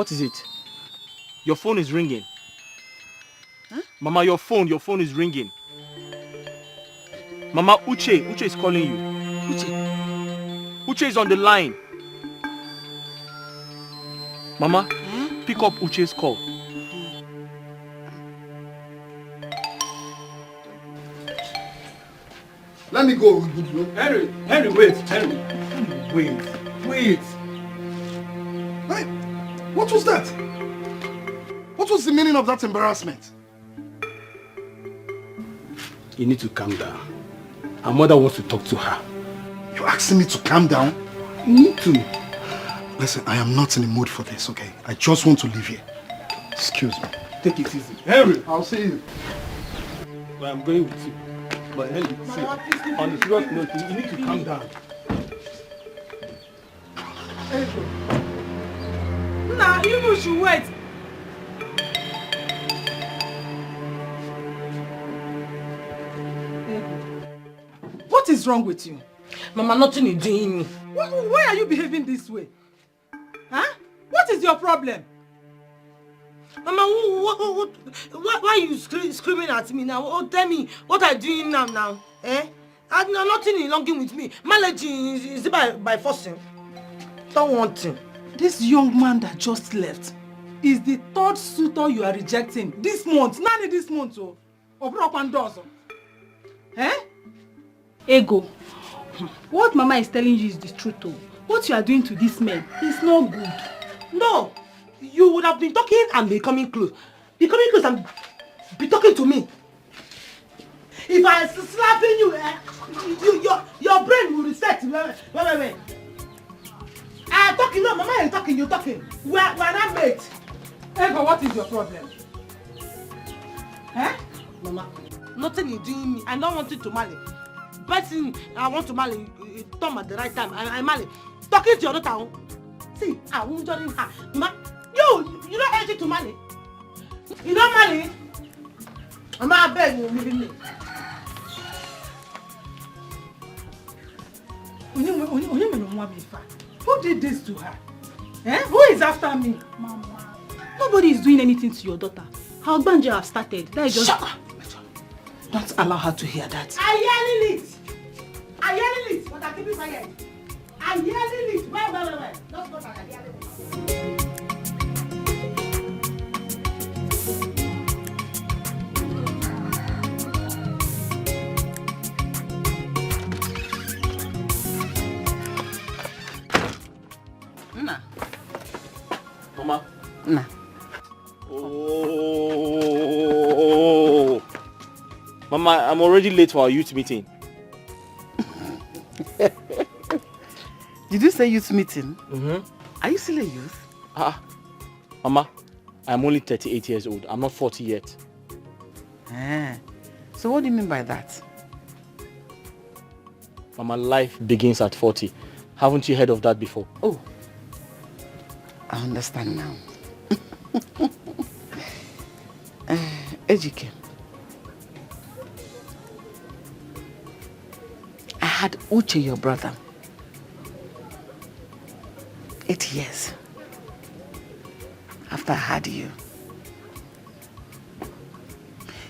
what is it? Your phone is ringing. Huh? Mama, your phone is ringing. Mama, Uche is calling you. Uche is on the line. Mama, pick up Uche's call. Let me go. Henry, wait. Henry, wait. Hey, what was that? What was the meaning of that embarrassment? You need to calm down. Her mother wants to talk to her. You're asking me to calm down? You need to. Listen, I am not in the mood for this, okay? I just want to leave here. Excuse me. Take it easy. Henry! I'll see you. Well, I'm going with you. But Henry, see, on the serious note, you need to calm down. Nah, you should wait. What is wrong with you? Mama, nothing is doing me. Why are you behaving this way? Huh? What is your problem? Mama, why are you screaming at me now? Oh, tell me, what are you doing now? Eh? Nothing is longing with me. Marriage is by forcing. Don't want him. This young man that just left is the third suitor you are rejecting this month. None this month, oh. Open up and doors. Eh? Ego, what Mama is telling you is the truth, oh. What you are doing to this man is not good. No, you would have been talking and becoming close. Becoming close and be talking to me. If I slapping you, your brain will reset. Wait. I'm talking, no, Mama ain't talking, you're talking. We're not mates. Ego, what is your problem? Eh? Mama, nothing is doing me. I don't want you to marry. Person I want to marry, come at the right time. I marry. Talking to your daughter. See, I won't join her. Ma, you don't anything to marry. You don't marry. Mama, I beg you, leave me. Who did this to her? Eh? Who is after me? Mama, nobody is doing anything to your daughter. Her husband have started. That is just... Shut up! Don't allow her to hear that. I yelling it, but I keep it quiet. I yelling it. Wait. Don't go back. I yelling it. Nah. Mama. Nah. Oh. Mama, I'm already late for our youth meeting. Did you say youth meeting? Mm-hmm. Are you still a youth? Mama, I'm only 38 years old. I'm not 40 yet. So what do you mean by that? Mama, life begins at 40. Haven't you heard of that before? Oh, I understand now. Ejike, I had Uche, your brother, 8 years after I had you.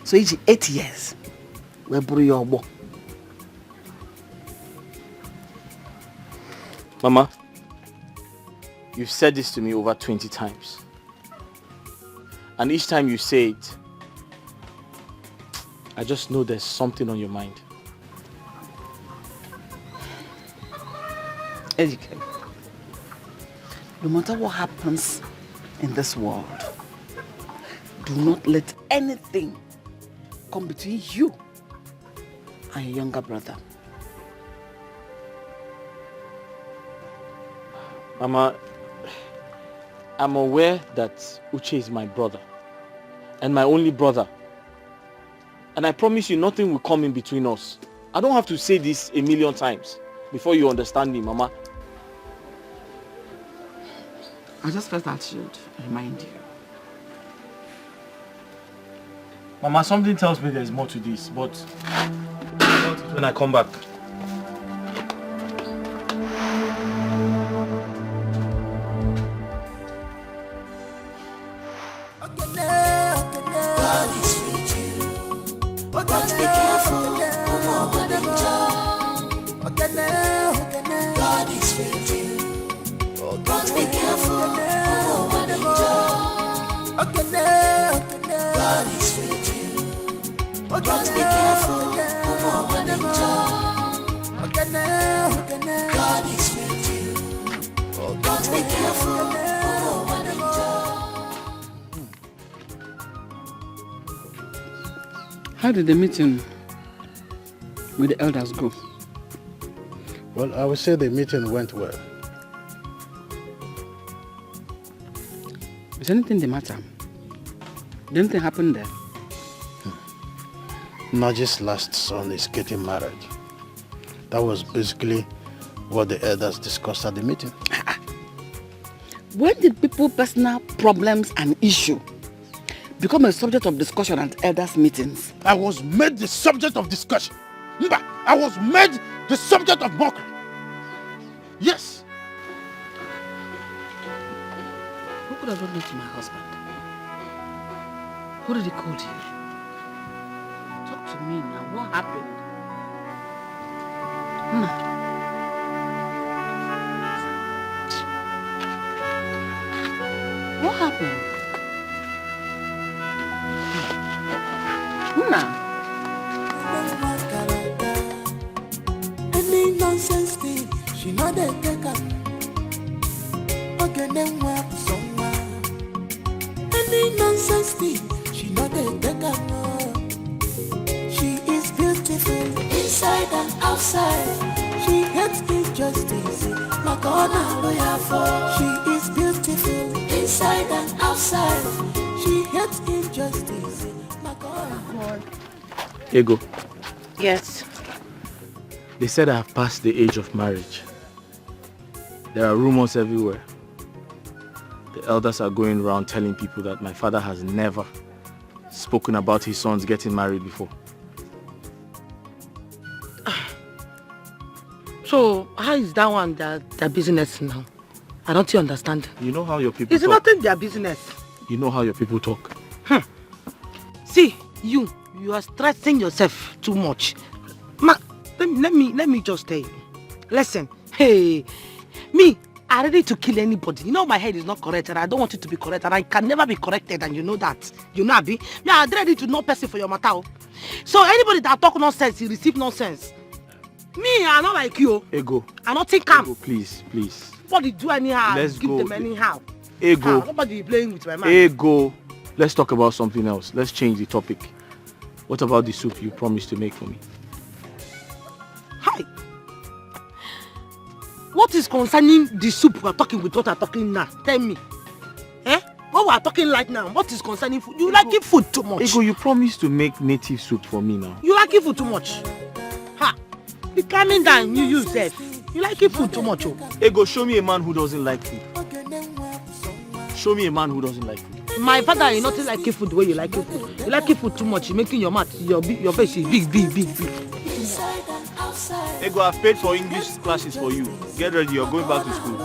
So each 8 years, we brought your boy. Mama, you've said this to me over 20 times. And each time you say it, I just know there's something on your mind. Ejike, no matter what happens in this world, do not let anything come between you and your younger brother. Mama, I'm aware that Uche is my brother and my only brother. And I promise you nothing will come in between us. I don't have to say this a million times before you understand me, Mama. I just felt I should remind you. Mama, something tells me there's more to this, but when I come back. God is with you. Don't be careful. How did the meeting with the elders go? Well, I would say the meeting went well. Is anything the matter? Did anything happen there? Naji's last son is getting married. That was basically what the elders discussed at the meeting. When did people's personal problems and issue become a subject of discussion at elders' meetings? I was made the subject of discussion. Mba, I was made the subject of mockery. Yes. Who could have done that to my husband? Who did he call you? Talk to me now. What happened? What happened? Any nonsense thing, she know they take her. Okay, then work somewhere. Any nonsense thing, she know they take her. She is beautiful inside and outside. She hates injustice. Like all lawyer for. She is beautiful inside and outside. She hates injustice. Like all. Ego, Yes. they said I have passed the age of marriage. There are rumors everywhere. The elders are going around telling people that my father has never spoken about his sons getting married before. So, how is that one their business now? I don't understand. You know how your people It's talk. nothing their business. You know how your people talk. See, you are stressing yourself too much. Let me just tell you. Listen, hey, me, I'm ready to kill anybody. You know my head is not correct and I don't want it to be correct and I can never be corrected and you know that. You know, Abi? Me, I'm ready to know person for your matter. So anybody that talk nonsense, you receive nonsense. Me, I'm not like you. Ego. I don't think I'm. Ego, please, please. Nobody do anyhow. Let's give go. them anyhow. Ego. Nobody be playing with my mind. Ego. Let's talk about something else. Let's change the topic. What about the soup you promised to make for me? Hi. What is concerning the soup we are talking with what we are talking now? Tell me. What we are talking right now, what is concerning food? You like it food too much. Ego, you promised to make native soup for me now. You like it food too much. Ha! Be calming down, you yourself. You like it food too much. Oh. Ego, show me a man who doesn't like food. Show me a man who doesn't like food. My father is not like it food the way you like it food. You like it food too much. You're making your mouth, your face is big. Ego, I've paid for English classes for you. Get ready, you're going back to school.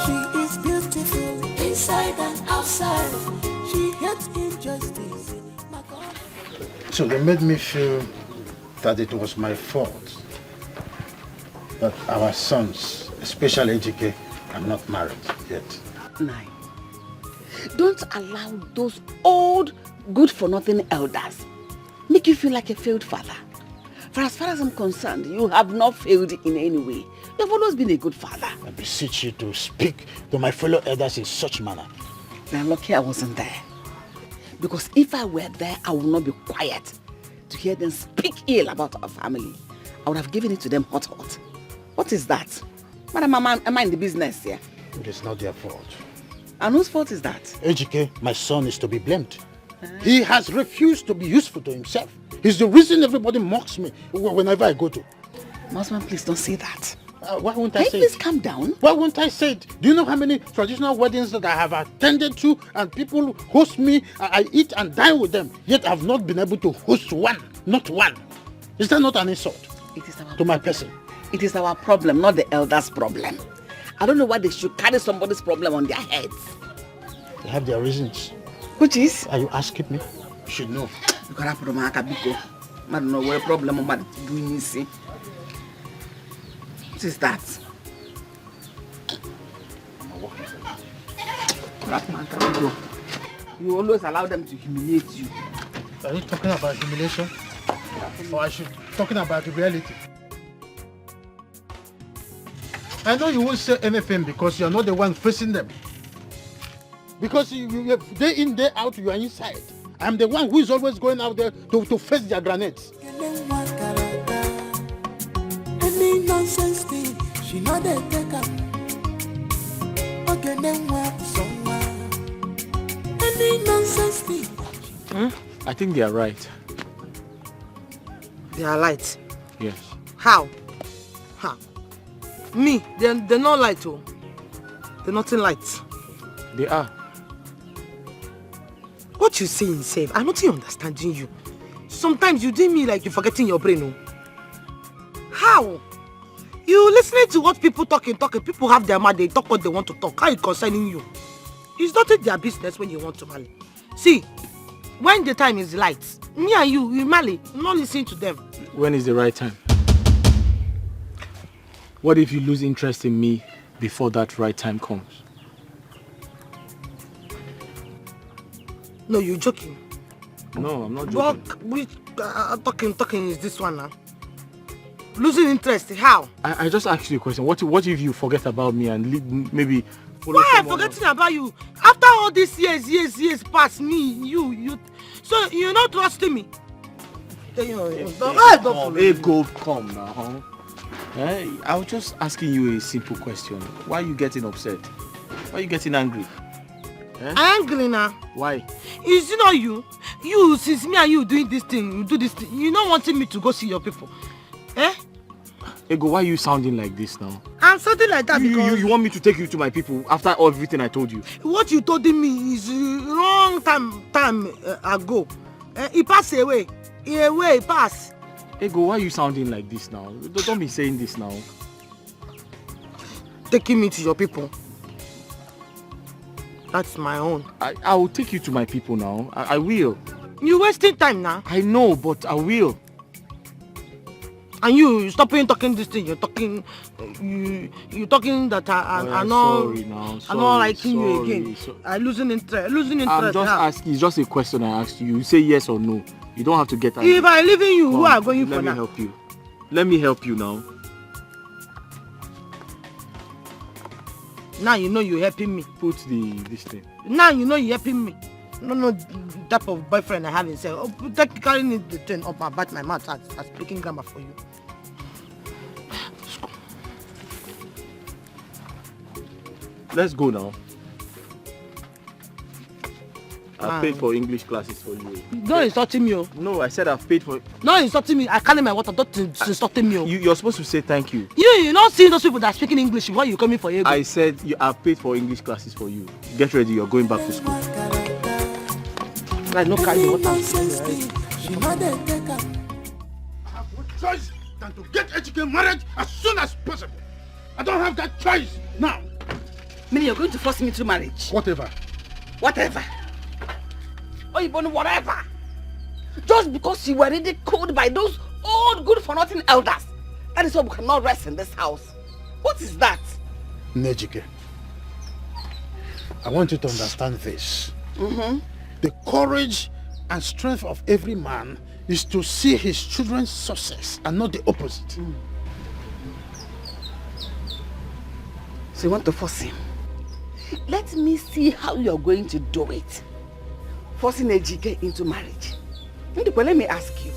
She is beautiful inside and outside. She hates injustice. So they made me feel that it was my fault that our sons, especially Ejike, are not married yet. Nine. Don't allow those old, good-for-nothing elders make you feel like a failed father. For as far as I'm concerned, you have not failed in any way. You have always been a good father. I beseech you to speak to my fellow elders in such manner. They're lucky I wasn't there. Because if I were there, I would not be quiet to hear them speak ill about our family. I would have given it to them hot. What is that? Madam, am I in the business here? It is not their fault. And whose fault is that? Ejike, my son, is to be blamed. He has refused to be useful to himself. He's the reason everybody mocks me whenever I go to. Musman, please don't say that. Why won't I Can you say please it? calm down? Why won't I say it? Do you know how many traditional weddings that I have attended to and people host me, I eat and dine with them, yet I've not been able to host one, not one. Is that not an insult It is our to my person? It is our problem, not the elders' problem. I don't know why they should carry somebody's problem on their heads. They have their reasons. Which is? Are you asking me? You should know. You can't have I don't know what problem I'm doing this. What is that? You always allow them to humiliate you. Are you talking about humiliation? Or I should talking about the reality? I know you won't say anything because you're not the one facing them. Because you day in, day out, you are inside. I'm the one who is always going out there to face their grenades. Any nonsense thing, she know they take up. Any nonsense thing. I think they are right. They are light. Yes. How? How? Me, they're not light, oh. They're nothing light. They are. What you saying, safe? I'm not even understanding you. Sometimes you do me like you're forgetting your brain, oh. How? You listening to what people talking. People have their mouth, they talk what they want to talk. How it concerning you? It's not their business when you want to marry. See, when the time is light, me and you marry, not listen to them. When is the right time? What if you lose interest in me before that right time comes? No, you're joking. No, I'm not joking. Talking is this one now. Losing interest, how? I just asked you a question. What if you forget about me and maybe follow Why am I someone forgetting about you? After all these years past me, you. So you're not trusting me? Come now. I was just asking you a simple question. Why are you getting upset? Why are you getting angry? I'm angry now. Why? It's not you. You, since me and you doing this thing, you do this thing, you're not wanting me to go see your people. Ego, why are you sounding like this now? I'm sounding like that because... You want me to take you to my people after everything I told you? What you told me is long time ago. It passed away. It passed. Ego, why are you sounding like this now? Don't be saying this now. Taking me to your people. That's my own. I will take you to my people now. I will. You're wasting time now. I know, but I will. And you stopping talking this thing. You're talking that I'm not. Sorry now. I'm not liking you again. I'm losing interest. I'm just asking. It's just a question I asked you. You say yes or no. You don't have to get angry. If I'm leaving you, who are going for now? Let me help you. Let me help you now. Now you know you're helping me. Put this thing. Now you know you're helping me. No type of boyfriend I have in say. Oh, carrying the thing up about my mouth as speaking grammar for you. Let's go now. I've paid for English classes for you. Don't insulting me. No, I said I've paid for... No insulting me. I carry my water. Don't insulting me. You're supposed to say thank you. You're not seeing those people that are speaking English. Why are you coming for you? I said I've paid for English classes for you. Get ready. You're going back to school. Like no carry water. I have no choice than to get educated marriage as soon as possible. I don't have that choice now. Meaning you're going to force me to marriage? Whatever. Whatever. Or even whatever. Just because you were ridiculed by those old good-for-nothing elders. That is why we cannot rest in this house. What is that? Nejike, I want you to understand this. Mm-hmm. The courage and strength of every man is to see his children's success and not the opposite. Mm. So you want to force him? Let me see how you're going to do it. Forcing Ejike into marriage. Let me ask you.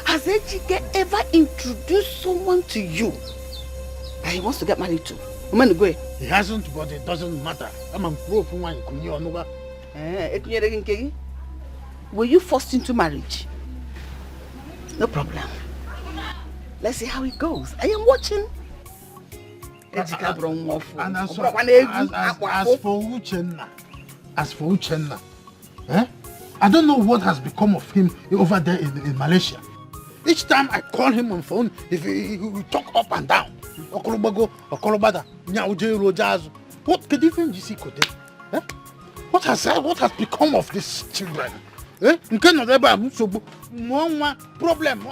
Has Ejike ever introduced someone to you that he wants to get married to? He hasn't, but it doesn't matter. I'm a pro for one. Were you forced into marriage? No problem. Let's see how it goes. I am watching. And as for Uchenna, I don't know what has become of him over there in Malaysia. Each time I call him on phone, if he talk up and down. What has become of these children? Problem.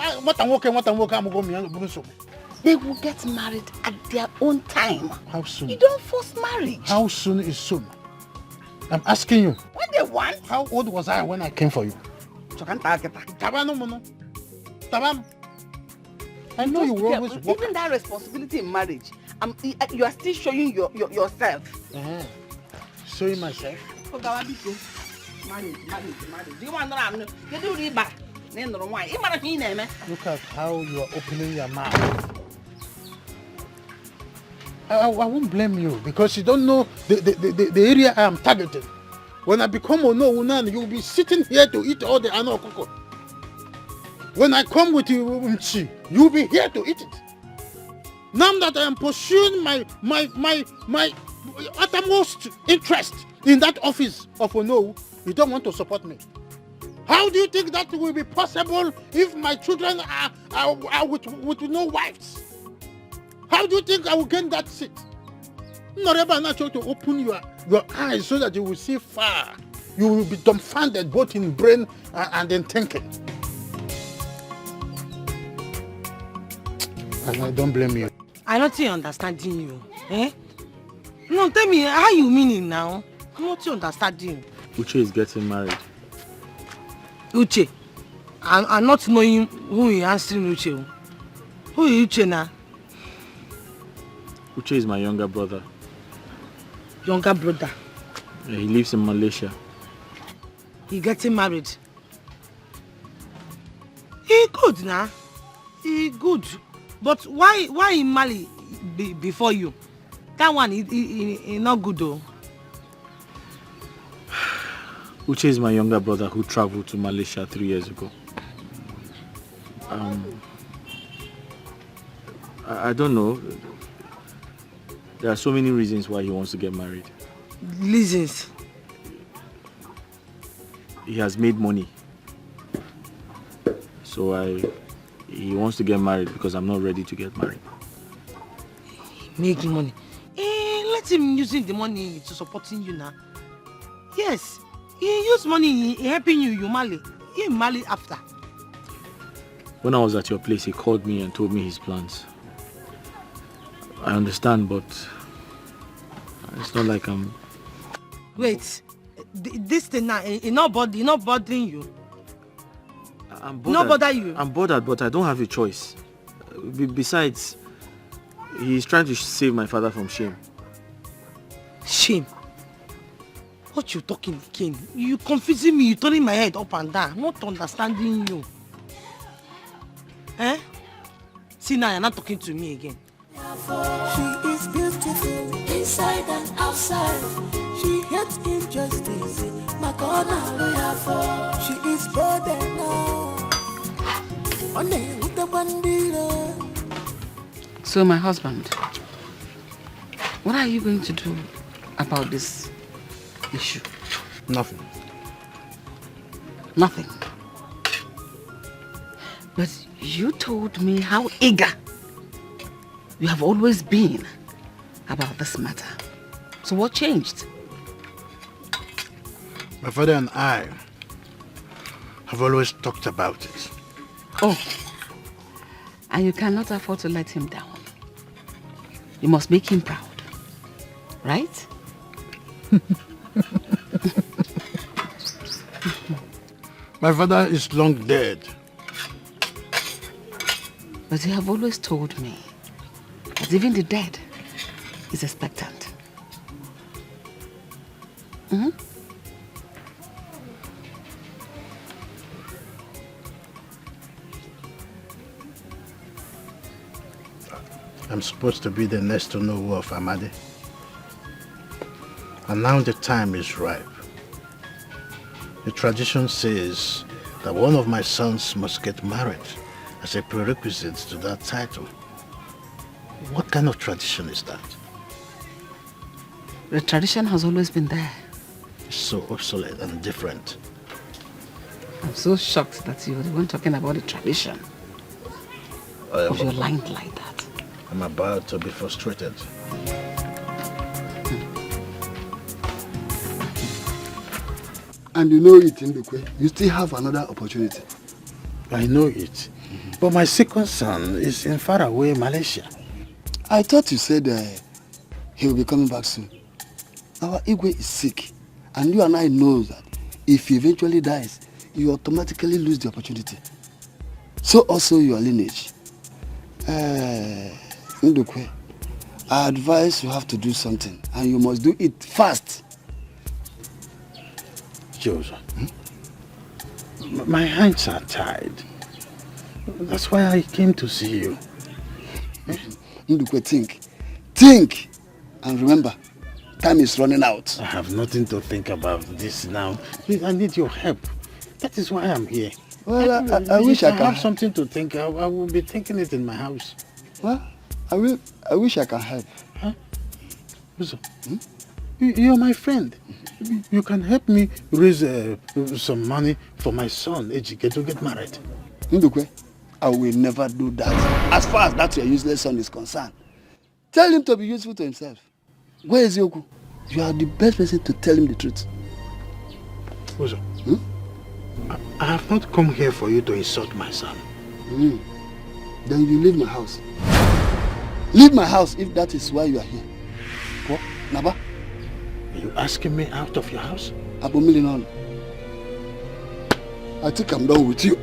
They will get married at their own time. How soon? You don't force marriage. How soon is soon? I'm asking you. When they want. How old was I when I came for you? I know you were always working. Even that responsibility in marriage, you are still showing yourself. Showing myself? Marriage. Do you want to Look at how you are opening your mouth. I won't blame you because you don't know the area I am targeting. When I become Unan, you will be sitting here to eat all the anokoko. When I come with you, you will be here to eat it. Now that I am pursuing my uttermost interest in that office of Ono, you don't want to support me. How do you think that will be possible if my children are with no wives? How do you think I will gain that seat? Not ever natural to open your eyes so that you will see far. You will be dumbfounded both in brain and in thinking. And I don't blame you. I'm not understanding you. Eh? No, tell me how you mean it now. I'm not understanding. Uche is getting married. Uche? I'm not knowing who is answering Uche. Who is Uche now? Uche is my younger brother. Younger brother? Yeah, he lives in Malaysia. He getting married? He good now. He good. But why in Mali before you? That one is not good though. Uche is my younger brother who traveled to Malaysia 3 years ago. I don't know. There are so many reasons why he wants to get married. Reasons? He has made money. So he wants to get married because I'm not ready to get married. Making money? Let him using the money to supporting you now. Yes, he use money in helping you marry. He marry after. When I was at your place, he called me and told me his plans. I understand, but it's not like I'm... Wait, this thing now, it's not bothering you? I'm bothered. Not bother you? I'm bothered, but I don't have a choice. Besides, he's trying to save my father from shame. Shame? What you talking again? You confusing me, you turning my head up and down. I'm not understanding you. Eh? See now, you're not talking to me again. She is beautiful inside and outside. She hates injustice. She is bold enough. So my husband, what are you going to do about this issue? Nothing. Nothing. But you told me how eager you have always been about this matter. So what changed? My father and I have always talked about it. Oh, and you cannot afford to let him down. You must make him proud, right? My father is long dead. But you have always told me that even the dead is expectant. Mm-hmm. I'm supposed to be the next to know of Amadi. And now the time is ripe. The tradition says that one of my sons must get married as a prerequisite to that title. What kind of tradition is that? The tradition has always been there. It's so obsolete and different. I'm so shocked that you were the one talking about the tradition. Of your line like that. I'm about to be frustrated. And you know it, Ndukwe. You still have another opportunity. I know it. But my second son is in faraway Malaysia. I thought you said he will be coming back soon. Our Igwe is sick. And you and I know that if he eventually dies, you automatically lose the opportunity. So also your lineage. Ndukwe, I advise you have to do something, and you must do it fast. Joseph, my hands are tied. That's why I came to see you. Ndukwe, think, and remember, time is running out. I have nothing to think about this now. I need your help. That is why I'm here. Well, I wish I can have something to think. I will be thinking it in my house. Well, I wish I can help. Huh? You're my friend. You can help me raise some money for my son, Ejike, to get married. Ndukwe, I will never do that. As far as that your useless son is concerned, tell him to be useful to himself. Where is Yoku? You are the best person to tell him the truth. Uzo, I have not come here for you to insult my son. Then you leave my house. Leave my house if that is why you are here. What? Naba? Are you asking me out of your house? Abomilinon. I think I'm done with you.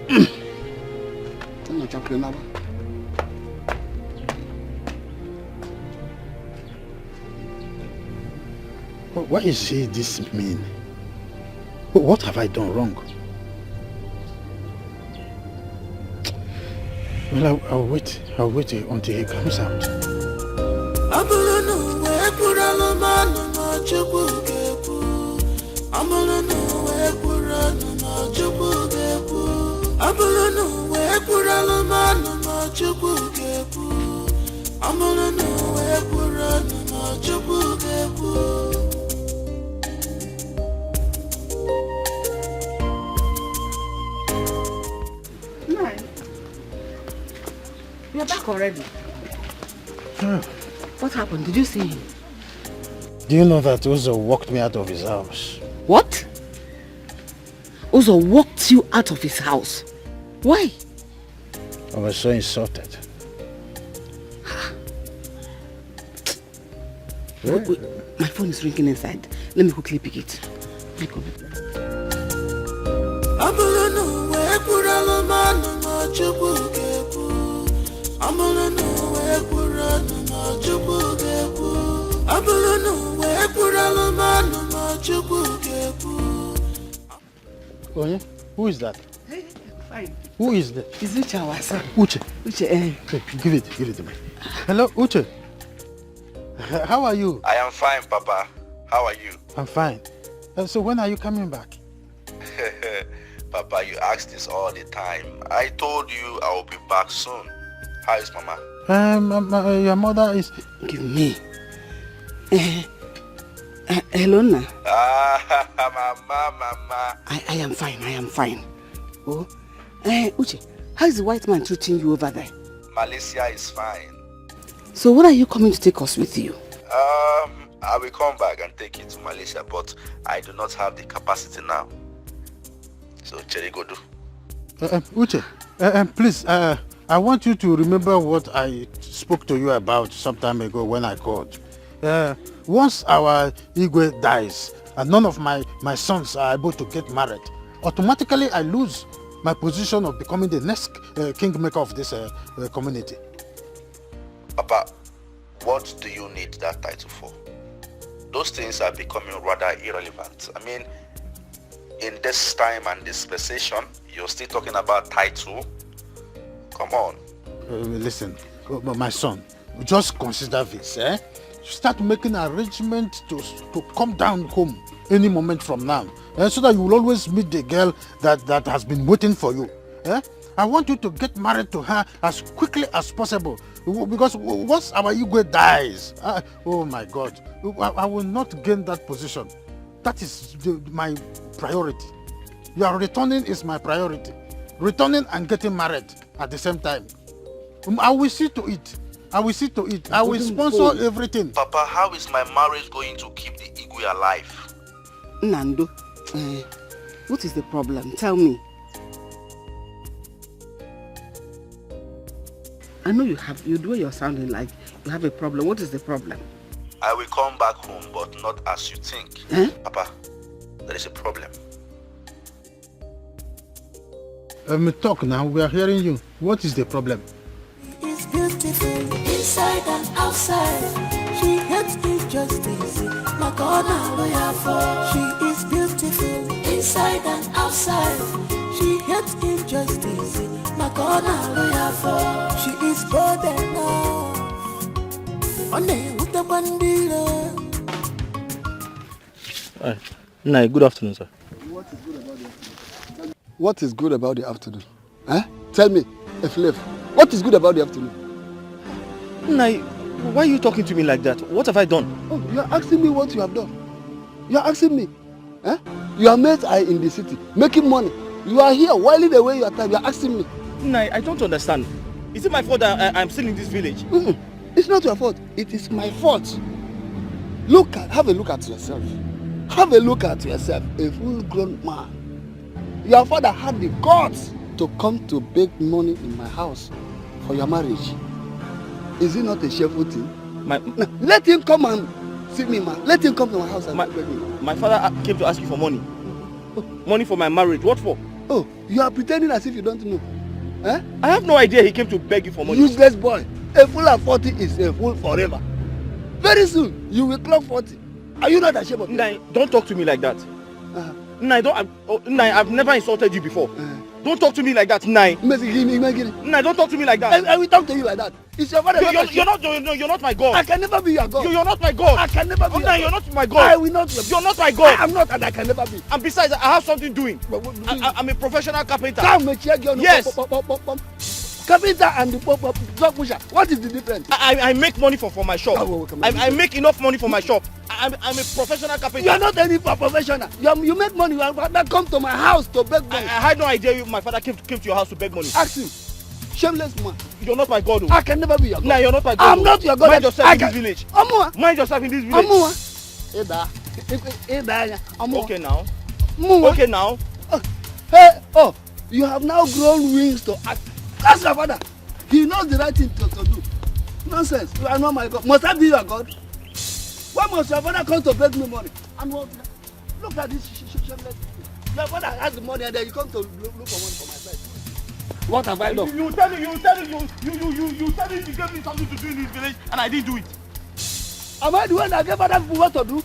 What is this mean? What have I done wrong? Well, I'll wait until he comes out. You're back already. Yeah. What happened? Did you see him? Do you know that Uzo walked me out of his house? What? Uzo walked you out of his house? Why? I was so insulted. Wait, my phone is ringing inside. Let me quickly pick it. Oh yeah? Who is that? Fine. Who is that? It's Uche, our son. Uche. Uche, Give it to me. Hello, Uche. How are you? I am fine, Papa. How are you? I'm fine. So when are you coming back? Papa, you ask this all the time. I told you I will be back soon. How is Mama? Your mother is... Give me. Hello, Na. Mama. I am fine. Oh, Uche, how is the white man treating you over there? Malaysia is fine. So when are you coming to take us with you? I will come back and take you to Malaysia, but I do not have the capacity now. So, Cherry, go do. Uche, please, I want you to remember what I spoke to you about some time ago when I called. Once our Igwe dies and none of my sons are able to get married, automatically I lose my position of becoming the next kingmaker of this community. Papa, what do you need that title for? Those things are becoming rather irrelevant. I mean, in this time and dispensation, you're still talking about title? Come on. Listen, my son, just consider this, Start making arrangements to come down home any moment from now, so that you will always meet the girl that has been waiting for you. I want you to get married to her as quickly as possible, because once our Igwe dies, oh my God, I will not gain that position. That is my priority. Your returning is my priority. Returning and getting married at the same time. I will see to it. I will sponsor everything. Papa, how is my marriage going to keep the Igwe alive? Nando, what is the problem? Tell me. I know the way you're sounding like you have a problem. What is the problem? I will come back home, but not as you think. Papa, there is a problem. Talk now, we are hearing you. What is the problem? It's beautiful inside and outside. She is beautiful inside and outside. She hates injustice. She is bold enough. Nah, good afternoon, sir. What is good about the afternoon? Eh? Tell me, Eflef, what is good about the afternoon? Nah, why are you talking to me like that? What have I done? Oh, you are asking me what you have done. You are asking me. Eh? Your mates are in the city, making money. You are here, whiling away your time. You are asking me. Nah, I don't understand. Is it my fault that I'm still in this village? It's not your fault. It is my fault. Have a look at yourself. Have a look at yourself, a full-grown man. Your father had the guts to come to beg money in my house for your marriage. Is it not a shameful thing? Let him come and see me, man. Let him come to my house and beg me. My father came to ask you for money. Money for my marriage. What for? Oh, you are pretending as if you don't know. Eh? I have no idea he came to beg you for money. Useless boy. A fool at 40 is a fool forever. Very soon, you will clock 40. Are you not ashamed of it? Nah, don't talk to me like that. Nah, I've never insulted you before. Don't talk to me like that, Nah. Nah, don't talk to me like that. I will talk to you like that. It's your father. You're not my God. I can never be your God. You're not my God. I can never be. Nah, you're not my God. I will not. You're not my God. I am not, and I can never be. And besides, I have something doing. I'm a professional carpenter. Yes. Carpenter and the dog pusher. What is the difference? I make money for my shop. I make enough money for my shop. I'm a professional carpenter. You are not any professional. You make money. Your father come to my house to beg money. I had no idea my father came to your house to beg money. Ask him. Shameless man. You're not my God. I can never be your God. Nah, you're not my God. I'm not your God. Mind yourself in this village. Mind yourself in this village. Okay now. Okay now. Hey, you have now grown wings to act. That's your father. He knows the right thing to do. Nonsense. You are not my God. Must I be your God? Why must your father come to beg me money? And what? Look at this shameless. Your father has the money and then you come to look for money for my side. What have I done? You tell me you gave me something to do in this village and I didn't do it. Am I the one that gave other people what to do?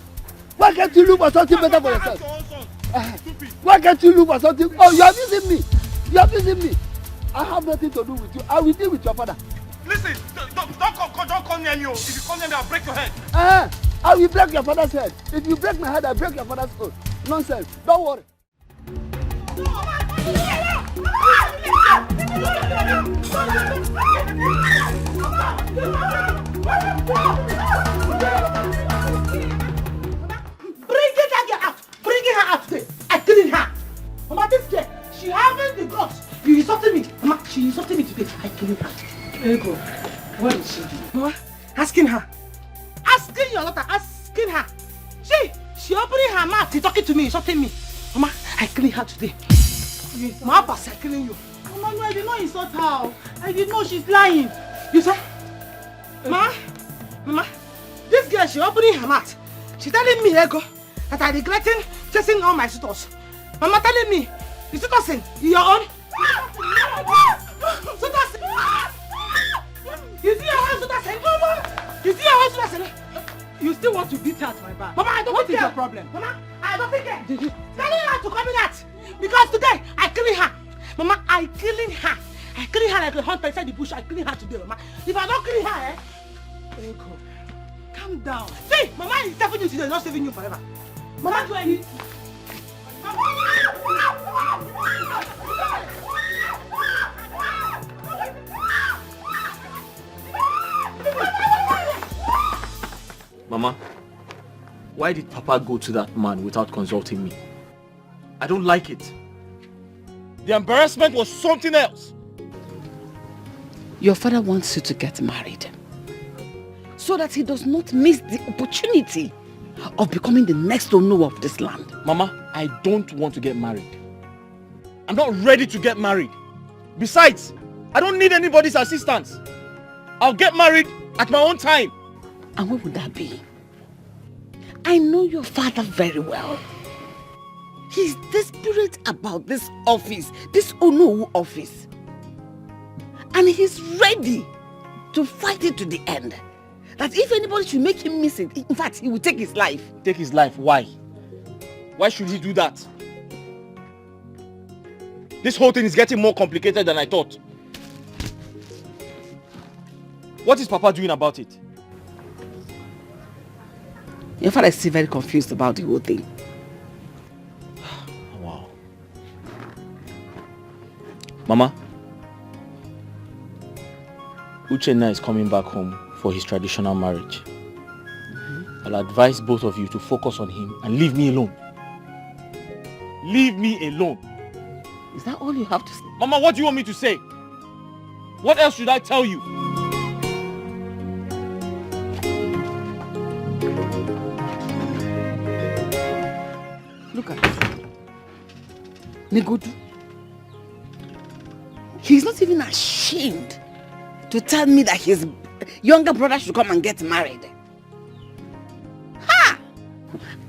Why can't you look for something better for yourself? Why can't you look for something? Oh, you are abusing me. You are abusing me. I have nothing to do with you. I will deal with your father. Listen, don't come near me. If you come near me, I'll break your head. I will break your father's head. If you break my head, I'll break your father's head. Nonsense. Don't worry. Bring her out today. I clean her. Mama, this girl, she having the guts. You insulted me. Mama, she insulted me today. I clean her. Ego, what is she doing? Mama, asking her. Asking your daughter, asking her. She opening her mouth, she talking to me, insulting me. Mama, I clean her today. Yes, Mama, I clean you. Mama, no, I did not insult her. I did not, she's lying. You say? Mama, this girl, she opening her mouth. She telling me, Ego, that I regretting chasing all my suitors. Mama telling me, the suitors in your own. Suitors. You see your own suitors in? You see your own suitors in? You still want to beat her at my back? Mama, I don't What think is care. your problem? Mama, I don't think care. Telling her to come in that. Because today, I killing her. Mama, I killing her. I killing her like a hunter inside the bush. I killing her today, Mama. If I don't kill her, Ego, calm down. See, Mama is saving you today, not saving you forever. Mama, do I need? Mama, why did Papa go to that man without consulting me? I don't like it. The embarrassment was something else. Your father wants you to get married so that he does not miss the opportunity of becoming the next owner of this land. Mama, I don't want to get married. I'm not ready to get married. Besides, I don't need anybody's assistance. I'll get married at my own time. And what would that be? I know your father very well. He's desperate about this office, this Onowu office. And he's ready to fight it to the end. that if anybody should make him miss it, in fact, he will take his life. Take his life? Why? Why should he do that? This whole thing is getting more complicated than I thought. What is Papa doing about it? Your father is still very confused about the whole thing. Wow. Mama, Uchenna is coming back home for his traditional marriage. I'll advise both of you to focus on him and leave me alone. Leave me alone. Is that all you have to say? Mama, what do you want me to say? What else should I tell you? Look at this. Negodu. He's not even ashamed to tell me that his younger brother should come and get married. Ha!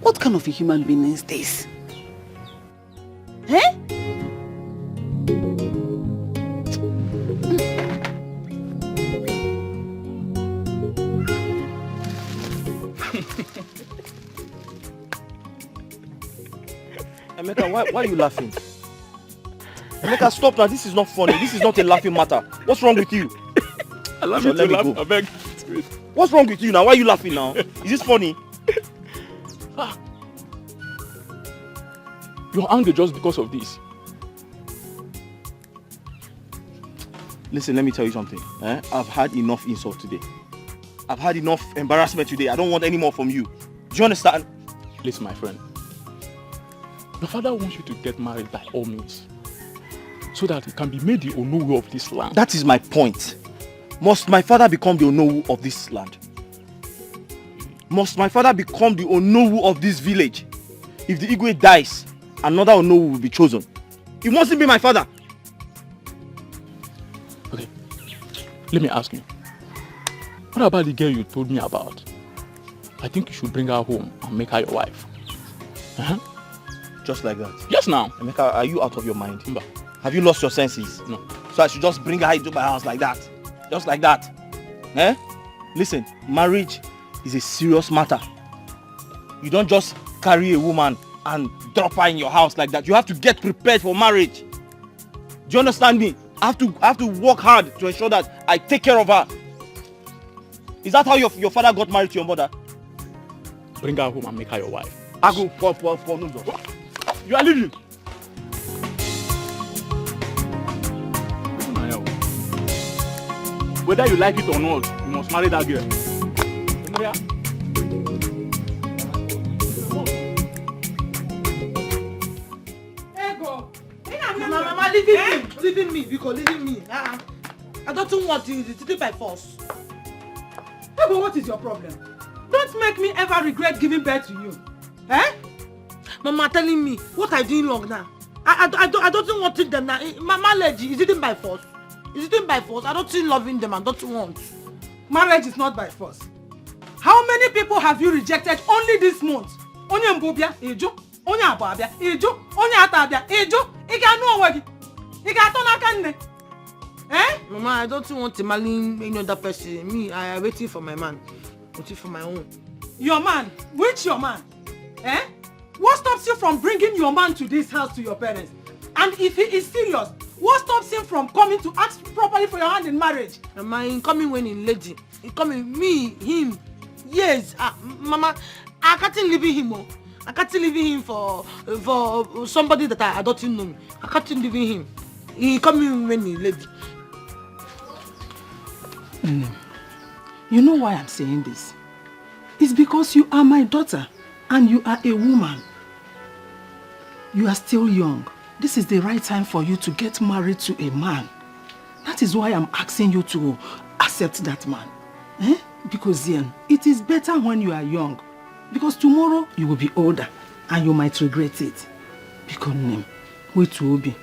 What kind of a human being is this? Eh? Emeka, why are you laughing? Emeka, stop now. This is not funny. This is not a laughing matter. What's wrong with you? Allow me to laugh. I beg. What's wrong with you now? Why are you laughing now? Is this funny? You're angry just because of this. Listen, let me tell you something. I've had enough insult today. I've had enough embarrassment today. I don't want any more from you. Do you understand? Listen, my friend. Your father wants you to get married by all means, so that he can be made the Onowu of this land. That is my point. Must my father become the Onowu of this land? Must my father become the Onowu of this village? If the Igwe dies, another Onowu will be chosen. He wants to be my father. Okay, let me ask you. What about the girl you told me about? I think you should bring her home and make her your wife. Just like that? Yes, now. Emeka, are you out of your mind? Mba. Have you lost your senses? No. So I should just bring her into my house like that? Just like that? Listen, marriage is a serious matter. You don't just carry a woman and drop her in your house like that. You have to get prepared for marriage. Do you understand me? I have to work hard to ensure that I take care of her. Is that how your father got married to your mother? Bring her home and make her your wife. I go for no. You are leaving. Whether you like it or not, you must marry that girl. Mama, leaving me, because leaving me. I don't want to take it by force. Ego, what is your problem? Don't make me ever regret giving birth to you. Mama telling me what I doing wrong now. I don't want to them now. My marriage is it by force? Is it by force? I don't see loving them. I don't want. Marriage is not by force. How many people have you rejected only this month? Onye mbobia, ejo. Onye ababia, ejo. Onye atabia, ejo. Ika no wagi. Ika atona kanne. Mama, I don't want to marry any other person. Me, I am waiting for my man. Waiting for my own. Your man? Which your man? What stops you from bringing your man to this house to your parents? And if he is serious, what stops him from coming to ask properly for your hand in marriage? Mama, he coming when in lady. He coming me, him. Yes, Mama, I can't leave him. I can't leave him for somebody that I don't know. I can't leave him. He coming when he lady. You know why I'm saying this? It's because you are my daughter and you are a woman. You are still young. This is the right time for you to get married to a man. That is why I'm asking you to accept that man. Because then, it is better when you are young. Because tomorrow, you will be older and you might regret it. Because name, wait will be.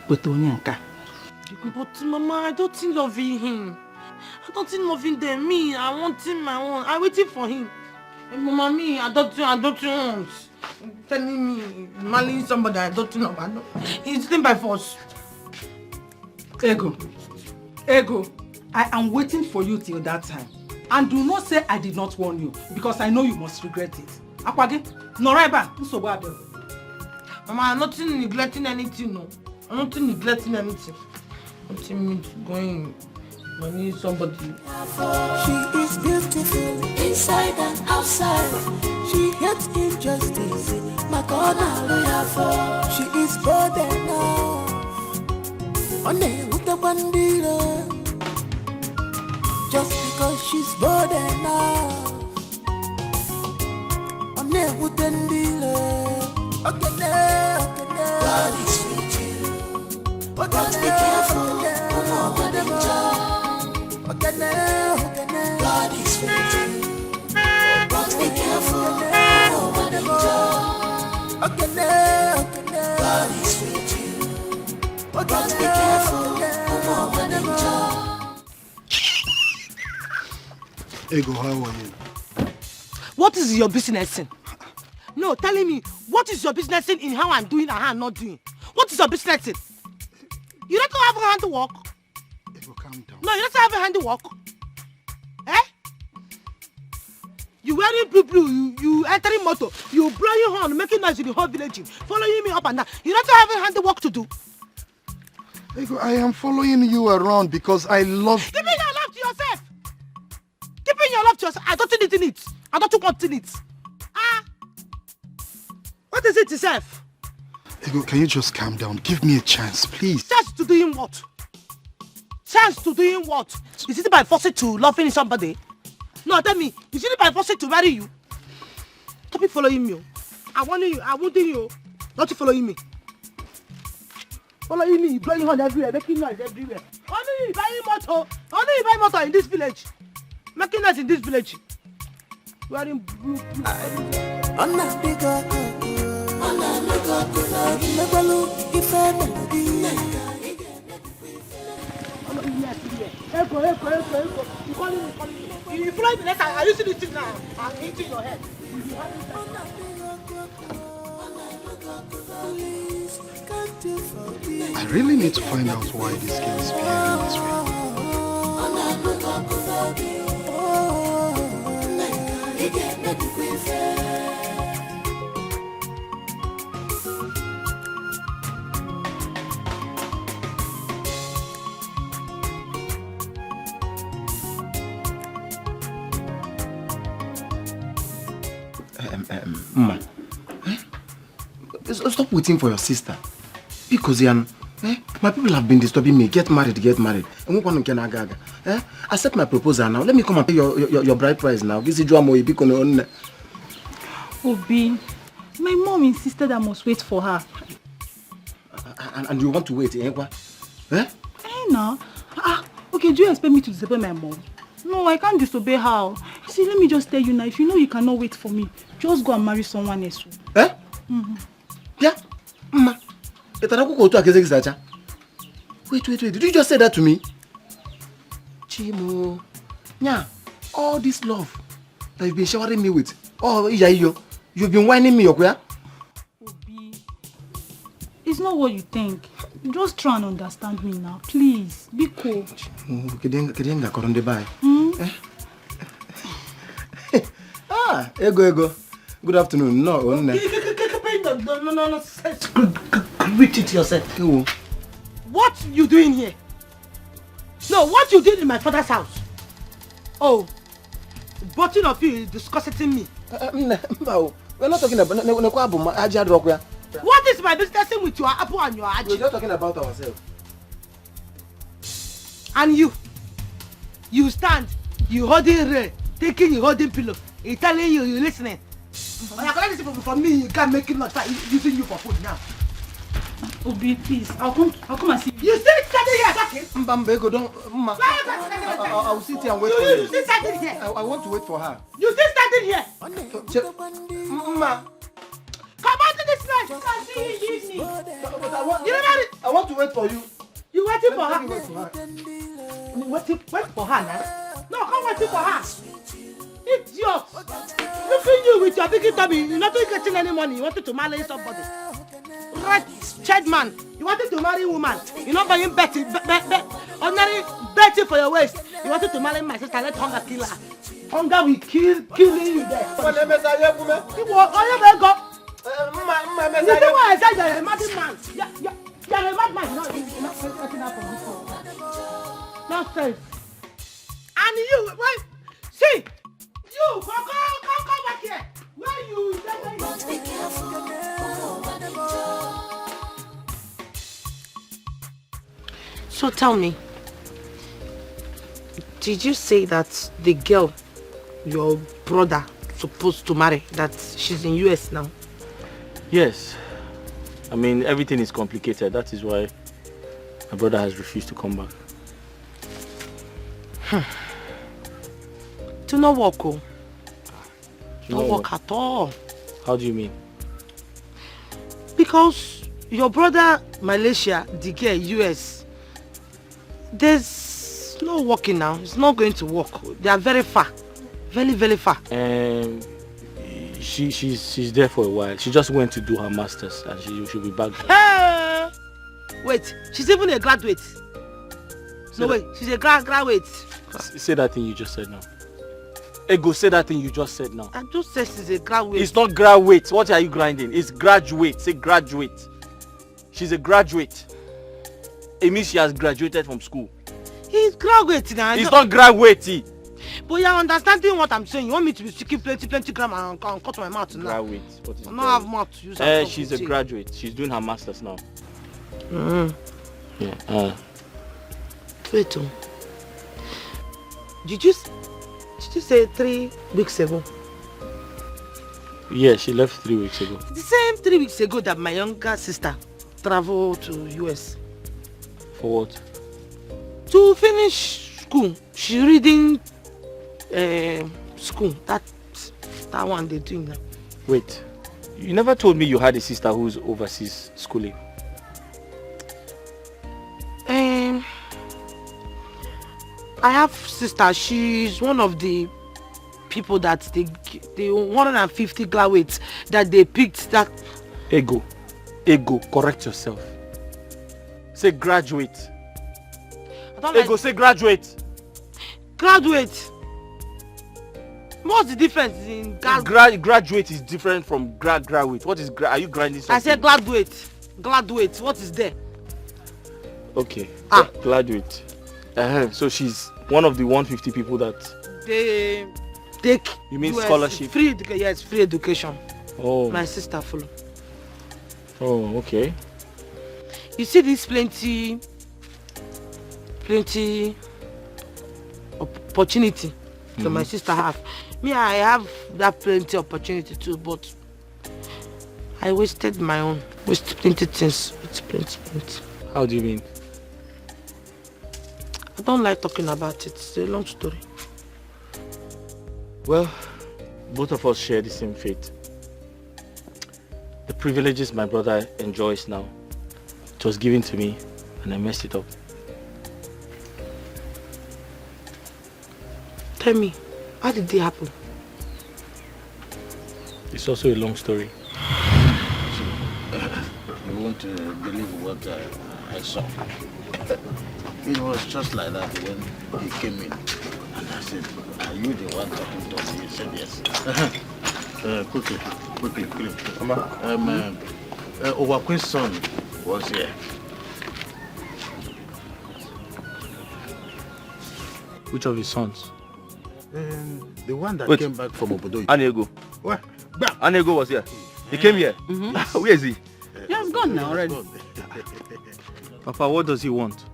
But Mama, I don't think loving him. I don't think loving them. Me, I want him, I want. I'm waiting for him. Mama, me, I don't want. Telling me, marrying somebody I don't know about. It's thing by force. Ego, I am waiting for you till that time. And do not say I did not warn you, because I know you must regret it. Akwage, Noraiba, Mama, I'm not neglecting anything, no. I'm not neglecting anything. I'm not going to need somebody. She is beautiful inside and outside. She hates injustice. My corner lawyer for. She is bold enough. On with the bandira. Just because she's bold enough. On with the dealer. Okay, now. God is with you. But be careful. Okay, now. God is with you. But be careful. Okay, now. God is with you. But be careful. Ego, how are you? What is your business in? No, telling me, what is your business in how I'm doing and how I'm not doing? What is your business in? You don't have a hand to work. Ego, calm down. No, you don't have a hand to work. Eh? You wearing blue, you entering motor, you blowing horn, making noise in the whole village, following me up and down. You don't have a hand to work to do. Ego, I am following you around because I love you. Keeping your love to yourself. Keeping your love to yourself. I don't need it. I don't want it. Ah. What is it itself? Ego, can you just calm down? Give me a chance, please. Chance to doing what? Chance to doing what? Is it by forcing to loving somebody? No, tell me. Is it by forcing to marry you? Stop following me. I want you. Not you following me. Following me, blowing horn everywhere, making noise everywhere. Only you buy motor in this village. Making noise in this village. Wearing blue. You fly the letter. Are you seeing this thing now? I'm hitting your head. I really need to find out why this girl is behaving this way. Mma, stop waiting for your sister. Because my people have been disturbing me. Get married. Accept my proposal now. Let me come and pay your bride price now. Obi, my mom insisted I must wait for her. And you want to wait, No. Okay, do you expect me to disobey my mom? No, I can't disobey her. See, let me just tell you now, if you know you cannot wait for me, just go and marry someone else. Yeah? Mma. Wait. Did you just say that to me? Chimo. Yeah. All this love that you've been showering me with. Oh, you've been whining me, Obi, it's not what you think. Just try and understand me now. Please, be cool. Ego. Good afternoon. No. Read it yourself. What you doing here? No, what you did in my father's house? Oh, both of you is discussing me. We're not talking about What is my business with your apple and your aji? We're just talking about ourselves. And you stand, you holding ray, taking you holding pillow, he telling you listening. When I collect this from me, you can't make it not start using you for food now. Obi, please, I'll come and see you. You still standing here talking? Mbambego, don't. I'll sit here and wait for you. You still standing here? I want to wait for her. You still standing here? Mama. Come on to this night. You can see you evening. I want to wait for you. You waiting for her? Wait for her. Wait for her now. No, come waiting for her. Idiot. Look at you with your big tummy. You're not getting any money. You wanted to marry somebody. Right, child man. You wanted to marry a woman. You're not buying Betty. ordinary betting for your waist. You wanted to marry my sister, let hunger kill her. Hunger will killing you there. You see why I said you're a mad man? You're a mad man. No, you're not getting up from this one. Nonsense. And you, wait, see, you, come back here. Where you? Be careful. So tell me, did you say that the girl your brother supposed to marry, that she's in US now? Yes. I mean, everything is complicated. That is why my brother has refused to come back. To not work, oh. Not work at all. How do you mean? Because your brother, Malaysia, the girl, US, there's no working now. It's not going to work. They are very far. Very, very far. She's there for a while. She just went to do her master's and she'll be back. Hey! Wait, she's even a graduate. No, wait, she's a graduate. Say that thing you just said now. Ego, say that thing you just said now. I just said she's a graduate. It's not graduate. What are you grinding? It's graduate. Say graduate. She's a graduate. It means she has graduated from school. He's graduate now. It's not graduate. But you're understanding what I'm saying. You want me to be speaking plenty grammar and cut my mouth now? Graduate. What is I don't have mouth to use. She's a graduate. She's doing her master's now. Yeah. Wait. Did you say 3 weeks ago? Yeah, she left 3 weeks ago. The same 3 weeks ago that my younger sister traveled to US. For what? To finish school. She's reading school. That one they're doing now. Wait, you never told me you had a sister who's overseas schooling. I have sister. She's one of the people that the 150 graduates that they picked. That Ego, correct yourself. Say graduate. Ego, say graduate. Graduate. What's the difference in graduate is different from graduate. What is are you grinding something? I said graduate. Graduate. What is there? Okay. Graduate. So she's one of the 150 people that they take. You mean US scholarship? Free yes, free education. Oh. My sister follow. Oh, okay. You see this plenty opportunity that my sister have. Me, I have that plenty opportunity too, but I wasted my own. Wasted plenty things. It's plenty. How do you mean? I don't like talking about it. It's a long story. Well, both of us share the same fate. The privileges my brother enjoys now, it was given to me and I messed it up. Tell me, how did it happen? It's also a long story. You won't believe what I saw. It was just like that when he came in. And I said, are you the one talking to me? He said, yes. Quickly. Owaque's son was here. Which of his sons? The one that came back from Obodo. Anego. What? Anego was here. He came here. Where is he? He has gone now already. Papa, what does he want?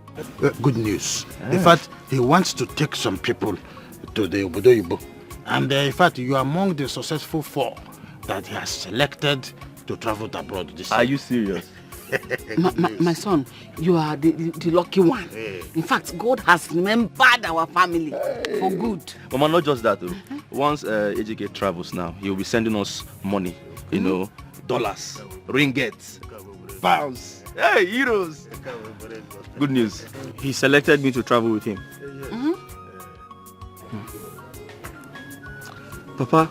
Good news. In fact, he wants to take some people to the Obodo Ibo. And in fact, you are among the successful 4 that he has selected to travel abroad this year. Are you serious? My son, you are the lucky one. In fact, God has remembered our family for good. Mama, not just that though. Once Ejike travels now, he will be sending us money. You know, dollars, ringgits, pounds, hey, euros. Good news. He selected me to travel with him. Papa,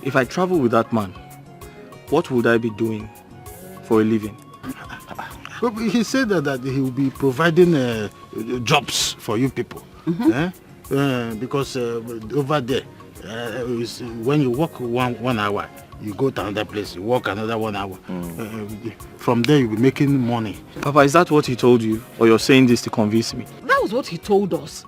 if I travel with that man, what would I be doing for a living? He said that he will be providing jobs for you people. Because over there, when you work 1 hour, you go to another place, you work another 1 hour. From there, you'll be making money. Papa, is that what he told you? Or you're saying this to convince me? That was what he told us.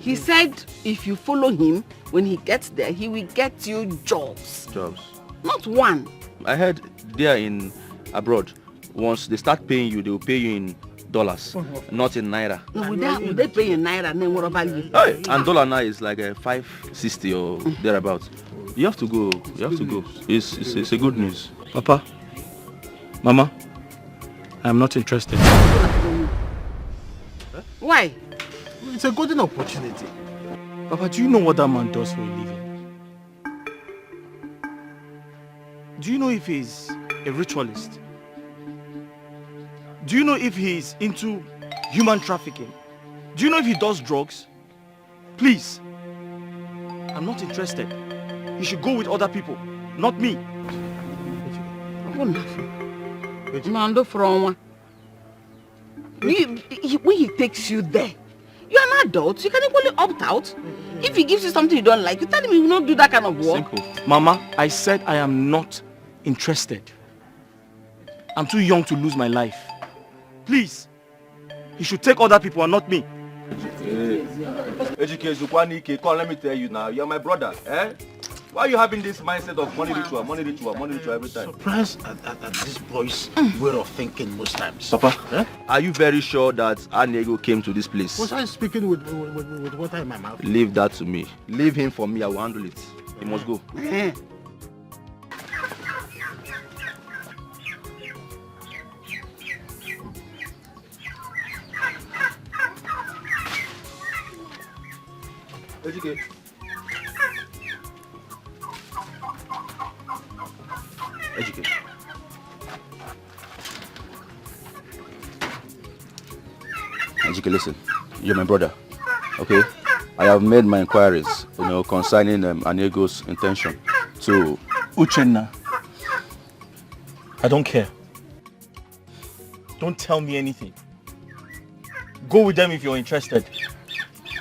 He said if you follow him, when he gets there, he will get you jobs. Jobs. Not one. I heard there in abroad, once they start paying you, they will pay you in dollars, not in naira. No, would they pay in naira? Then what about you? Hey, and dollar now is like a 560 or thereabouts. You have to go. You have to go. It's a good news. Papa, Mama, I'm not interested. Why? It's a golden opportunity. Papa, do you know what that man does for a living? Do you know if he's a ritualist? Do you know if he's into human trafficking? Do you know if he does drugs? Please, I'm not interested. He should go with other people, not me. Mando from when he takes you there, you're an adult. You can equally opt out. If he gives you something you don't like, you tell him you will not do that kind of work. Simple. Mama, I said I am not interested. I'm too young to lose my life. Please, he should take other people and not me. Ejike, come, let me tell you now, you're my brother, eh? Why are you having this mindset of money ritual every time? Surprised at this boy's way of thinking most times. Papa, are you very sure that Anego came to this place? Was I speaking with water in my mouth? Leave that to me. Leave him for me, I will handle it. He must go. Ejike. Ejike, listen. You're my brother, okay? I have made my inquiries, concerning Anego's intention to... Uchenna, I don't care. Don't tell me anything. Go with them if you're interested.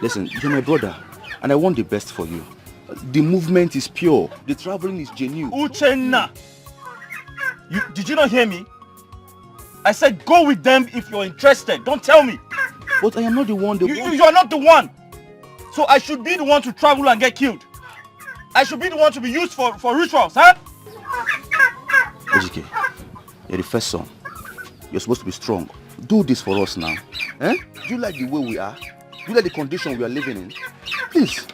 Listen, you're my brother, and I want the best for you. The movement is pure. The traveling is genuine. Uchenna! Did you not hear me? I said go with them if you're interested. Don't tell me. But I am not the one. You are not the one. So I should be the one to travel and get killed. I should be the one to be used for rituals, huh? Ejike, you're the first son. You're supposed to be strong. Do this for us now. Eh? Do you like the way we are? Do you like the condition we are living in? Please.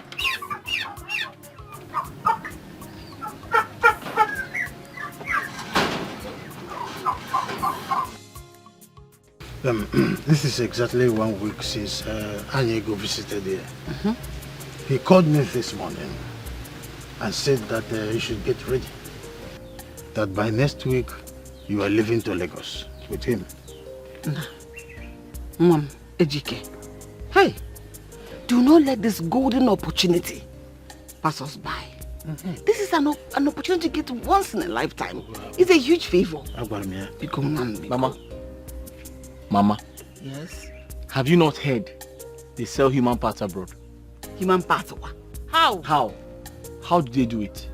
This is exactly 1 week since Anego visited here. He called me this morning and said that you should get ready. That by next week, you are leaving to Lagos with him. Mom, Ejike, hey, do not let this golden opportunity pass us by. This is an opportunity to get once in a lifetime. It's a huge favor. Mama. Yes? Have you not heard they sell human parts abroad? Human parts? How? How do they do it?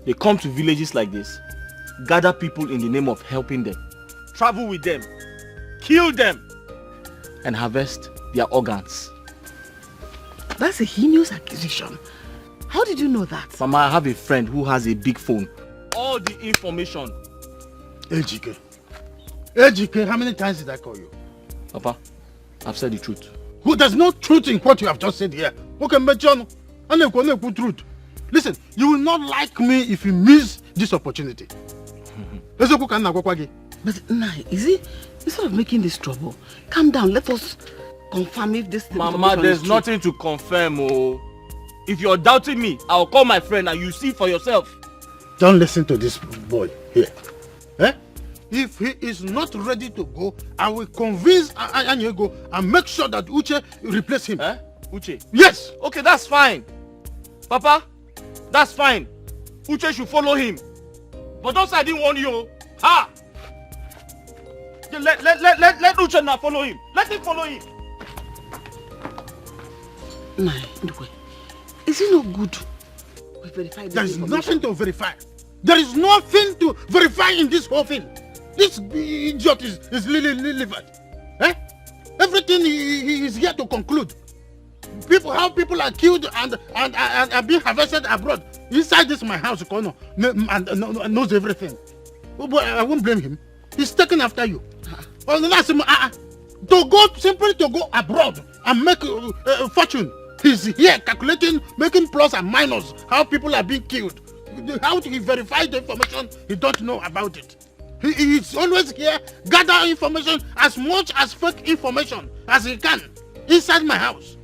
They come to villages like this, gather people in the name of helping them, travel with them, kill them, and harvest their organs. That's a heinous accusation. How did you know that? Mama, I have a friend who has a big phone. All the information. Ejike, how many times did I call you? Papa, I've said the truth. Who there's no truth in what you have just said here. Okay, John, truth. Listen, you will not like me if you miss this opportunity. But is it, instead of making this trouble, calm down, let us confirm if this... Mama, there's nothing to confirm. Oh. If you're doubting me, I'll call my friend and you see for yourself. Don't listen to this boy here. If he is not ready to go, I will convince Anego and make sure that Uche replace him. Uche? Yes! Okay, that's fine. Papa, that's fine. Uche should follow him. But don't say I didn't warn you. Ha! Let Uche now follow him. Let him follow him. Anyway, is it not good? We verify There is nothing to verify. There is nothing to verify in this whole thing. This idiot is Leonard. Eh? Everything he is here to conclude. How people are killed and are being harvested abroad. Inside this my house, Kono, and knows everything. But I won't blame him. He's taken after you. Simply to go abroad and make a fortune. He's here calculating, making plus and minus, how people are being killed. How he verify the information, he don't know about it. He's always here, gather information, as much as fake information as he can, inside my house.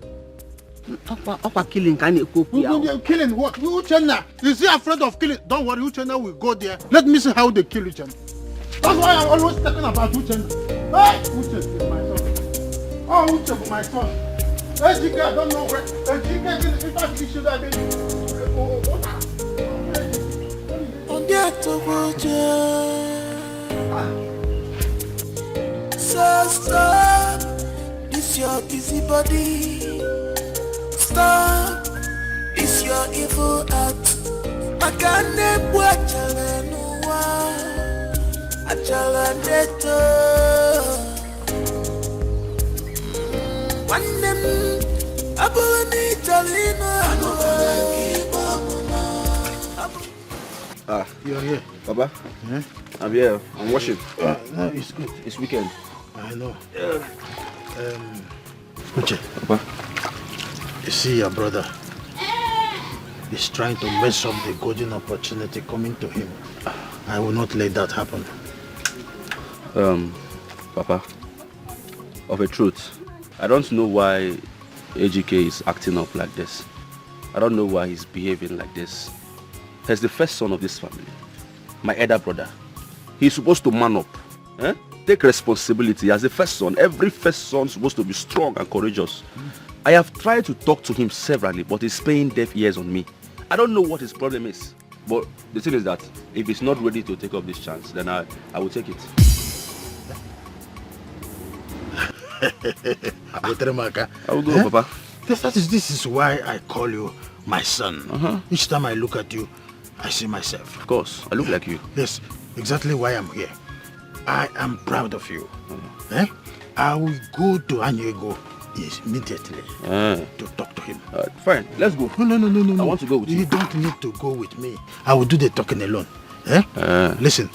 Killing Killing what? Uchenna, is he afraid of killing? Don't worry, Uchenna will go there. Let me see how they kill Uchenna. That's why I'm always talking about Uchenna. Hey, Uche is my son. Oh, Uche is my son. Ejike, I don't know where. Ejike, in fact, he should have been. So stop this your busy body. Stop this your evil act. Makane bwachala nuwa achala neto. Wanem abuni talina. You're here. Papa? Yeah? I'm here. I'm washing. No, it's good. It's weekend. I know. Uche, Papa? you see your brother is trying to mess up the golden opportunity coming to him. I will not let that happen. Papa, of a truth, I don't know why AGK is acting up like this. I don't know why he's behaving like this. He's the first son of this family, my elder brother. He's supposed to man up, take responsibility as the first son. Every first son is supposed to be strong and courageous. I have tried to talk to him severally, but he's paying deaf ears on me. I don't know what his problem is, but the thing is that if he's not ready to take up this chance, then I will take it. I will go, Papa. This is why I call you my son. Each time I look at you, I see myself. Of course, I look like you. Yes, exactly why I'm here. I am proud of you. I will go to Anyego immediately to talk to him. Fine, let's go. No. I want to go with you. You don't need to go with me. I will do the talking alone. Listen,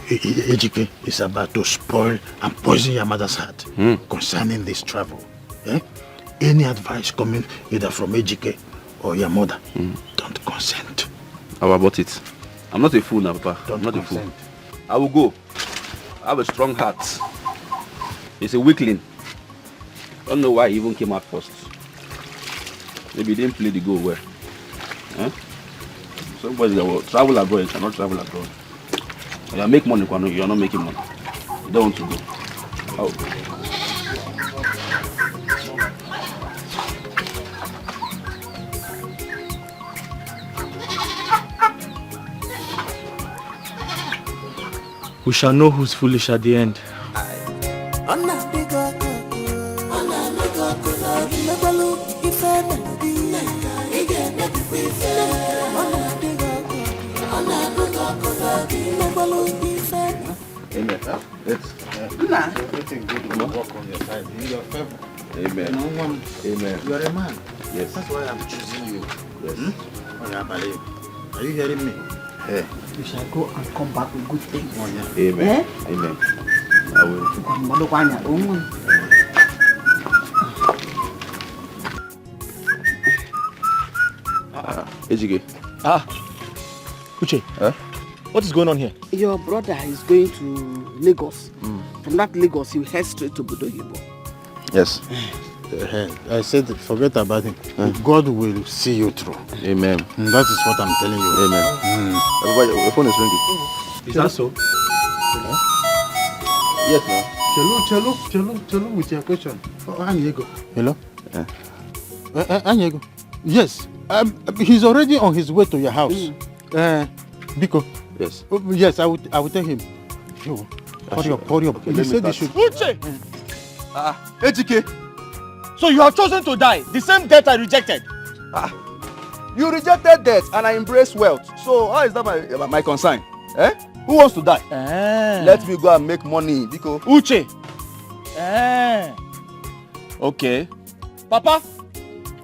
Ejike is about to spoil and poison your mother's heart concerning this travel. Any advice coming either from Ejike or your mother, don't consent. How about it? I'm not a fool now, Papa. Don't I'm not consent. a fool. I will go. I have a strong heart. He's a weakling. Don't know why he even came out first. Maybe he didn't play the goal well. Somebody that will travel abroad, you cannot travel abroad. You make money, you're not making money. You don't want to go. I'll go. We shall know who's foolish at the end. Amen. Everything good will work on your side. In your favor. Amen. Amen. You are a man. Yes. That's why I'm choosing you. Yes. Are you hearing me? Hey. You shall go and come back with good things. Amen. Amen. I will. Ejike. Uche, what is going on here? Your brother is going to Lagos. From that Lagos, he will head straight to Budoyibo. Yes. I said forget about him. God will see you through. Amen. And that is what I'm telling you. Amen. Everybody, your phone is ringing. Is that so? Yes, now. Chelo with your question. Anyego. Hello? Anyego. Yes. He's already on his way to your house. Biko. Yes. Yes, I will tell him. Hurry up. Okay, He said he should. Uche! Ejike. So you have chosen to die, the same death I rejected. You rejected death and I embraced wealth. So how is that my concern? Eh? Who wants to die? Let me go and make money, because Uche. Okay. Papa,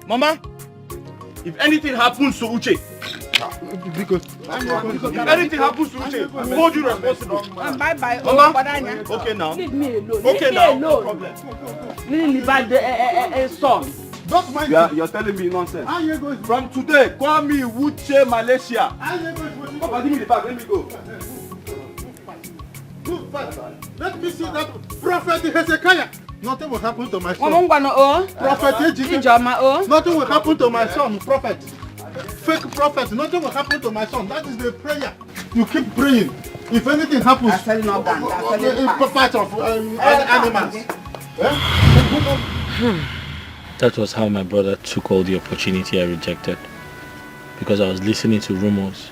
Mama, if anything happens to Uche, if anything happens to Uche, hold you responsible. Bye-bye. Mama, okay now. Leave me alone. Okay Leave now. me No alone. problem. Leave me son. Don't mind you're telling me nonsense. How you going? From today, call me Uche Malaysia. How you going? Papa, give me the bag, let me go. Good, let me see that prophet Hezekiah. Nothing will happen to my son. Prophet Ejike. Nothing will happen to my son, prophet. Fake prophet. Nothing will happen to my son. That is the prayer. You keep praying. If anything happens, part of animals. That was how my brother took all the opportunity I rejected, because I was listening to rumors.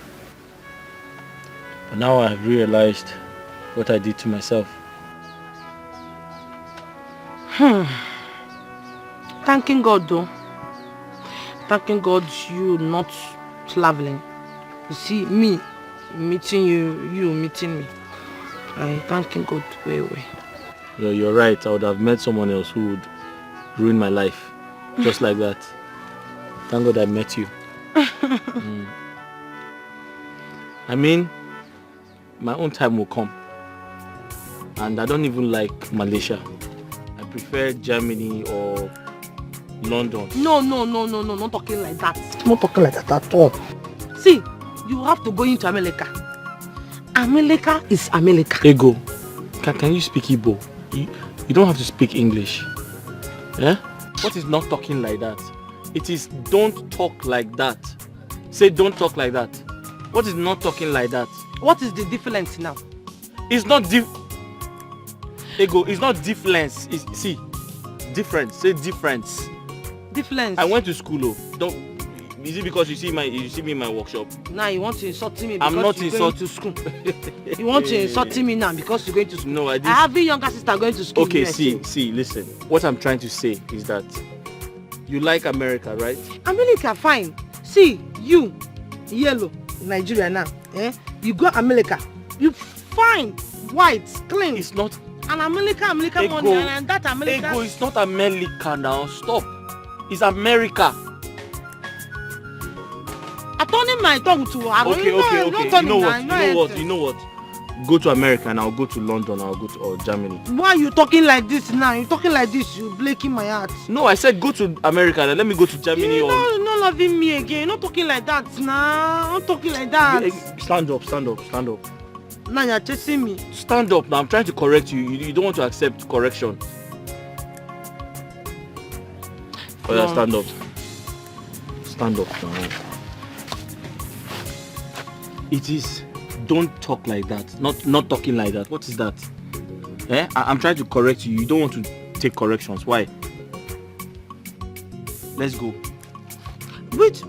But now I have realized what I did to myself. Thanking God though. Thanking God you not traveling. You see me meeting you meeting me. I thanking God way. You're right. I would have met someone else who would ruin my life. Just like that. Thank God I met you. I mean, my own time will come. And I don't even like Malaysia. I prefer Germany or London. No, not talking like that. Not talking like that at all. See, you have to go into America. America is America. Ego, can you speak Igbo? You don't have to speak English. Yeah? What is not talking like that? It is don't talk like that. Say don't talk like that. What is not talking like that? What is the difference now? It's not Ego, it's not difference. See, difference. Say difference. Difference. I went to school. Is it because you see me in my workshop? Now you want to insult me because I'm not you're going to school. You want to insult me now because you're going to school. No, I didn't. I have a younger sister going to school. Okay, see, listen. What I'm trying to say is that you like America, right? America, fine. See, you, yellow, Nigeria now. You go America. You fine, white, clean. It's not. And America money and that America. Ego, it's not America now. Stop. It's America. I'm turning my tongue to Okay. You know what? Go to America and I'll go to London, I'll go to Germany. Why are you talking like this now? You talking like this, you breaking my heart. No, I said go to America and let me go to Germany. You're not loving me again. You're not talking like that now. Not talking like that. Stand up. Now you're chasing me. Stand up now. I'm trying to correct you. You don't want to accept correction. No. Stand up. Stand up now. It is don't talk like that. Not talking like that. What is that? I'm trying to correct you. You don't want to take corrections. Why? Let's go. Wait.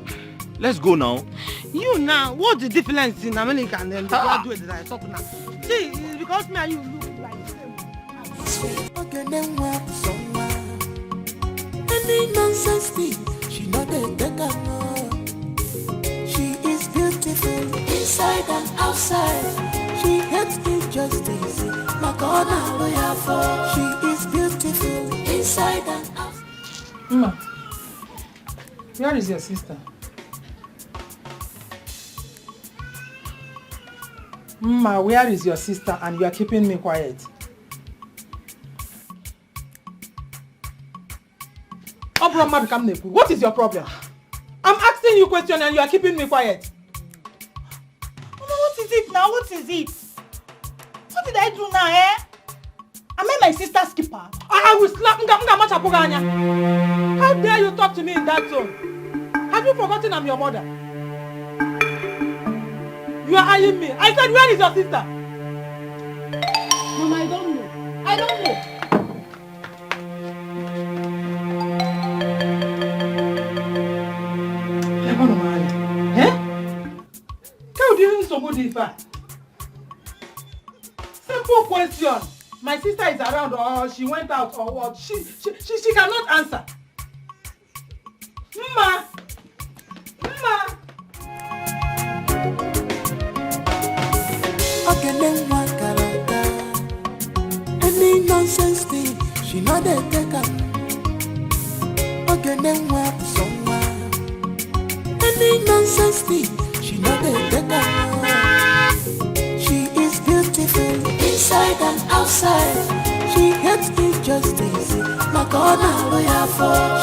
Let's go now. You now, what's the difference in America and then the graduate that I talk now? See, it's because me and you look like the same. Any nonsense thing, she not a beggar. She is beautiful inside and outside. She hates injustice. Makona lawyer for. She is beautiful inside and outside. Mama, where is your sister? Mama, where is your sister and you are keeping me quiet? What is your problem? I'm asking you a question and you are keeping me quiet. Mama, what is it now? What is it? What did I do now, Am I my sister's keeper? I will slap Nga. How dare you talk to me in that tone? Have you forgotten I'm your mother? You are eyeing me. I said, where is your sister? Mama, I don't know. Simple question. My sister is around or she went out or what? She cannot answer. Mma! Mma! Any nonsense thing, she not a taker. Any nonsense thing, she not a taker. She is beautiful inside and outside. She hates injustice.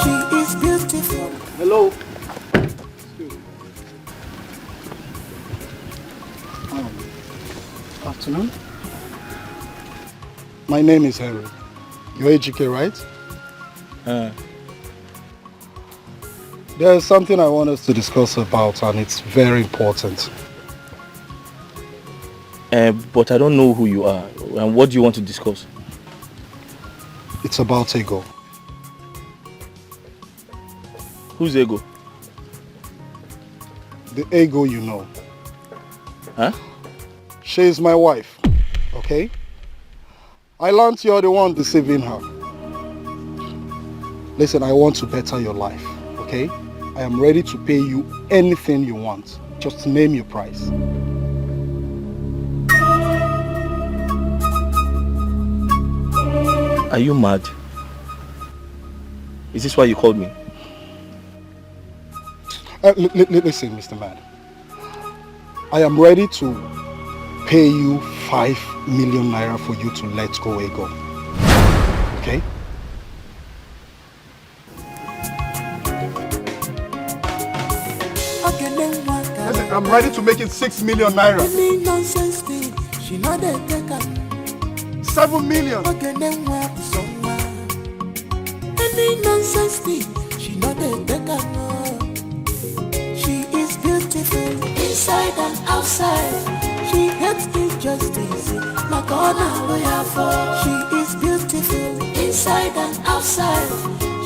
She is beautiful. Hello. Afternoon. My name is Henry. You're HK, right? There is something I want us to discuss about, and it's very important. But I don't know who you are. And what do you want to discuss? It's about Ego. Who's Ego? The Ego you know. Huh? She is my wife, okay? I learned you're the one deceiving her. Listen, I want to better your life, okay? I am ready to pay you anything you want. Just name your price. Are you mad? Is this why you called me? Listen, Mr. Man. I am ready to pay you 5 million naira for you to let go Ego. Okay? Listen, I'm ready to make it 6 million naira. 7 million. She is beautiful inside and outside. She hates injustice. She is beautiful inside and outside.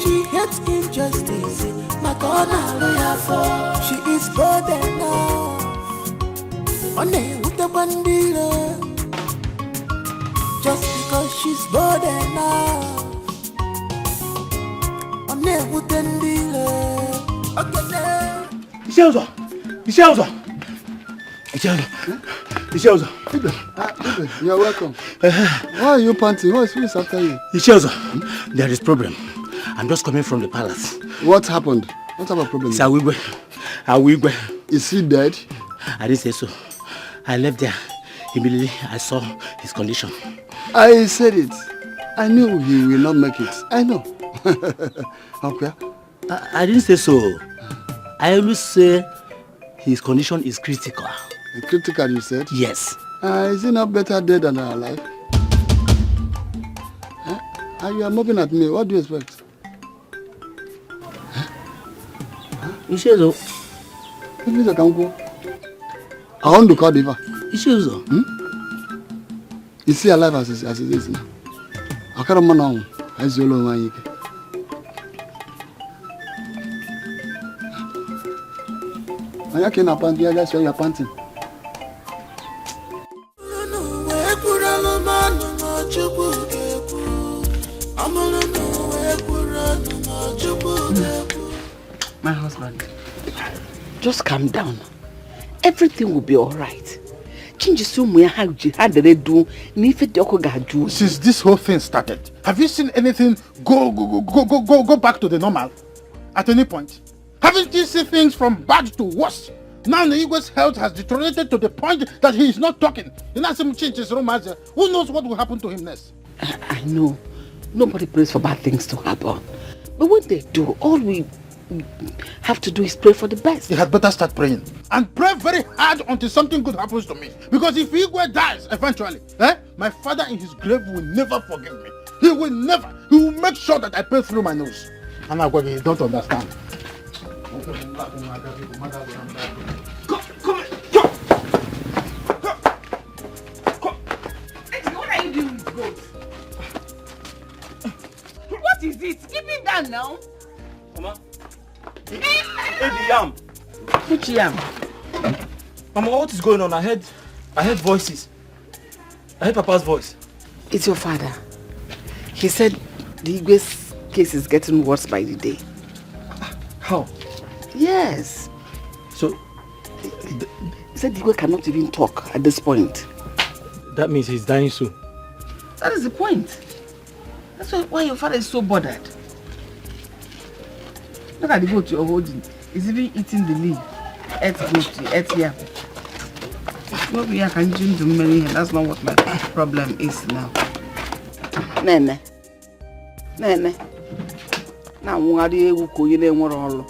She hates injustice. She is bold enough. Just because she's bold enough. You're welcome. Why are you panting? Who is after you? There is problem. I'm just coming from the palace. What happened? What type of problem? It's Awigwe. Is he dead? I didn't say so. I left there. Immediately I saw his condition. I said it. I knew he will not make it. I know. Okay. I didn't say so. I always say his condition is critical. Critical, you said? Yes. Is he not better dead than alive? You are moving at me. What do you expect? You say so. I want to call Diva. You say so. Is he alive as he is now? I can't remember. As you know, I can't panting. I just you're panting. My husband, just calm down. Everything will be all right. Since this whole thing started, have you seen anything go back to the normal at any point? Haven't you seen things from bad to worse? Now the Igwe's health has deteriorated to the point that he is not talking. Who knows what will happen to him next? I know. Nobody prays for bad things to happen. But when they do, all we have to do is pray for the best. You had better start praying. And pray very hard until something good happens to me. Because if Igwe dies eventually, my father in his grave will never forgive me. He will never. He will make sure that I pay through my nose. And you don't understand. What are you doing with goats? What is it? Keep it down now. Mama. Hey, the yam. Which yam? Mama, what is going on? I heard voices. I heard Papa's voice. It's your father. He said the Igwe's case is getting worse by the day. How? Yes. So, he said Igwe cannot even talk at this point. that means he's dying soon. That is the point. That's why your father is so bothered. Look at the goat you're holding. He's even eating the leaf. Eat goat, eat here. Maybe I can drink the money. That's not what my problem is now. Nene. Na nwari ewu ko yele nwere olu.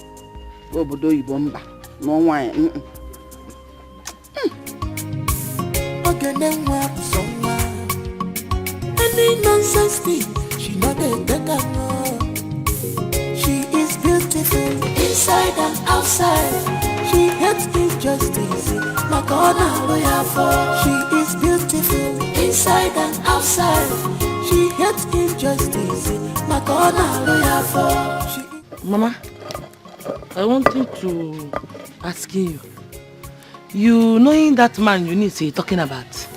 Obodo Igbo mba. No wine. Ogene nwa someone. Any nonsense thing, she not a beggar no. She is beautiful inside and outside. She hates injustice. My God, she is beautiful inside and outside. She hates injustice. My God, Mama, I wanted to ask you. You knowing that man you need say talking about?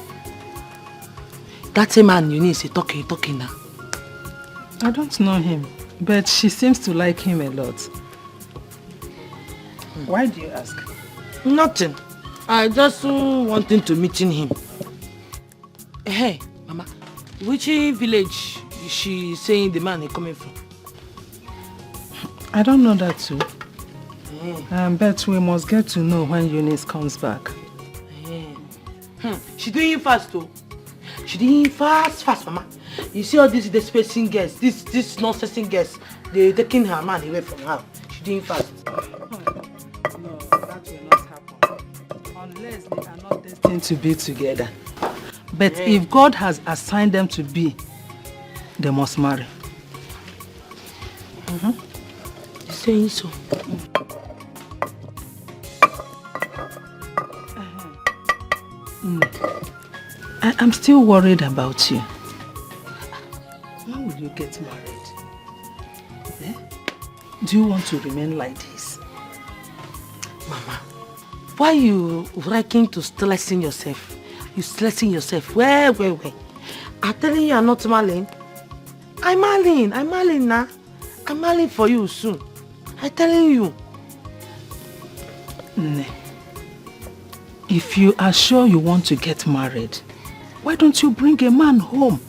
That's a man you need say talking now. I don't know him, but she seems to like him a lot. Why do you ask? Nothing. I just wanting to meet him. Hey, Mama, which village is she saying the man is coming from? I don't know that too. But we must get to know when Eunice comes back. She doing fast too. She doing fast, Mama. You see all these despising girls, this nonsense girls, they taking her man away from her. She doing fast. No, that will not happen. Unless they are not destined to be together. But if God has assigned them to be, they must marry. You're saying so? I'm still worried about you. When will you get married? Do you want to remain like this? Mama, why you liking to stressing yourself? You stressing yourself. Where? I'm telling you I'm not marrying. I'm marrying now. I'm marrying for you soon. I'm telling you. Nne, if you are sure you want to get married, why don't you bring a man home?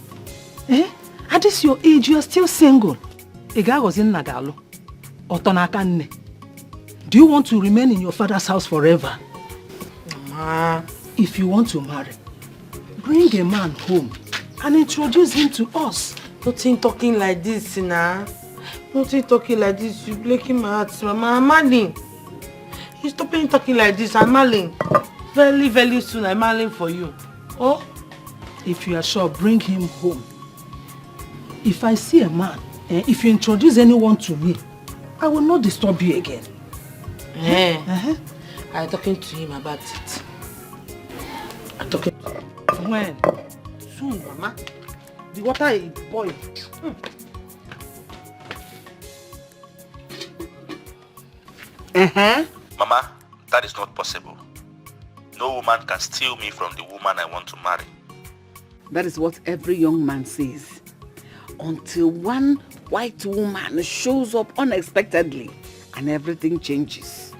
At this your age, you are still single. Do you want to remain in your father's house forever? Mama, if you want to marry, bring a man home and introduce him to us. Nothing talking like this, nah. Nothing talking like this. You're breaking my heart, Mama. I'm marrying. You stop talking like this. I'm marrying. Very, very soon, I'm marrying for you. Oh? If you are sure, bring him home. If I see a man, if you introduce anyone to me, I will not disturb you again. I'm talking to him about it. I'm talking to him. When? Soon, Mama. The water is boiling. Mama, that is not possible. No woman can steal me from the woman I want to marry. That is what every young man says. Until one white woman shows up unexpectedly and everything changes.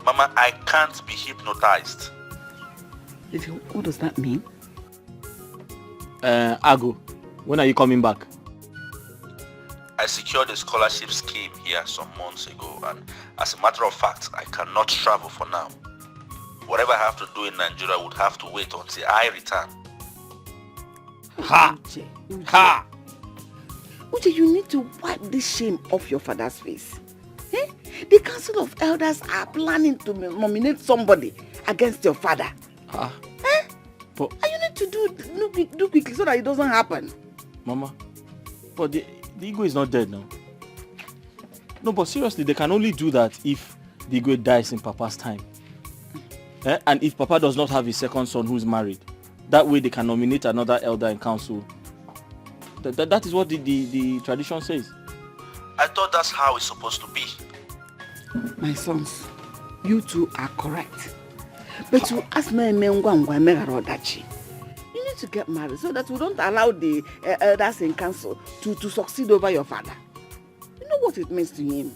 Mama, I can't be hypnotized. What does that mean? Ago, when are you coming back? I secured a scholarship scheme here some months ago, and as a matter of fact, I cannot travel for now. Whatever I have to do in Nigeria would have to wait until I return. Uche, you need to wipe this shame off your father's face. The Council of Elders are planning to nominate somebody against your father. But and you need to do quickly so that it doesn't happen. Mama, but the Igwe is not dead now. No, but seriously, they can only do that if the Igwe dies in Papa's time. And if Papa does not have his second son who's married, that way they can nominate another elder in council. That is what the tradition says. I thought that's how it's supposed to be. My sons, you two are correct. But you ask me, you need to get married so that we don't allow the elders in council to succeed over your father. You know what it means to him.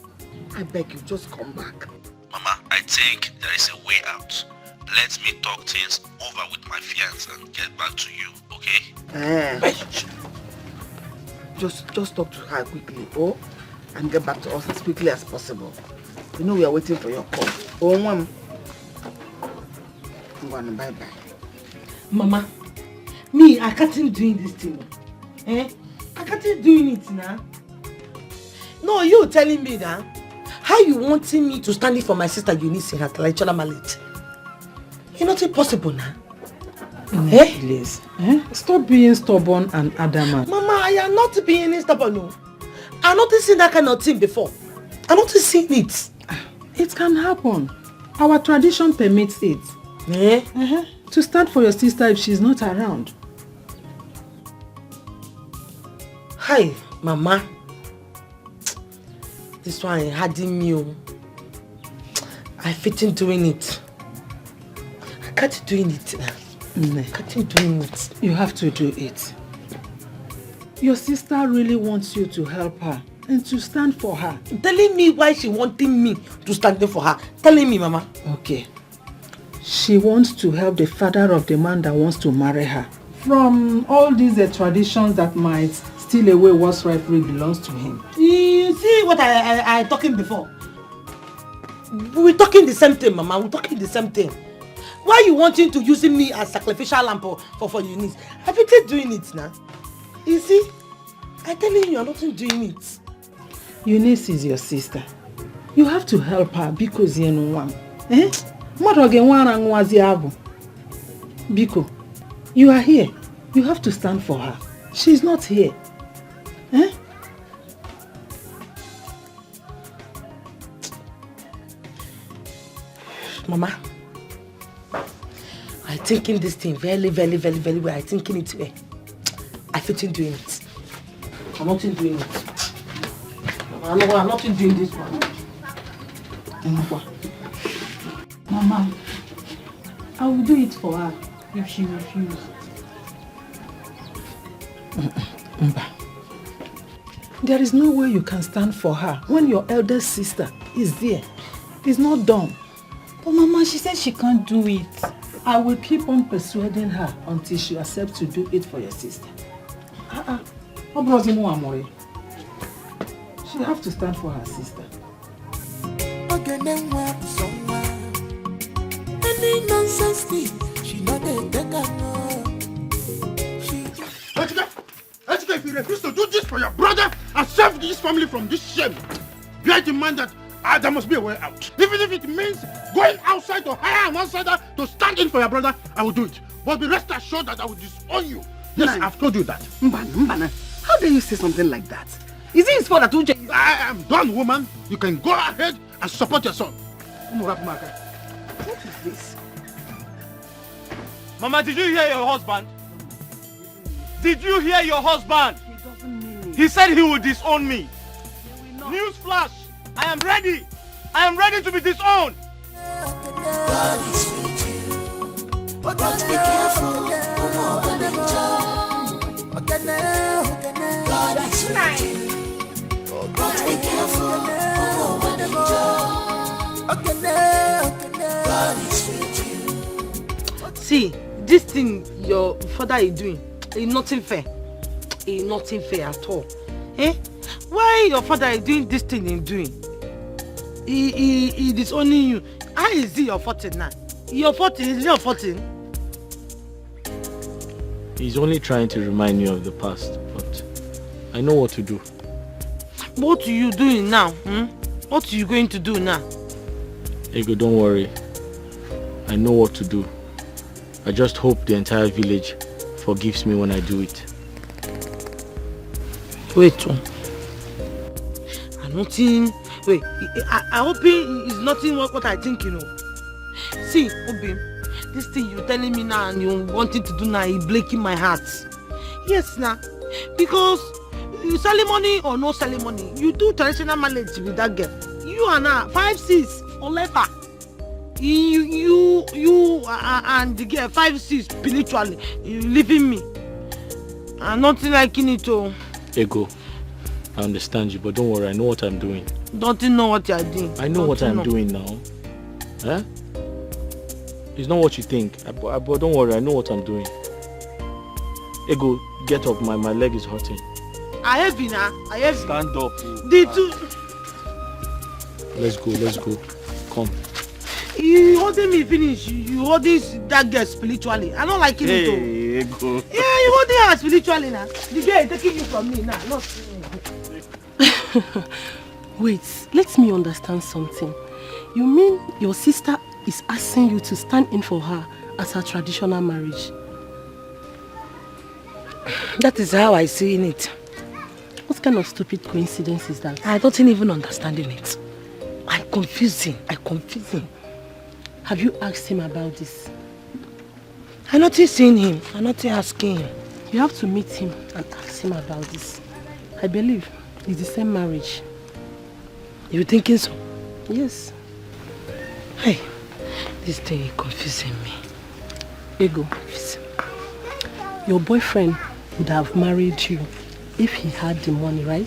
I beg you, just come back. Mama, I think there is a way out. Let me talk things over with my fiancé and get back to you, okay? Just talk to her quickly, oh, and get back to us as quickly as possible. You know we are waiting for your call. Oh, Mom. Bye-bye. Mama, me, I can't doing this thing. I can't doing it now. No, you telling me that? How you wanting me to stand in for my sister Eunice in her traditional marriage? It's not impossible now. Please. Stop being stubborn and adamant. Mama, I am not being stubborn. No. I've not seen that kind of thing before. I've not seen it. It can happen. Our tradition permits it. To stand for your sister if she's not around. Hi, Mama. This one had me. I fitting doing it. I can't doing it. I can't doing it. You have to do it. Your sister really wants you to help her and to stand for her. Telling me why she wanting me to stand for her. Telling me, Mama. Okay. She wants to help the father of the man that wants to marry her. From all these traditions that might steal away what rightfully belongs to him. You see what I talking before? We're talking the same thing, Mama. We're talking the same thing. Why you wanting to using me as sacrificial lamb for Eunice? I've been doing it now. You see? I'm telling you, I'm not doing it. Eunice is your sister. You have to help her because you know one. Biko, you are here. You have to stand for her. She's not here. Mama, I'm thinking this thing very, very, very, very well. I'm thinking it well. I fit in doing it. I'm not in doing it. I'm not in doing this one. Mama, I will do it for her if she refuses. There is no way you can stand for her when your eldest sister is there. It's not done. But Mama, she said she can't do it. I will keep on persuading her until she accepts to do it for your sister. She have to stand for her sister. Any nonsense thing, she not a beggar. Ejike, if you refuse to do this for your brother and save this family from this shame, you are the man that there must be a way out. Even if it means going outside to hire an outsider to stand in for your brother, I will do it. But be rest assured that I will disown you. Yes, I've told you that. Mbana, how dare you say something like that? Is it his fault that Uche... I am done, woman. You can go ahead and support your son. What is this? Mama, did you hear your husband? Did you hear your husband? He doesn't mean it. He said he will disown me. News flash. I am ready. I am ready to be disowned. God is with you, but be careful. God is with you, but be careful. God is with you. See, this thing your father is doing is nothing fair. It's nothing fair at all. Why your father is doing this thing he's doing? He disowning you. How is it your fault now? Your fault is your fault. He's only trying to remind me of the past, but I know what to do. What are you doing now? What are you going to do now? Ego, don't worry. I know what to do. I just hope the entire village forgives me when I do it. Wait. Wait, I hope it's nothing what I think, you know. See, Obi, this thing you're telling me now and you wanting to do now is breaking my heart. Yes, now. Because you selling money or no selling money, you do traditional marriage with that girl. You are now 5-6 or later. You and the girl 5-6 spiritually. You leaving me. I'm not liking it all. Ego, I understand you, but don't worry, I know what I'm doing. Don't you know what you are doing? I know what I'm doing now. Huh? It's not what you think. But don't worry, I know what I'm doing. Ego, get up. My leg is hurting. I have been, I have. Stand up. The two. Let's go. Come. You holding me finish. You holding that girl spiritually. I don't like it. Hey, Ego. Yeah, you holding her spiritually now. The girl is taking you from me now. Not. Wait, let me understand something. You mean your sister is asking you to stand in for her as her traditional marriage? That is how I see it. What kind of stupid coincidence is that? I don't even understand it. I'm confusing. Have you asked him about this? I'm not seeing him. I'm not asking him. You have to meet him and ask him about this. I believe it's the same marriage. You thinking so? Yes. Hey, this thing is confusing me. Ego, your boyfriend would have married you if he had the money, right?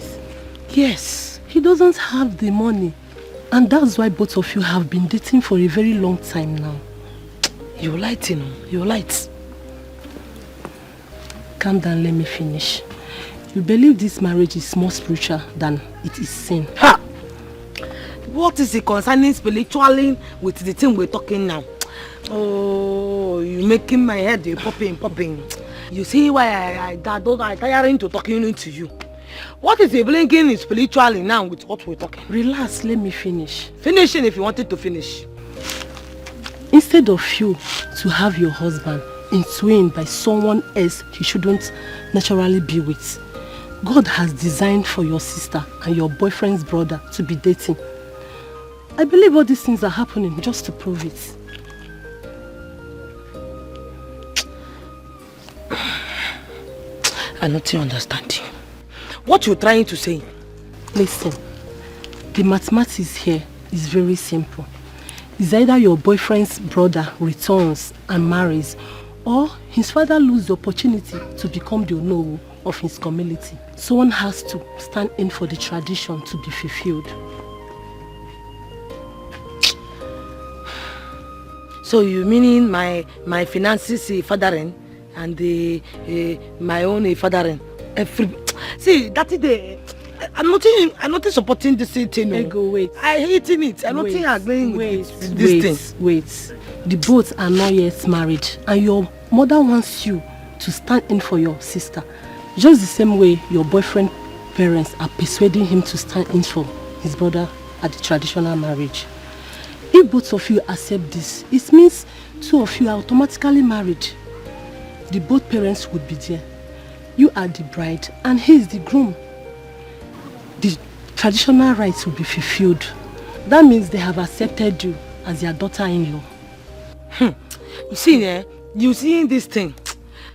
Yes. He doesn't have the money. And that's why both of you have been dating for a very long time now. You're light, you know. You're light. Calm down, let me finish. You believe this marriage is more spiritual than it is sin. Ha! What is it concerning spiritually with the thing we're talking now? Oh, you're making my head popping. You see why I tiring to talking to you. What is it blinking spiritually now with what we're talking? Relax, let me finish. Finishing if you wanted to finish. Instead of you to have your husband enthroned by someone else he shouldn't naturally be with, God has designed for your sister and your boyfriend's brother to be dating. I believe all these things are happening just to prove it. I'm not understanding. What you're trying to say? Listen, the mathematics here is very simple. It's either your boyfriend's brother returns and marries, or his father loses the opportunity to become the Onowu of his community. Someone has to stand in for the tradition to be fulfilled. So you meaning my finances fathering and my own fathering? See, that is the. I'm not supporting this thing. No. Ego, wait. I hating it. I'm not agreeing with this thing. Wait. The both are not yet married, and your mother wants you to stand in for your sister. Just the same way your boyfriend's parents are persuading him to stand in for his brother at the traditional marriage. If both of you accept this, it means two of you are automatically married. The both parents would be there. You are the bride and he is the groom. The traditional rites will be fulfilled. That means they have accepted you as their daughter-in-law. You see, you seeing this thing?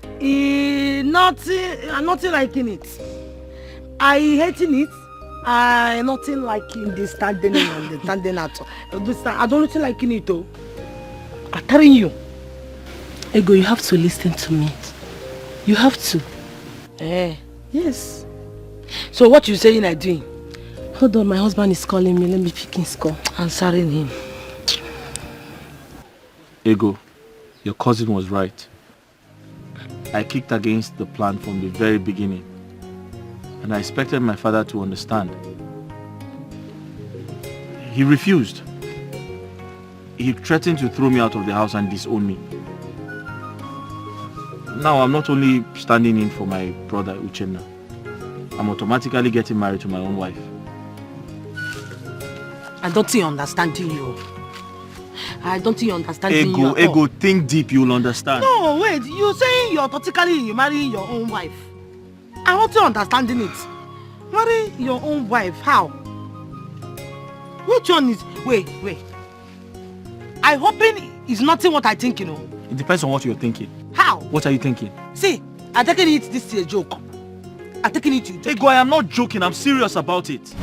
I'm not liking it. I hating it. I'm not liking the standing and the standing out. I don't liking it though. I'm telling you. Ego, you have to listen to me. You have to. Yes. So what you saying I doing? Hold on, my husband is calling me. Let me pick his call. Answering him. Ego, your cousin was right. I kicked against the plan from the very beginning. And I expected my father to understand. He refused. He threatened to throw me out of the house and disown me. Now I'm not only standing in for my brother Uchenna, I'm automatically getting married to my own wife. I don't think understanding you. I don't think understanding you. Ego, think deep, you'll understand. No, wait, you saying you're automatically marrying your own wife. I want to understanding it. Marry your own wife, how? Which one is... Wait. I hoping it's nothing what I think, you know. It depends on what you're thinking. How? What are you thinking? See, I'm taking it this is a joke. I'm taking it to you. Ego, I am not joking. I'm serious about it.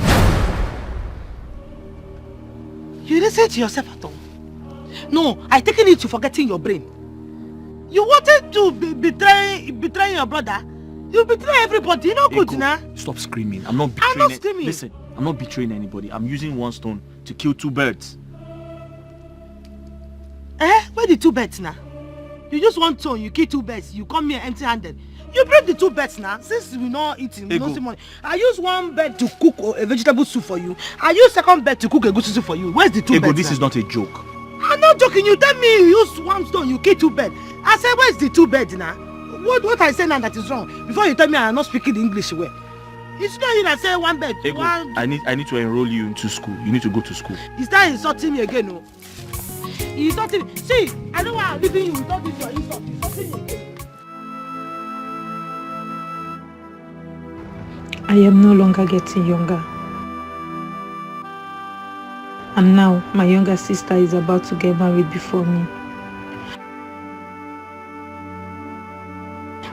You listen to yourself at all. No, I'm taking it to forgetting your brain. You wanted to betray your brother. You betray everybody. You're not good now. Stop screaming. I'm not betraying. I'm not screaming. Listen, I'm not betraying anybody. I'm using one stone to kill two birds. Where the two birds now? You use one stone, you kill two birds. You come here empty-handed. You break the two birds now. Since we not eating, we don't see money. I use one bird to cook a vegetable soup for you. I use second bird to cook a good soup for you. Where's the two birds? This is not a joke. I'm not joking. You tell me you use one stone, you kill two birds. I said, where's the two birds now? What I say now that is wrong? Before you tell me I'm not speaking the English well. It's not you that say one bird. Ego, I need to enroll you into school. You need to go to school. You start insulting me again, no? You insulting me. See, I know why I'm leaving you without this your insult. You insulting me again. I am no longer getting younger. And now my younger sister is about to get married before me.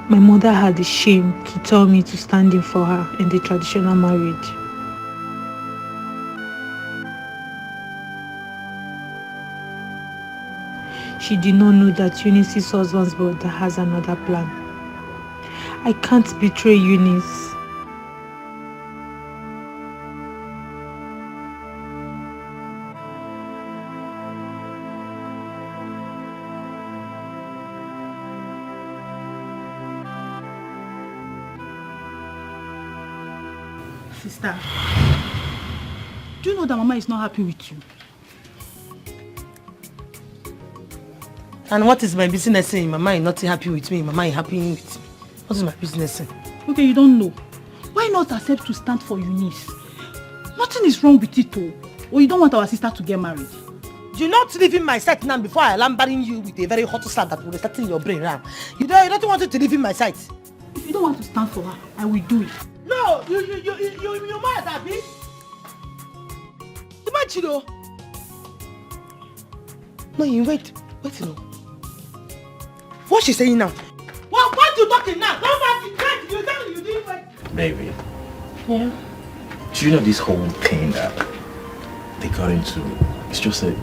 My mother had the shame to tell me to stand in for her in the traditional marriage. She did not know that Eunice's husband's brother has another plan. I can't betray Eunice. Sister, do you know that Mama is not happy with you? And what is my business saying? Mama is not happy with me. Mama is happy with me. What is my business saying? Okay, you don't know. Why not accept to stand for Eunice? Nothing is wrong with it, though. Or you don't want our sister to get married. You're not leaving my sight now before I lambering you with a very hot slap that will be starting your brain now. You don't want to leave in my sight. If you don't want to stand for her, I will do it. No, you mad, Abby? You mad, Chido? No, you wait, no. What's she saying now? What you talking now? Come back, you tell me you didn't wait. Baby. Yeah? Do you know this whole thing that they got into? It's just a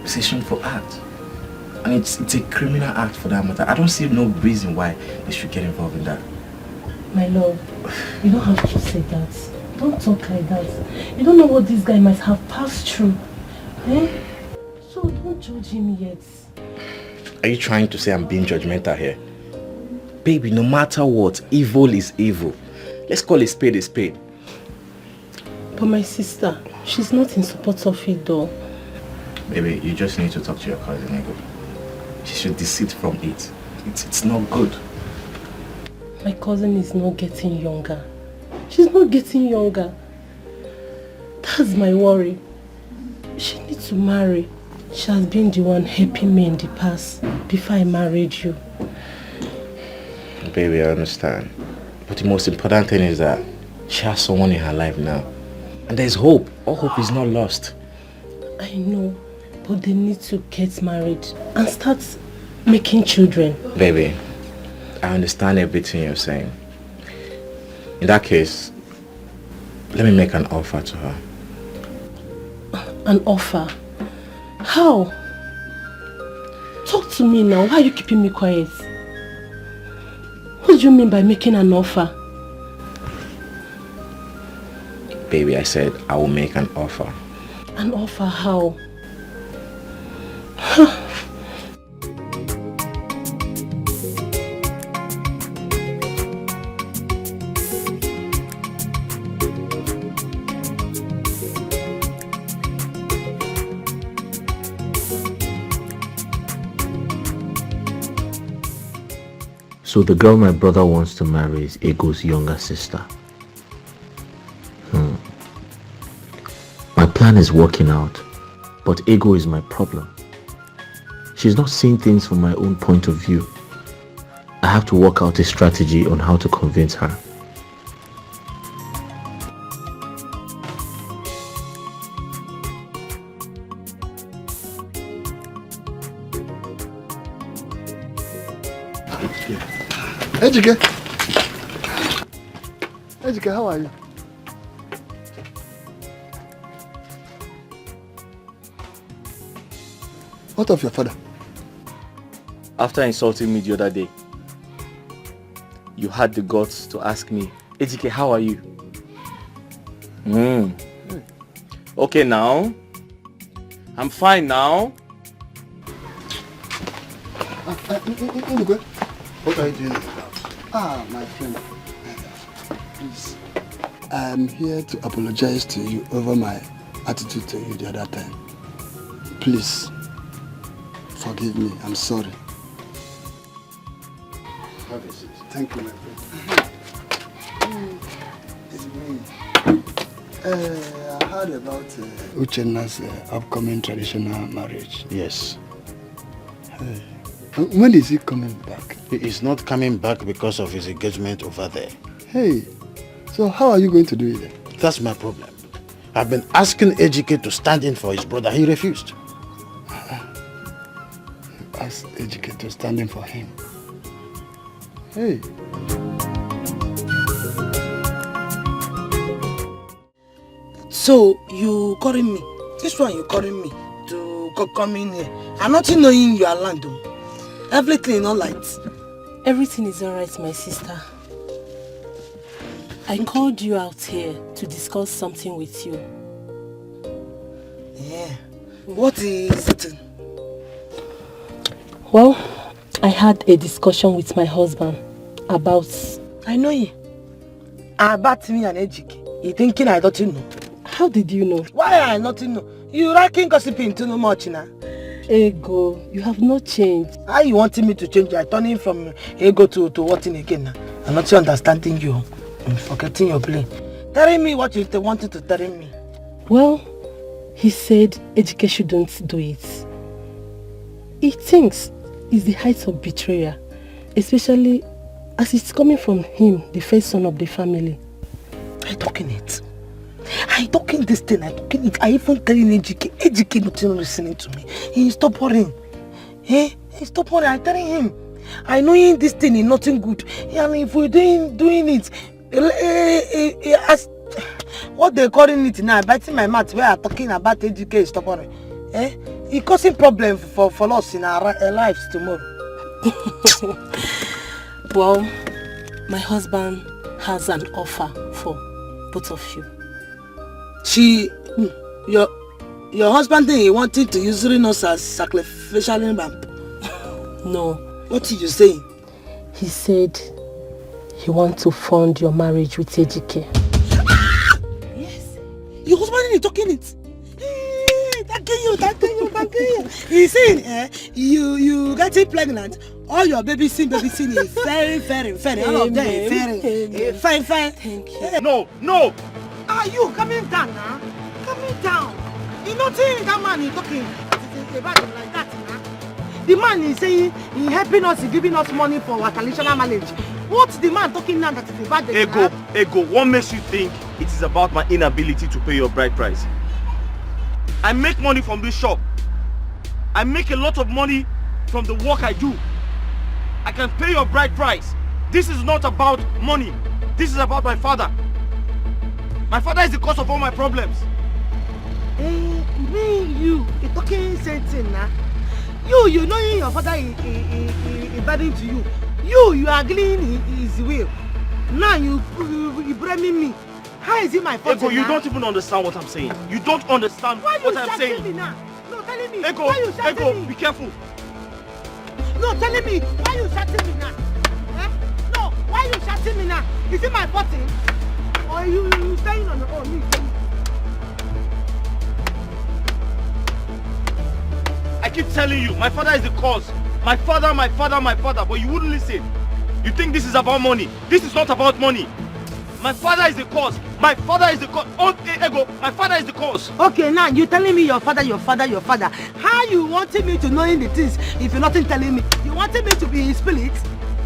decision for act. And it's a criminal act for that matter. I don't see no reason why they should get involved in that. My love, you don't have to say that. Don't talk like that. You don't know what this guy might have passed through. So don't judge him yet. Are you trying to say I'm being judgmental here? Baby, no matter what, evil is evil. Let's call a spade a spade. But my sister, she's not in support of it though. Baby, you just need to talk to your cousin, Ego. She should desist from it. It's not good. My cousin is not getting younger. She's not getting younger. That's my worry. She needs to marry. She has been the one helping me in the past before I married you. Baby, I understand. But the most important thing is that she has someone in her life now. And there's hope. All hope is not lost. I know, but they need to get married and start making children. Baby, I understand everything you're saying. In that case, let me make an offer to her. An offer? How? Talk to me now. Why are you keeping me quiet? What do you mean by making an offer? Baby, I said I will make an offer. An offer how? So the girl my brother wants to marry is Ego's younger sister. My plan is working out, but Ego is my problem. She's not seeing things from my own point of view. I have to work out a strategy on how to convince her. Ejike, how are you? What of your father? After insulting me the other day, you had the guts to ask me, Ejike, how are you? Okay now. I'm fine now. What are you doing? My friend. Please. I'm here to apologize to you over my attitude to you the other time. Please. Forgive me. I'm sorry. Have a seat. Thank you, my friend. It's me. I heard about Uchenna's upcoming traditional marriage. Yes. When is he coming back? He is not coming back because of his engagement over there. Hey, so how are you going to do it then? That's my problem. I've been asking Ejike to stand in for his brother. He refused. You asked Ejike to stand in for him. Hey. So, you calling me? This one you calling me to come in here. I'm not knowing your land though. Everything is alright. Everything is alright, my sister. I called you out here to discuss something with you. Yeah. What is it? Well, I had a discussion with my husband about... I know you. About me and Ejike. You thinking I don't know? How did you know? Why I not know? You racking gossiping too much now. Ego, you have not changed. How you wanting me to change? I turning from ego to what in again now? I'm not understanding you. I'm forgetting your play. Telling me what you wanted to tell me. Well, he said Ejike shouldn't do it. He thinks it's the height of betrayal, especially as it's coming from him, the first son of the family. I talking it. I talking this thing. I talking it. I even telling Ejike. Ejike not listening to me. He stop worrying. He stop worrying. I telling him. I know this thing is nothing good. And if we're doing it, as what they calling it now, biting my mouth where I'm talking about Ejike, stop worrying. It causing problem for us in our lives tomorrow. Well, my husband has an offer for both of you. Your husband he wanted to use us as sacrificial lamb. No. What are you saying? He said he wants to fund your marriage with Ejike. Yes. Your husband is talking it. Thank you. He's saying, you getting pregnant. All your baby sin is very, very, very. All of them very, fine. Thank you. No. Are you coming down now? Coming down. You not saying that man is talking about him like that now. The man is saying he's helping us, he's giving us money for our traditional marriage. What's the man talking now that is about the Ego, what makes you think it is about my inability to pay your bride price? I make money from this shop. I make a lot of money from the work I do. I can pay your bride price. This is not about money. This is about my father. My father is the cause of all my problems. You talking something now. You know your father is burden to you. You are agreeing his will. Now you blaming me. How is it my fault? Ego, you don't even understand what I'm saying. You don't understand what I'm saying. Me now? No, telling me. Ego, why you shouting me? Be careful. No, telling me. Why you shouting me now? No, why you shouting me now? Is it my fault? Or you staying on your own? I keep telling you, my father is the cause. My father, but you wouldn't listen. You think this is about money. This is not about money. My father is the cause. My father is the cause. Oh, Ego, my father is the cause. Okay, now you telling me your father. How you wanting me to know the things if you're not telling me? You wanting me to be in spirit?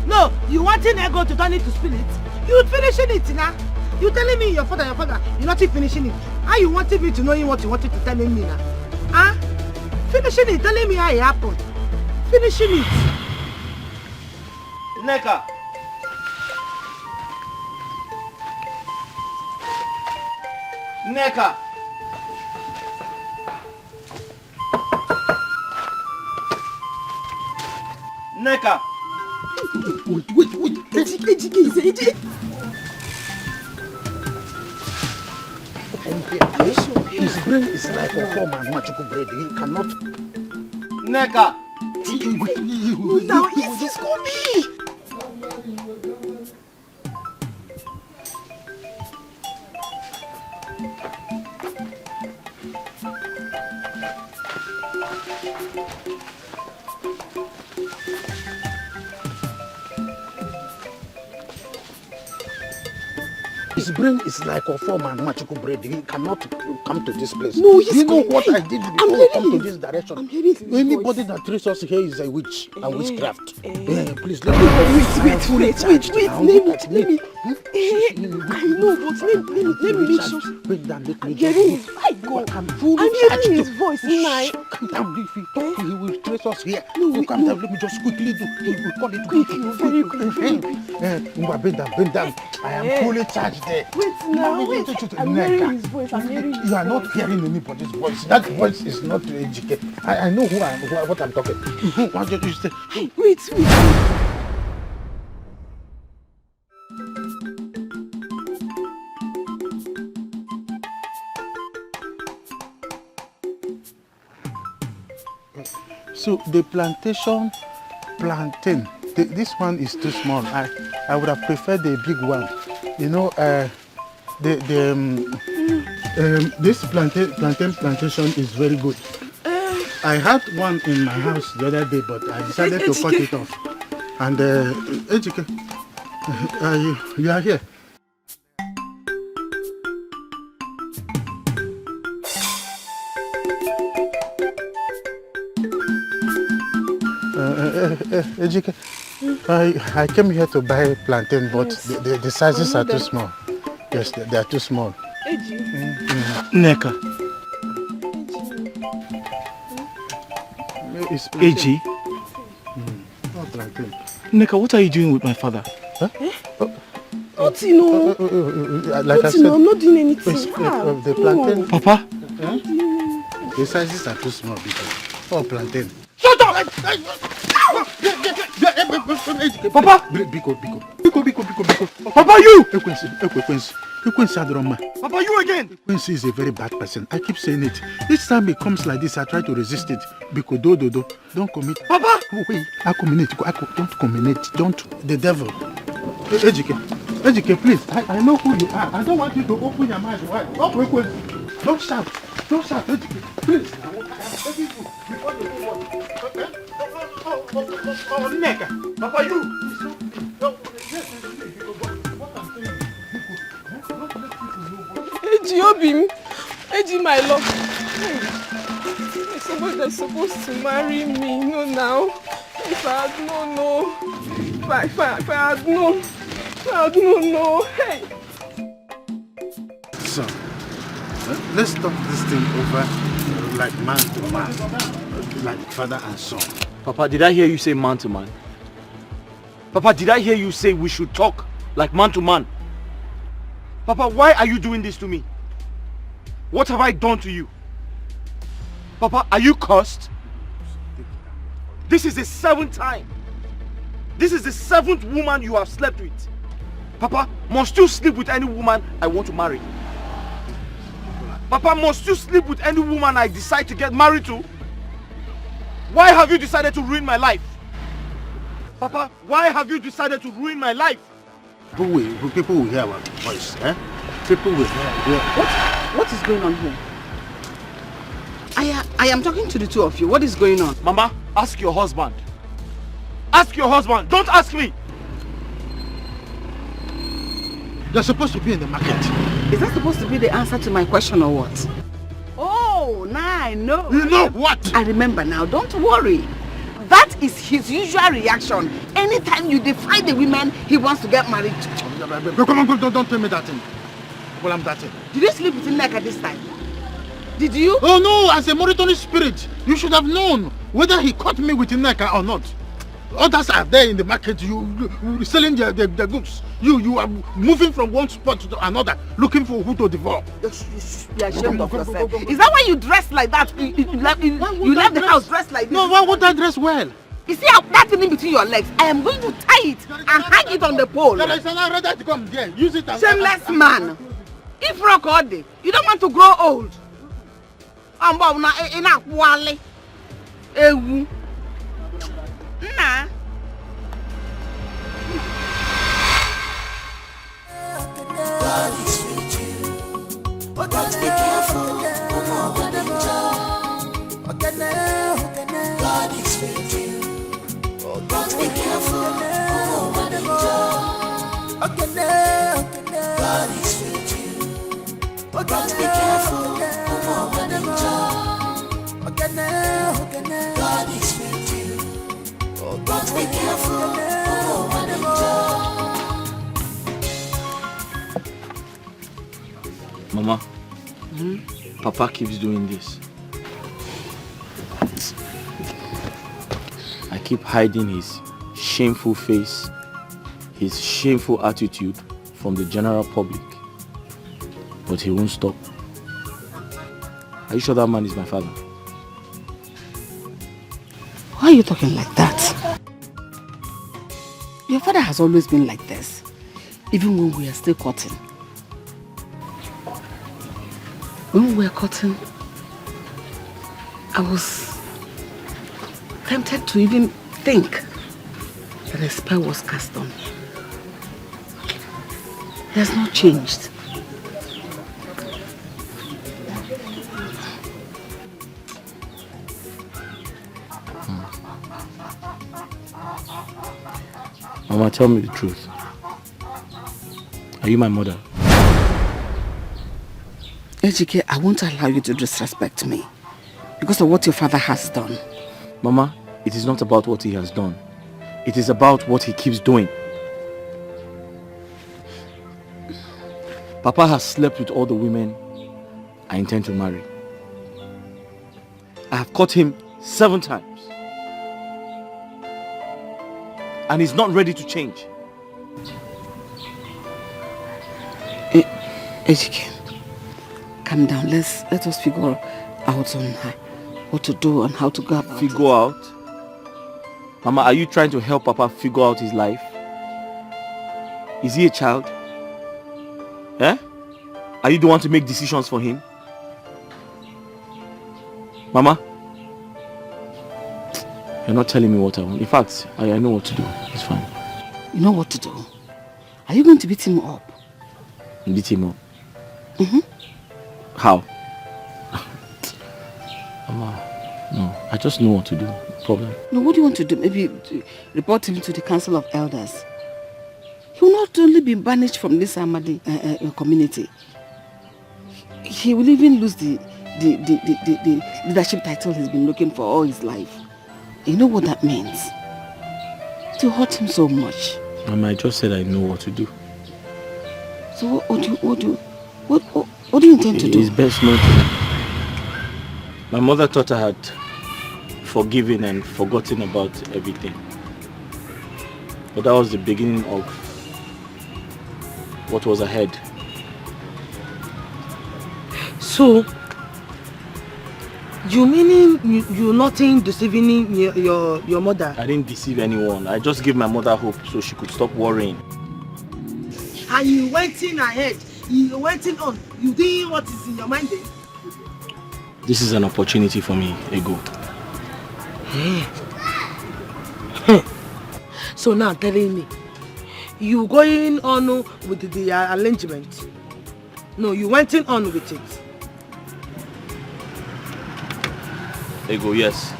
No, you wanting Ego to turn into spirit? You finishing it now. You telling me your father. You're not finishing it. How you wanting me to know what you wanted to tell me now? Finishing it, telling me how it happened. Finishing it. Neka. Wait. Ejike. His brain is like a form and magical bread. He cannot. Neka! Now, he's coming! His brain is like a form and magical bread. He cannot come to this place. No, he's you know coming. what I did before I come to this direction? I'm hearing his Anybody voice. that treats us here is a witch, a witchcraft. Please let Wait, me. let me. I know, but let me make sure. Wait, let me Hearing his I'm hearing his voice now. Calm down, if he talk, he will trace us here. No, calm down, let me just quickly do. He will call it quick. Very quick. Bend down. I am fully charged there. Wait now, wait. I'm hearing his voice. You are not hearing anybody's voice. That voice is not educated. I know what I'm talking. Why don't you say? Hey, wait. So the plantain. This one is too small. I would have preferred the big one. You know, this plantation is very good. I had one in my house the other day, but I decided to cut it off. And Ejike, you are here. Ejike, I came here to buy plantain, but the sizes are too small. Yes, they are too small. Neka. AG. Neka, what are you doing with my father? Huh? Nothing, no. Like I said, I'm not doing anything. The plantain. No. Papa? The sizes are too small because. Oh, plantain. Shut up! Papa! Biko. Papa, you! Papa, you again! Quincy is a very bad person. I keep saying it. Each time it comes like this, I try to resist it. Biko, don't commit. Papa! Wait, don't commit. Don't. The devil. Ejike, please. I know who you are. I don't want you to open your mind wide. Don't shout. Ejike, please. I am begging you before the whole world. Oh, Neka. Papa, you. Eji Obim, Eji my love. Somebody that's supposed to marry me, no now. If I had known, no. If I had known, hey. So, let's talk this thing over like man to man, like father and son. Papa, did I hear you say man to man? Papa, did I hear you say we should talk like man to man? Papa, why are you doing this to me? What have I done to you? Papa, are you cursed? This is the 7th time. This is the 7th woman you have slept with. Papa, must you sleep with any woman I want to marry? Papa, must you sleep with any woman I decide to get married to? Why have you decided to ruin my life? Papa, why have you decided to ruin my life? People will hear our voice, eh? People will hear. What is going on here? I am talking to the two of you. What is going on? Mama, ask your husband. Ask your husband. Don't ask me. They're supposed to be in the market. Is that supposed to be the answer to my question or what? Oh, now I know. You know what? I remember now. Don't worry. That is his usual reaction. Anytime you defy the women he wants to get married to. Come on, don't tell me that thing. Well, I'm that thing. Did you sleep with Neka this time? Did you? Oh no, as a monitoring spirit, you should have known whether he caught me with Neka or not. Others are there in the market, you selling their goods. You are moving from one spot to another, looking for who to devour. You should be ashamed of yourself. Is that why you dress like that? You left the house dressed like this? No, why would I dress well? You see that thing in between your legs? I am going to tie it and hang it on the pole. There is another to come there. Use it as shameless man. If rock all day, you don't want to grow old. I'm in a wally. Nah. God is with you, but be careful. God is with you, but be careful. God is with you, but be careful. God is with you, but be careful. Mama, Papa keeps doing this. I keep hiding his shameful face, his shameful attitude from the general public. But he won't stop. Are you sure that man is my father? Why are you talking like that? Your father has always been like this, even when we are still courting. When we were courting, I was tempted to even think that a spell was cast on me. He has not changed. Mama, tell me the truth. Are you my mother? Ejike, I won't allow you to disrespect me because of what your father has done. Mama, it is not about what he has done. It is about what he keeps doing. Papa has slept with all the women I intend to marry. I have caught him 7 times. And he's not ready to change. Ejike, calm down. Let us figure out on what to do and how to go about it. Figure out? Mama, are you trying to help Papa figure out his life? Is he a child? Eh? Are you the one to make decisions for him? Mama? You're not telling me what I want. In fact, I know what to do. It's fine. You know what to do? Are you going to beat him up? Beat him up? Mm-hmm. How? Mama, no. I just know what to do. Problem. No, what do you want to do? Maybe report him to the Council of Elders. He will not only be banished from this Ahmadi community, he will even lose the leadership title he's been looking for all his life. You know what that means? To hurt him so much. Mama, I just said I know what to do. So what do you intend to do? It's best not to. My mother thought I had forgiven and forgotten about everything. But that was the beginning of what was ahead. So, you meaning you're nothing deceiving your mother? I didn't deceive anyone. I just gave my mother hope so she could stop worrying. And you went in ahead. You went in on. You did what is in your mind then? This is an opportunity for me, Ego. So now telling me, you going on with the arrangement? No, you went in on with it. Ego, yes.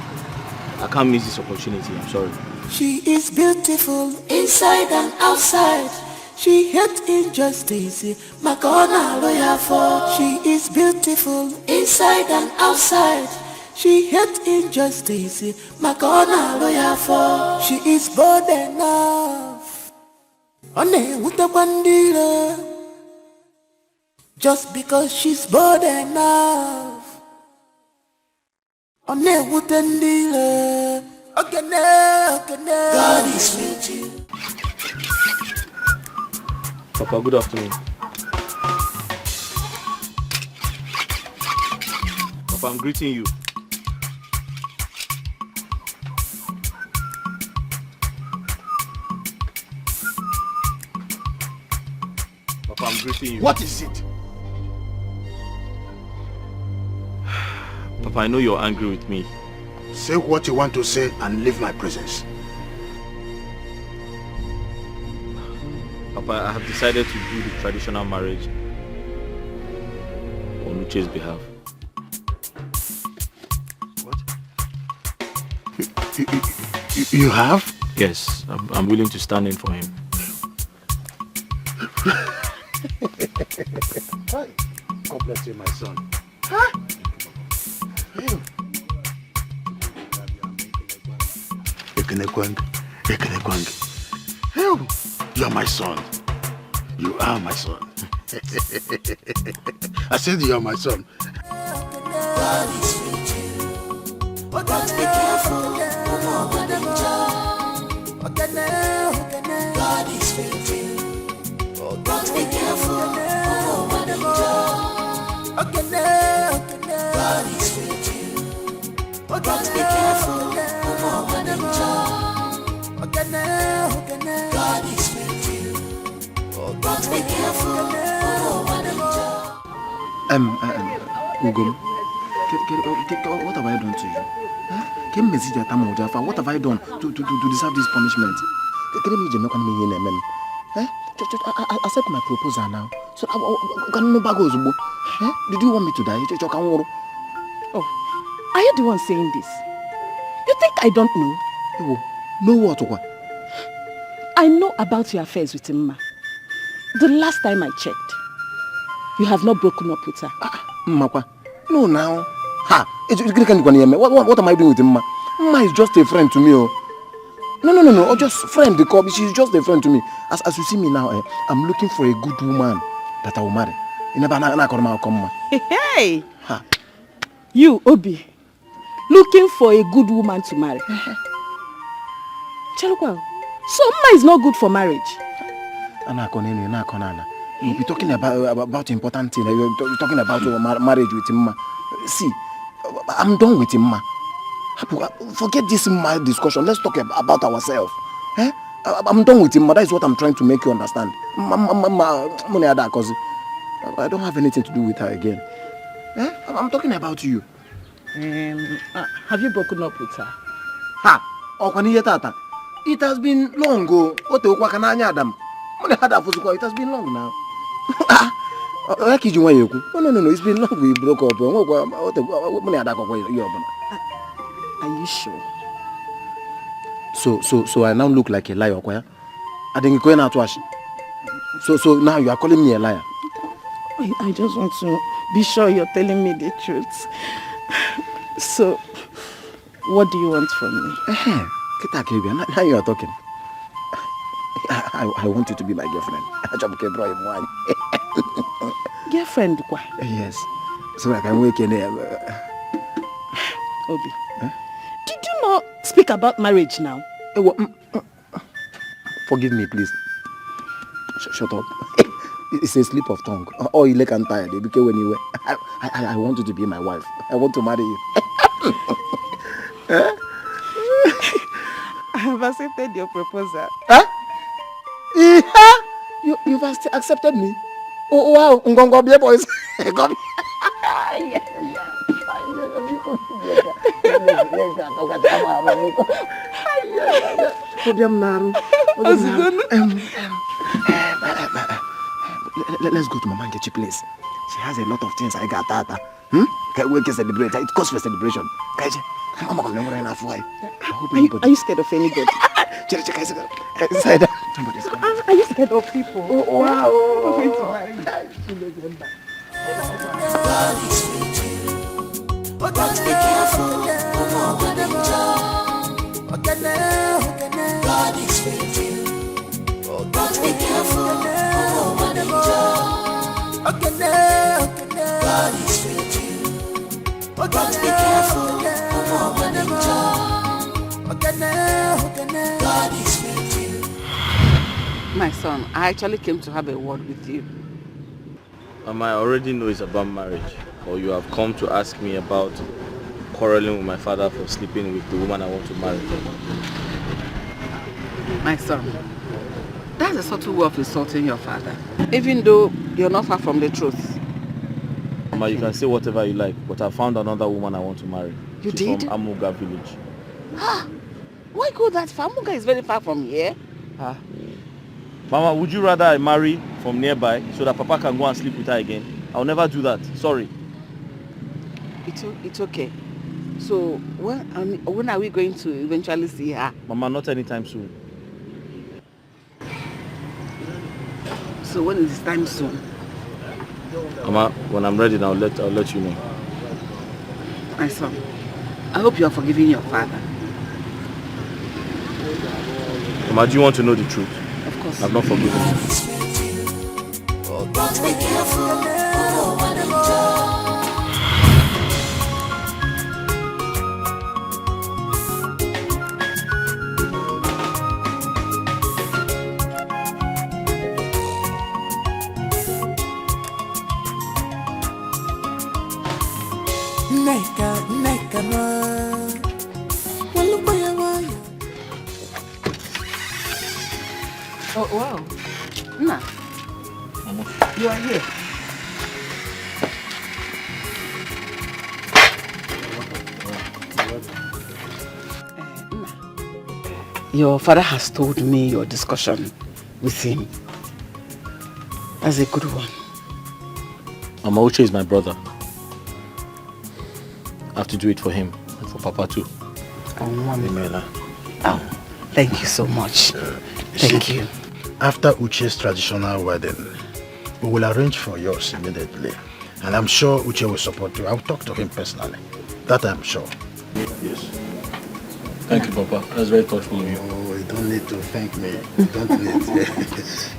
I can't miss this opportunity. I'm sorry. She is beautiful inside and outside. She hates injustice. Makona lawyer for. She is beautiful inside and outside. She hates injustice. Makona lawyer for. She is bold enough. One utabandira. Just because she's bold enough. One utandira. God is with you. Papa, good afternoon. Papa, I'm greeting you. Papa, I'm greeting you. What is it? Papa, I know you're angry with me. Say what you want to say and leave my presence. Papa, I have decided to do the traditional marriage on Uche's behalf. You have? Yes, I'm willing to stand in for him. God bless you, my son. Huh? You're my son. You are my son. I said you are my son. God is with you. But be careful. God is with you. But be careful. God is with you. But be careful. God is with you. But be careful. Ugum, what have I done to you? What have I done to deserve this punishment? Accept my proposal now. So, did you want me to die? Oh, are you the one saying this? You think I don't know? Know what? I know about your affairs with Mma. The last time I checked, you have not broken up with her. Mmakwa, no now. Ha! What am I doing with Mma? Mma is just a friend to me. Oh. No. Just friend. She's just a friend to me. As you see me now, I'm looking for a good woman that I will marry. Hey! Ha. You, Obi, looking for a good woman to marry. Chalukwa, so Mma is not good for marriage. You'll be talking about important things. You're talking about marriage with Mma. See, I'm done with Mma. Forget this Mma discussion. Let's talk about ourselves. I'm done with Mma. That is what I'm trying to make you understand. I don't have anything to do with her again. I'm talking about you. Have you broken up with her? Ha! It has been long ago. It has been long now. No, it's been long we broke up. Are you sure? So I now look like a liar. I think going out to wash. So now you are calling me a liar. I just want to be sure you're telling me the truth. So, what do you want from me? Now you are talking. I want you to be my girlfriend. Girlfriend? Yes. So I can wake in there. Obi, did you not speak about marriage now? Forgive me, please. Shut up. It's a slip of tongue. Oh, you look tired. Because when you were, I want you to be my wife. I want to marry you. I have accepted your proposal. Huh? You've accepted me? Oh, wow. Ngongo be boys. Let's go to Mama Nkechi place. She has a lot of things I got. We can celebrate. It calls for celebration. Are you scared of anybody? Are you scared of people? Oh, wow. But be careful. God is with you. But be careful. God is with you. But be careful. God is with you. My son, I actually came to have a word with you. Mama, I already know it's about marriage. Or you have come to ask me about quarreling with my father for sleeping with the woman I want to marry. My son, that's a subtle way of insulting your father. Even though you're not far from the truth. Mama, you can say whatever you like, but I found another woman I want to marry. You She's did? from Amuga village. Why go that far? Amuga is very far from here. Mama, would you rather I marry from nearby so that Papa can go and sleep with her again? I'll never do that. Sorry. It's okay. So when are we going to eventually see her? Mama, not anytime soon. So when is time soon? Mama, when I'm ready, I'll let you know. My son, I hope you are forgiving your father. Mama, do you want to know the truth? Of course. I've not forgiven him. But be careful, no one Neka ma. Oh wow. Nah. You are here. Your father has told me your discussion with him. That's a good one. Mama, Uche is my brother. I have to do it for him and for Papa too. Oh, Mommy. Oh, thank you so much. Thank you. After Uche's traditional wedding, we will arrange for yours immediately. And I'm sure Uche will support you. I'll talk to him personally. That I'm sure. Yes. Thank you, Papa. That's very thoughtful of you. Oh, you don't need to thank me. You don't need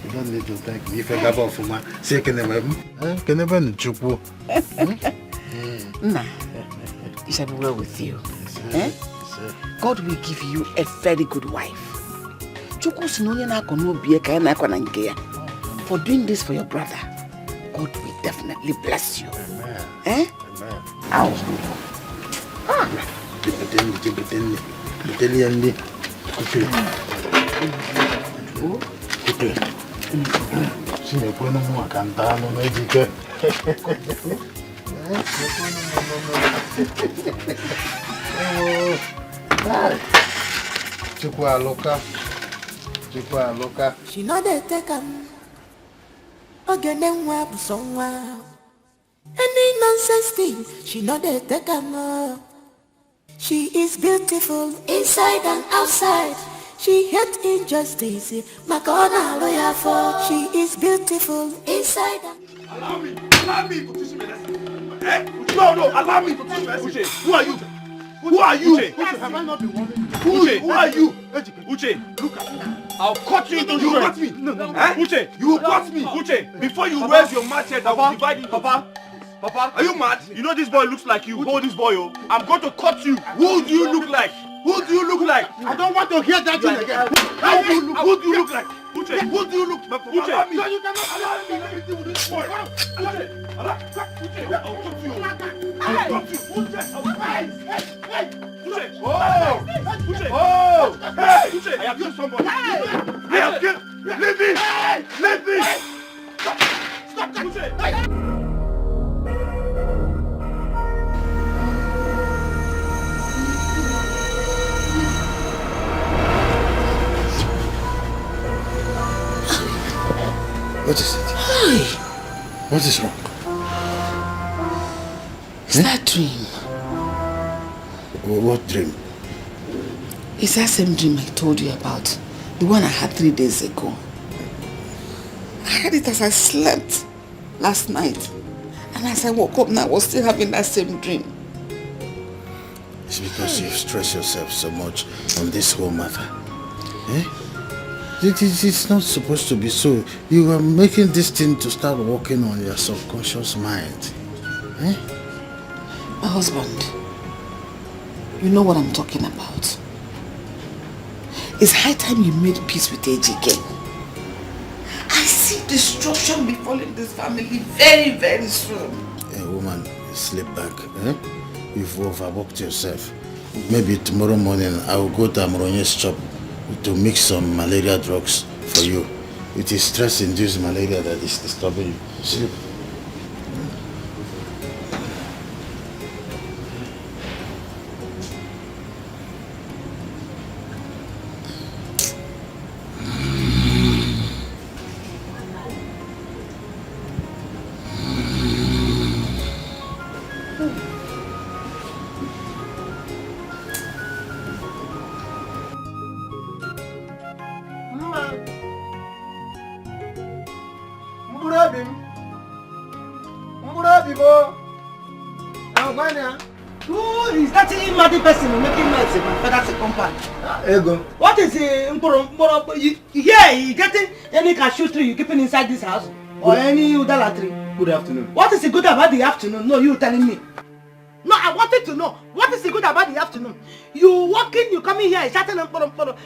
you don't need to thank me. If I have a fuma, say can never chupu. Nah, it shall be well with you. God will give you a very good wife. For doing this for your brother, God will definitely bless you. Amen. Eh? Amen. Ow. She know they take him. Again, then wap somewhere. Any nonsense thing, she know they take him. She is beautiful inside and outside. She hates injustice. My God, I lawyer for. She is beautiful inside and allow me to teach me lesson. Eh? No, allow me to teach me lesson. Who are you? Who are you? Uche, have I not been warning you? Who are you? Uche, look at me. I'll cut you into two. You cut me. No. Uche, you cut me. Uche, before you raise your machete, I will divide you. Papa, are you mad? You know this boy looks like you. Hold this boy, oh. I'm going to cut you. Who do you look like? Who do you look like? I don't want to hear that thing again. Who do you look like? Uche, who do you look like? Uche, allow me. No, you cannot allow me. Let me deal with this boy. Uche, I'll cut you. I'll cut you. Uche, oh! Hey! Uche, I have killed somebody. I have killed. Leave me! Stop that! Uche! What is it? Hi. What is wrong? It's that dream. What dream? It's that same dream I told you about. The one I had 3 days ago. I had it as I slept last night. And as I woke up now, I was still having that same dream. It's because you've stressed yourself so much on this whole matter. Eh? It's not supposed to be so. You are making this thing to start working on your subconscious mind. Eh? My husband, you know what I'm talking about. It's high time you made peace with AJK. I see destruction befalling this family very, very soon. Hey, woman, sleep back. Eh? You've overworked yourself. Maybe tomorrow morning I will go to Amronye's shop to mix some malaria drugs for you. It is stress-induced malaria that is disturbing you. Sleep. What is mad person making noise in my father's compound? Ego. What is yeah, you getting any cashew tree you keeping inside this house? Or any udala tree? Good afternoon. What is the good about the afternoon? No, you telling me. No, I wanted to know. What is the good about the afternoon? You walking, you coming here, shouting and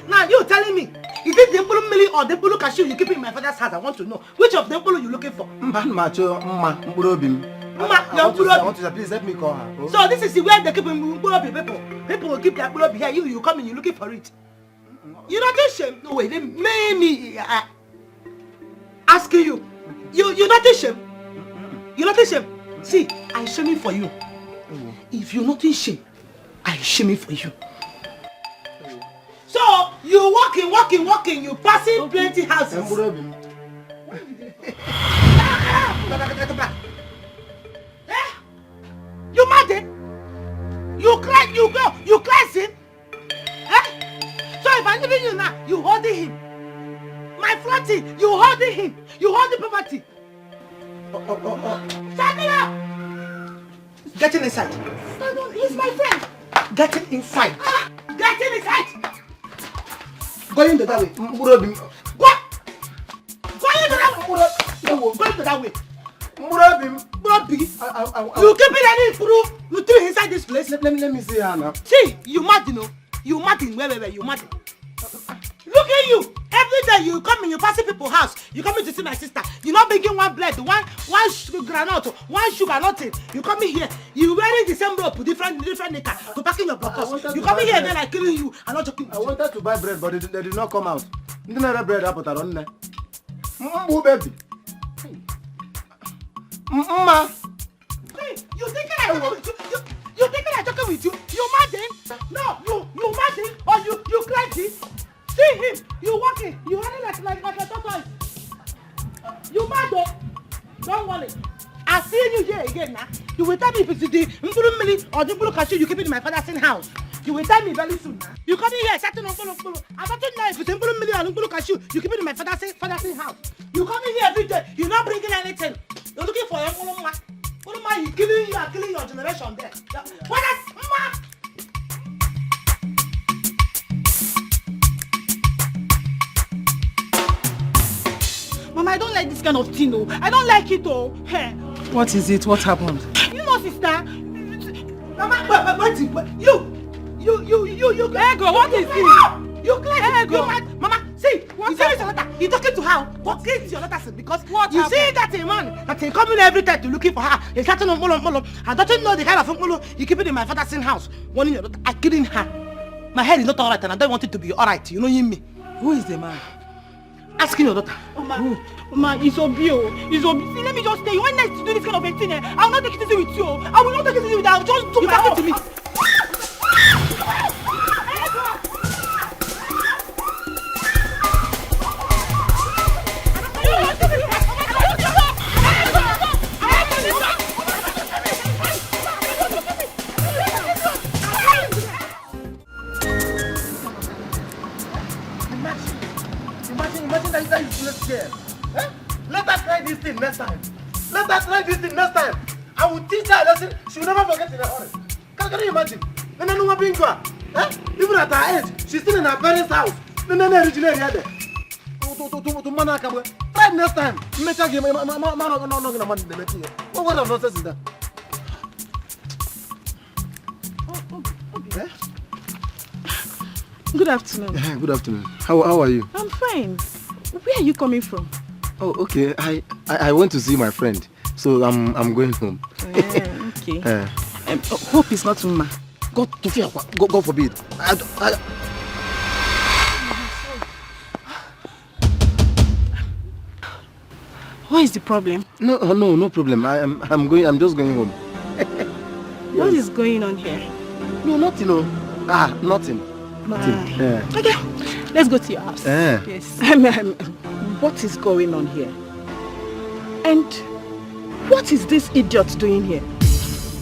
now you telling me, is it the Mbulu Mili or the Mbulu cashew you keep in my father's house? I want to know. Which of the Mbulu you looking for? I want to please let me call her. Oh. So this is the way they keep Mbulu people. People will keep their Mbulu here. You come in, you looking for it. You're not ashamed. No way, they made me asking you. You're not ashamed. You're not ashamed. See, I'm shaming for you. If you're not ashamed, I'm shaming for you. So you walking, you passing plenty houses. You mad? You crazy? So if I'm leaving you now, you holding him. My flirty, you holding him. You holding property. Shut it up! Getting inside. He's my friend. Getting inside. Getting inside. Going to that way. What? Going to that way. Going to that way. You keep it any proof. You threw inside this place. Let me see her now. See, you mad, you know. You mad in where you mad. Look at you. Every day you come in, you pass people's house. You come in to see my sister. You not bringing one bread, one granite, one sugar, nothing. You come in here. You wearing the same rope, different knicker. To packing your bottles. You come in here, then I killing you. I'm not joking. I wanted to buy bread, but they did not come out. Didn't have bread up on there. Baby. Mama. Hey, you thinking I'm talking with you? You mad? No, you mad? Or you crazy? See him, you walking, you running like a tortoise. You mad though? Don't worry. I'll see you here again now. You will tell me if it's the Mbulu Mili or the Mbulu cashew you keep in my father's house. You will tell me very soon now. You come in here shouting on Mbulu. I don't know if it's Mbulu Mili or Mbulu cashew you keep in my father's house. You come in here every day, you're not bringing anything. You're looking for your Mbulu Ma. Mbulu Ma, you are killing your generation there. What is Ma? Mama, I don't like this kind of thing, oh. I don't like it, oh. Hey. What is it? What happened? You know, sister. Mama, wait. You. Ego, what is it? You clear. Ego. Mama, see. You see your letter. You talking to her. What is your letter? Because what you see that a man that he coming every time to looking for her. He's starting on molo. I don't know the kind of molo you keep it in my father's house. Warning your daughter. I killing her. My head is not alright, and I don't want it to be alright. You know me. Who is the man? Asking your daughter. Mama, it's obvious. It's obvious. See, let me just tell you, when I do this kind of a thing, I will not take it easy with you. I will not take it easy with you. I will just do my own. To me. Imagine that you feel scared. Eh? Let us try this thing next time. I will teach her a lesson she will never forget in a hurry. Can you imagine? No, being good. Even at her age, she's still in her parents' house. No, originally there. Try next time. Make her give me money. What kind of nonsense is that? Good afternoon. Good afternoon. How are you? I'm fine. Where are you coming from? Oh, okay. I went to see my friend, so I'm going home. Okay. Hope it's not Uma. God forbid. What is the problem? No problem. I'm just going home. Yes. What is going on here? No, nothing. Nothing. Yeah. Okay, let's go to your house. Yes. What is going on here? And what is this idiot doing here?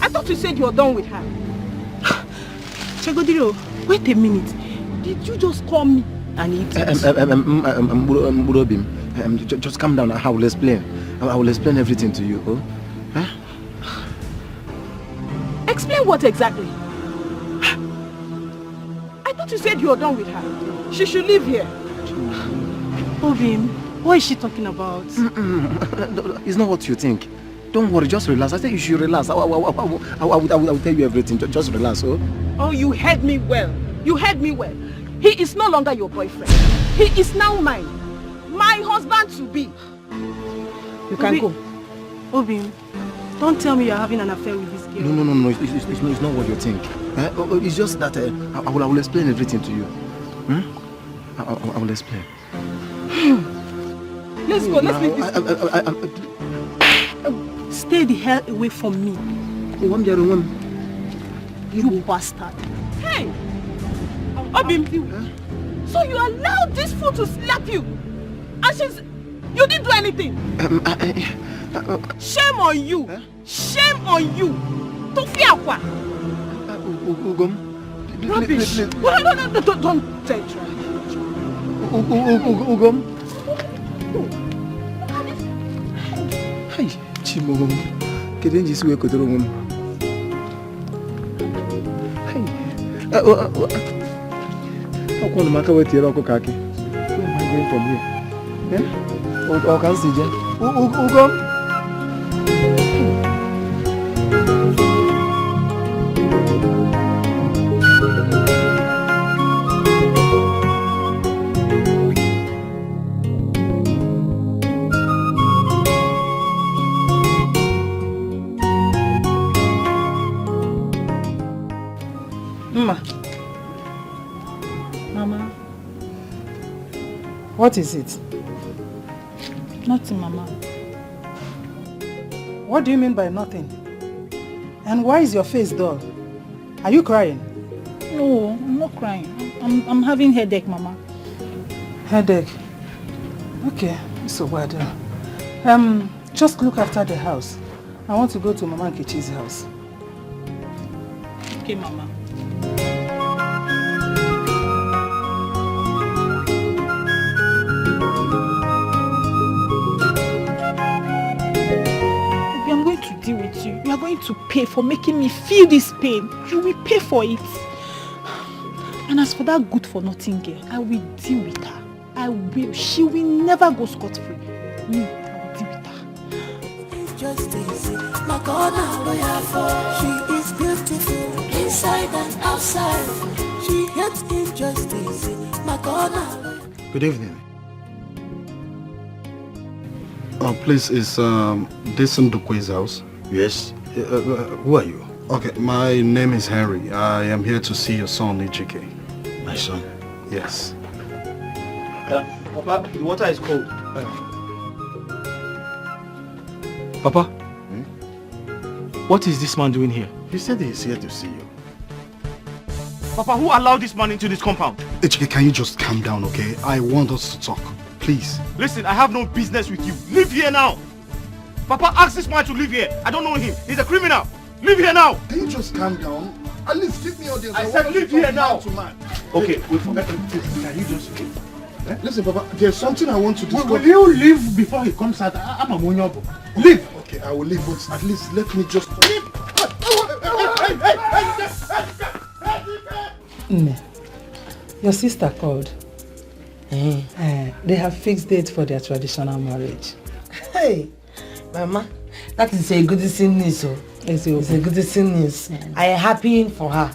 I thought you said you were done with her. Chegodiro, wait a minute. Did you just call me an idiot? Just calm down. I will explain. I will explain everything to you. Explain what exactly? thought you said you were done with her. She should live here. Obim, what is she talking about? It's not what you think. Don't worry, just relax. I think you should relax. I will tell you everything. Just relax, oh? Oh, you heard me well. You heard me well. He is no longer your boyfriend. He is now mine. My husband to be. You can go. Obim, don't tell me you're having an affair with this girl. No. It's not what you think. It's just that I will explain everything to you. I will explain. Let's go. Let's leave this. Stay the hell away from me. You bastard. Hey! Obim, so you allowed this fool to slap you? And you didn't do anything? Shame on you! Shame on you! Tofiakwa! Rubbish! No, don't say it. Ugom? Hey, Chimogom. Couldn't you see a good room? Hey, how come the matter with your Kaki? Where am I going from here? Yeah? Or can see Jen? Ugom? What is it? Nothing, Mama. What do you mean by nothing? And why is your face dull? Are you crying? No, I'm not crying. I'm having headache, Mama. Headache? Okay, so bad. Just look after the house. I want to go to Mama Nkechi's house. Okay, Mama. With you. You are going to pay for making me feel this pain. You will pay for it. And as for that good for nothing girl, I will deal with her. I will. She will never go scot-free. Me, I will deal with her. It's just easy. My God, she is beautiful inside and outside. She hates injustice. My God. Good evening. Please, is this Ndukwe's house? Yes. Who are you? Okay, my name is Henry. I am here to see your son, Ejike. My son? Yes. Papa, the water is cold. Papa? What is this man doing here? He said he's here to see you. Papa, who allowed this man into this compound? Ejike, can you just calm down, okay? I want us to talk. Please. Listen, I have no business with you. Leave here now. Papa, ask this man to leave here. I don't know him. He's a criminal. Leave here now. Can you just calm down? At least give me audience. I said leave here now. To man. Okay, we forget. Can you just leave? Listen, Papa, there's something I want to discuss. Will you leave before he comes out? I'm a monyobo. Leave. Okay, I will leave, but at least let me just leave. Your sister called. They have fixed dates for their traditional marriage. Hey, Mama, that is a good news. It's a good news. I am happy for her.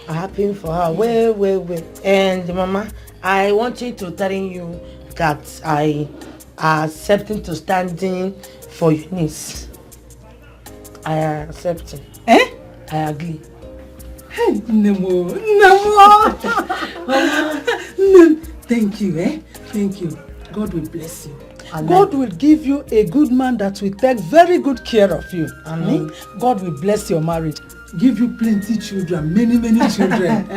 I'm happy for her. Well. And Mama, I wanted to tell you that I am accepting to standing for Eunice. I am accepting. I agree. Hey, Nemo. Thank you, Thank you. God will bless you. Amen. God will give you a good man that will take very good care of you. Amen. God will bless your marriage. Give you plenty children, many children.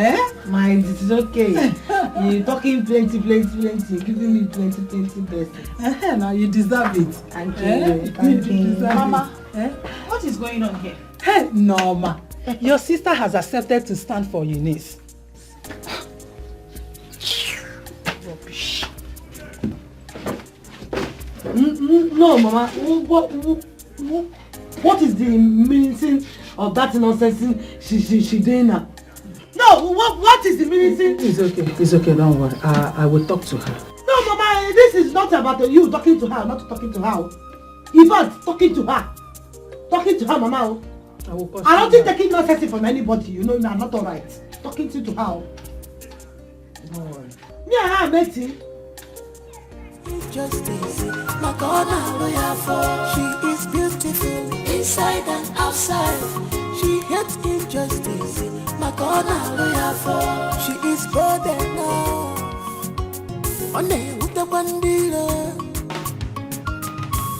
Mind, it is okay. You're talking plenty. Giving me plenty blessings. Now you deserve it. Thank you. Mama, what is going on here? Hey, Norma. Your sister has accepted to stand for Eunice. Rubbish. No, Mama. What is the meaning of that nonsense she doing now? No, what is the meaning? It's okay, don't worry. I will talk to her. No, Mama, this is not about you talking to her, not talking to her. In fact, talking to her. Talking to her, Mama. I don't think taking nonsense from anybody, you know, I'm not alright. Talking to her. Don't worry. Yeah, I met him. Justice, my God, she is beautiful inside and outside. She hates injustice, my God, she is bold enough. On with the bandila,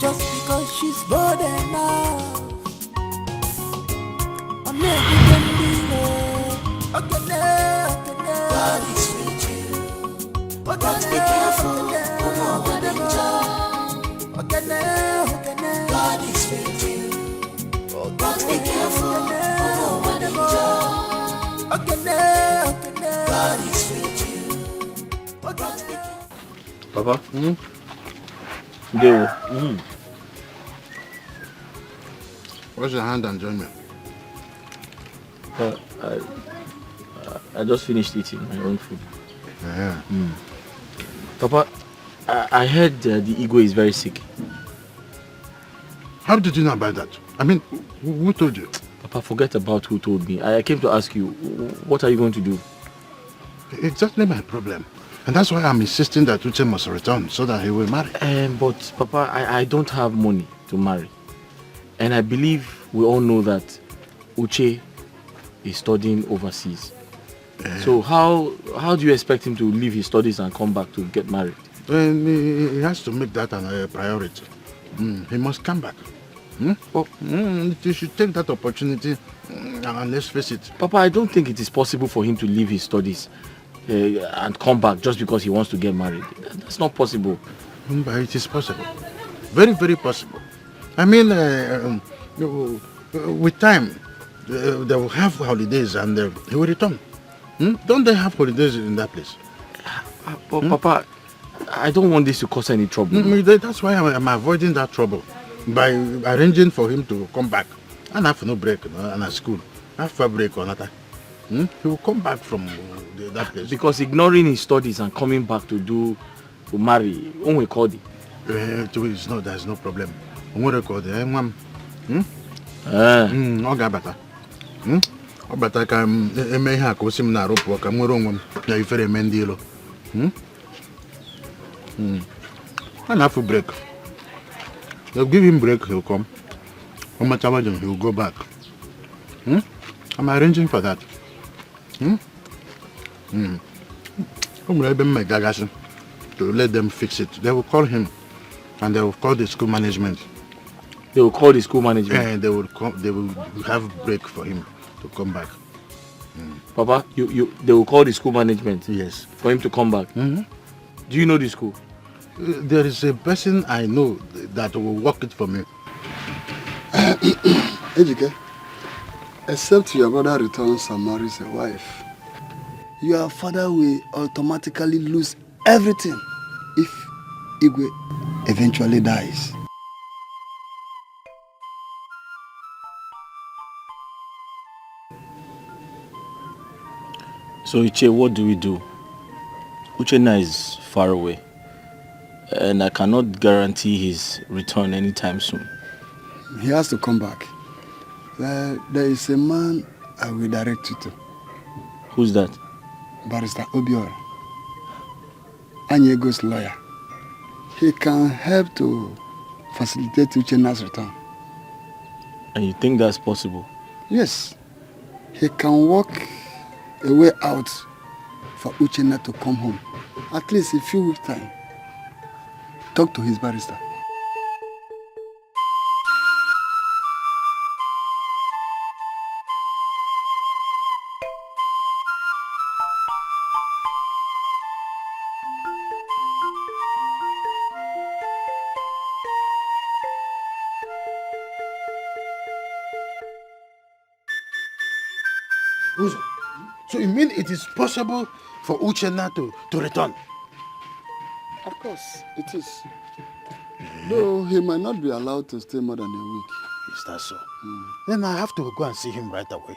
just because she's bold enough. On with the bandila, God is with you, but be careful. God is with you, but be careful. God is with you, but be careful. Papa? Go. Wash your hand and join me. I just finished eating my own food. Yeah. Papa, I heard the Igwe is very sick. How did you know about that? I mean, who told you? Papa, forget about who told me. I came to ask you, what are you going to do? Exactly my problem. And that's why I'm insisting that Uche must return so that he will marry. But Papa, I don't have money to marry. And I believe we all know that Uche is studying overseas. So how do you expect him to leave his studies and come back to get married? He has to make that a priority. He must come back. You should take that opportunity and let's face it. Papa, I don't think it is possible for him to leave his studies and come back just because he wants to get married. That's not possible. But it is possible. Very, very possible. I mean, with time, they will have holidays and he will return. Don't they have holidays in that place? But Papa, I don't want this to cause any trouble. That's why I'm avoiding that trouble. By arranging for him to come back and have no break and at school. After break or nothing. He will come back from that place. Because ignoring his studies and coming back to marry, only call it. There's no problem. But I may have to sim na rope work. I'm wrong. Yeah, if I mend deal. And have a break. They'll give him break, he'll come. How much hour he'll go back. I'm arranging for that. I'm to let them fix it. They will call him and they will call the school management. They will call the school management? And they will have break for him to come back. Papa, they will call the school management? Yes. For him to come back? Do you know the school? There is a person I know that will work it for me. Ejike, except your brother returns and marries a wife, your father will automatically lose everything if Igwe eventually dies. So Iche, what do we do? Uchenna is far away, and I cannot guarantee his return anytime soon. He has to come back. There is a man I will direct you to. Who's that? Barrister Obiora, Anyego's lawyer. He can help to facilitate Uchenna's return. And you think that's possible? Yes. He can work a way out for Uchenna to come home. At least a few weeks' time. Talk to his barrister. So you mean it is possible for Uchenna to return? Of course, it is. Though he might not be allowed to stay more than a week. Is that so? Then I have to go and see him right away.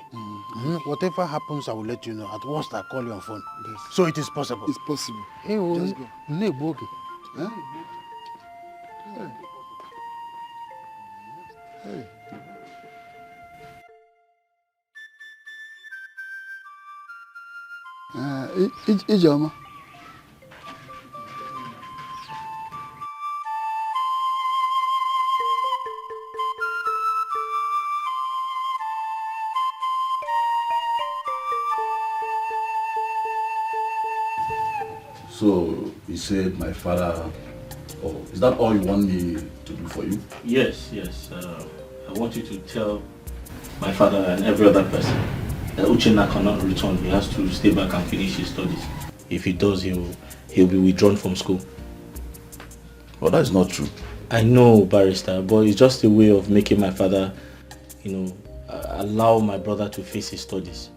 Whatever happens, I will let you know. At worst, I'll call you on phone. Yes. So it is possible. It's possible. Hey, Just go. Huh? Hey. Ijoma. So he said my father. Oh, is that all you want me to do for you? Yes. I want you to tell my father and every other person that Uchenna cannot return. He has to stay back and finish his studies. If he does, he'll be withdrawn from school. Well, that is not true. I know, barrister, but it's just a way of making my father, allow my brother to face his studies.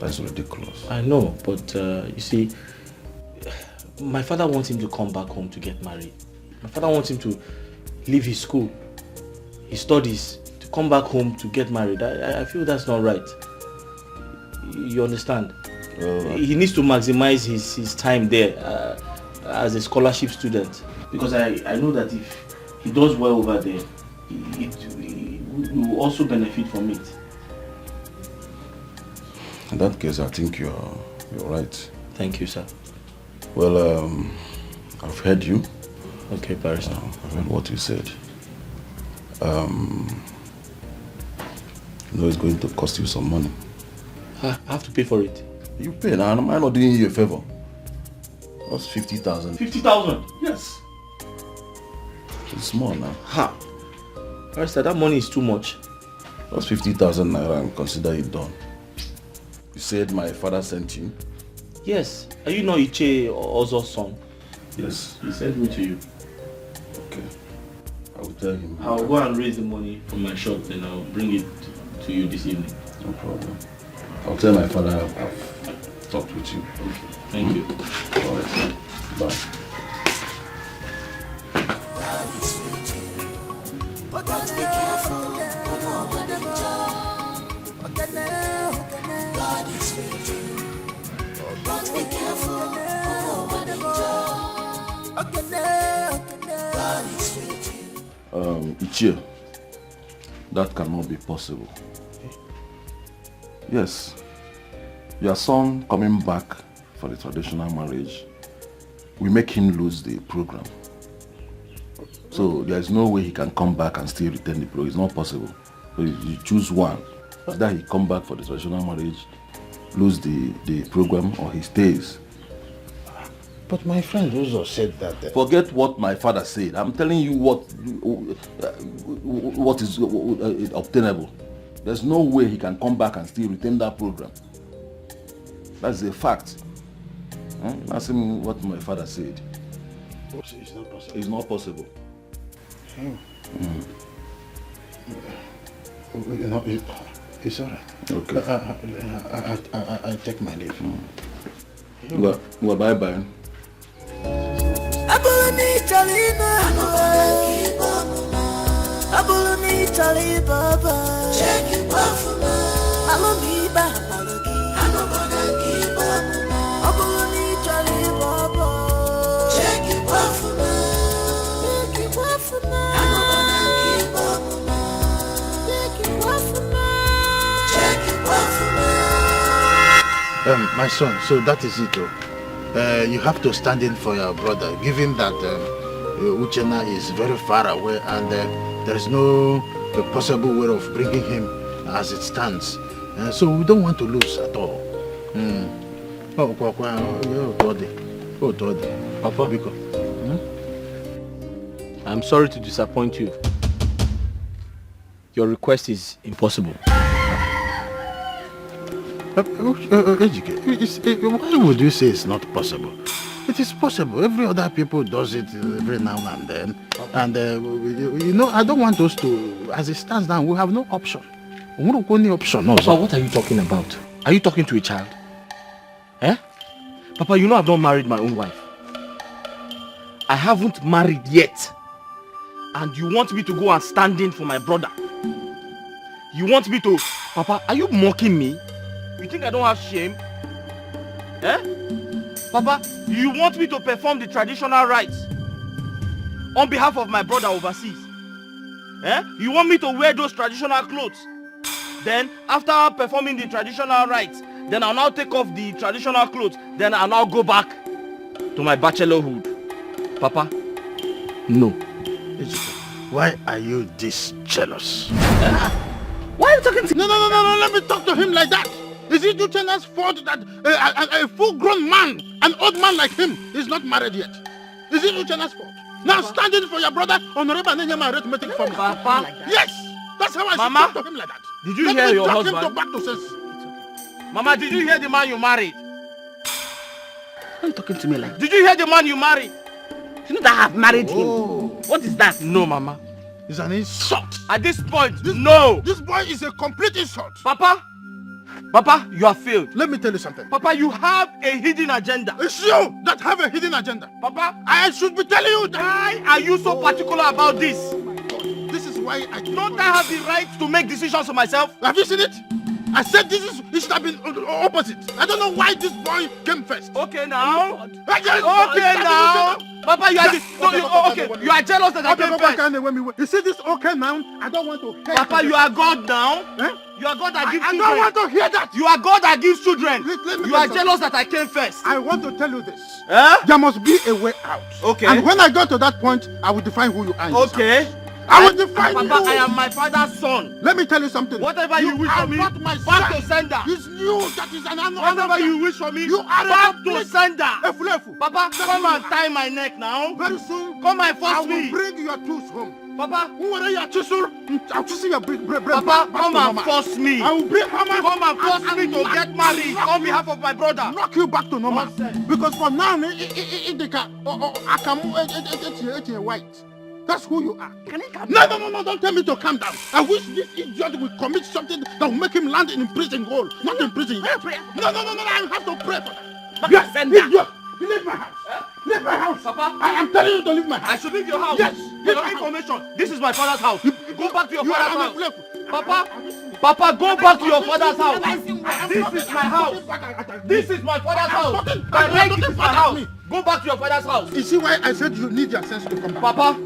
That's ridiculous. I know, but you see, my father wants him to come back home to get married. My father wants him to leave his school, his studies, to come back home to get married. I feel that's not right. You understand? He needs to maximize his time there as a scholarship student. Because I know that if he does well over there, he will also benefit from it. In that case, I think you're right. Thank you, sir. Well, I've heard you. Okay, barrister. I've heard what you said. It's going to cost you some money. I have to pay for it. You pay now. Am I not doing you a favor? That's 50,000. 50,000? Yes. It's small now. Ha! Barrister, that money is too much. That's 50,000 naira and consider it done. You said my father sent you? Yes. Are you not Iche Ozo's son? Yes. He sent me to you. Okay. I will tell him. I'll go and raise the money from my shop, then I'll bring it to you this evening. No problem. I'll tell my father I've talked with you. Okay. Thank you. All right. Bye. But be careful. God is with you. But be careful. God is with you. Ichie, that cannot be possible. Yes, your son coming back for the traditional marriage will make him lose the program. So there is no way he can come back and still retain the program. It's not possible. So you choose one. Either he come back for the traditional marriage, lose the program, or he stays. But my friend also said that... Forget what my father said. I'm telling you what is obtainable. There's no way he can come back and still retain that program. That's a fact. Ask him what my father said. It's not possible. It's not possible. It's all right. Okay. I take my leave. Well, bye-bye. My son, so that is it. You have to stand in for your brother, given that Uchenna is very far away and there is no possible way of bringing him as it stands. So we don't want to lose at all. Papa, I'm sorry to disappoint you. Your request is impossible. Why would you say it's not possible? It is possible. Every other people does it every now and then. And I don't want us to, as it stands now, we have no option. We don't have any option. No, Papa, what are you talking about? Are you talking to a child? Papa, you know I've not married my own wife. I haven't married yet. And you want me to go and stand in for my brother? You want me to... Papa, are you mocking me? You think I don't have shame? Eh? Papa, you want me to perform the traditional rites on behalf of my brother overseas? Eh? You want me to wear those traditional clothes? Then, after performing the traditional rites, then I'll now take off the traditional clothes. Then I'll now go back to my bachelorhood. Papa, no. Why are you this jealous? Why are you talking to me? No, let me talk to him like that. Is it Uchenna's fault that a full-grown man, an old man like him, is not married yet? Is it Uchenna's fault? Now standing for your brother, Honorable Nenyama arithmetic formula. Papa. Yes, that's how I should Mama, talk to him like that. Did you hear your husband? Let me talk him to back to sense. Mama, did you hear the man you married? Why are you talking to me like that? Did you hear the man you married? You know that I have married him. What is that? No, Mama. It's an insult. At this point, no. This boy is a complete insult. Papa, you have failed. Let me tell you something. Papa, you have a hidden agenda. It's you that have a hidden agenda. Papa, I should be telling you that. Why are you so particular about this? This is why I... Don't I have the right to make decisions for myself? Have you seen it? I said it should have been opposite. I don't know why this boy came first. Okay now. Okay now. Papa, you are you are jealous that I came first. You see this okay now? I don't want to hear. Papa, you are God now. Eh? You are God that gives children. I don't want to hear that. You are God that gives children. You are jealous that I came first. I want to tell you this. Eh? There must be a way out. Okay. And when I go to that point, I will define who you are. Okay. I will define you. Papa, I am my father's son. Let me tell you something. Whatever you wish for me, back to sender. It's you that is an animal. Whatever you wish for me, you are back to sender. Efulefu. Papa, come and tie my neck now. Very soon, come and force me. I will bring your tools home. Papa, I'll chisel your brain. Papa, come and force me. I will bring hammer. Come and force me to get married on behalf of my brother. Knock you back to normal. Because for now, I can white. That's who you are. Can you calm down? No, don't tell me to calm down. I wish this idiot will commit something that will make him land in prison hole. Not in prison. No, I have to pray for that. Yes, idiot. Leave my house. Leave my house. Papa, I am telling you to leave my house. I should leave your house. Yes. For your information, this is my father's house. Go back to your father's house. Papa, go back to your father's house. This is my house. This is my father's house. This is my house. Go back to your father's house. You see why I said you need your sense to come back? Papa,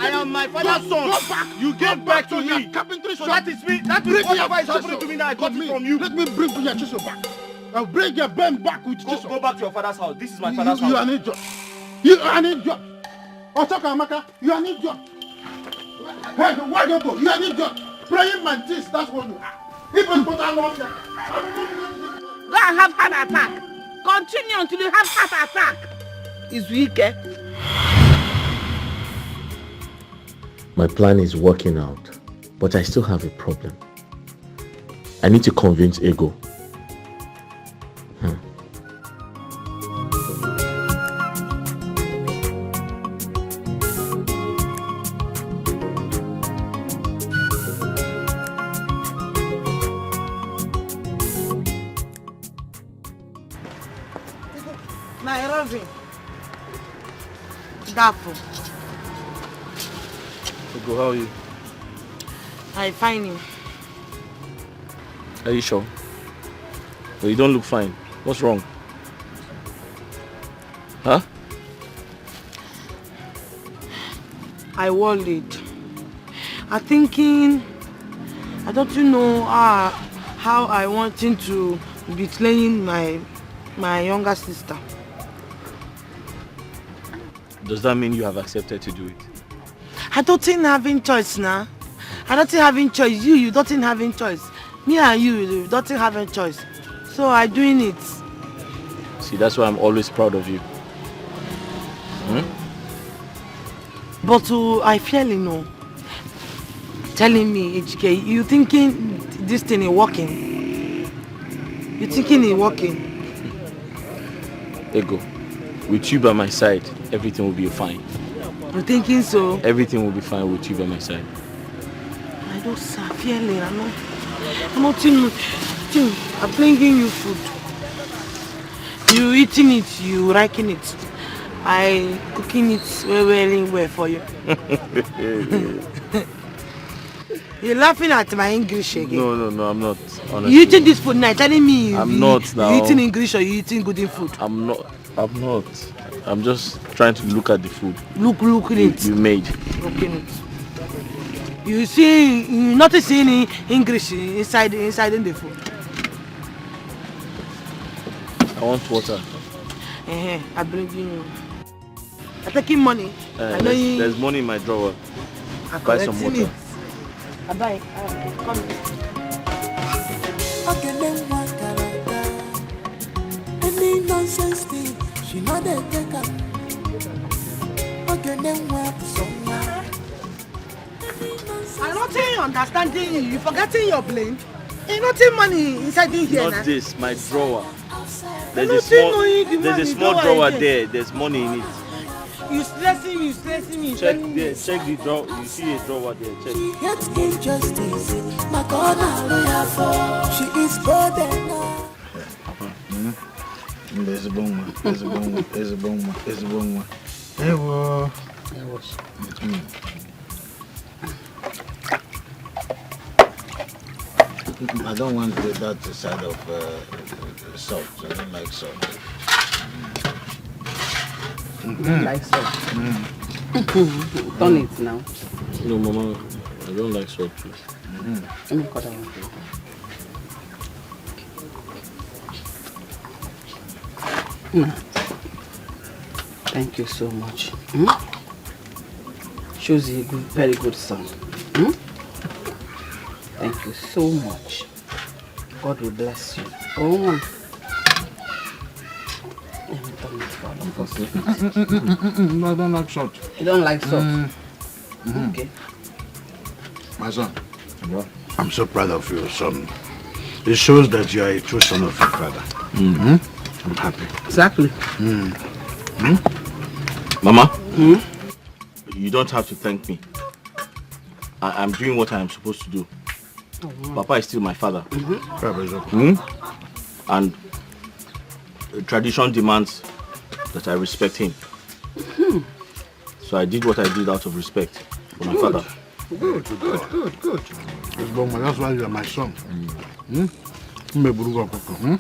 I am my father's son. Go back. You gave back to me. So that is me. That is whatever is happening to me now. I got it from you. Let me bring your chisel back. I'll bring your brain back with chisel. Go back to your father's house. This is my father's house. You are an idiot. You are an idiot. Otaka Amaka, you are an idiot. Hey, why don't you go? You are an idiot. Praying mantis, that's what you are. Even put on one. Go and have heart attack. Continue until you have heart attack. It's weak, eh? My plan is working out, but I still have a problem. I need to convince Ego. Nairobi. Dapo. Ego, how are you? I find him. Are you sure? Well, you don't look fine. What's wrong? Huh? I worried. I'm thinking, I don't know how I want him to be playing my younger sister. Does that mean you have accepted to do it? I don't think having choice now. I don't think having choice. You don't think having choice. Me and you don't think having choice. So I'm doing it. See, that's why I'm always proud of you. But I feel, telling me, HK, you thinking this thing is working? You thinking it's working? Ego, with you by my side, everything will be fine. You thinking so? Everything will be fine with you by my side. I don't feel it. I'm not think. I'm bringing you food. You eating it, you liking it. I cooking it well for you. You're laughing at my English again. No, I'm not. Honestly. You eating this food now, telling me I'm not now. You eating English or you eating good food? I'm not. I'm just trying to look at the food. Look at it. You made. Looking it. You see, you not seeing English inside the food. I want water. I bring you. I'm taking money. I know there's money in my drawer. Buy some water. I buy. Come. Any nonsense thing, she know they take her. I'm not understanding you. You forgetting your blame. Ain't nothing money inside in here. Not this, my drawer. There's a small drawer there. There's money in it. You stressing me. Check the drawer. You see a drawer there. Check. She hates injustice. My God, she is burdened. There's a bone one. Hey, well. I don't want that side of salt. I don't like salt. Like salt. Turn it now. No, Mama, I don't like salt too. Let me cut that one for you. Thank you so much. Shows you a very good son. Thank you so much. God will bless you. Oh. Let me turn it for all of us. No, I don't like salt. You don't like salt? Okay. My son, I'm so proud of you, son. It shows that you are a true son of your father. I'm happy. Exactly. Mama, you don't have to thank me. I'm doing what I'm supposed to do. Oh, wow. Papa is still my father. And tradition demands that I respect him. So I did what I did out of respect for my father. Good. That's why you are my son.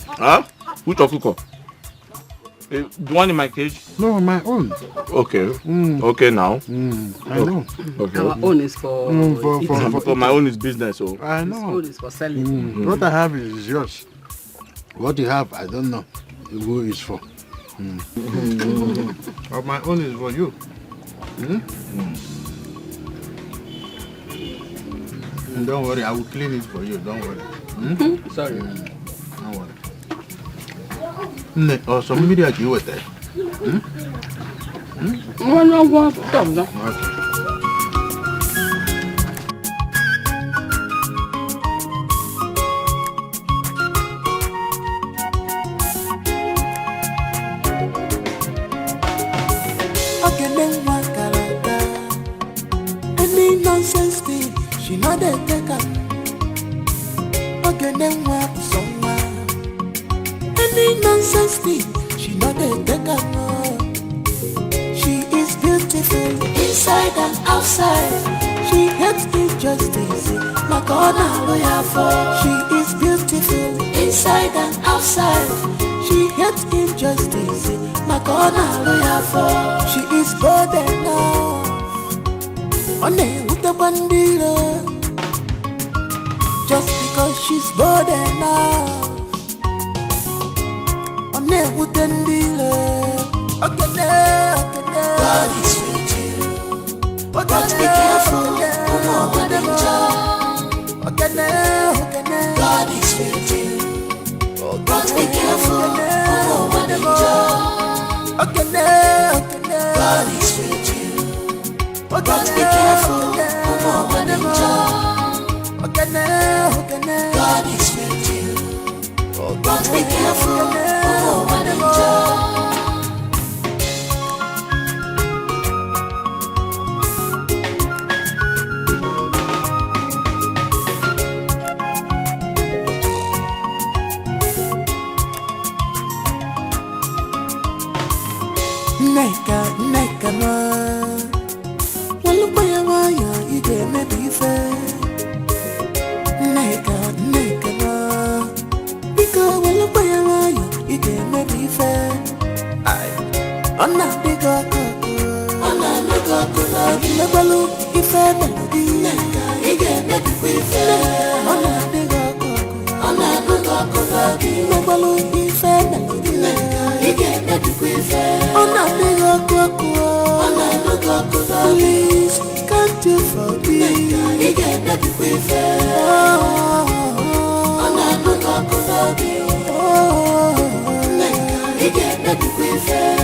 Huh? Which okuko? The one in my cage? No, my own. Okay. Okay now. I know. Okay. Our own is for my own is business. So. I know. His own is for selling. What I have is yours. What you have, I don't know who is for. But my own is for you. Don't worry, I will clean it for you. Don't worry. Sorry. Don't worry. Oh, some media you were there. No, stop now. Any nonsense thing, she know they take her. Any nonsense thing, she know they take her. She is beautiful inside and outside. She hates injustice. My God, she is beautiful inside and outside. She hates injustice. My God, she is burdened on with the bandila. Just because she's burdened on with the dealer. God is with you, but be careful. God is with you, but be careful. God is with you, but be careful. God is with you, but be careful. Neka get maybe fair. I'm not big up, I'm not big up, never look if I melody. You get maybe fair. I'm not big up, I'm not big up, never look if I melody. You get maybe fair. I'm not big up, I'm not big up, please can't you forgive? You get maybe fair. I'm not big up, you get maybe fair.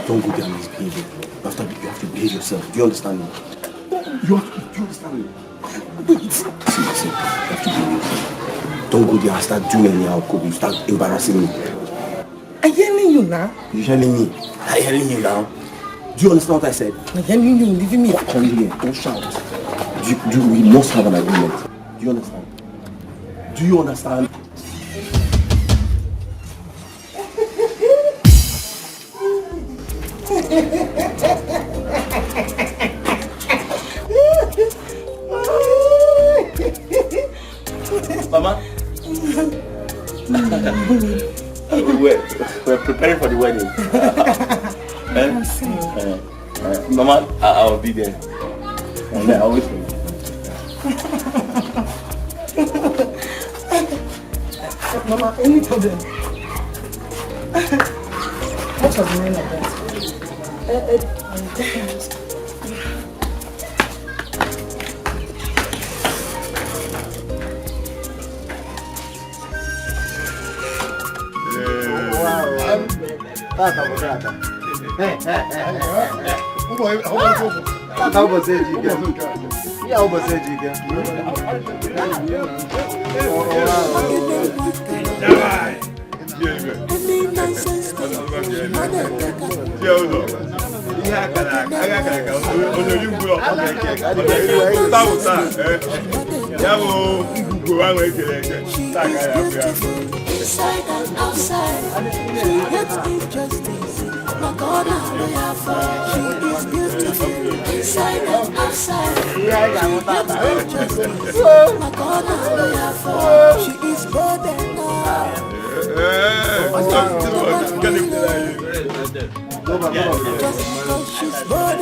Don't go there and misbehave. You have to behave yourself. Do you understand me? Do you understand me? See, you have to behave yourself. Don't go there and start doing anyhow. You start embarrassing me. I'm yelling you now. You're yelling me. I'm yelling you now. Do you understand what I said? I'm yelling you, leaving me. Come here, don't shout. We must have an agreement. Do you understand? Do you understand? Mama? We're preparing for the wedding. Mama, I'll be there. And I'll wait for you. Mama, any problem? What was the name of that? Inside and outside, she hates injustice. My God, she is beautiful. Inside and outside, she hates injustice. My God, she is born just because she's born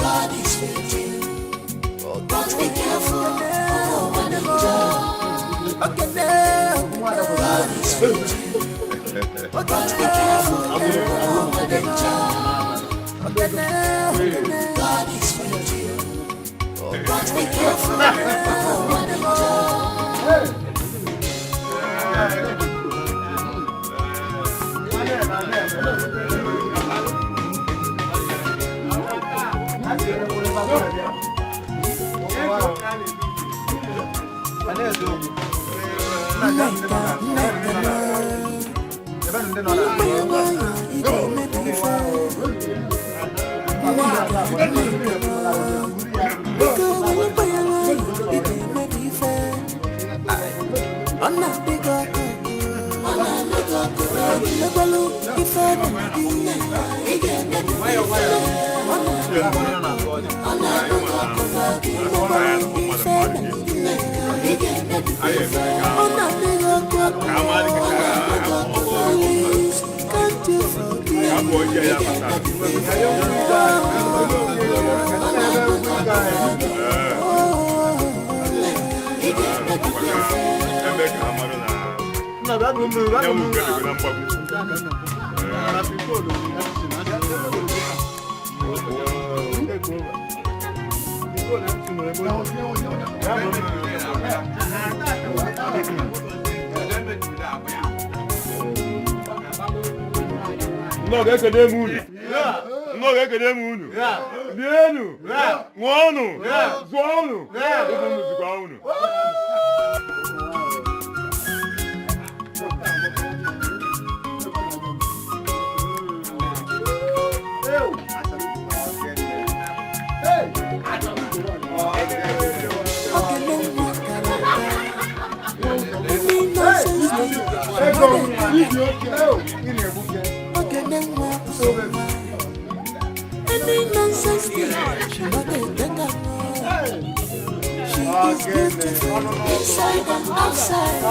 God is with you. But be careful. God is with you. But be careful. God is with you. But be careful. I'm Can't you No, get the moon. No, get the moon. Bienu. Guano. Guano. Guano. Any nonsense thing, she not a beggar. She is beautiful inside and outside.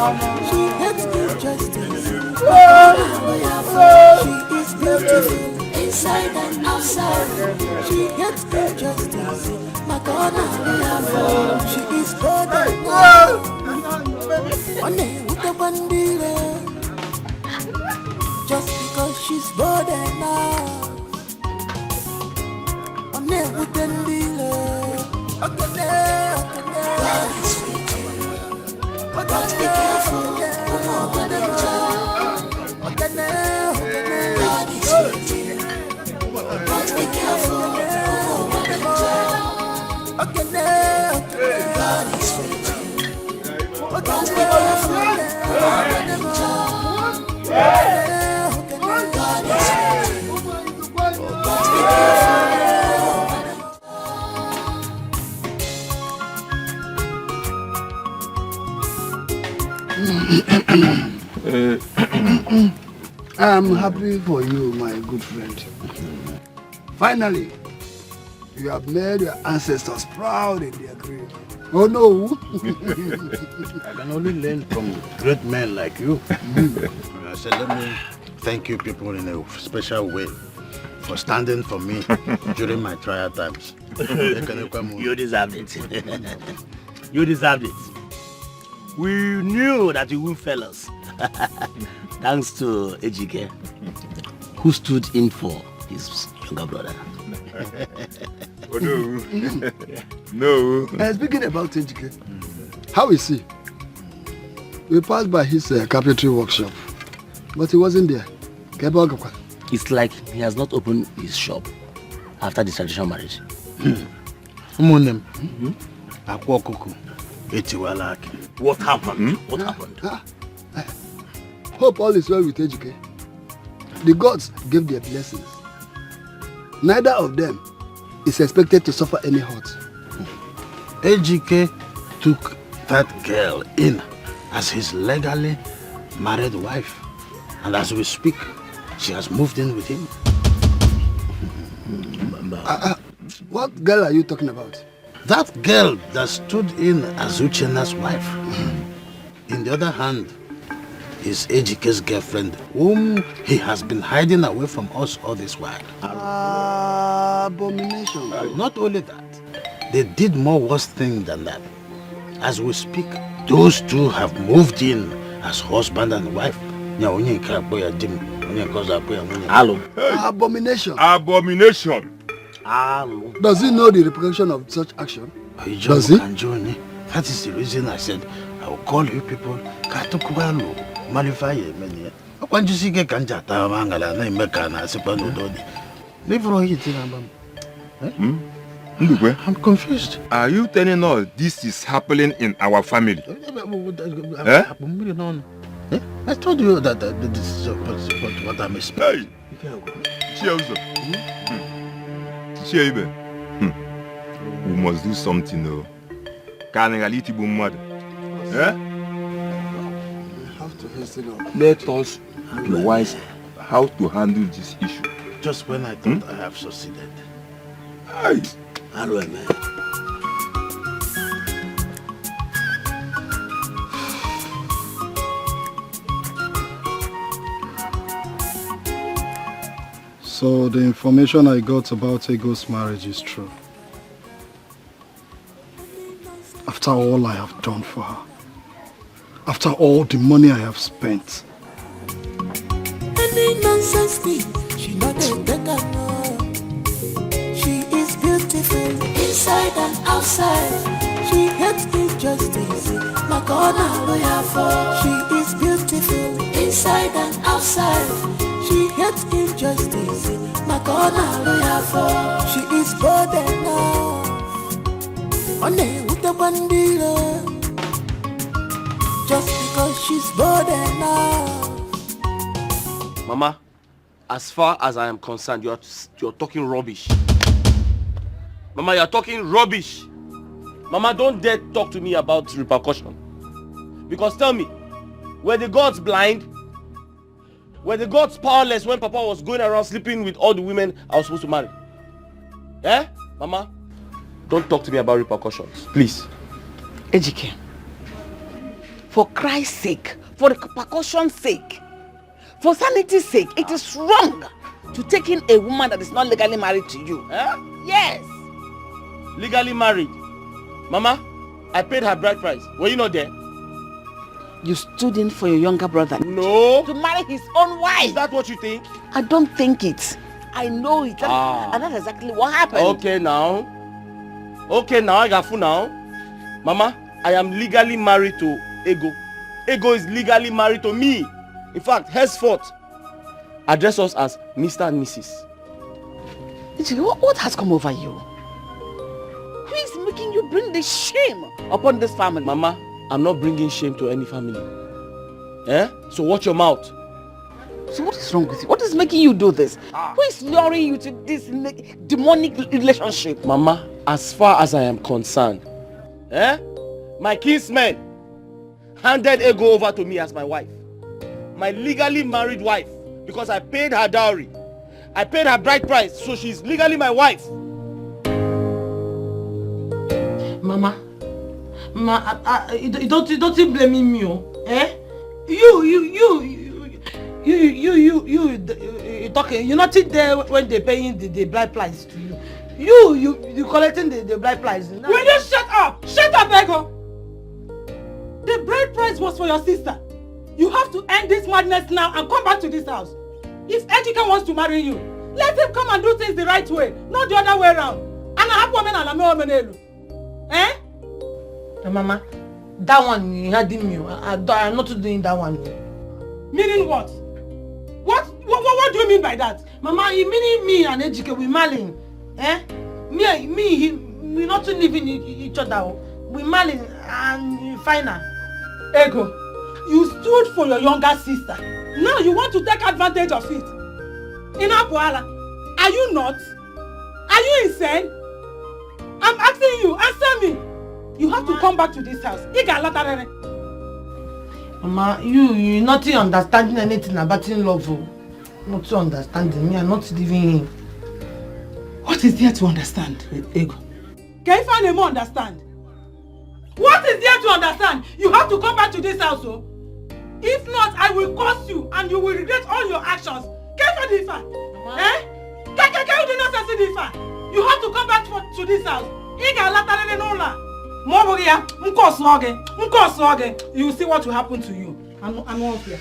She hates injustice. She is beautiful inside and outside. She hates injustice. Madonna, she is better. One day with the bandila. Just because she's bored enough. I'm never done dealer. But be careful. But be careful. I'm happy for you, my good friend. Finally, you have made your ancestors proud in their grave. Oh no! I can only learn from great men like you. I said, let me thank you people in a special way for standing for me during my trial times. You deserved it. You deserved it. We knew that you would fail us. Thanks to Ejike, who stood in for his younger brother. Oh, no. No. Speaking about Ejike, how is he? We passed by his carpentry workshop, but he wasn't there. It's like he has not opened his shop after the traditional marriage. What happened? What happened? Hope all is well with Ejike. The gods gave their blessings. Neither of them is expected to suffer any hurt. Ejike took that girl in as his legally married wife. And as we speak, she has moved in with him. What girl are you talking about? That girl that stood in as Uchena's wife. In the other hand, is Ejike's girlfriend, whom he has been hiding away from us all this while. Abomination. Not only that, they did more worse thing than that. As we speak, those two have moved in as husband and wife. Abomination. Abomination. Does he know the repercussion of such action? Does he? That is the reason I said I will call you people. I'm confused. Are you telling us this is happening in our family? I told you that this is what I'm expecting. We must do something, though. Let us be wise how to handle this issue. Just when I thought I have succeeded. So the information I got about Ego's marriage is true. After all I have done for her. After all the money I have spent. Any nonsense thing, she not a beggar, no. She is beautiful inside and outside. She hates injustice, my God, lawyer for. She is beautiful inside and outside. She hates injustice, my God, lawyer for. She is bold enough on with the bandila, just because she's bold enough. Mama, as far as I am concerned, you're talking rubbish. Mama, you're talking rubbish. Mama, don't dare talk to me about repercussion. Because tell me, were the gods blind? Were the gods powerless when Papa was going around sleeping with all the women I was supposed to marry? Eh? Mama, don't talk to me about repercussions, please. Ejike, for Christ's sake, for the repercussion's sake, for sanity's sake, it is wrong to take in a woman that is not legally married to you. Eh? Yes. Legally married. Mama, I paid her bride price. Were you not there? You stood in for your younger brother. No. To marry his own wife. Is that what you think? I don't think it. I know it. And that's exactly what happened. Okay now, I got fool now. Mama, I am legally married to Ego. Ego is legally married to me. In fact, henceforth, address us as Mr. and Mrs. What has come over you? Who is making you bring this shame upon this family? Mama, I'm not bringing shame to any family. Eh? So watch your mouth. So what is wrong with you? What is making you do this? Who is luring you to this demonic relationship? Mama, as far as I am concerned, my kinsmen handed Ego over to me as my wife. My legally married wife. Because I paid her dowry. I paid her bride price, so she's legally my wife. Mama, you don't blame me, eh? You talking. You're not there when they're paying the bride price to you. You collecting the bride price. Will you shut up? Shut up, Ego. The bride price was for your sister. You have to end this madness now and come back to this house. If Ejike wants to marry you, let him come and do things the right way, not the other way around. And I have women and I'm eh? Mama, that one you had in me. I'm not doing that one. Meaning what? What do you mean by that? Mama, you meaning me and Ejike we marrying? Eh? We not living each other. We marrying and final. Ego, you stood for your younger sister. Now you want to take advantage of it. Inapuala, are you not? Are you insane? I'm asking you, answer me. You have to come back to this house. Mama, you're not understanding anything about in love. Not understanding me, I'm not leaving him. What is there to understand, Ego? Can you find a more understand? What is there to understand? You have to come back to this house, oh. If not, I will curse you and you will regret all your actions. Can you find it? Eh? Can you not say it? You have to come back to this house. You will see what will happen to you. I'm not here.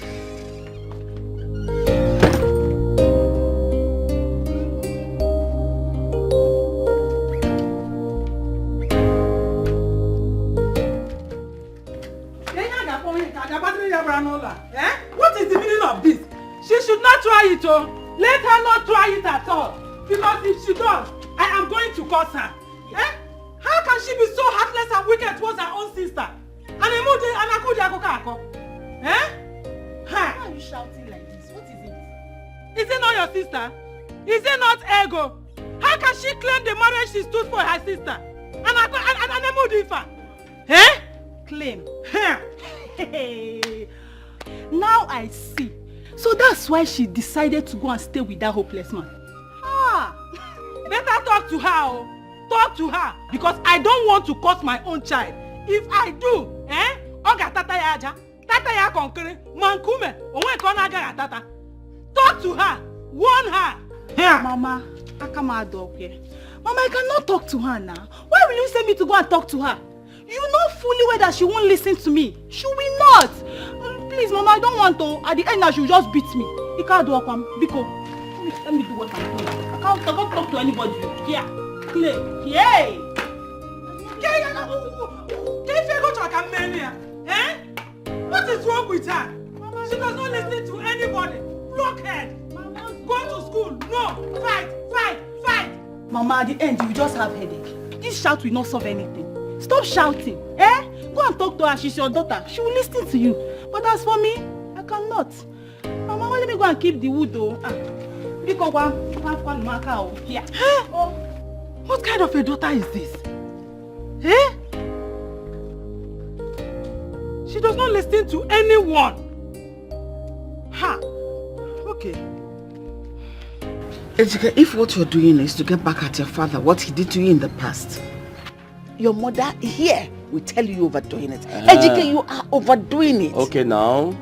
What is the meaning of this? She should not try it, oh. Let her not try it at all. Because if she does, I am going to curse her. Eh? How can she be so heartless and wicked towards her own sister? Eh? Why are you shouting like this? What is it? Is it not your sister? Is it not Ego? How can she claim the marriage she stood for her sister? Eh? Claim. Now I see. So that's why she decided to go and stay with that hopeless man. Better talk to her, oh. Talk to her. Because I don't want to curse my own child. If I do, Oga tata ya aja, tata ya konkere, mankume, onwe kona aga tata. Talk to her, warn her, Yeah. Mama, I come out up here. Mama, I cannot talk to her now. Why will you send me to go and talk to her? You know fully well that she won't listen to me. She will not. Please, Mama, I don't want to. At the end, she will just beat me. You can't do it, Biko. Let me do what I'm doing. I can't talk to anybody. Here. Yay! What is wrong with her? She does not listen to anybody. Blockhead. Go to school. No. Fight. Mama, at the end, you will just have headache. This shout will not solve anything. Stop shouting. Go and talk to her. She's your daughter. She will listen to you. But as for me, I cannot. Mama, let me go and keep the wood though. Here. What kind of a daughter is this? She does not listen to anyone. Ha! Okay. Ejike, if what you're doing is to get back at your father, what he did to you in the past, your mother here will tell you overdoing it. Ejike, you are overdoing it. Okay, now.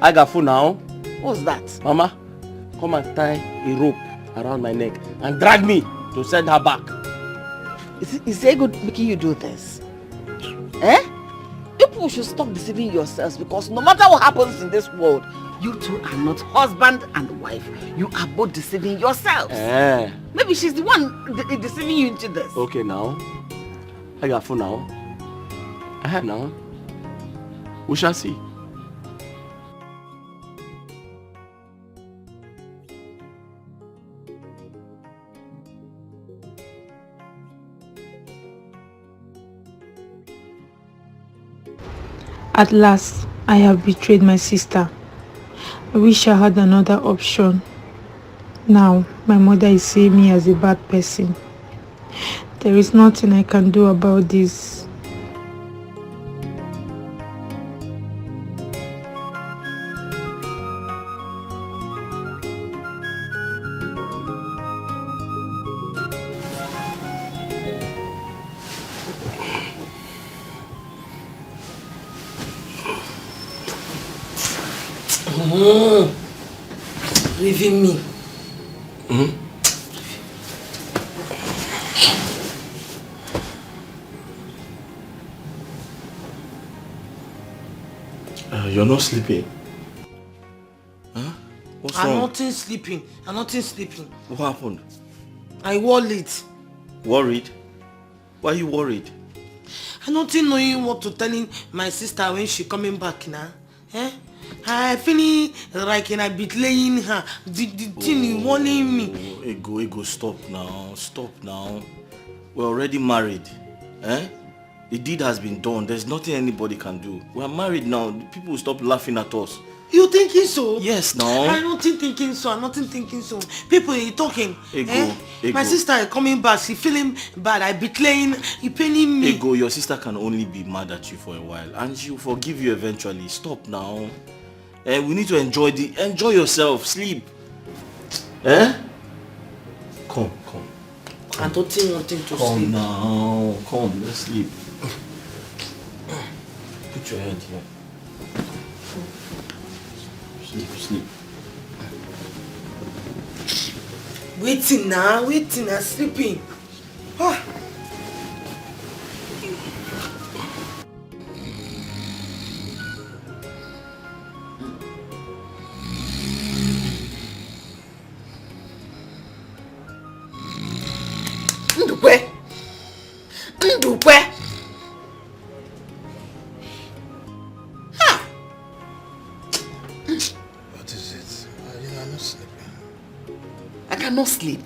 I got food now. What's that? Mama, come and tie a rope around my neck and drag me to send her back. Is it good making you do this? People should stop deceiving yourselves, because no matter what happens in this world, you two are not husband and wife. You are both deceiving yourselves. Maybe she's the one deceiving you into this. Okay, now. I got food now. I have now. We shall see. At last, I have betrayed my sister. I wish I had another option. Now, my mother is seeing me as a bad person. There is nothing I can do about this. Leaving me. You're not sleeping. What's wrong? I'm not sleeping. What happened? I worried. Worried? Why are you worried? I not knowing what to telling my sister when she coming back now. I feeling like I betraying her. The thing warning me. Ego, stop now. We're already married. The deed has been done. There's nothing anybody can do. We're married now. People will stop laughing at us. You thinking so? Yes, now. I'm not thinking so. People are talking. Ego. My sister is coming back. She feeling bad. I betraying. He paining me. Ego, your sister can only be mad at you for a while, and she'll forgive you eventually. Stop now. We need to enjoy yourself. Sleep. Come. I don't think wanting to sleep. Come now. Come, let's sleep. Put your head here. Sleep. Waiting now, sleeping. Ndukwe. What is it? I'm not sleeping. I cannot sleep.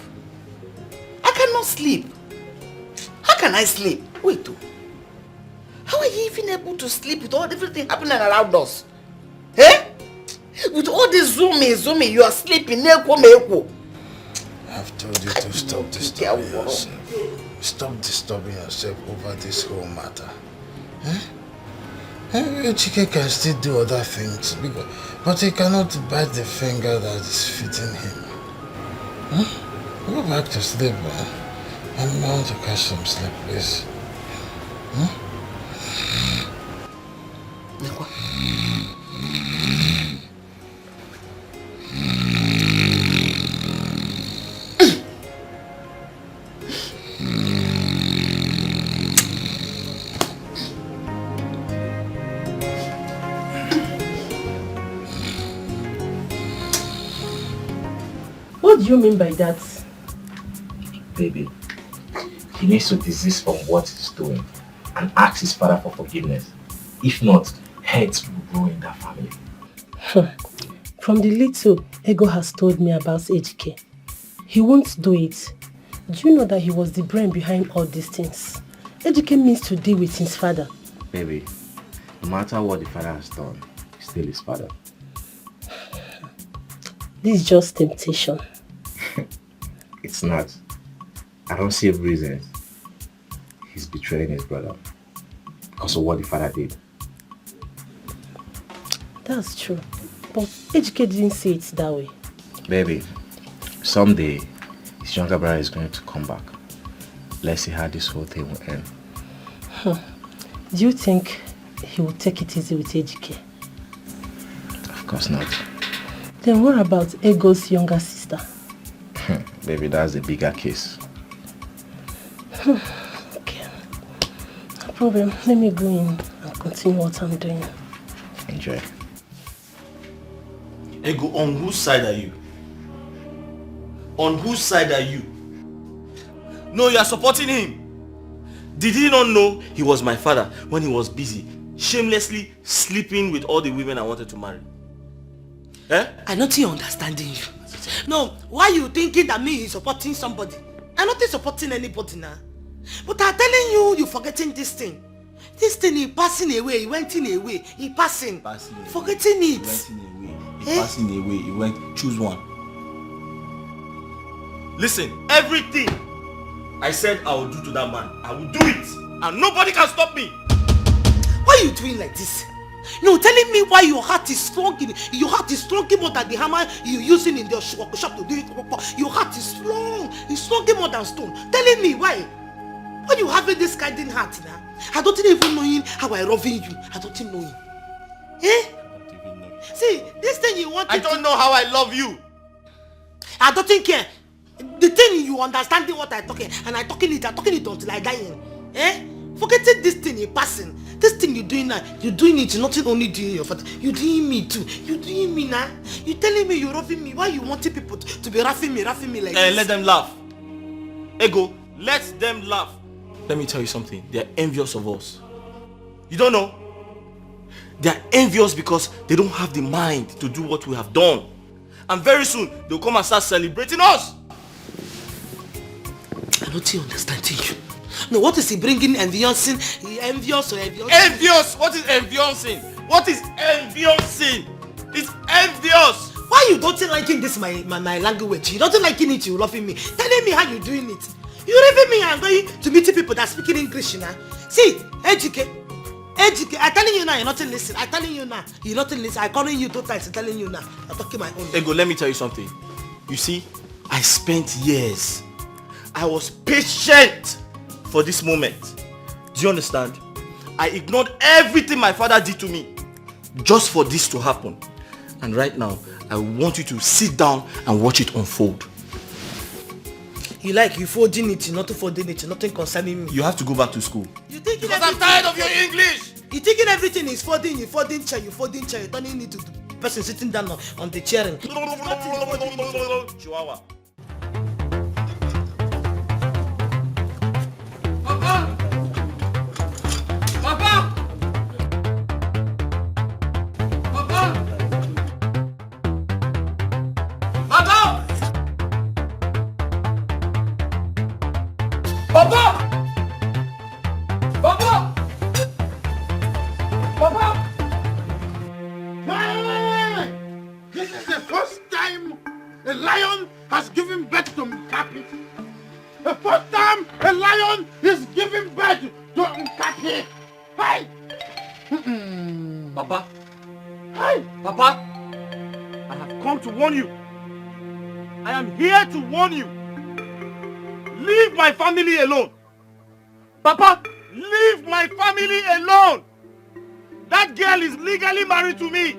How can I sleep? Wait. How are you even able to sleep with everything happening around us? With all this zooming, you are sleeping. I've told you to stop disturbing yourself. Stop disturbing yourself over this whole matter. Chike can still do other things, but he cannot bite the finger that is fitting him. Go back to sleep, man. I'm bound to catch some sleep, please. What do you mean by that? Baby, he needs to desist from what he's doing and ask his father for forgiveness. If not, hate will grow in that family. From the little Ego has told me about HK, he won't do it. Do you know that he was the brain behind all these things? HK means to deal with his father. Baby, no matter what the father has done, he's still his father. This is just temptation. It's not. I don't see a reason he's betraying his brother because of what the father did. That's true. But HK didn't say it that way. Baby, someday his younger brother is going to come back. Let's see how this whole thing will end. Do you think he will take it easy with HK? Of course not. Then what about Ego's younger sister? Baby, that's a bigger case. Okay. No problem. Let me go in and continue what I'm doing. Enjoy. Ego, on whose side are you? On whose side are you? No, you are supporting him. Did he not know he was my father when he was busy, shamelessly sleeping with all the women I wanted to marry? Eh? I not understanding you. No, why you thinking that me is supporting somebody? I'm not supporting anybody now. But I'm telling you, you're forgetting this thing. This thing is passing away, it went in away, it passing. Forgetting it. Passing away, he went, choose one. Listen, everything I said I will do to that man, I will do it. And nobody can stop me. Why are you doing like this? No, telling me why your heart is strong. Your heart is strong more than the hammer you're using in the shop to do it. Your heart is strong. It's stronger more than stone. Telling me why? Why you having this kind of heart now? I don't even know how I love you. I don't even know him. Eh? See, this thing you want. I don't know how I love you. I don't think care. The thing you understanding what I talking and I'm talking it until I die. Eh? Forgetting this thing you're passing. This thing you're doing now, you're doing it, you're not only doing your father, you're doing me too. You're doing me now. You're telling me you're roughing me. Why you wanting people to be roughing me like this? Let them laugh. Ego, let them laugh. Let me tell you something. They are envious of us. You don't know? They are envious because they don't have the mind to do what we have done. And very soon, they'll come and start celebrating us. I don't understand you. No, what is he bringing envious? Envious or envious? Envious? What is envious? What is envious? It's envious. Why you don't liking this my language? You don't liking it, you loving me. Telling me how you doing it. You leaving me and going to meet people that speaking English now. See, educate. I'm telling you now, you're not listening. I'm telling you now, you're not listening. I'm calling you 2 times, I'm telling you now. I'm talking my own. Ego, let me tell you something. You see, I spent years. I was patient for this moment. Do you understand? I ignored everything my father did to me just for this to happen. And right now, I want you to sit down and watch it unfold. You folding it, not folding it, nothing concerning me. You have to go back to school. Because I'm tired of your English. You thinking everything is folding, you folding chair, you're turning it to the person sitting down on the chair. Chihuahua. This is the first time a lion has given birth to Nkapi. The first time a lion is giving birth to Nkapi. Hey! Papa. Hey! Papa. I have come to warn you. I am here to warn you. Leave my family alone. Papa, leave my family alone. That girl is legally married to me.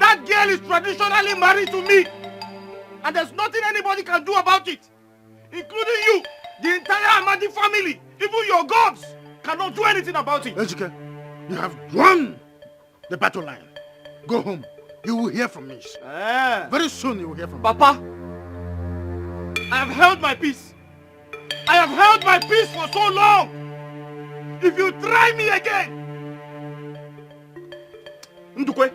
That girl is traditionally married to me. And there's nothing anybody can do about it. Including you, the entire Amadi family, even your gods cannot do anything about it. Ejike, you have won the battle line. Go home. You will hear from me. Very soon you will hear from me. Papa, I have held my peace. I have held my peace for so long. If you try me again, Ndukwe,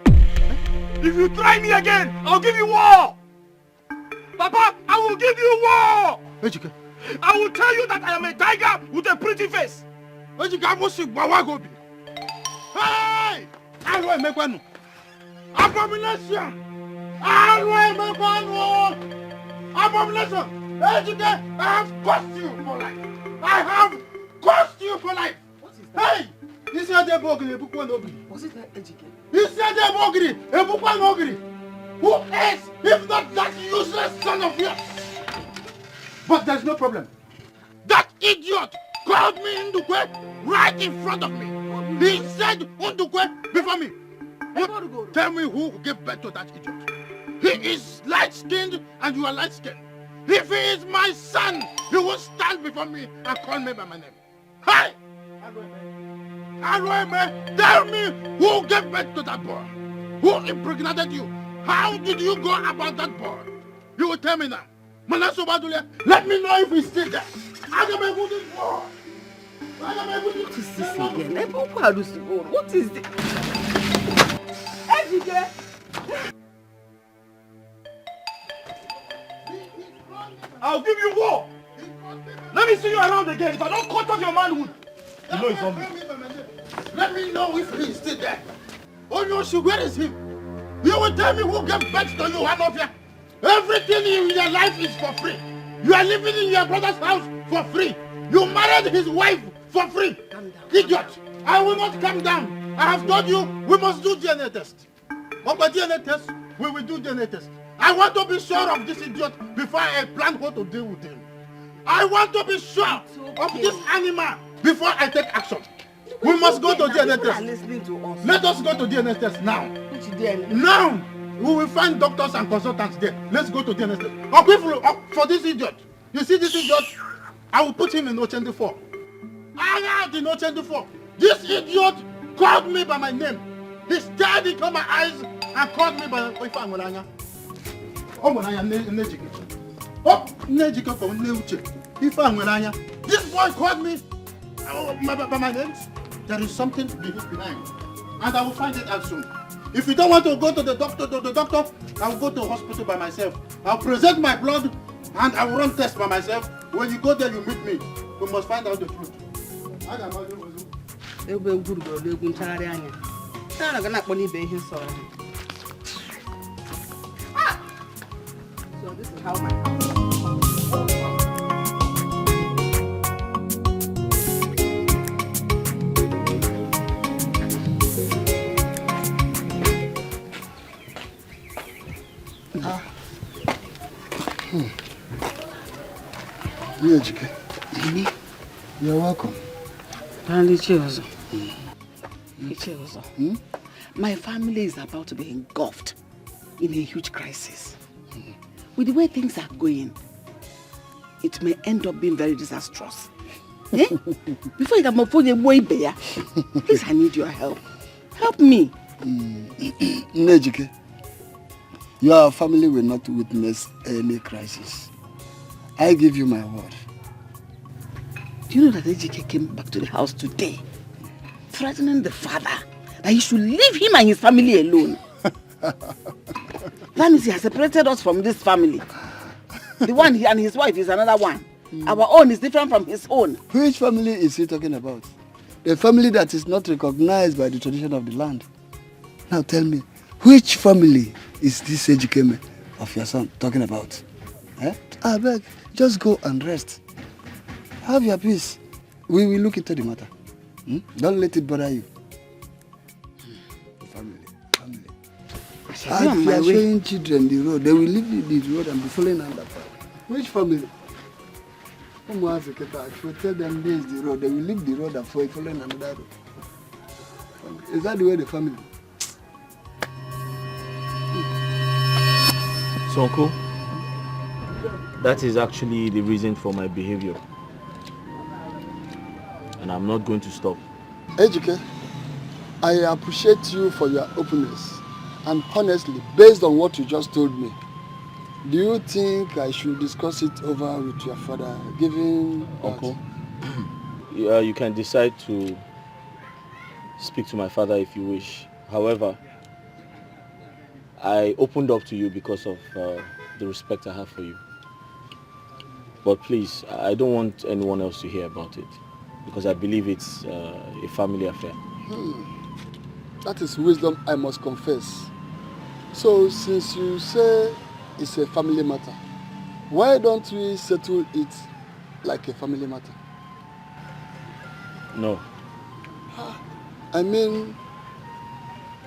if you try me again, I'll give you war. Papa, I will give you war. Ejike. I will tell you that I am a tiger with a pretty face. Ejike, I must Bawagobi. Hey! I will make one. Abomination! I will make one. Abomination! Ejike, I have cost you for life. I have cost you for life. What is that? Hey! You said the bogey, a book one ogre. Was it that Ejike? You said the bogey, a book one ogre. Who else, if not that useless son of yours? But there's no problem. That idiot called me Ndukwe right in front of me. He said Ndukwe before me. Tell me who gave birth to that idiot. He is light-skinned and you are light-skinned. If he is my son, he will stand before me and call me by my name. Hey! Arueme, tell me who gave birth to that boy? Who impregnated you? How did you go about that boy? You will tell me now. Manaso Badule, let me know if he's still there. I am a good boy. What is this again? What is this? Ejike! I'll give you war. Let me see you around again. If I don't cut off your manhood, you know it's on me. Let me know if he's still there. Oh no, where is he? You will tell me who gave birth to you, Hanofia. Everything in your life is for free. You are living in your brother's house for free. You married his wife for free. Idiot. I will not come down. I have told you we must do DNA test. Over DNA test, we will do DNA test. I want to be sure of this idiot before I plan how to deal with him. I want to be sure of this animal before I take action. We must go to DNA test. Let us go to DNA test now. Now! We will find doctors and consultants there. Let's go to DNA test. For this idiot. You see this idiot? I will put him in O24. I had in O24. This idiot called me by my name. He stared into my eyes and called me by Ifangolanya. This boy called me by my name. There is something behind. And I will find it out soon. If you don't want to go to the doctor, I will go to the hospital by myself. I'll present my blood and I will run tests by myself. When you go there, you meet me. We must find out the truth. So this is how my Ejike, you're welcome. My family is about to be engulfed in a huge crisis. With the way things are going, it may end up being very disastrous. Before you can move on your boy bear, please, I need your help. Help me. Ejike, your family will not witness any crisis. I give you my word. Do you know that Ejike came back to the house today, threatening the father that he should leave him and his family alone? That means he has separated us from this family. The one he and his wife is another one. Our own is different from his own. Which family is he talking about? The family that is not recognized by the tradition of the land. Now tell me, which family is this Ejike of your son talking about? I beg, just go and rest. Have your peace. We will look into the matter. Don't let it bother you. Family. As you are showing children the road, they will leave the road and be following on that path. Which family? If you tell them this is the road, they will leave the road and following another road. Is that the way the family? So, uncle, that is actually the reason for my behavior. And I'm not going to stop. Ejike, I appreciate you for your openness. And honestly, based on what you just told me, Do you think I should discuss it over with your father, given Uncle? Yeah, you can decide to speak to my father if you wish. However, I opened up to you because of the respect I have for you. But please, I don't want anyone else to hear about it because I believe it's a family affair. That is wisdom, I must confess. So, since you say it's a family matter, why don't we settle it like a family matter? No. I mean,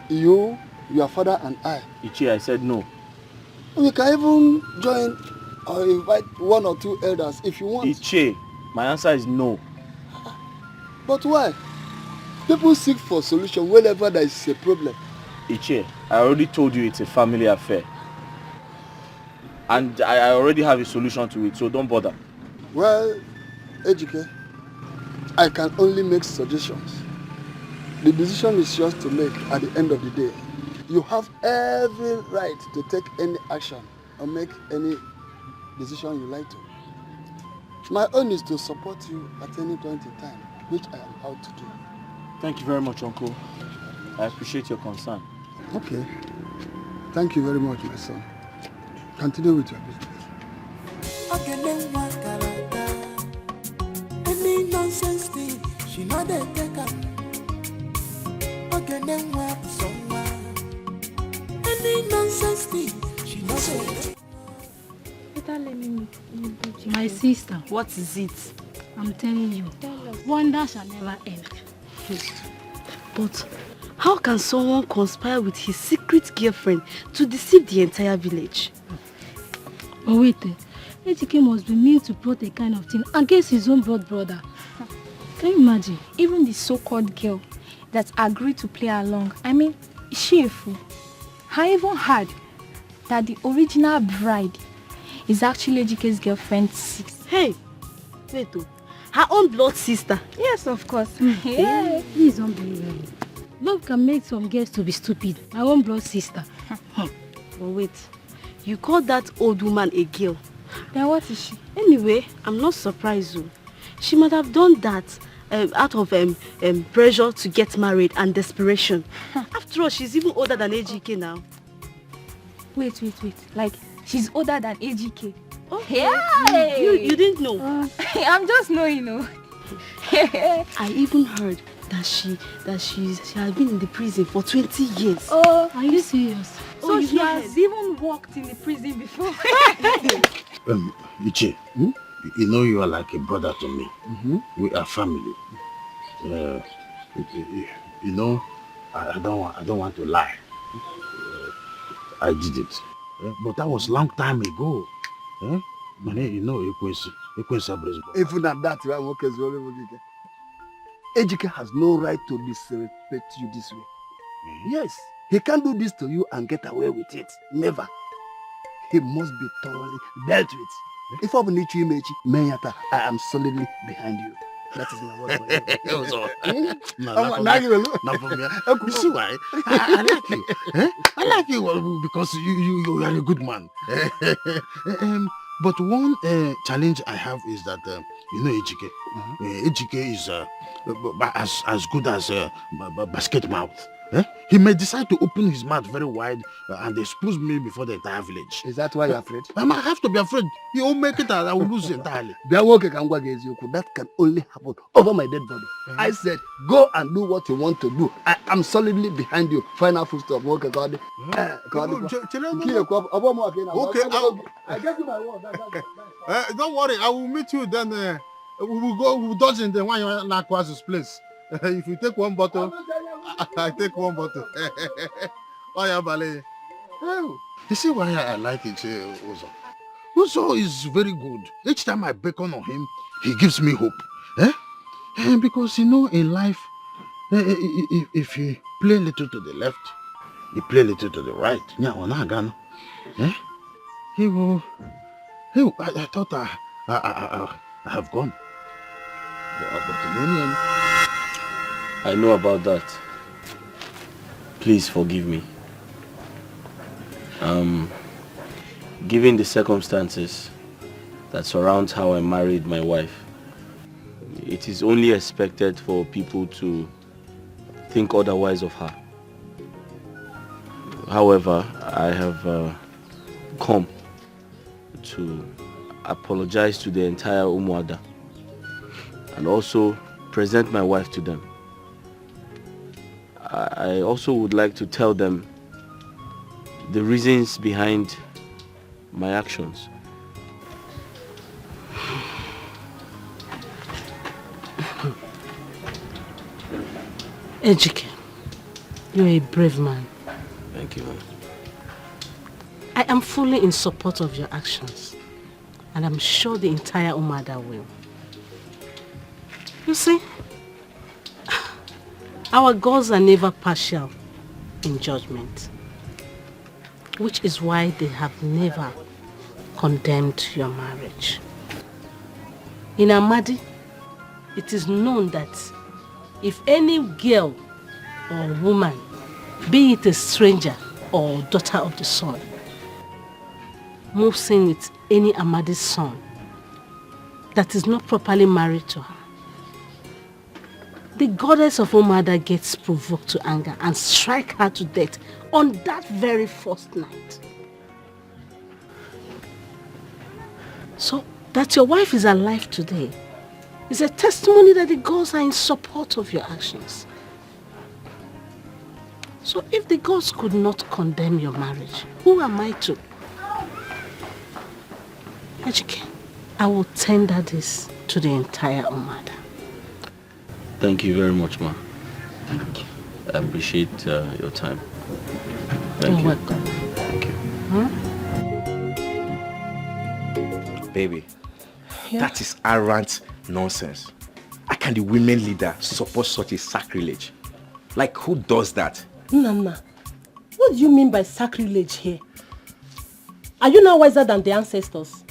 you, your father and I. Ichi, I said no. We can even join or invite one or two elders if you want. Ichi, my answer is no. But why? People seek for solution whenever there is a problem. Ichi, I already told you it's a family affair. And I already have a solution to it, so don't bother. Well, Ejike, I can only make suggestions. The decision is yours to make at the end of the day. You have every right to take any action or make any decision you like to. My own is to support you at any point in time, which I am out to do. Thank you very much, Uncle. I appreciate your concern. Okay. Thank you very much, my son. Continue with your business. Any nonsense thing, she know they take up. Any nonsense thing, she know they My sister, what is it? I'm telling you, wonder shall never end. But how can someone conspire with his secret girlfriend to deceive the entire village? But wait, Ejike must be mean to plot a kind of thing against his own blood brother. Can you imagine? Even the so-called girl that agreed to play along, I mean, is she a fool? I even heard that the original bride is actually Ejike's girlfriend, Six. Hey, wait, her own blood sister? Yes, of course. Yeah. This is unbelievable. Love can make some girls to be stupid. My own blood sister. But wait, you call that old woman a girl? Then what is she? Anyway, I'm not surprised though. She might have done that out of pressure to get married and desperation. After all, she's even older than Ejike now. Wait. Like, she's older than Ejike. Oh, hey! You didn't know? I'm just knowing, you know. I even heard that she has been in the prison for 20 years. Oh, are you serious? So she has even worked in the prison before. Ichi, you know you are like a brother to me. We are family. You know, I don't want to lie. I did it, but that was long time ago. You know, even at that, Ejike has no right to disrespect you this way. Yes, he can't do this to you and get away with it. Never. He must be thoroughly dealt with. If I need you, I am solidly behind you. That is my word for you. You see why? I like you. I like you because you are a good man. But one challenge I have is that, you know, Ejike. Ejike is as good as a basket mouth. He may decide to open his mouth very wide and expose me before the entire village. Is that why you're afraid? I might have to be afraid. He won't make it, I will lose entirely. That can only happen over my dead body. I said, go and do what you want to do. I am solidly behind you. Final full stop. Okay, okay, I gave you my word. Don't worry, I will meet you then. We will dodge in the one in Nakwa's place. If you take one bottle, I take one bottle. Oh, yeah, Bale. You see why I like it, Uzo? Uzo is very good. Each time I beckon on him, he gives me hope. Because, you know, in life, if you play a little to the left, you play a little to the right. He will. I thought I have gone. I know about that. Please forgive me. given the circumstances that surround how I married my wife, it is only expected for people to think otherwise of her. However, I have come to apologize to the entire Umuada and also present my wife to them. I also would like to tell them the reasons behind my actions. Ejike, you're a brave man. Thank you, ma'am. I am fully in support of your actions, and I'm sure the entire Umada will. You see, our gods are never partial in judgment, which is why they have never condemned your marriage. In Amadi, it is known that if any girl or woman, be it a stranger or daughter of the sun, moves in with any Amadi's son that is not properly married to her, the goddess of Umada gets provoked to anger and strike her to death on that very first night. So that your wife is alive today is a testimony that the gods are in support of your actions. So if the gods could not condemn your marriage, who am I to? Ejike, I will tender this to the entire Umada. Thank you very much, ma. I appreciate your time. Thank you. Welcome. Thank you. Baby, Yeah? that is arrant nonsense. How can the women leader support such a sacrilege? Like, who does that? Nana, what do you mean by sacrilege here? Are you now wiser than the ancestors?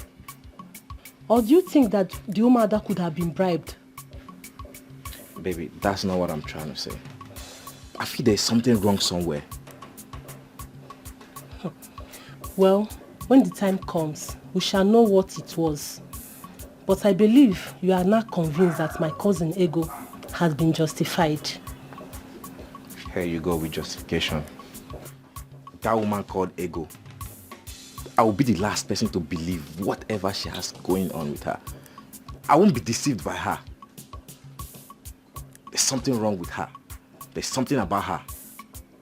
Or do you think that the Umada could have been bribed? Baby, that's not what I'm trying to say. I feel there's something wrong somewhere. Well, when the time comes, we shall know what it was. But I believe you are now convinced that my cousin Ego has been justified. Here you go with justification. That woman called Ego. I will be the last person to believe whatever she has going on with her. I won't be deceived by her. There's something wrong with her. There's something about her.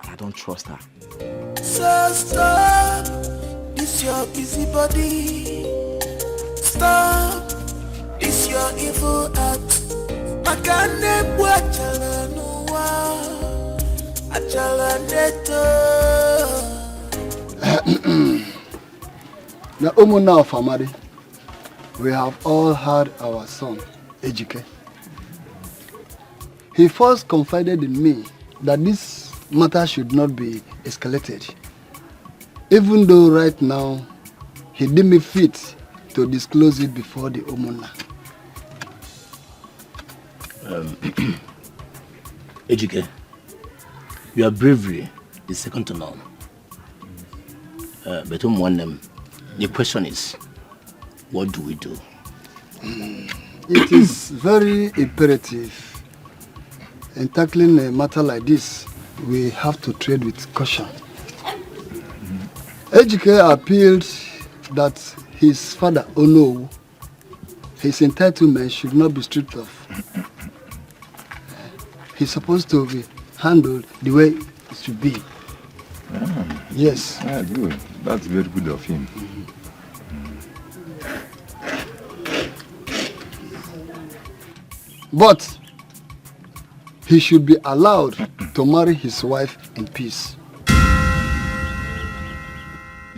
And I don't trust her. So stop, this your busy body. Stop, this your evil act. Makane bwachala nuwa, achala neto. Now, Umuna of Amadi, we have all had our son, Ejike. He first confided in me that this matter should not be escalated, even though right now he deemed me fit to disclose it before the Umuna. Ejike, your bravery is second to none. But the question is, what do we do? It is very imperative in tackling a matter like this. We have to tread with caution. Ejike appealed that his father, Ono, his entitlement should not be stripped off. He's supposed to be handled the way it should be. Yes. Good. That's very good of him. But he should be allowed to marry his wife in peace.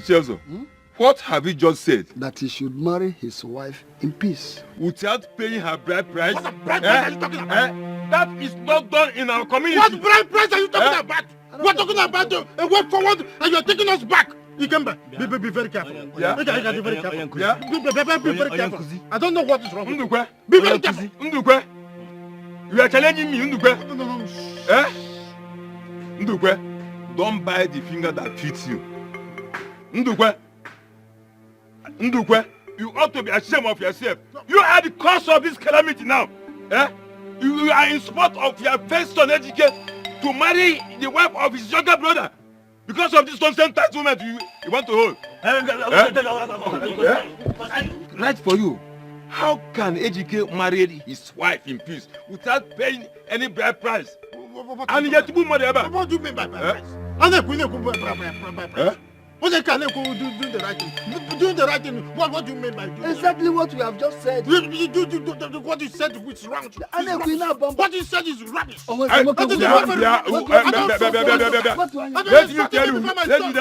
Chelsea, what have you just said? That he should marry his wife in peace. Without paying her bride price? What bride price are you talking about? That is not done in our community. What bride price are you talking about? We're talking about a way forward and you're taking us back. You come back. Be very careful. Yeah. Be very careful. Yeah. Be very careful. I don't know what is wrong with you. Ndukwe. Be very careful. Ndukwe. You are challenging me, Ndukwe. No. Eh? Ndukwe, don't bite the finger that feeds you. Ndukwe. Ndukwe, you ought to be ashamed of yourself. You are the cause of this calamity now. Eh? You are in support of your first son Ejike to marry the wife of his younger brother. Because of this consent entitlement you want to hold. Right for you. How can Ejike marry his wife in peace without paying any bride price? And yet, what do you mean by bride price? What they can do the right thing? Doing the right thing. What do you mean by doing exactly what we have just said? Do what you said which is wrong. What you said is rubbish. Let me tell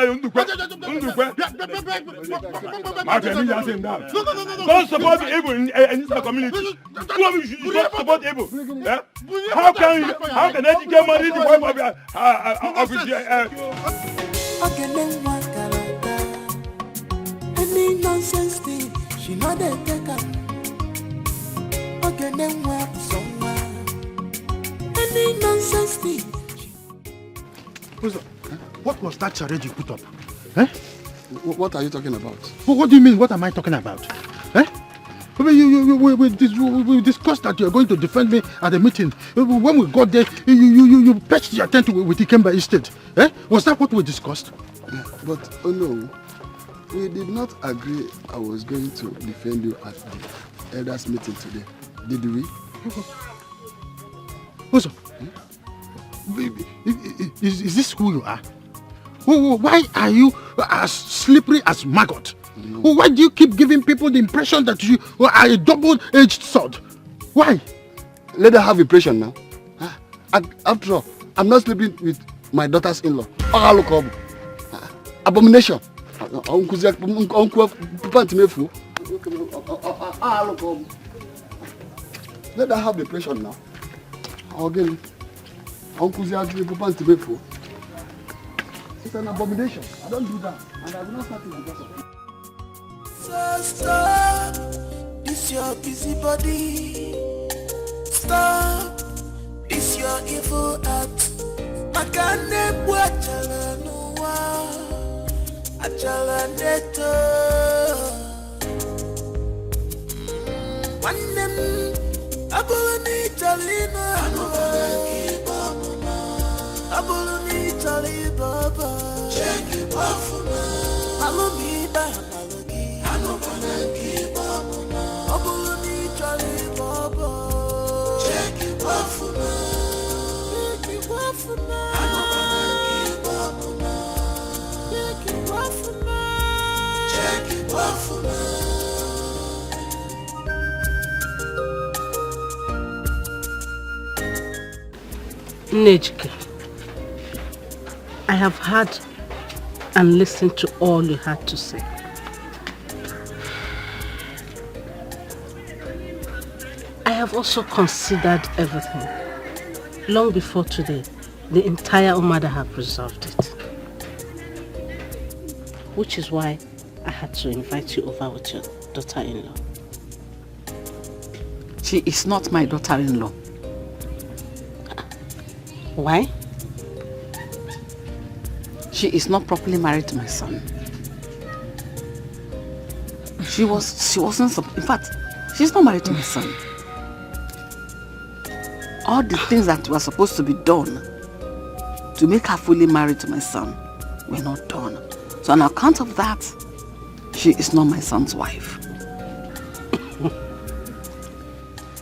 you, don't support the evil in this community. You don't support evil. How can Ejike marry the wife of his any nonsense thing, she not a taker. Okay, then work somewhere. Any nonsense thing. What was that charade you put up? Eh? What are you talking about? What do you mean? What am I talking about? Eh? We discussed that you are going to defend me at the meeting. When we got there, you pitched your tent with Ikemba Estate. Eh? Was that what we discussed? But, oh no. We did not agree I was going to defend you at the elders meeting today. Did we? Also, is this who you are? Why are you as slippery as maggot? Why do you keep giving people the impression that you are a double-edged sword? Why? Let her have impression now. After all, I'm not sleeping with my daughter's in-law. Abomination. Let her have the pressure now. Again, it's an abomination. I don't do that, and I will not start it because of it. So stop this your busy body. Stop this your evil act. Makane bwachala nuwa. Achala neto Wanem Abulani Talina Abulani Talibaba Check it off Alumida Malagi Anubanaki Babuna Abulani Talibaba Check it off Check it off Anubanaki Babuna Check it off Nejika, I have heard and listened to all you had to say. I have also considered everything. Long before today, the entire Umada have resolved it. Which is why I had to invite you over with your daughter-in-law. She is not my daughter-in-law. Why? She is not properly married to my son. She wasn't, in fact, she's not married to my son. All the things that were supposed to be done to make her fully married to my son were not done. So on account of that, she is not my son's wife.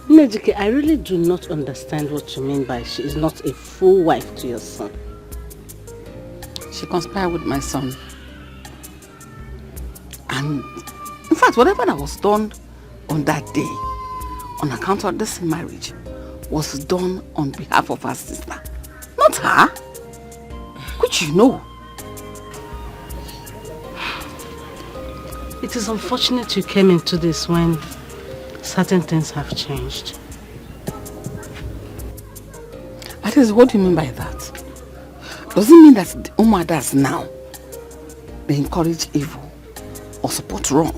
Nejike, I really do not understand what you mean by she is not a full wife to your son. She conspired with my son. And in fact, whatever that was done on that day, on account of this marriage, was done on behalf of her sister. Not her. Which you know. It is unfortunate you came into this when certain things have changed. That is, what do you mean by that? Does it mean that the Umadas now, they encourage evil or support wrong?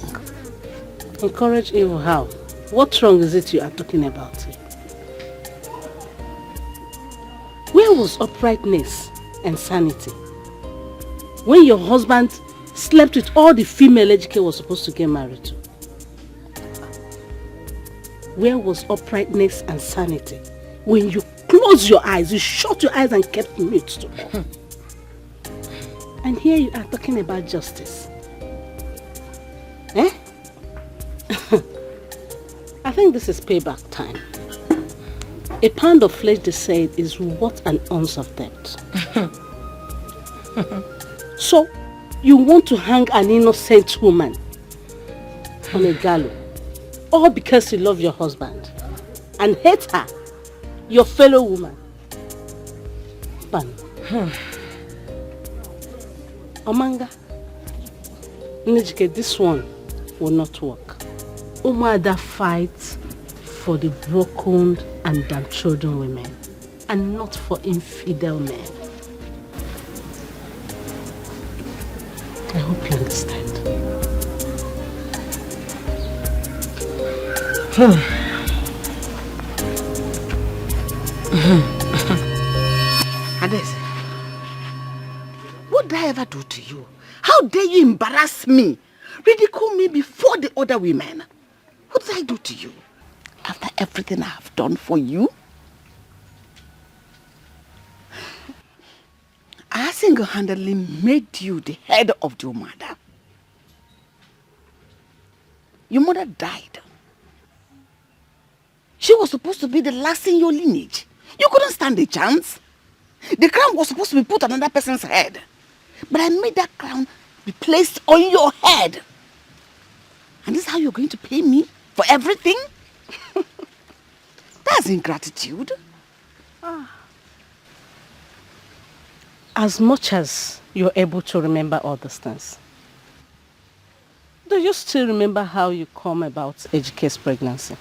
Encourage evil how? What wrong is it you are talking about here? Where was uprightness and sanity when your husband slept with all the female Ejike was supposed to get married to? Where was uprightness and sanity when you closed your eyes, you shut your eyes and kept mute to her? And here you are talking about justice. Eh? I think this is payback time. A pound of flesh, they said, is worth an ounce of debt. So, you want to hang an innocent woman on a gallows, all because you love your husband and hate her, your fellow woman. Ban. Omanga, Nijike, this one will not work. Umada fights for the broken and downtrodden women, and not for infidel men. I hope you understand. Adese, what did I ever do to you? How dare you embarrass me? Ridicule me before the other women? What did I do to you? After everything I have done for you? I single-handedly made you the head of your mother. Your mother died. She was supposed to be the last in your lineage. You couldn't stand a chance. The crown was supposed to be put on another person's head. But I made that crown be placed on your head. And this is how you're going to pay me for everything? That's ingratitude. As much as you're able to remember all these things, do you still remember how you come about Ejike's pregnancy?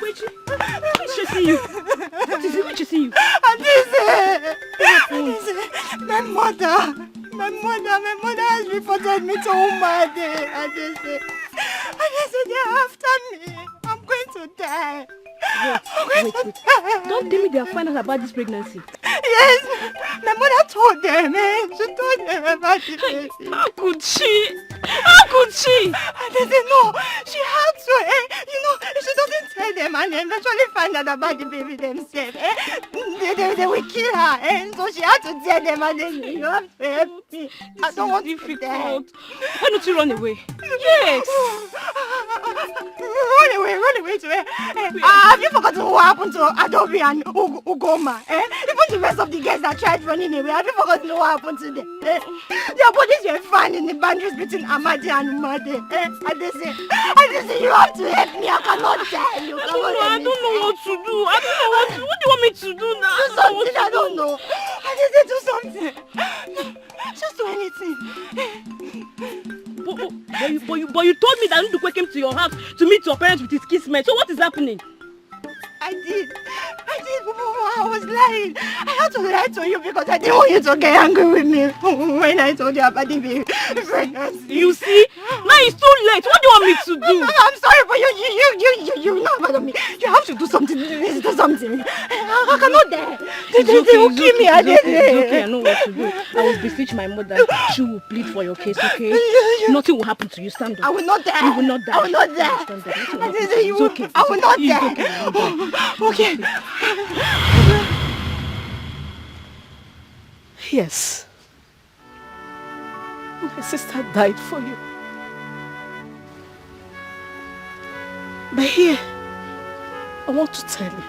Who's chasing you? What is it? Who's chasing you? Adese, my mother has reported me to Umade. Adese, they're after me. I'm going to die. Wait. Don't tell me they are finding out about this pregnancy. Yes, my mother told them. She told them about the baby. How could she? Adese, no, she had to. If she doesn't tell them and they eventually find out about the baby themselves, they will kill her. So she had to tell them, and then you have to help me. I don't want to die. Why don't you run away? Yes. Run away to where? Have you forgotten what happened to Adobe and Ugoma? Even the rest of the guys that tried running away, have you forgotten what happened to them? Their bodies were found in the boundaries between Amadi and Umade. Adese, you have to help me. I cannot die. I don't know what to do. What do you want me to do now? Do something. I don't know. Adese, do something. Just do anything. But you told me that Ndukwe came to your house to meet your parents with his kismet. So what is happening? I did, but I was lying. I had to lie to you because I didn't want you to get angry with me when I told you about the baby pregnancy. You see? Now it's too late. What do you want me to do? I'm sorry, but you know about me. You have to do something. Do something. I cannot die. They will kill me. It's okay. I know what to do. I will beseech my mother. She will plead for your case, okay? Nothing will happen to you. Stand up. I will not die. You will not die. I will not die. Stand up. It's okay. I will not die. Okay. Yes. My sister died for you. But here, I want to tell you.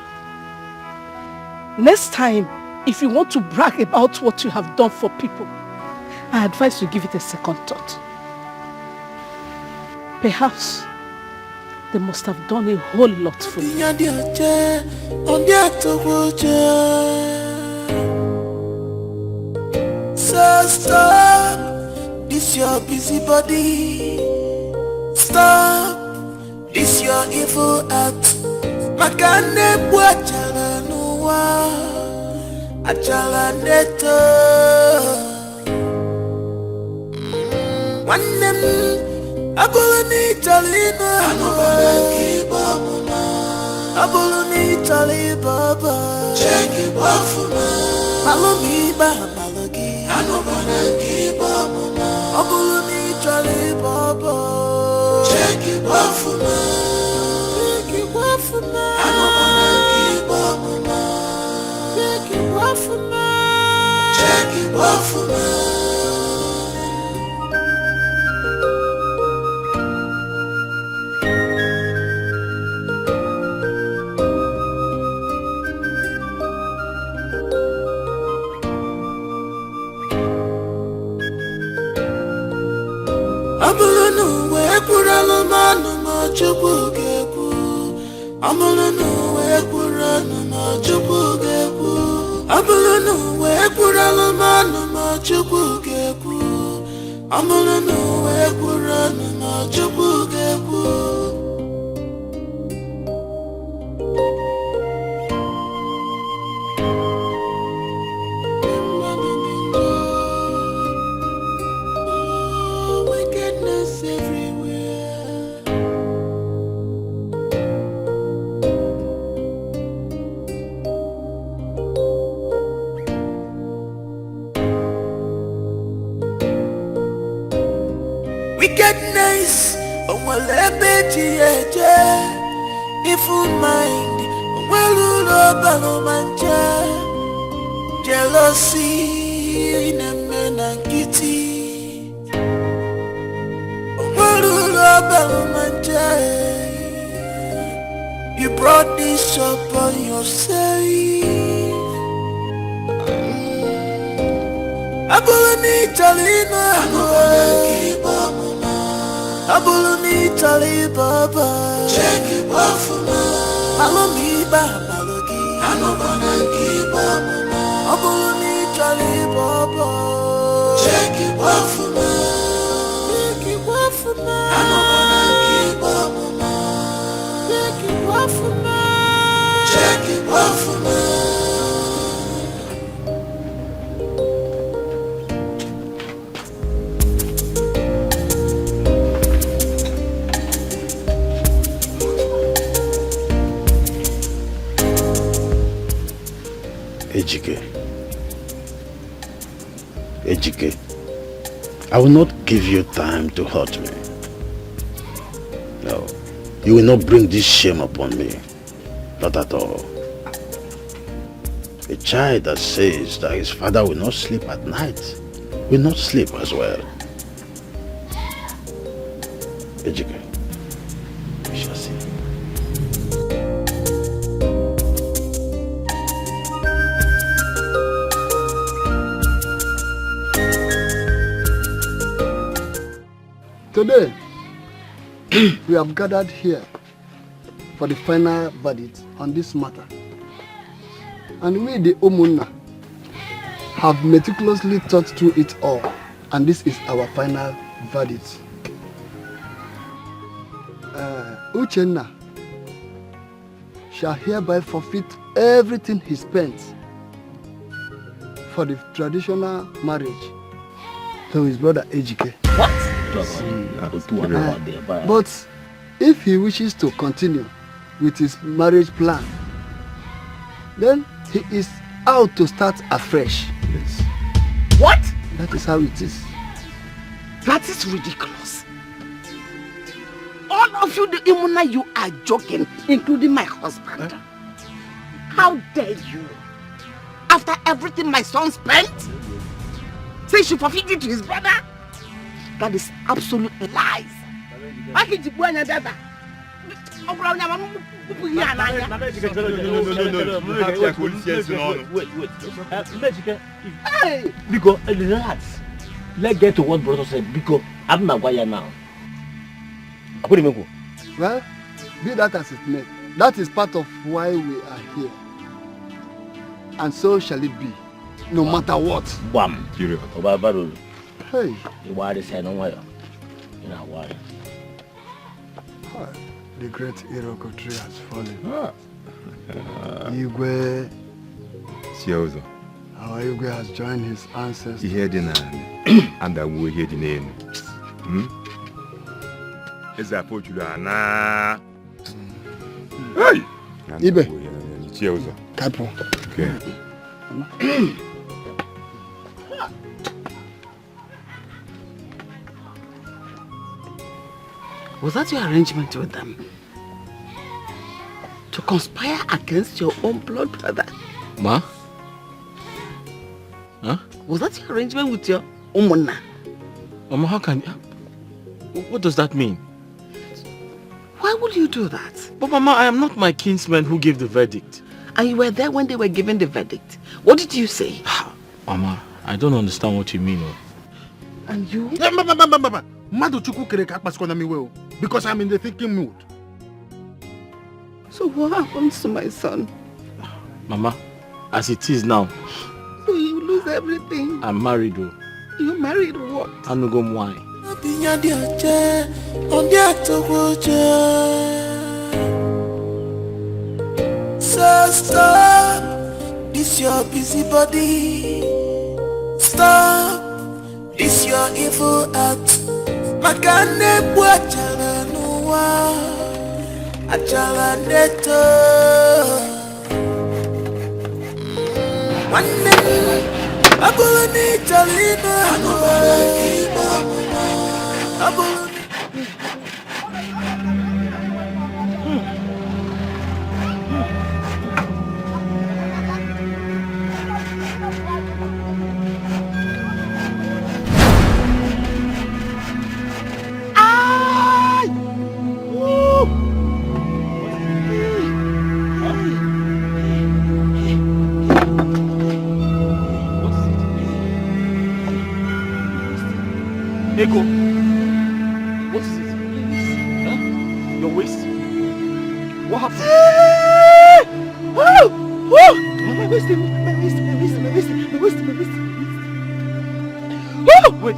Next time, if you want to brag about what you have done for people, I advise you give it a second thought. Perhaps they must have done a whole lot for you. So stop this your busy body. Stop this your evil act. Makane buachala nuwa achala neto. Wanem abulani talina anobana kiba muna. Abuluni Tali Baba, check it Wafuma, Malumi Balogi, Anobanaki Baba, Abuluni Tali Baba, check it Wafuma, check it Wafuma, Anobanaki Baba, check it Wafuma, check it Wafuma. Amulunu wekuranu manu machubugeku. Amulunu wekuranu machubugeku. Amulunu wekuranu manu machubugeku. Amulunu wekuranu machubugeku. Wickedness, evil mind, jealousy in a man and kitty. You brought this upon yourself. Abuluni Talina, Abuluni Talibaba, check it Wafuma, Malumi Balogi, Anobanaki Baba, Abuluni Talibaba, check it Wafuma, check it Wafuma, Anobanaki Baba, check it Wafuma, check it Wafuma. Ejike, I will not give you time to hurt me. No, you will not bring this shame upon me. Not at all. A child that says that his father will not sleep at night will not sleep as well. Ejike, we shall see. Today, we have gathered here for the final verdict on this matter. And we, the Omunna, have meticulously thought through it all. And this is our final verdict. Uchenna shall hereby forfeit everything he spent for the traditional marriage to his brother Ejike. What? But if he wishes to continue with his marriage plan, then he is out to start afresh. Yes. What? That is how it is. That is ridiculous. All of you, the Imuna, you are joking, including my husband. How dare you? After everything my son spent, say he should forfeit it to his brother? That is absolute lies. Why can't you go and do that? Hey! Because relax. Let's get to what brother said. Because I'm not wire now. Well, be that as it may, that is part of why we are here. And so shall it be, no matter what. Bam. Hey. You want to say no way. You know why? The great Iroko tree has fallen. Igwe. Our Igwe has joined his ancestors. You hear the name, and I will hear the name. Is that what you are now? Hey! Ibe. Chiauza. Kapo. Okay. Was that your arrangement with them? To conspire against your own blood brother? Ma? Huh? Was that your arrangement with your Umuna? Mama, how can you... What does that mean? Why would you do that? But Mama, I am not my kinsman who gave the verdict. And you were there when they were giving the verdict. What did you say? Mama, I don't understand what you mean. And you? Because I'm in the thinking mood. So what happens to my son? Mama, as it is now, So you lose everything. I'm married though. You married what? I'm not going wine. So stop this your busy body. Stop this your evil act. Makane buachala nuwa achala neto. One day abulani jalina abulani. Ego, what is it? Huh? Your waist? What happened? My waist. Wait,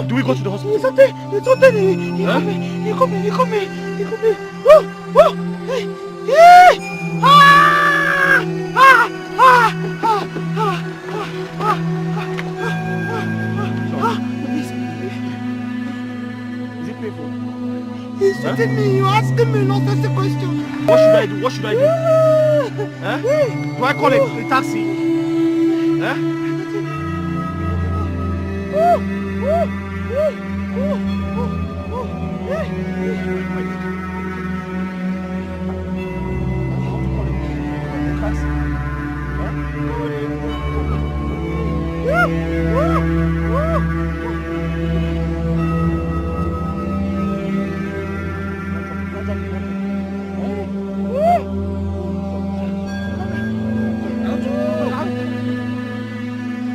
do we go to the hospital? It's okay. He come me. He's shooting me. You asking me not that's the question. What should I do? Huh? Do I call a taxi? Huh?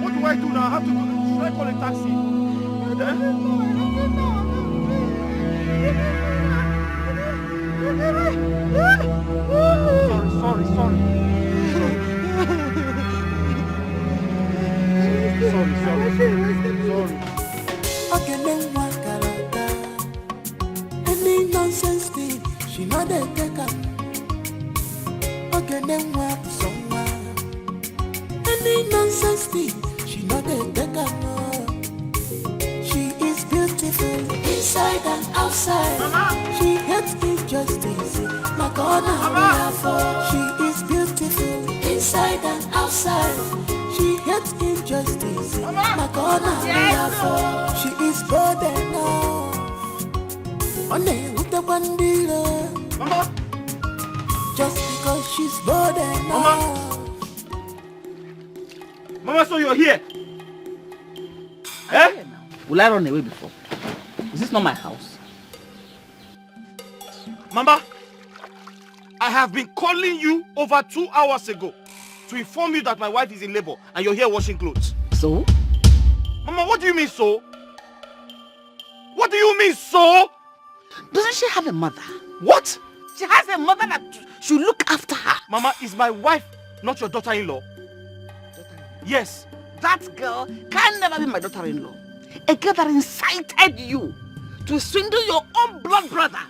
What do I do now? I have to go. Should I call a taxi? Sorry. Sorry. Any nonsense thing, she not a taker. Okay, then what someone? Any nonsense thing, she not a taker. She is beautiful inside and outside. She hates injustice. My God, she is beautiful inside and outside. She hates injustice. My God, she is bold enough. Mama. Just because she's bold enough. Mama, so you're here? Eh? Will I run away before? Is this not my house? Mama, I have been calling you over 2 hours ago to inform you that my wife is in labor and you're here washing clothes. So? Mama, what do you mean so? What do you mean so? Doesn't she have a mother? What? She has a mother that should look after her. Mama, is my wife not your daughter-in-law? Yes. That girl can never be my daughter-in-law. A girl that incited you to swindle your own blood brother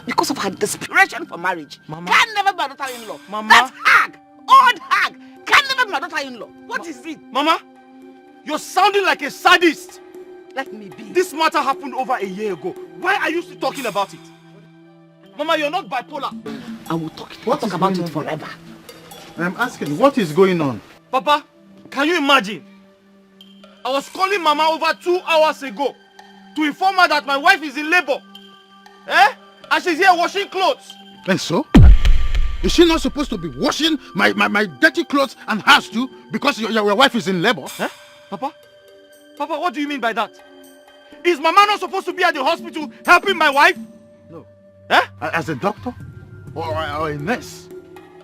because of her desperation for marriage. Mama. Can never be my daughter-in-law. Mama. That hag, old hag, can never be my daughter-in-law. What is it? Mama, you're sounding like a sadist. Let me be. This matter happened over a year ago. Why are you still talking about it? Mama, you're not bipolar. I will talk about it forever. I'm asking, what is going on? Papa, can you imagine? I was calling Mama over 2 hours ago to inform her that my wife is in labor. Eh? And she's here washing clothes. And so? Is she not supposed to be washing my dirty clothes and hers too because your wife is in labor? Eh? Papa, what do you mean by that? Is Mama not supposed to be at the hospital helping my wife? No. Eh? As a doctor? Or a nurse?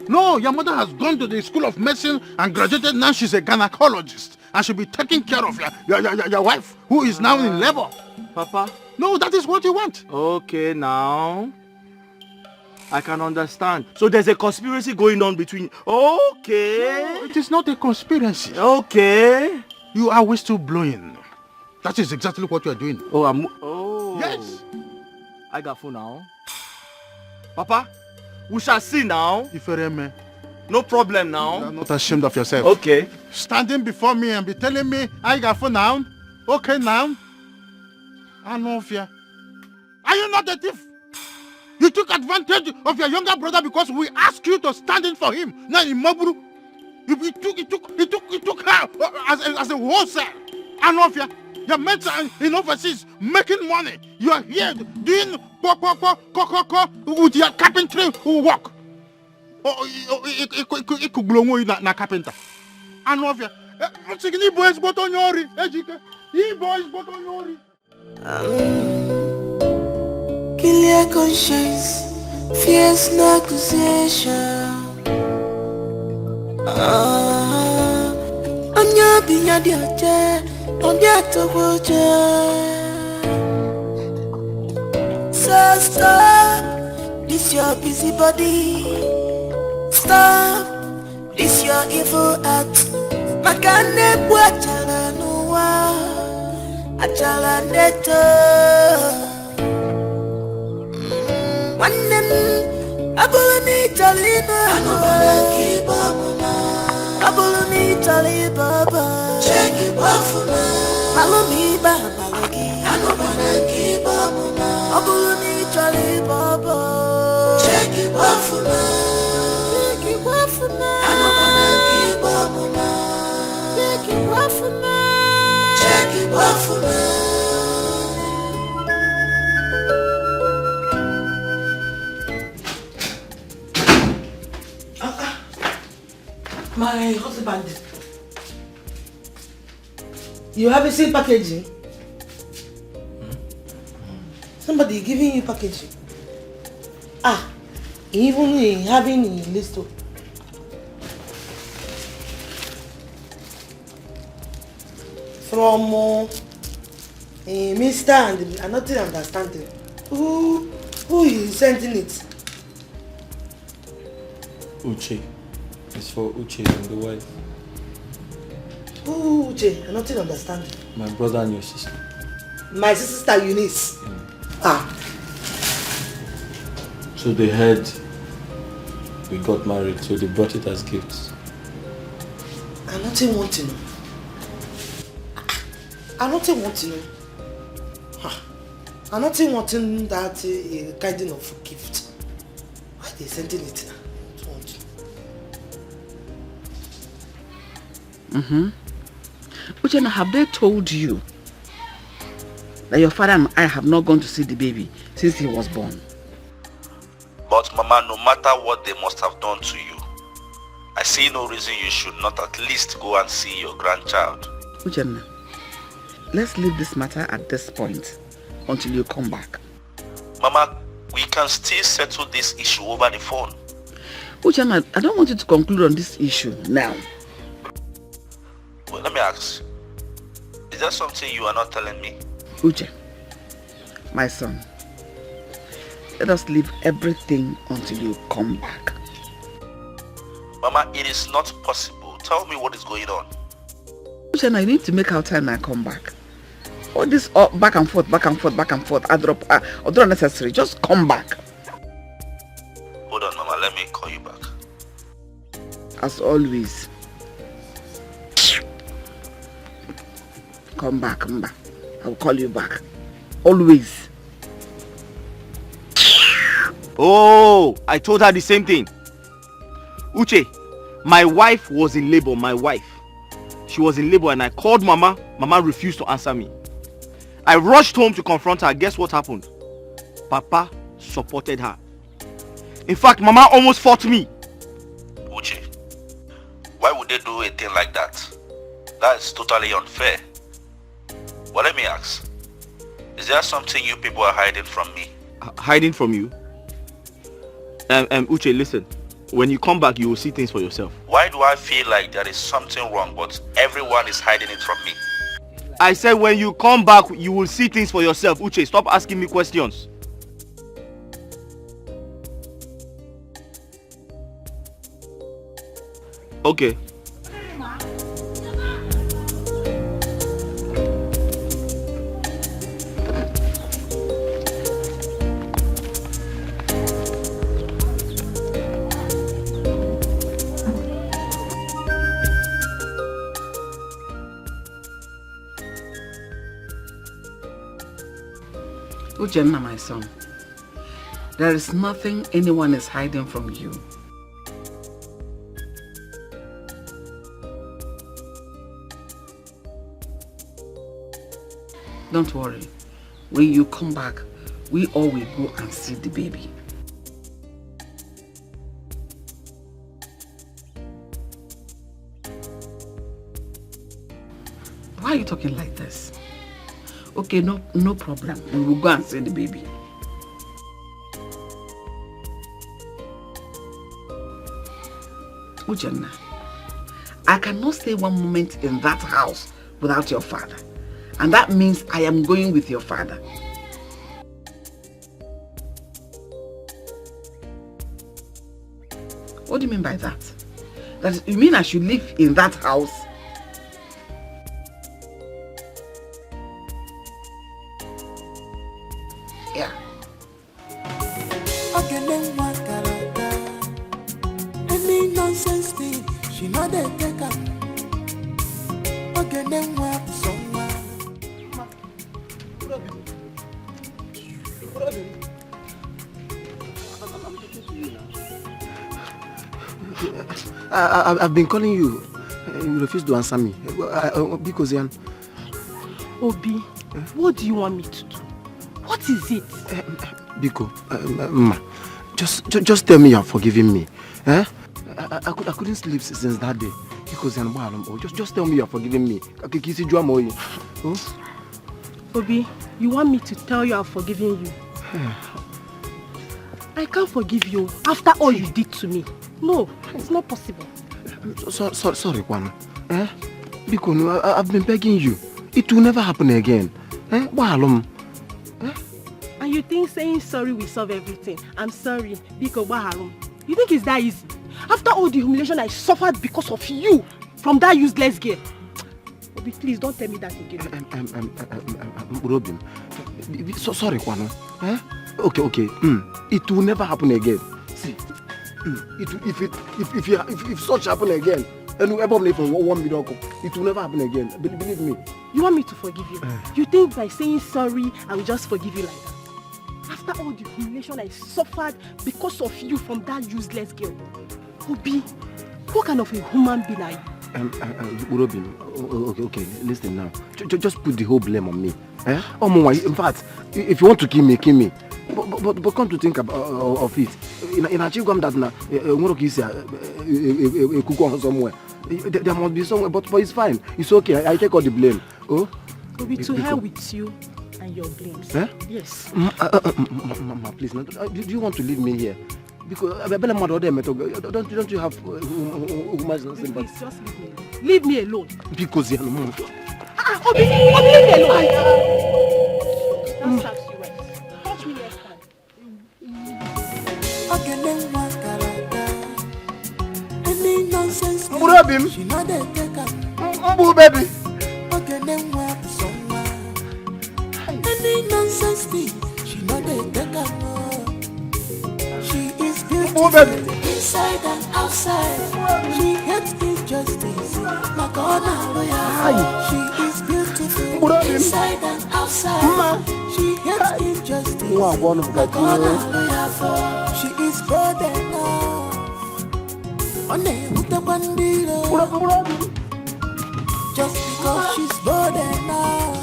No, your mother has gone to the school of medicine and graduated. Now she's a gynecologist. And she'll be taking care of your wife who is now in labor. Papa? No, that is what you want. Okay, now I can understand. So there's a conspiracy going on between... Okay. No, it is not a conspiracy. Okay. You are whistle blowing. That is exactly what you are doing. Oh. Yes. I got phone now. Papa, we shall see now. Ifereme. No problem now. You are not ashamed of yourself. Okay. Standing before me and be telling me I got phone now. Okay now. I know fear. Are you not a thief? You took advantage of your younger brother because we asked you to stand in for him. Now in Maburu, you took her as a wholesale. I know fear. You're meant in overseas making money. You are here doing with your carpentry work. It could blow you na carpenter. I know fear. Boys but on your boys but on your Kill your conscience, fears no accusation. Anya binya diaje, ondia toboje. So stop, this your busy body. Stop, this your evil act. Makane buachala nuwa, achala neto. Abulani Talina, Abulani Talibaba, check it Bafuna, Alumi Babalaki, Abulani Talibaba, check it Bafuna, check it Bafuna. My husband, you have seen packaging? Somebody giving you packaging? Even having a list of... From Mr. and I'm not understanding. Who is sending it? Uche. It's for Uche and the wife. Who Uche? I'm not understanding. My brother and your sister. My sister Eunice. So they heard we got married, so they brought it as gifts. I don't want to know. I don't want to know. I don't want that kind of gift. Why are they sending it now? Uchenna, have they told you that your father and I have not gone to see the baby since he was born? But Mama, no matter what they must have done to you, I see no reason you should not at least go and see your grandchild. Uchenna, let's leave this matter at this point until you come back. Mama, we can still settle this issue over the phone. Uchenna, I don't want you to conclude on this issue now. Well, let me ask, is there something you are not telling me? Uche, my son, let us leave everything until you come back. Mama, it is not possible. Tell me what is going on. Uche, I need to make our time and I come back. All this back and forth, I drop, unnecessary. Just come back. Hold on, Mama, let me call you back. As always. Come back, Mba. I'll call you back. Always. Oh, I told her the same thing. Uche, my wife was in labor, my wife. She was in labor and I called Mama. Mama refused to answer me. I rushed home to confront her. Guess what happened? Papa supported her. In fact, Mama almost fought me. Uche, why would they do a thing like that? That is totally unfair. But let me ask, is there something you people are hiding from me? Hiding from you? Uche, listen. When you come back, you will see things for yourself. Why do I feel like there is something wrong, but everyone is hiding it from me? I said when you come back, you will see things for yourself. Uche, stop asking me questions. Okay. Uchenna, my son, there is nothing anyone is hiding from you. Don't worry. When you come back, we all will go and see the baby. Why are you talking like this? Okay, no problem. We will go and see the baby. Uchenna, I cannot stay one moment in that house without your father. And that means I am going with your father. What do you mean by that? You mean I should live in that house? Yeah. Any nonsense thing, she not the taker. Okay, then what? I've been calling you. You refuse to answer me. Because Obi, what do you want me to do? What is it? Biko, Ma, just tell me you have forgiven me. I couldn't sleep since that day. Because just tell me you have forgiven me. Obi, you want me to tell you I've forgiven you? I can't forgive you after all you did to me. No, it's not possible. Sorry, Kwan. Biko, I've been begging you. It will never happen again. And you think saying sorry will solve everything? I'm sorry, Biko Baharum. You think it's that easy? After all the humiliation I suffered because of you from that useless girl. Obi, please don't tell me that again. Robin, sorry, Kwano. Okay. It will never happen again. See, if such happen again, and whoever live for 1 million, it will never happen again. Believe me. You want me to forgive you? You think by saying sorry, I will just forgive you like that? After all the humiliation I suffered because of you from that useless girl. Obi, what kind of a human being are you? Robin, okay, listen now. Just put the whole blame on me. In fact, if you want to kill me, kill me. But come to think of it. In a chigam that somewhere. There must be somewhere, but it's fine. It's okay. I take all the blame. Oh? Obi, to hell with you and your blames. Yes. Mama, please. Do you want to leave me here? Because don't you have human sympathy? Please, just leave me alone. Because you know. Obi, leave me alone. That serves you right. Touch me next time. Any nonsense. Robin. She not the taker. Baby. Any nonsense thing. She not the taker. She is beautiful inside and outside. She hates injustice. She is beautiful inside and outside. She hates Let's give justice. She is bold enough. Just because she's bold enough.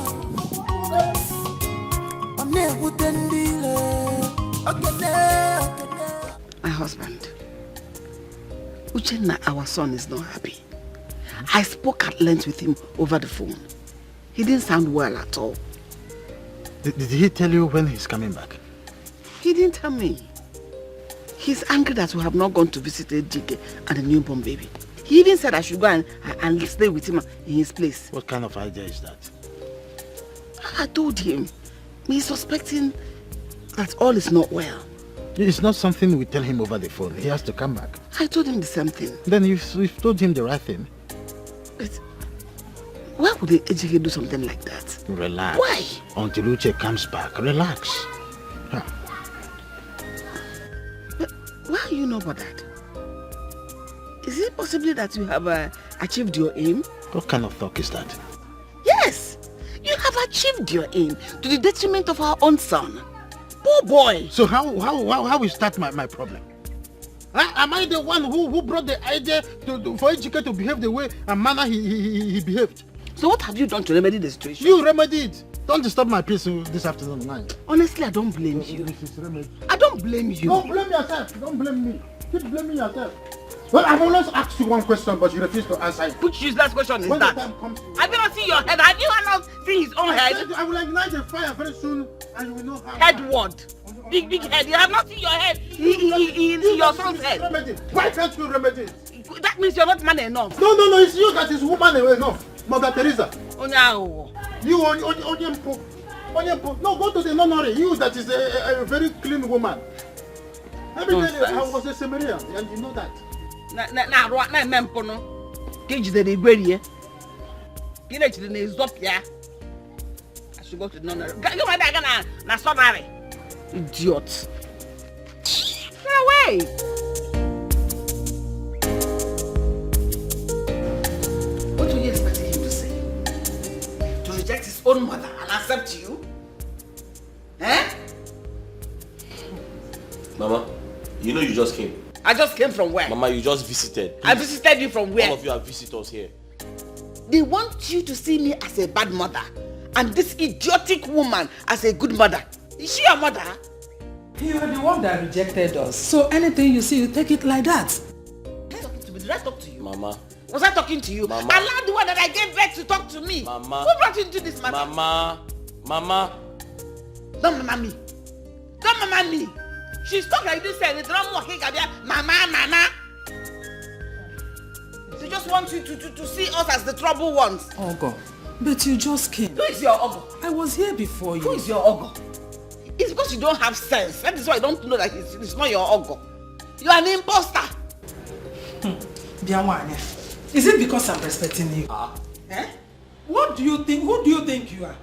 My husband, Uchenna, our son, is not happy. I spoke at length with him over the phone. He didn't sound well at all. Did he tell you when he's coming back? He didn't tell me. He's angry that we have not gone to visit Ejike and the newborn baby. He even said I should go and stay with him in his place. What kind of idea is that? I told him. He's suspecting that all is not well. It's not something we tell him over the phone. He has to come back. I told him the same thing. Then you've told him the right thing. But why would the Ejike do something like that? Relax. Why? Until Uche comes back. Relax. Huh. But why are you not bothered? Is it possibly that you have achieved your aim? What kind of talk is that? Yes! You have achieved your aim to the detriment of our own son. Poor boy! So how is that my problem? Am I the one who brought the idea for Ejike to behave the way and manner he behaved? So what have you done to remedy the situation? You remedied it. Don't disturb my peace this afternoon, man. Honestly, I don't blame you. I don't blame you. Don't blame yourself. Don't blame me. Keep blaming yourself. Well, I've always asked you one question, but you refuse to answer it. Which useless question is when that? The time comes, have you not seen your head? Have you not seen his own head? I will ignite the fire very soon, and you will know how. Head what? Big head. You have not seen your head. Your son's head. Why can't you remedy it? That means you're not man enough. No, it's you that is woman enough. Mother Teresa. You Onyempo. No, go to the nunnery. You that is a very clean woman. Every day I was a Samaritan, and you know that. I should go to the nunnery. Idiot. Get away. What do you expect him to say? To reject his own mother and accept you? Eh? Mama, you know you just came. I just came from where? Mama, you just visited. Please. I visited you from where? All of you are visitors here. They want you to see me as a bad mother and this idiotic woman as a good mother. Is she your mother? You are the one that rejected us. So anything you see, you take it like that. Did I talk to you? Mama. Was I talking to you? Mama. Allow the one that I gave birth to talk to me. Mama. Who brought you into this matter? Mama. Don't mama me. Don't mama me. She's talking like this and it's not walking. Mama. She just wants you to see us as the trouble ones. Oh God. But you just came. Who is your Ogo? I was here before you. Who is your Ogo? It's because you don't have sense. That is why I don't know that it's not your Ogo. You are an imposter. Bianwanya, is it because I'm respecting you? Eh? What do you think? Who do you think you are?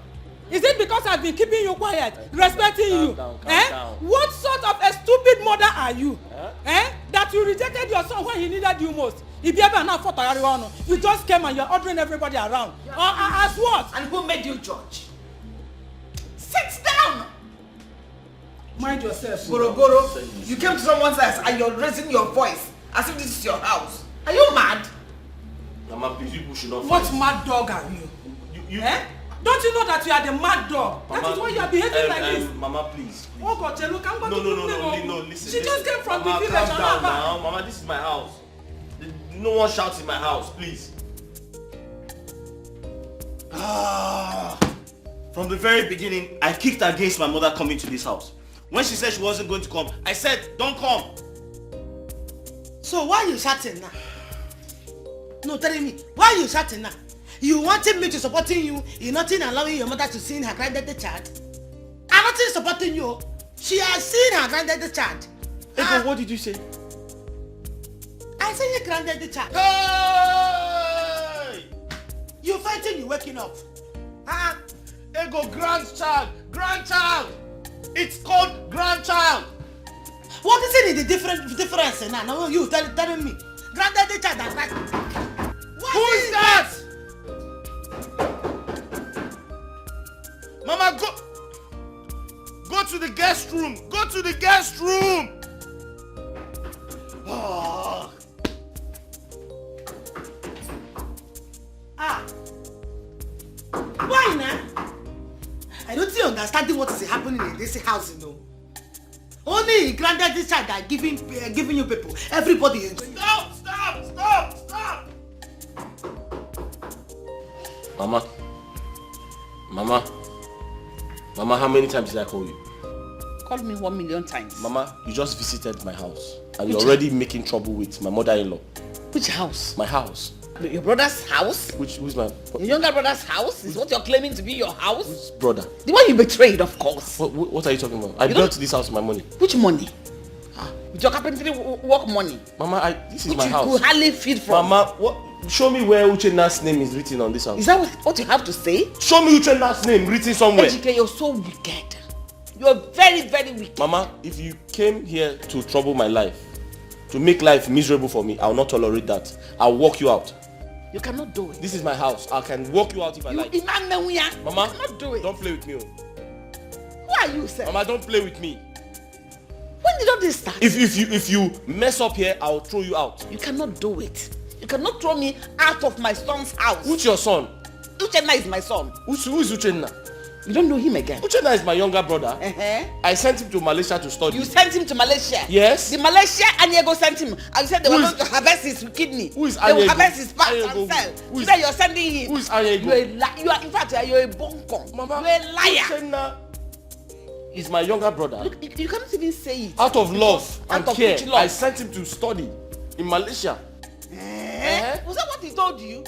Is it because I've been keeping you quiet, respecting you? Calm down. What sort of a stupid mother are you? That you rejected your son when he needed you most? You just came and you're ordering everybody around. As what? And who made you judge? Sit down! Mind yourself. Goro, you came to someone's house and you're raising your voice as if this is your house. Are you mad? Mama, please, people should not What fight. mad dog are you? Don't you know that you are the mad dog? Mama, that is why you are behaving like this. Mama, please. Oh God, look, I'm going No, listen. She just came from Mama, the village. calm down now. Mama, this is my house. No one shouts in my house, please. From the very beginning, I kicked against my mother coming to this house. When she said she wasn't going to come, I said, don't come. So why are you shouting now? No, tell me, why are you shouting now? You wanted me to supporting you, you're not allowing your mother to see her granddaddy child. I'm not supporting you. She has seen her granddaddy child. Ego, what did you say? I said your granddaddy child. Hey! You fighting, you waking up. Ego, grandchild. It's called grandchild. What is it in the difference now? Now you telling me. Granddaddy child and right. Who is that? Mama, go. to the guest room. Go to the guest room. Oh. Why now? I don't see understanding what is happening in this house, you know. Only granted this child are giving you people. Everybody is... Stop! Mama, how many times did I call you? Call me 1 million times. Mama, you just visited my house and you're already making trouble with my mother-in-law. Which house? My house. Your brother's house? Who's my... Your younger brother's house? Is what you're claiming to be your house? Whose brother? The one you betrayed, of course. What are you talking about? I built this house with my money. Which money? With your carpentry work money? Mama, this is which my house. Which you could hardly feed from. Mama, show me where Uchenna's name is written on this house. Is that what you have to say? Show me Uchenna's name written somewhere. Ejike, you're so wicked. You're very, very wicked. Mama, if you came here to trouble my life, to make life miserable for me, I'll not tolerate that. I'll walk you out. You cannot do it. This is my house. I can walk you out if I like. Mama, you cannot do it. Don't play with me. Who are you, sir? Mama, don't play with me. When did all this start? If you mess up here, I'll throw you out. You cannot do it. You cannot throw me out of my son's house. Who's your son? Uchenna is my son. Who is Uchenna? You don't know him again? Uchenna is my younger brother. I sent him to Malaysia to study. You sent him to Malaysia? Yes. The Malaysia Anyego sent him. And you said they were going to harvest his kidney. Who is Anyego? They will harvest his parts and sell. Today you're sending him. Who is Anyego? You are, in fact, you're a bonkom. Mama, you're a liar. Uchenna is my younger brother. Look, you cannot even say it. Out of love and care, love. I sent him to study in Malaysia. Was that what he told you?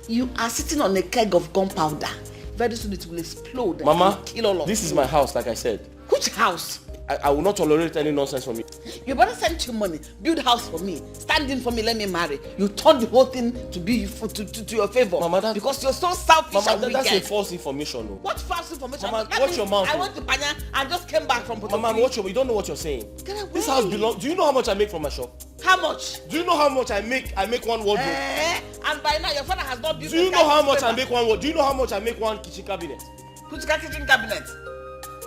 You are sitting on a keg of gunpowder. Very soon it will explode. Mama, and kill all of this is my house, like I said. Which house? I will not tolerate any nonsense from you. Your brother sent you money, build house for me, stand in for me, let me marry. You turn the whole thing to be to your favor. Mama, because you're so selfish. Mama, and that's wicked. a false information. No. What false information? Mama, watch your mouth. I went to Panya and just came back from Puerto Mama, watch your. You don't know what you're saying. This house belongs. Do you know how much I make from my shop? How much? Do you know how much I make? I make one wardrobe. And by now your father has not built. Do you know how much I make one wardrobe? Do you know how much I make one kitchen cabinet? Kitchen cabinet.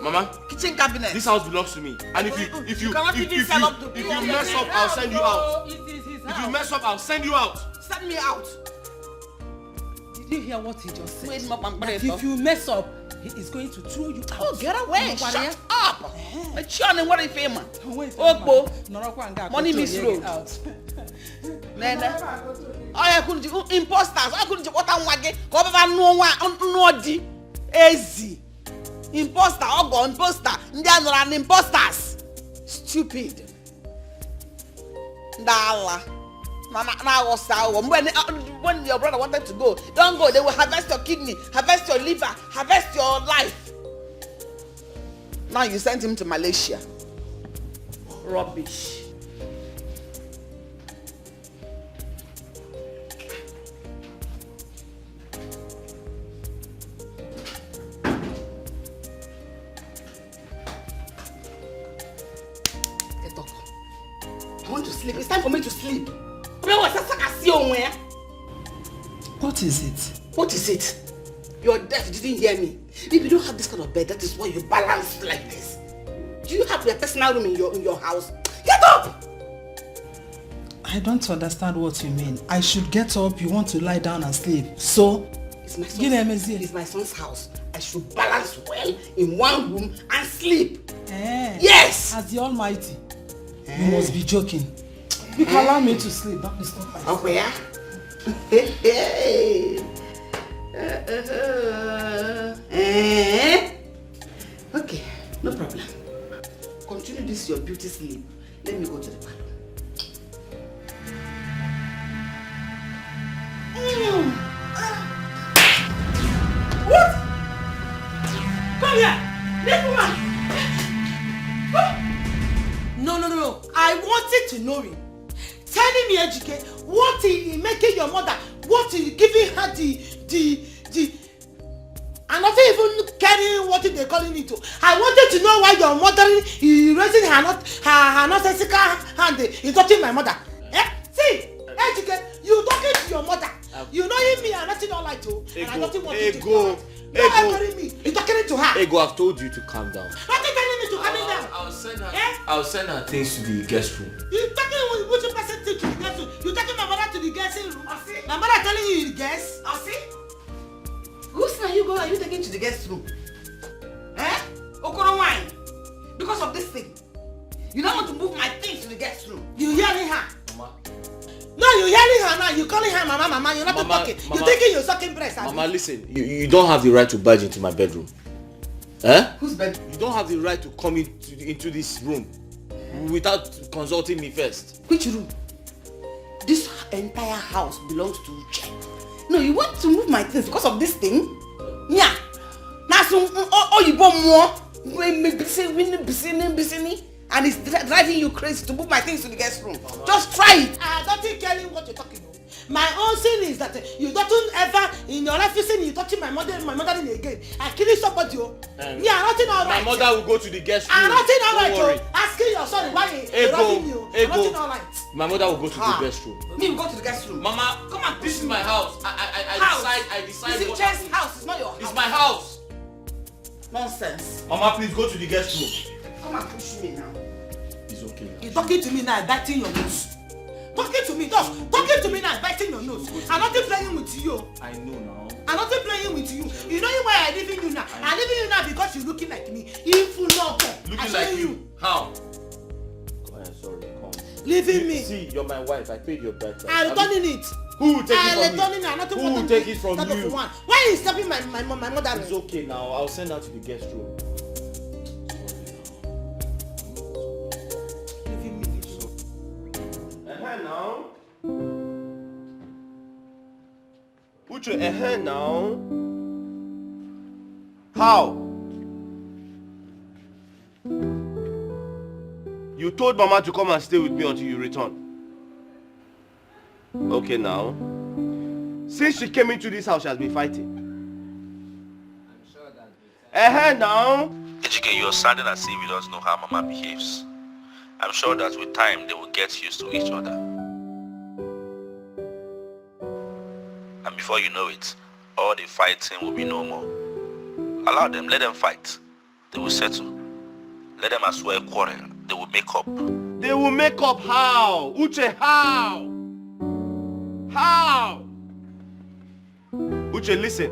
Mama, kitchen cabinet. This house belongs to me. And if you mess up, I'll send you out. If you mess up, I'll send you out. Send me out. Did you hear what he just said? Wait, Mama, if you mess up, he is going to throw you out. Oh, get away! Shut up! What are you famous? Money misroad. I couldn't imposters. I couldn't what I'm wagging. No easy. Imposter, Ogo, imposter. They are an imposters. Stupid. Dala. When your brother wanted to go, don't go. They will harvest your kidney, harvest your liver, harvest your life. Now you sent him to Malaysia. Rubbish. I want to sleep. It's time for me to sleep. What is it? What is it? You're deaf, you didn't hear me. If you don't have this kind of bed, that is why you balance like this. Do you have your personal room in your house? Get up! I don't understand what you mean. I should get up, you want to lie down and sleep. So? It's my son's house. I should balance well in one room and sleep. Yes! As the Almighty. You must be joking. You can allow me to sleep. Don't disturb my sleep. Okay, yeah? Okay, no problem. Continue this your beauty sleep. Let me go to the bathroom. What? Come here! This woman! No. I wanted to know him. Telling me, Ejike, what he making your mother, what he giving her the and not even caring what they calling it to. I wanted to know why your mother is raising her nonsensical hand is touching my mother. See, Ejike, you talking to your mother. You know me and nothing all like to. And I don't want you to do. You're talking to her. Ego, I've told you to calm down. What are you telling me to I'll send her things to the guest room. You taking which person to the guest room? You taking my mother to the guest room? My mother telling you the guest? Who's now you go? Are you taking to the guest room? Okoro wine. Because of this thing. You don't want to move my things to the guest room. You yelling her. Mama. No, you yelling her now. You calling her mama. You're not talking. You taking your sucking breast. Mama, listen. You don't have the right to barge into my bedroom. Whose bedroom? You don't have the right to come into this room without consulting me first. Which room? This entire house belongs to Uche. No, you want to move my things because of this thing? Yeah. You bought more. And it's driving you crazy to move my things to the guest room. Just try it. I don't think Kelly what you're talking about. My own sin is that you don't ever in your life you see you touching my mother again. I killing somebody. Nothing alright. My mother will go to the guest room. Nothing Don't worry. alright. Asking your son why he's robbing you. Nothing alright. My mother will go to the guest room. Me will go to the guest room. Mama, come on. This is my house. I decide. This is Jen's house. It's not your house. It's my house. Nonsense. Mama, please go to the guest room. Come and push me now. It's okay. You're talking to me now, biting your nose. Talking to me now, biting your nose. I'm not playing with you. I know now. I'm not playing with you. You know why I'm leaving you now? I'm leaving you now because you're looking like me. If you know, looking like you. How? Go ahead, sorry. Come. Leaving me. See, you're my wife. I paid your birthday. I'm returning it. Who will take it from me? Who will take it from you? Why are you stopping my mother? It's okay now. I'll send her to the guest room. Now. Uche, now. How? You told Mama to come and stay with me until you return. Okay, now. Since she came into this house, she has been fighting. Now. Ejike, you're sounding as if you don't know how Mama behaves. I'm sure that with time they will get used to each other. And before you know it, all the fighting will be no more. Allow them, let them fight. They will settle. Let them as well quarrel. They will make up. They will make up how? Uche, how? How? Uche, listen.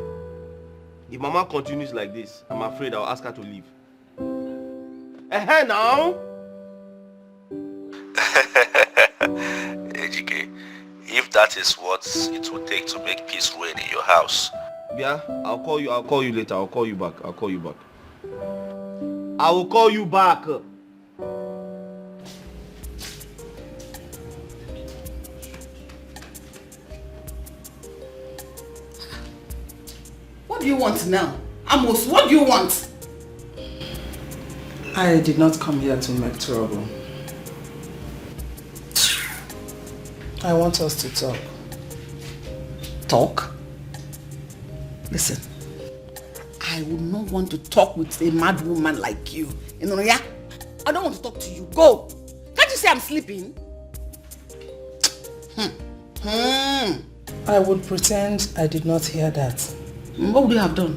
If Mama continues like this, I'm afraid I'll ask her to leave. Now? Ejike, if that is what it will take to make peace reign in your house. Yeah, I'll call you later. I'll call you back. I will call you back. What do you want now? Amos, what do you want? I did not come here to make trouble. I want us to talk. Talk? Listen, I would not want to talk with a mad woman like you. You know, yeah? I don't want to talk to you. Go! Can't you say I'm sleeping? I would pretend I did not hear that. What would you have done?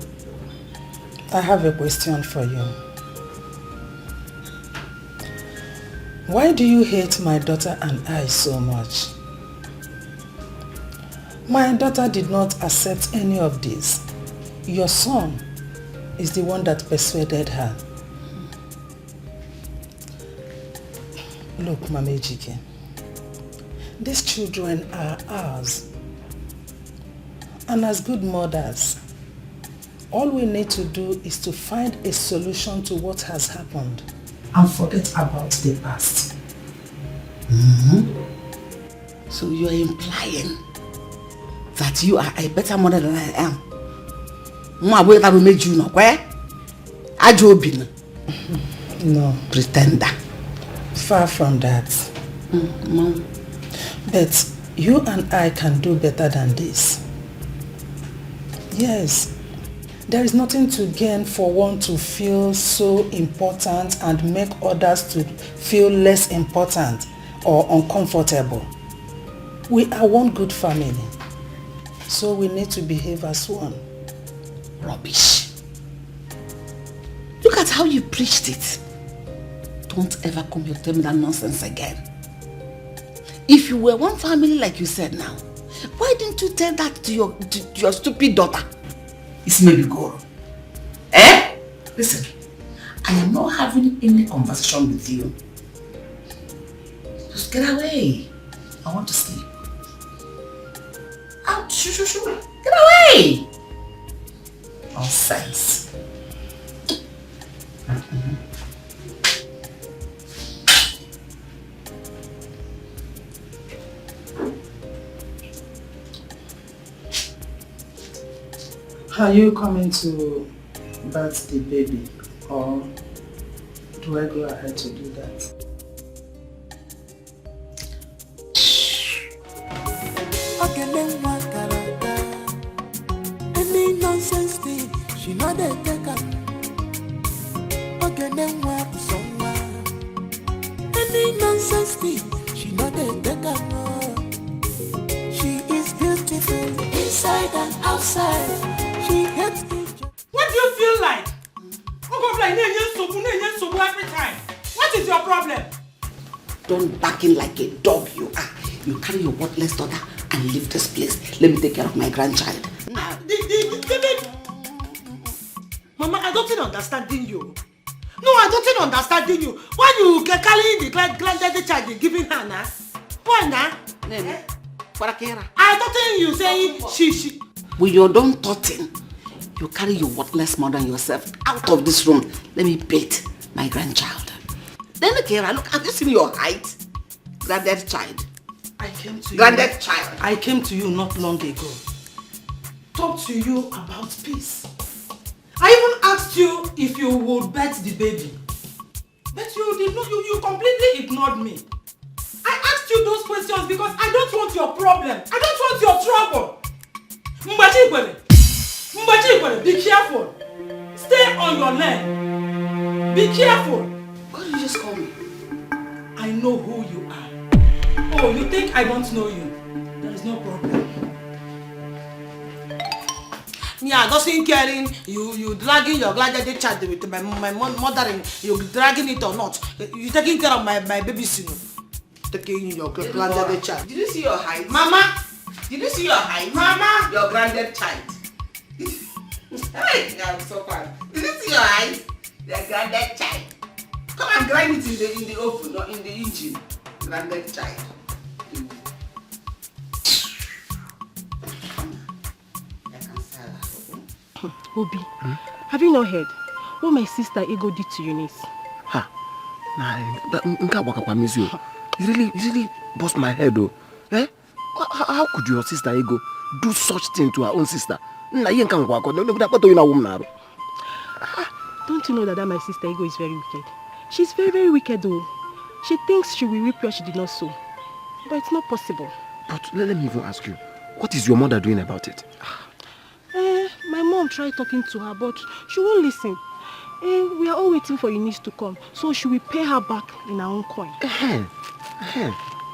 I have a question for you. Why do you hate my daughter and I so much? My daughter did not accept any of this. Your son is the one that persuaded her. Look, Mama Ejike, these children are ours. And as good mothers, all we need to do is to find a solution to what has happened and forget about the past. So you are implying that you are a better mother than I am? No. Pretender. Far from that. But you and I can do better than this. Yes. There is nothing to gain for one to feel so important and make others to feel less important or uncomfortable. We are one good family. So we need to behave as one. Rubbish. Look at how you preached it. Don't ever come here to tell me that nonsense again. If you were one family like you said now, why didn't you tell that to your stupid daughter? It's maybe girl. Eh? Listen, I am not having any conversation with you. Just get away. I want to sleep. Out, shoo. Get away! Nonsense. Are you coming to birth the baby, or do I go ahead to do that? Any nonsense thing, she not a taker. Any nonsense thing, she not a taker. She is beautiful inside and outside. She hates me. What do you feel like? Every time. What is your problem? Don't back in like a dog you are. You carry your worthless daughter and leave this place. Let me take care of my grandchild. Mama, I don't understanding you. No, I don't understanding you. Why you carrying the granddaddy child and giving her now? Why now? I thought you saying she. With your dumb thoughting, you carry your worthless mother and yourself out of this room. Let me bathe my grandchild. Then Kera, look, have you seen your height? Granddad child. I came to Granddad you. child. I came to you not long ago. Talk to you about peace. I even asked you if you would birth the baby. But you did not, you completely ignored me. I asked you those questions because I don't want your problem. I don't want your trouble. Mbachikwele, be careful. Stay on your lane. Be careful. Why did you just call me? I know who you are. Oh, you think I don't know you? There is no problem. Yeah, doesn't caring. You dragging your granddaddy child with my mother and you dragging it or not. You taking care of my baby soon. Taking your granddaddy child. Did you see your height? Mama! Did you see your height? Mama! Your granddad child. Hey, I'm so fun. Did you see your height? Your granddad child. Come and grind it in the oven or in the engine. Granddad child. Obi, have you not heard what my sister Ego did to Eunice? Ha, you really bust my head though. Eh? How could your sister Ego do such thing to her own sister? Don't you know that my sister Ego is very wicked? She's very, very wicked though. She thinks she will reap where she did not sow. But it's not possible. But let me even ask you, what is your mother doing about it? My mom tried talking to her, but she won't listen. We are all waiting for Eunice to come, so she will pay her back in her own coin. I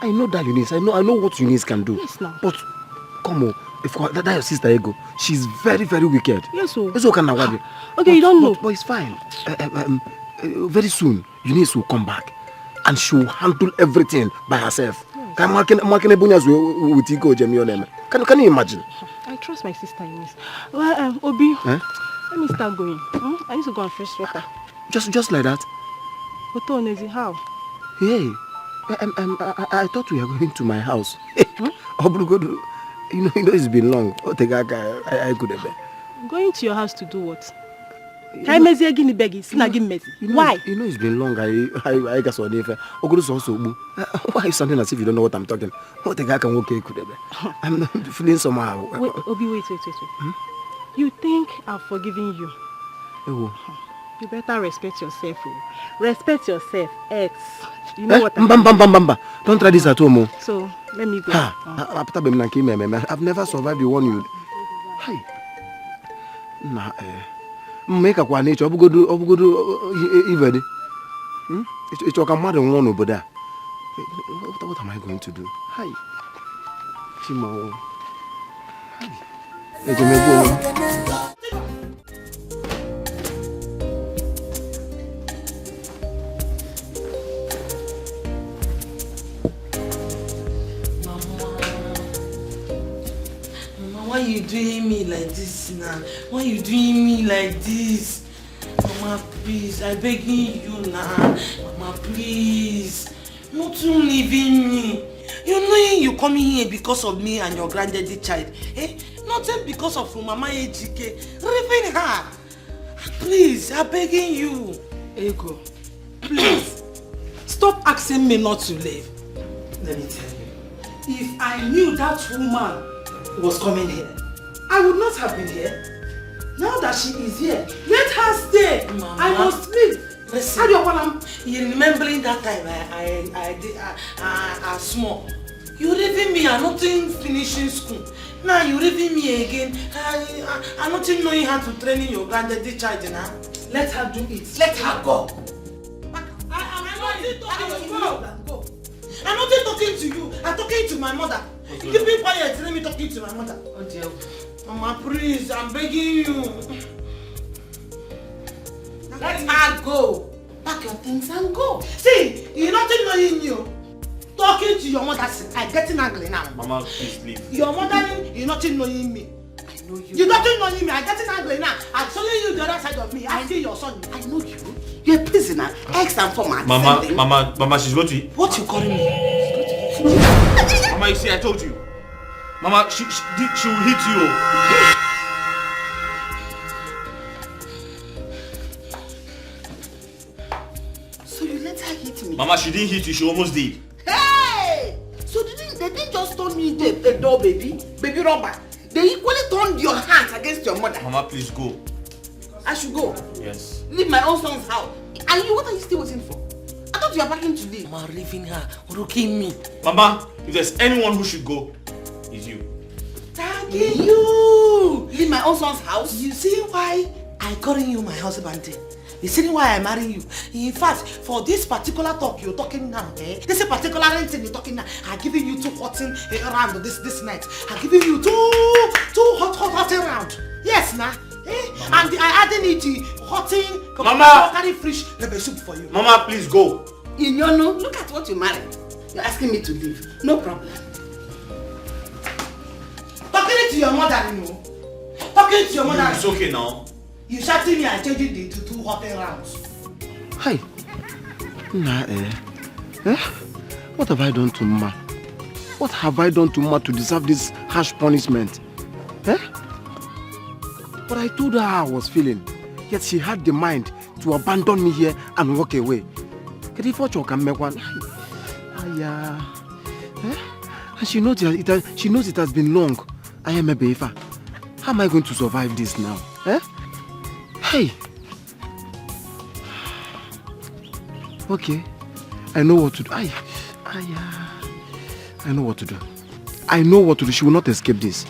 know that Eunice. I know what Eunice can do. Yes, now. But come on, if that your sister Ego, she's very, very wicked. Yes, so. Okay, you don't know. But it's fine. Very soon, Eunice will come back, and she will handle everything by herself. Yes. Can you imagine? I trust my sister Eunice. Well, Obi, let me start going. I need to go and fresh water. Just like that? But Onezi, how? Hey, I thought we were going to my house. You know it's been long. I could have been. Going to your house to do what? Why? You know it's been long. I guess why are you sounding as if you don't know what I'm talking? What the guy can walk could have. I'm feeling somehow. Wait, Obi, wait. You think I've forgiven you? You better respect yourself. Respect yourself, X. You know what Don't try this at home. So, let me go. I've never survived the one you... Hi. Nah, make a one nature. Obugodu Ivedi. It's like a mother one over there. What am I going to do? Hi. Chimo. Hi. you doing me like this now? Why you doing me like this? Mama, please, I begging you now. Mama, please. Not to leaving me. You know you coming here because of me and your granddaddy child. Eh? Not just because of Mama Ejike. Leaving her. Please, I'm begging you. Ego, please. Stop asking me not to leave. Let me tell you. If I knew that woman was coming here, I would not have been here. Now that she is here, let her stay. Mama, I must leave. Listen, you remembering that time I did small. You leaving me, I'm not finishing school. Now you leaving me again. I'm not knowing how to train your granddaddy child now. Let her do it. Let her go. I'm not talking to you. I'm talking to my mother. Okay. You be quiet. Let me talking to my mother. Oh dear. Mama, please, I'm begging you. Let her go. Pack your things and go. See, you're not knowing you. Talking to your mother, I'm getting angry now. Mama, please leave. Your mother, you're not knowing me. I know you. You're not knowing me. I'm getting angry now. I'm showing you the other side of me. I see your son. I know you. You're a prisoner. Ex and former. Mama, she's going to... What you calling me? Mama, you see, I told you. Mama, she will hit you. So you let her hit me? Mama, she didn't hit you. She almost did. Hey! So they didn't just turn me into a doll baby robber. They equally turned your heart against your mother. Mama, please go. I should go? Yes. Leave my own son's house. And you, what are you still waiting for? I thought you were packing to leave. Mama, leaving her, rooking me. Mama, if there's anyone who should go, it's you. Thank you. Leave my own son's house? You see why I calling you my husband? You see why I marry you? In fact, for this particular talk you're talking now, this particular thing you're talking now, I'm giving you 2 hot round this night. I'm giving you two hot round. Yes, nah. And I adding it to hot Mama, carry fish soup for you. Mama, please go. Inyono, look at what you married. You're asking me to leave. No problem. Talking to your mother, you know. Talking to your mother. It's okay now. You shouting me and changing the 2 hot rounds. Hi. Nah, what have I done to Ma? What have I done to Ma to deserve this harsh punishment? But I told her how I was feeling. Yet she had the mind to abandon me here and walk away. And she knows it has been long. I am a baby. How am I going to survive this now? Hey. Okay. I know what to do. I know what to do. I know what to do. She will not escape this.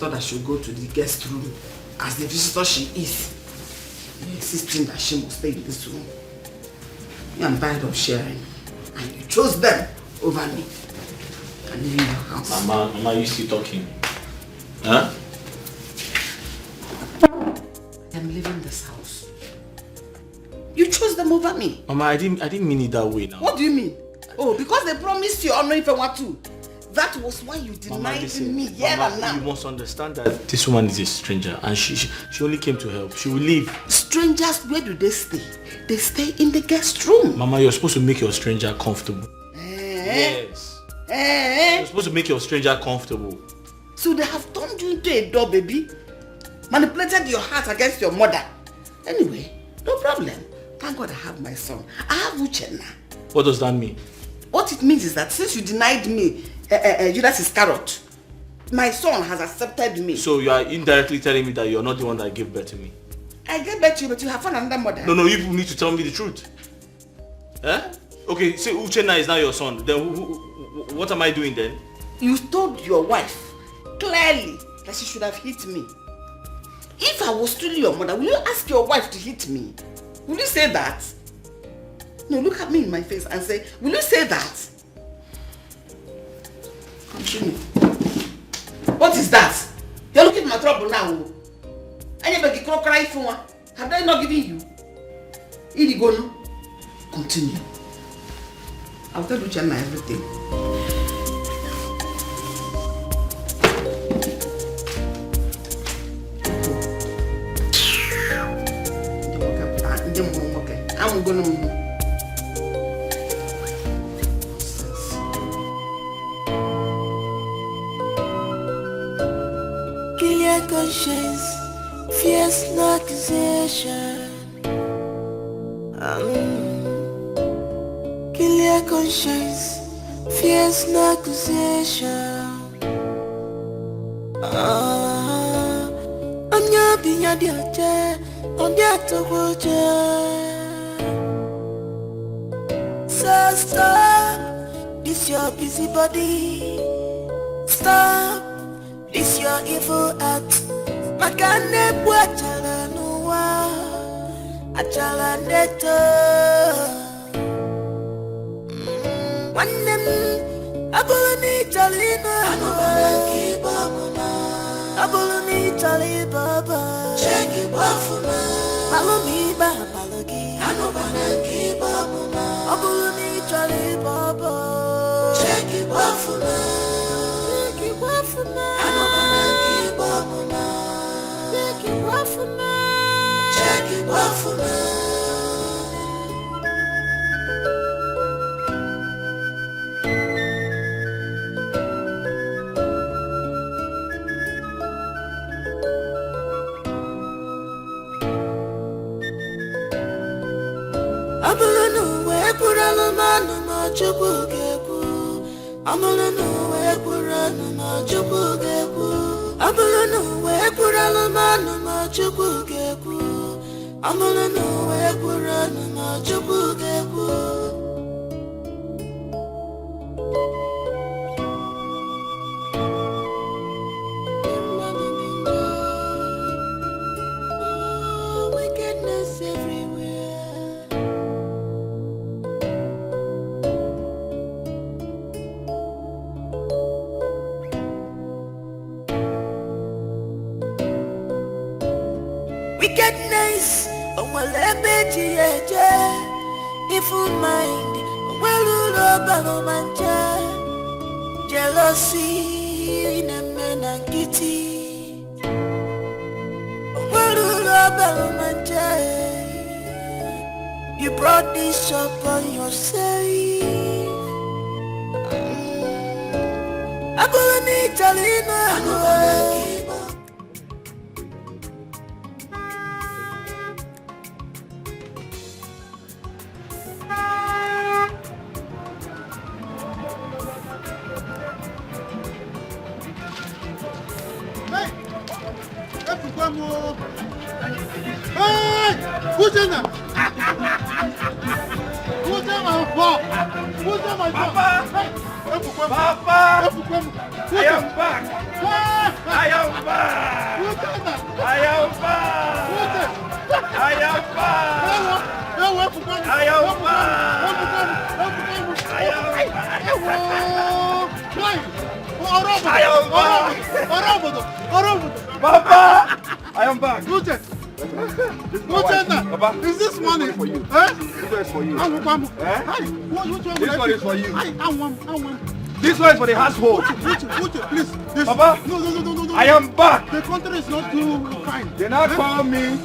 That should go to the guest room as the visitor she is. You insisting that she must stay in this room. I'm tired of sharing. And you chose them over me. And leave your house. Mama, you still talking? Huh? I'm leaving this house. You chose them over me. Mama, I didn't mean it that way now. What do you mean? Oh, because they promised you honor if I want to. That was why you denied me here and now. You must understand that this woman is a stranger and she only came to help. She will leave. Strangers, where do they stay? They stay in the guest room. Mama, you're supposed to make your stranger comfortable. Yes. You're supposed to make your stranger comfortable. So they have turned you into a doll baby? Manipulated your heart against your mother? Anyway, no problem. Thank God I have my son. I have Uchenna. What does that mean? What it means is that since you denied me Judas Iscariot, my son has accepted me. So you are indirectly telling me that you're not the one that gave birth to me? I gave birth to you, but you have found another mother. No, you need to tell me the truth. Okay, say Uchenna is now your son. Then what am I doing then? You told your wife clearly that she should have hit me. If I was truly your mother, will you ask your wife to hit me? Will you say that? No, look at me in my face and say, will you say that? Continue. What is that? You're looking at my trouble now. Anybody can cry for one. Have they not given you? Irigono. Continue. I'll tell you everything. I'm gonna move. Kill your conscience, fears no accusation. Kill your conscience, fears no accusation. I'm your being a dear, on that to watch. So stop, this your busy body. Stop, this your evil act. Makane buachala nuwa, achala neto. Wanem, abuluni talina nuwa. Abuluni talibaba. Check it bafuma. Malumi ba balogi. Anobanaki bamuma. Abuluni talibaba. Check it bafuma. Check it bafuma. Anobanaki bamuma. Check it bafuma. Check it bafuma. Abulunu we kuranu manu majuku geku. Abulunu we kuranu majuku geku. Abulunu we kuranu manu majuku geku. Abulunu we kuranu majuku geku. Wickedness everywhere. Wickedness, evil mind, jealousy, you brought this upon yourself. Hey! Who's in there? Who's in my phone? Who's in my phone? Papa! Papa! I am back! I am back! Who's in there? I am back! Who's in? I am back! I am back! I am back! Papa! I am back! Who's it? What's that? Papa, is this money for you? Eh? This one is for you. This one is for you. This one is for the household. Please. Papa, no. I am back. The country is not too fine. They now call me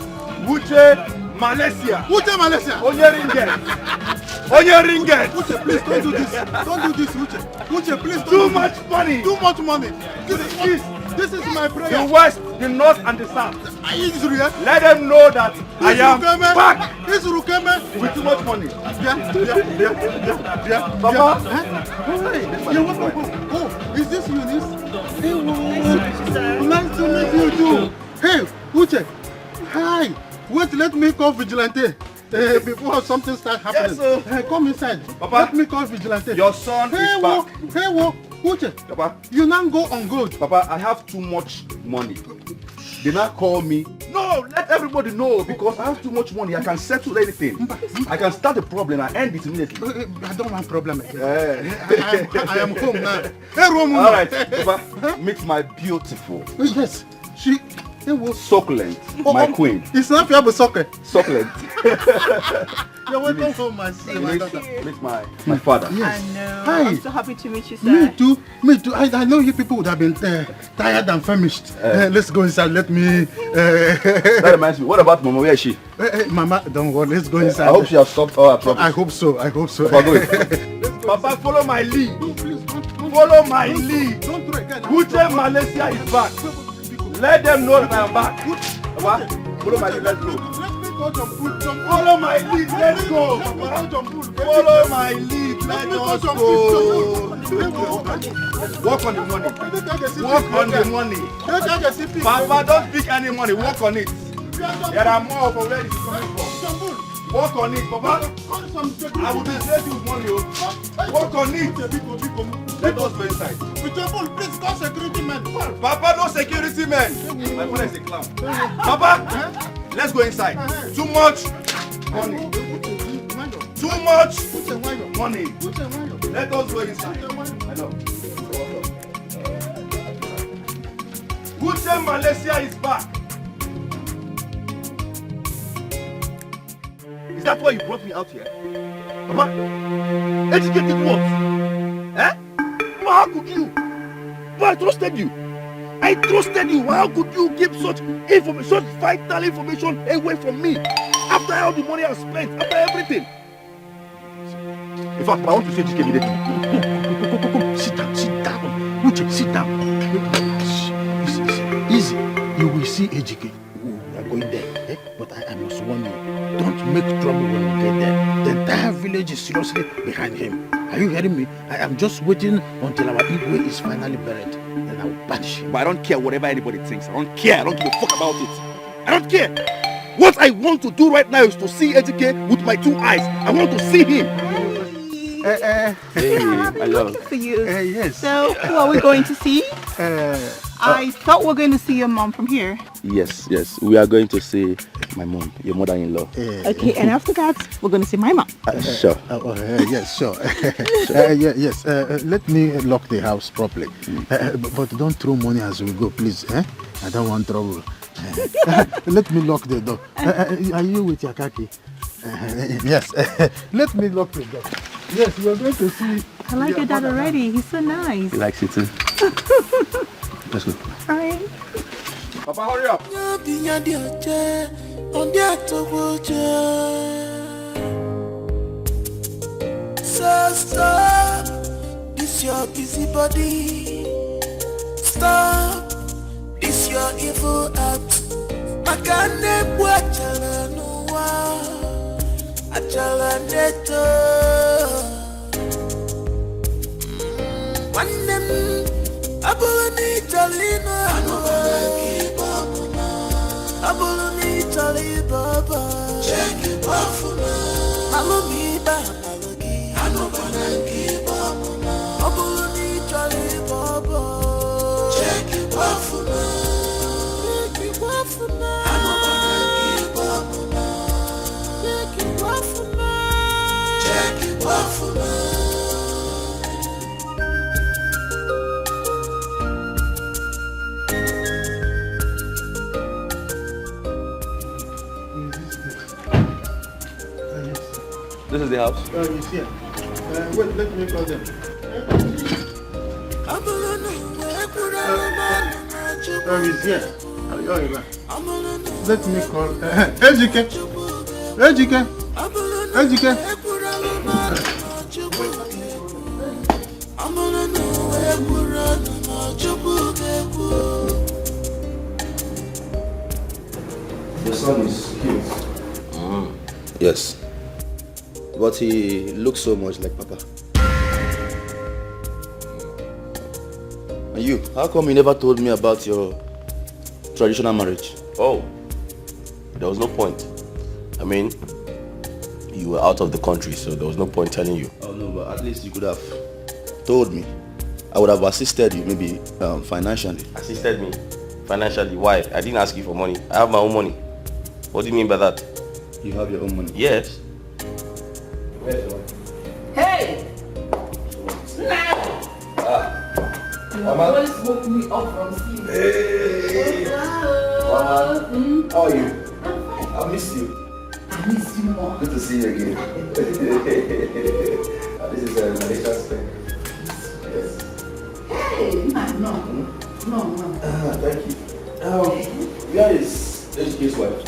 Wuche Malaysia. Wuche Malaysia. Onye ringgit. Wuche, please don't do this. Don't do this, Wuche. Wuche, please. Too much money. Too much money. This is my prayer. The west, the north, and the south. Let them know that I am back with too much money. Papa. Oh, is this Eunice? Nice to meet you too. Hey, Uche. Hi. Wait, let me call Vigilante. Before something starts happening. Yes, come inside. Papa, let me call Vigilante. Your son is back. Uche, Papa, you now go on good. Papa, I have too much money. They now call me. No, let everybody know because I have too much money. I can settle anything. I can start a problem and end it immediately. I don't want problem again. I am home now. All right, Papa, meet my beautiful. Yes, she. Succulent, my queen. It's not your soccer. Succulent. You're welcome home, my daughter. Meet my father. Yes. I know. Hi. I'm so happy to meet you, sir. Me too. I know you people would have been tired and famished. Let's go inside. Let me. That reminds me. What about Mama? Where is she? Mama, don't worry. Let's go inside. I hope she has solved all her problems. I hope so. Papa, Papa, follow my lead. Follow my lead. Uche Malaysia is back. Let them know that I'm back. Papa, follow my lead. Let's go. Follow my lead. Let's go. Follow my lead. Let us go. Work on the money. Work on the money. Papa, don't pick any money. Work on it. There are more of where it's coming from. Work on it, Papa. I will be ready with money. Work on it. Let us go inside. Please call security man. Papa, no security man. My father is a clown. Papa, let's go inside. Too much money. Too much money. Let us go inside. Hello. Uche Malaysia is back. Is that why you brought me out here? Papa, educated what? Eh? How could you? But I trusted you. I trusted you. How could you give such information, such vital information away from me? After all the money I spent, after everything. In fact, I want to see GK immediately. Sit down. Uche, sit down. Easy. You will see AGK. We are going there. But I must warn you. Don't make trouble when we get there. The entire village is seriously behind him. Are you hearing me? I am just waiting until our Igwe is finally buried. Then I will banish him. But I don't care whatever anybody thinks. I don't care. I don't give a fuck about it. I don't care. What I want to do right now is to see AGK with my 2 eyes. I want to see him. Hey, I love for you. Yes. So, who are we going to see? I thought we were going to see your mom from here. Yes. We are going to see my mom, your mother-in-law. Okay, and after that, we're going to see my mom. Sure. Yes, sure. Yes. Let me lock the house properly. But don't throw money as we go, please. I don't want trouble. Let me lock the door. Are you with your khaki? Yes. Let me lock the door. Yes, we are going to see. I like your dad already. He's so nice. He likes it too. Let's go. All right. Papa, hurry up. So stop this your busy body. Stop this your evil act. Makane bwachala nuwa achala neto. Wanem abulani talina abulani talibaba. Check it off now. Malumi ba maluki. Anobanangi ba mama. Abulani talibaba. Check it off now. Check it off now. Anobanangi ba mama. Check it off now. Check it off now. This is the house. It's here. Wait, let me call them. It's here. Let me call. Ejike. Your son is cute. Yes. But he looks so much like Papa. And you, how come you never told me about your traditional marriage? Oh, there was no point. I mean, you were out of the country, so there was no point telling you. Oh no, but at least you could have told me. I would have assisted you maybe financially. Assisted me? Financially? Why? I didn't ask you for money. I have my own money. What do you mean by that? You have your own money? Yes. Hey! You always woke me up from sleep. Hey! Mama, how are you? I miss you. I miss you more. Good to see you again. This is Malaysia's thing. Yes. Hey, no. Thank you. Where is HK's wife?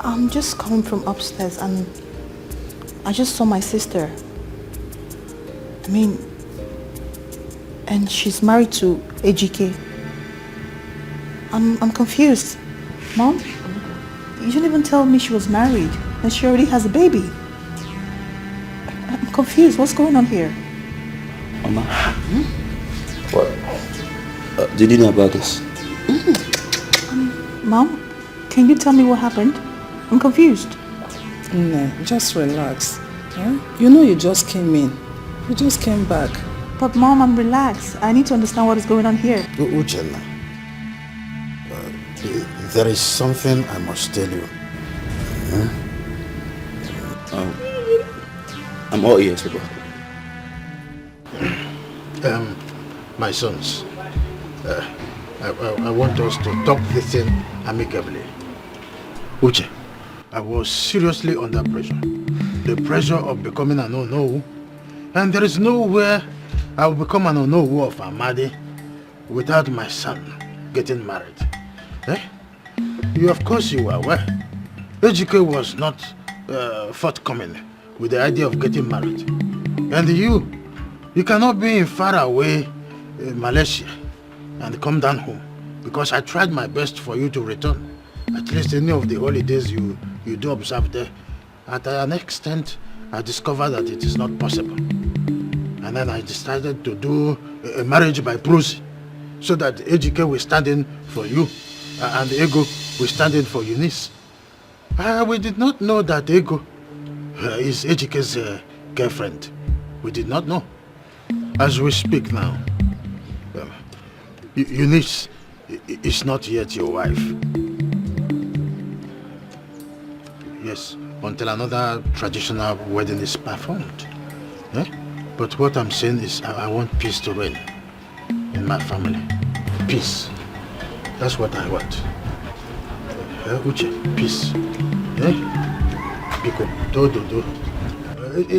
I'm just coming from upstairs and I just saw my sister. And she's married to AGK. I'm confused. Mom, you didn't even tell me she was married and she already has a baby. I'm confused. What's going on here? Mama? What? Did you know about this? Mom, can you tell me what happened? I'm confused. No, just relax. Yeah? You know you just came in. You just came back. But Mom, I'm relaxed. I need to understand what is going on here. Uchenna, there is something I must tell you. I'm all ears, Papa. My sons, I want us to talk this thing amicably. Uche, I was seriously under pressure. The pressure of becoming an Onowu. And there is nowhere I will become an Onowu of Amadi without my son getting married. Of course you were aware. Ejike was not forthcoming with the idea of getting married. And you cannot be in far away Malaysia and come down home, because I tried my best for you to return. At least any of the holidays you do observe there. At an extent, I discovered that it is not possible. And then I decided to do a marriage by proxy, so that Ejike will stand in for you and Ego will stand in for Eunice. We did not know that Ego is Ejike's girlfriend. We did not know. As we speak now, Eunice is not yet your wife. Yes, until another traditional wedding is performed. But what I'm saying is I want peace to reign in my family. Peace. That's what I want. Uche, peace.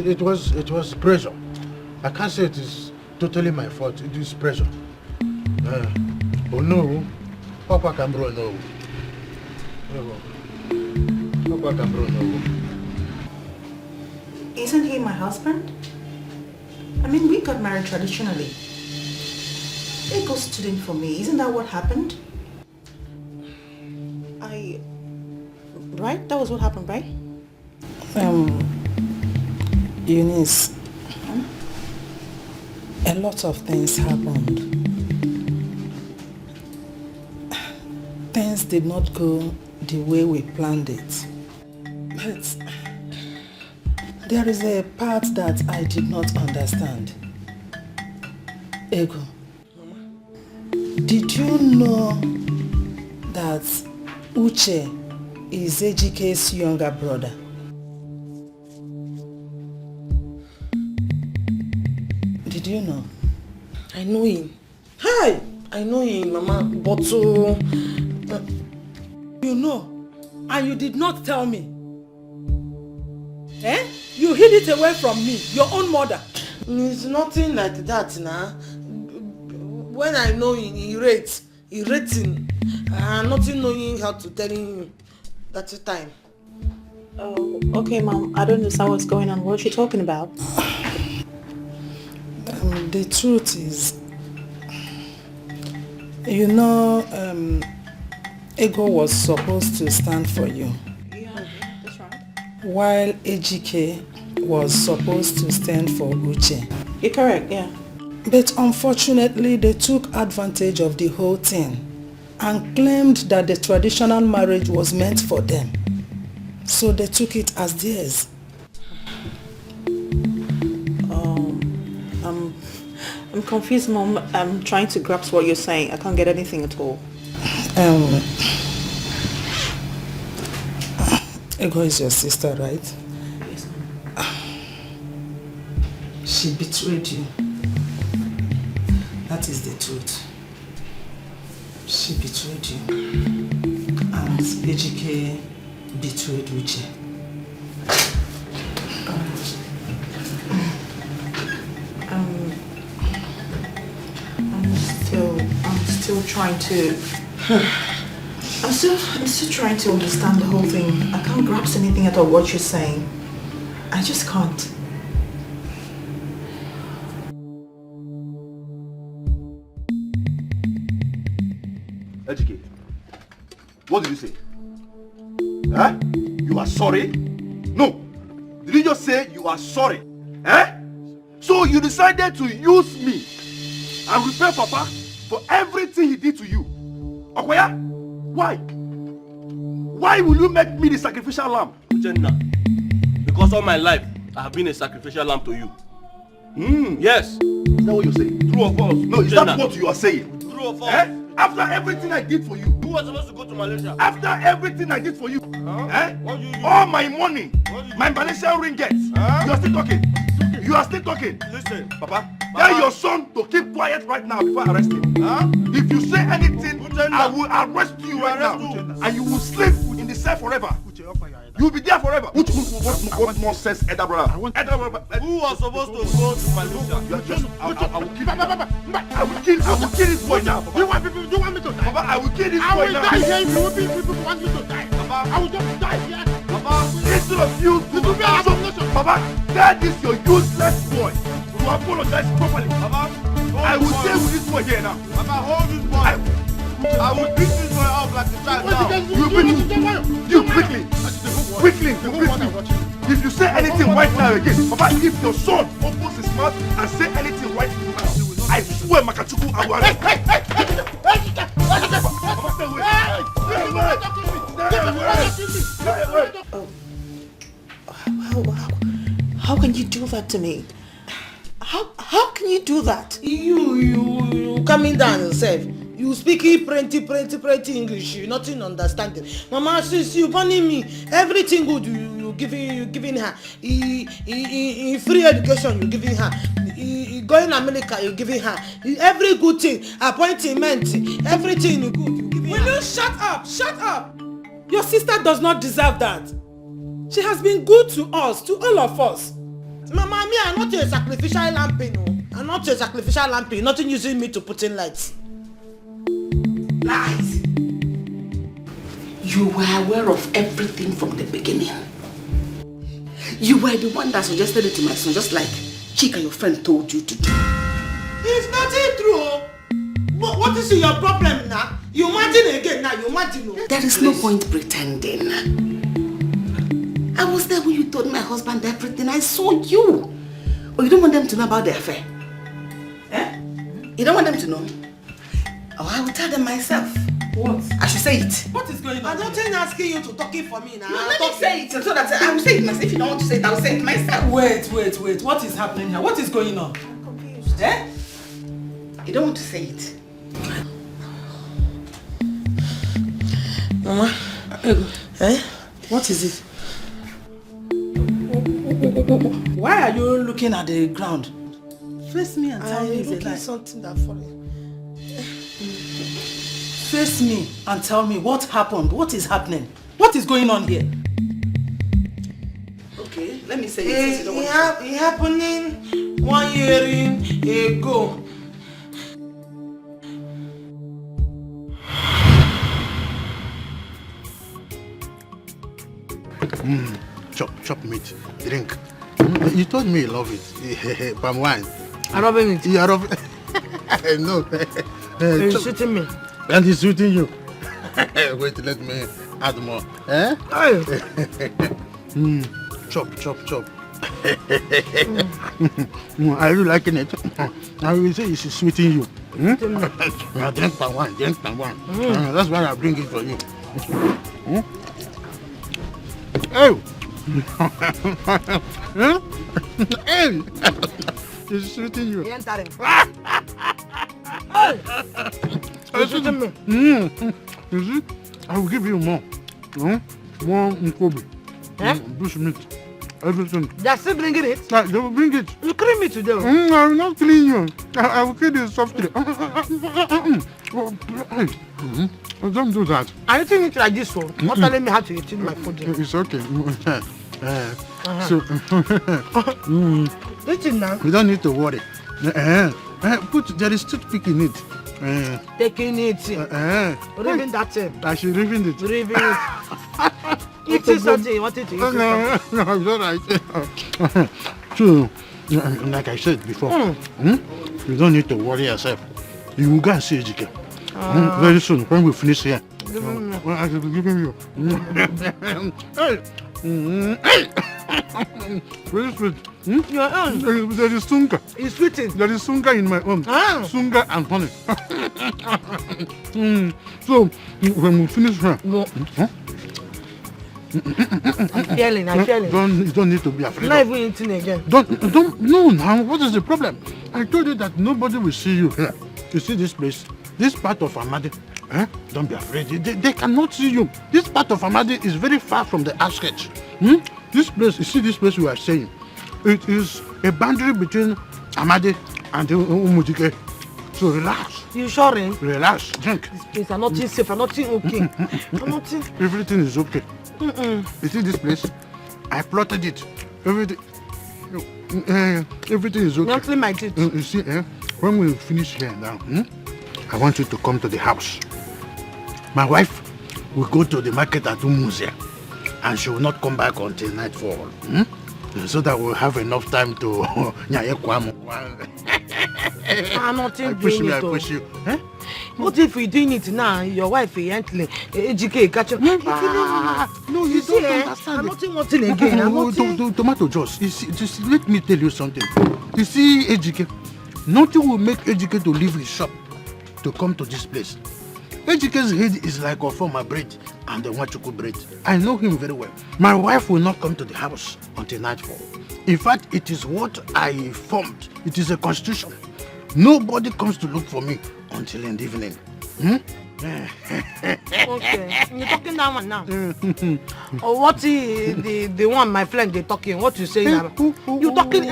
Because it was pressure. I can't say it is totally my fault. It is pressure. Oh no, Papa Cambro no. Papa Cambro no. Isn't he my husband? We got married traditionally. Ego stood in for me. Isn't that what happened? Right? That was what happened, right? Eunice, a lot of things happened. Things did not go the way we planned it. But there is a part that I did not understand. Ego, did you know that Uche is Ejike's younger brother? Did you know? I know him. Hi! I know him, Mama, but you know, and you did not tell me. You hid it away from me, your own mother. It's nothing like that now. When I know him, he rates him. Nothing knowing how to tell him that time. Oh, okay, Mom. I don't understand what's going on. What are you talking about? The truth is, you know, Ego was supposed to stand for you. Yeah, that's while Ejike was supposed to stand for Uche. You're correct, yeah. But unfortunately, they took advantage of the whole thing and claimed that the traditional marriage was meant for them. So they took it as theirs. I'm confused, Mom. I'm trying to grasp what you're saying. I can't get anything at all. Ego is your sister, right? Yes, She betrayed you. That is the truth. She betrayed you. And Ejike betrayed Uche. I'm still trying to... I'm still trying to understand the whole thing. I can't grasp anything at all what you're saying. I just can't. Ejike, what did you say? Huh? You are sorry? No. Did you just say you are sorry? Eh? So you decided to use me and repay Papa for everything he did to you. Okoya? Why? Why will you make me the sacrificial lamb? Uchenna, because all my life I have been a sacrificial lamb to you. Yes. Is that what you're saying? True or false? No, is that what you are saying? True or false? Eh? After everything I did for you. Who was supposed to go to Malaysia? After everything I did for you. Eh? What did you do? All my money, my Malaysian ringgit. You are still talking. You are still talking. Listen, Papa. Tell your son to keep quiet right now before I arrest him. If you say anything, I will arrest you right now. And you will sleep in the cell forever. You will be there forever. What more sense, Edda brother? Who was supposed to go to Malaysia? You are just, I will kill this boy now. You want me to die? Papa, I will kill this I boy will now. die here if people want me to die. Papa, I will just die here. Papa, instead of you to Papa, that is your useless boy. To apologize properly. Papa, I will stay with this boy here now. Papa, hold this boy. I will beat this boy up like a child now. You quickly. If you say anything right now again, Papa, if your son opens his mouth and say anything right now, I swear, Makachuku, I will How can you do that to me? How can you do that? You coming down yourself. You speaking plenty English. You nothing understanding. Mama, since you burning me, everything good you giving her. Free education you giving her. Going America you giving her. Every good thing, appointment, everything you good you giving her. Will you shut up? Shut up! Your sister does not deserve that. She has been good to us, to all of us. Mama, me, I'm not a sacrificial lamp, no. I'm not a sacrificial lamp. Nothing using me to put in lights. Lies. You were aware of everything from the beginning. You were the one that suggested it to my son, just like Chika, your friend, told you to do. It's nothing true. But what is your problem now? You imagine again now, you imagine. There is no point pretending. I was there when you told my husband everything. I saw you. Oh, you don't want them to know about the affair? Eh? You don't want them to know? Oh, I will tell them myself. What? I should say it. What is going on? I don't think asking you to talk it for me now. No, let me say it so that I will say it myself. If you don't want to say it, I will say it myself. Wait. What is happening here? What is going on? I'm confused. Eh? You don't want to say it. Mama. Eh? What is it? Why are you looking at the ground? Face me and tell me it's a lie. Something that funny. Face me and tell me what happened. What is happening? What is going on here? Okay, let me say it. It happening 1 year ago. Chop meat, drink. You told me you love it. Palm wine. I love it. You are loving it. No. He's shooting me. And he's shooting you. Wait, let me add more. Eh? Chop. Are you liking it? I will say it's sweeting you. Drink that one. That's why I bring it for you. Hey! Hey! It's sweeting you. You see, I will give you more. More Nkobi. Bush meat. Everything. They're still bringing it? They will bring it. You clean me today. I will not clean you. I will clean you softly. Don't do that. I eating it like this one. Not telling me how to eat my food. It's okay. Listen now. We don't need to worry. There is toothpick in it. Taking it. Ribbing that thing. I should ribbing it. Ribbing it. Eating something you wanted to eat. No, it's all right. So, like I said before, you don't need to worry yourself. You will go and see Ejike. Very soon, when we finish here. I will be giving you. Very sweet. Your own? There is sunga. It's sweeting. There is sunga in my own. Sunga and honey. So, when we finish here. I'm feeling. You don't need to be afraid. Not even eating again. No, now, what is the problem? I told you that nobody will see you here. You see this place? This part of Amadi. Don't be afraid. They cannot see you. This part of Amadi is very far from the outskirts. This place, you see this place we are saying? It is a boundary between Amadi and Umudike. So relax. You sure? Relax. Drink. This place are nothing safe. Are nothing okay. Nothing. Everything is okay. You see this place? I plotted it. Everything is okay. Not clean my teeth. You see, when we finish here now, I want you to come to the house. My wife will go to the market at Umuze, and she will not come back until nightfall. So that we'll have enough time to nothing doing it. I push you. What if we're doing it now? Your wife ain't educate, catch up. No, you don't understand. I'm not wanting again. Tomato juice. Just let me tell you something. You see, Ejike, nothing will make Ejike to leave his shop to come to this place. Ejike's head is like a former bread and the Wachuku bread. I know him very well. My wife will not come to the house until nightfall. In fact, it is what I formed. It is a constitution. Nobody comes to look for me until in the evening. Okay, you're talking that one now. Or what the one my friend they talking? What you saying now? You talking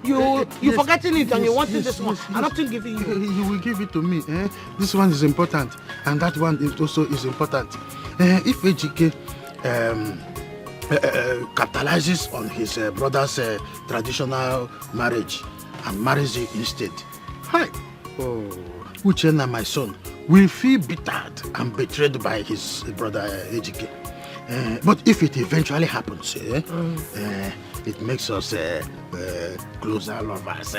you forgetting it and you wanting this one. I'm not giving you. You will give it to me. This one is important and that one is also important. If Ejike capitalizes on his brother's traditional marriage and marries you instead, hi. Uchenna, my son, will feel bittered and betrayed by his brother Ejike. But if it eventually happens, it makes us closer lovers.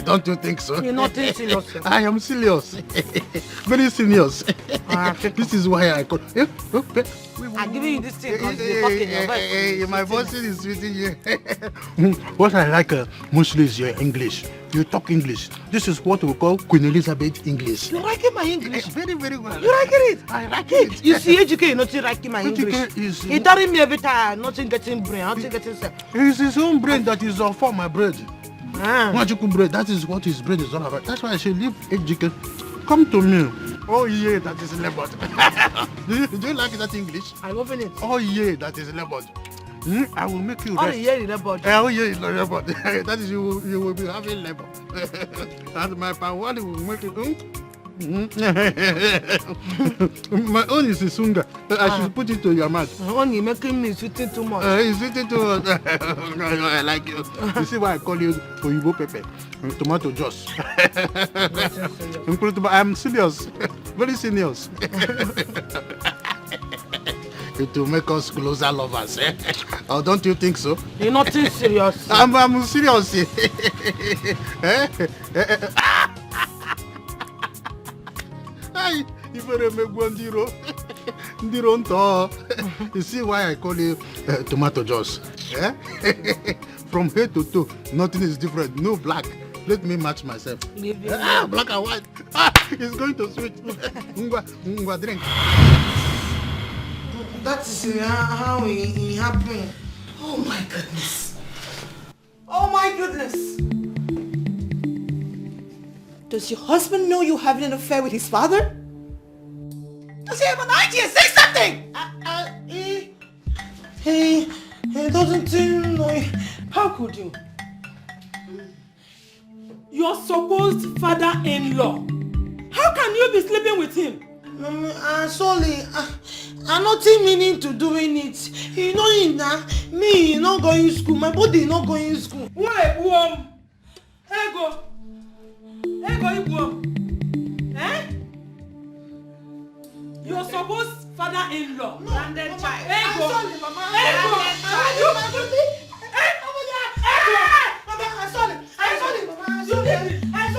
Don't you think so? You're not serious. I am serious. Very serious. This is why I call. I'm giving you this thing because you're talking your voice. My voice is sweeting you. What I like mostly is your English. You talk English. This is what we call Queen Elizabeth English. You liking my English? Very, very well. You liking it? I like it. You see, Ejike, nothing liking my English. He telling me every time, nothing getting brain, nothing getting sense. It's his own brain that is for my bread. Magical bread, that is what his bread is all about. That's why I should leave Ejike. Come to me. Oh yeah, that is Leonard. Do you like that English? I'm loving it. Oh yeah, that is Leonard. I will make you rest. Oh yeah, Leonard. That is you will be having labor. And my power will make you. My own is Sunga. I should put it to your mouth. My own is making me sweeting too much. It's sweeting too much. I like you. You see why I call you Oyibo Pepper? Tomato juice. I'm serious. Very serious. It will make us closer lovers. Oh, don't you think so? You're not too serious. I'm serious. Hey, if I remember You see why I call you tomato juice? Eh? From head to toe, nothing is different. No black. Let me match myself. Black and white. It's going to switch. Ngwa, drink. That is how it happened. Oh my goodness. Oh my goodness. Does your husband know you're having an affair with his father? Does he have an idea? Say something! He doesn't know. How could you? Your supposed father-in-law. How can you be sleeping with him? Sorry, I'm not meaning to doing it. You know it now. Me, not going to school. My body not going to school. Why, Wom? Ego, Wom. Eh? Your supposed father-in-law. Landed child. Ego. Sorry, Mama. Ego. I'm sorry, Mama. I'm sorry, Mama.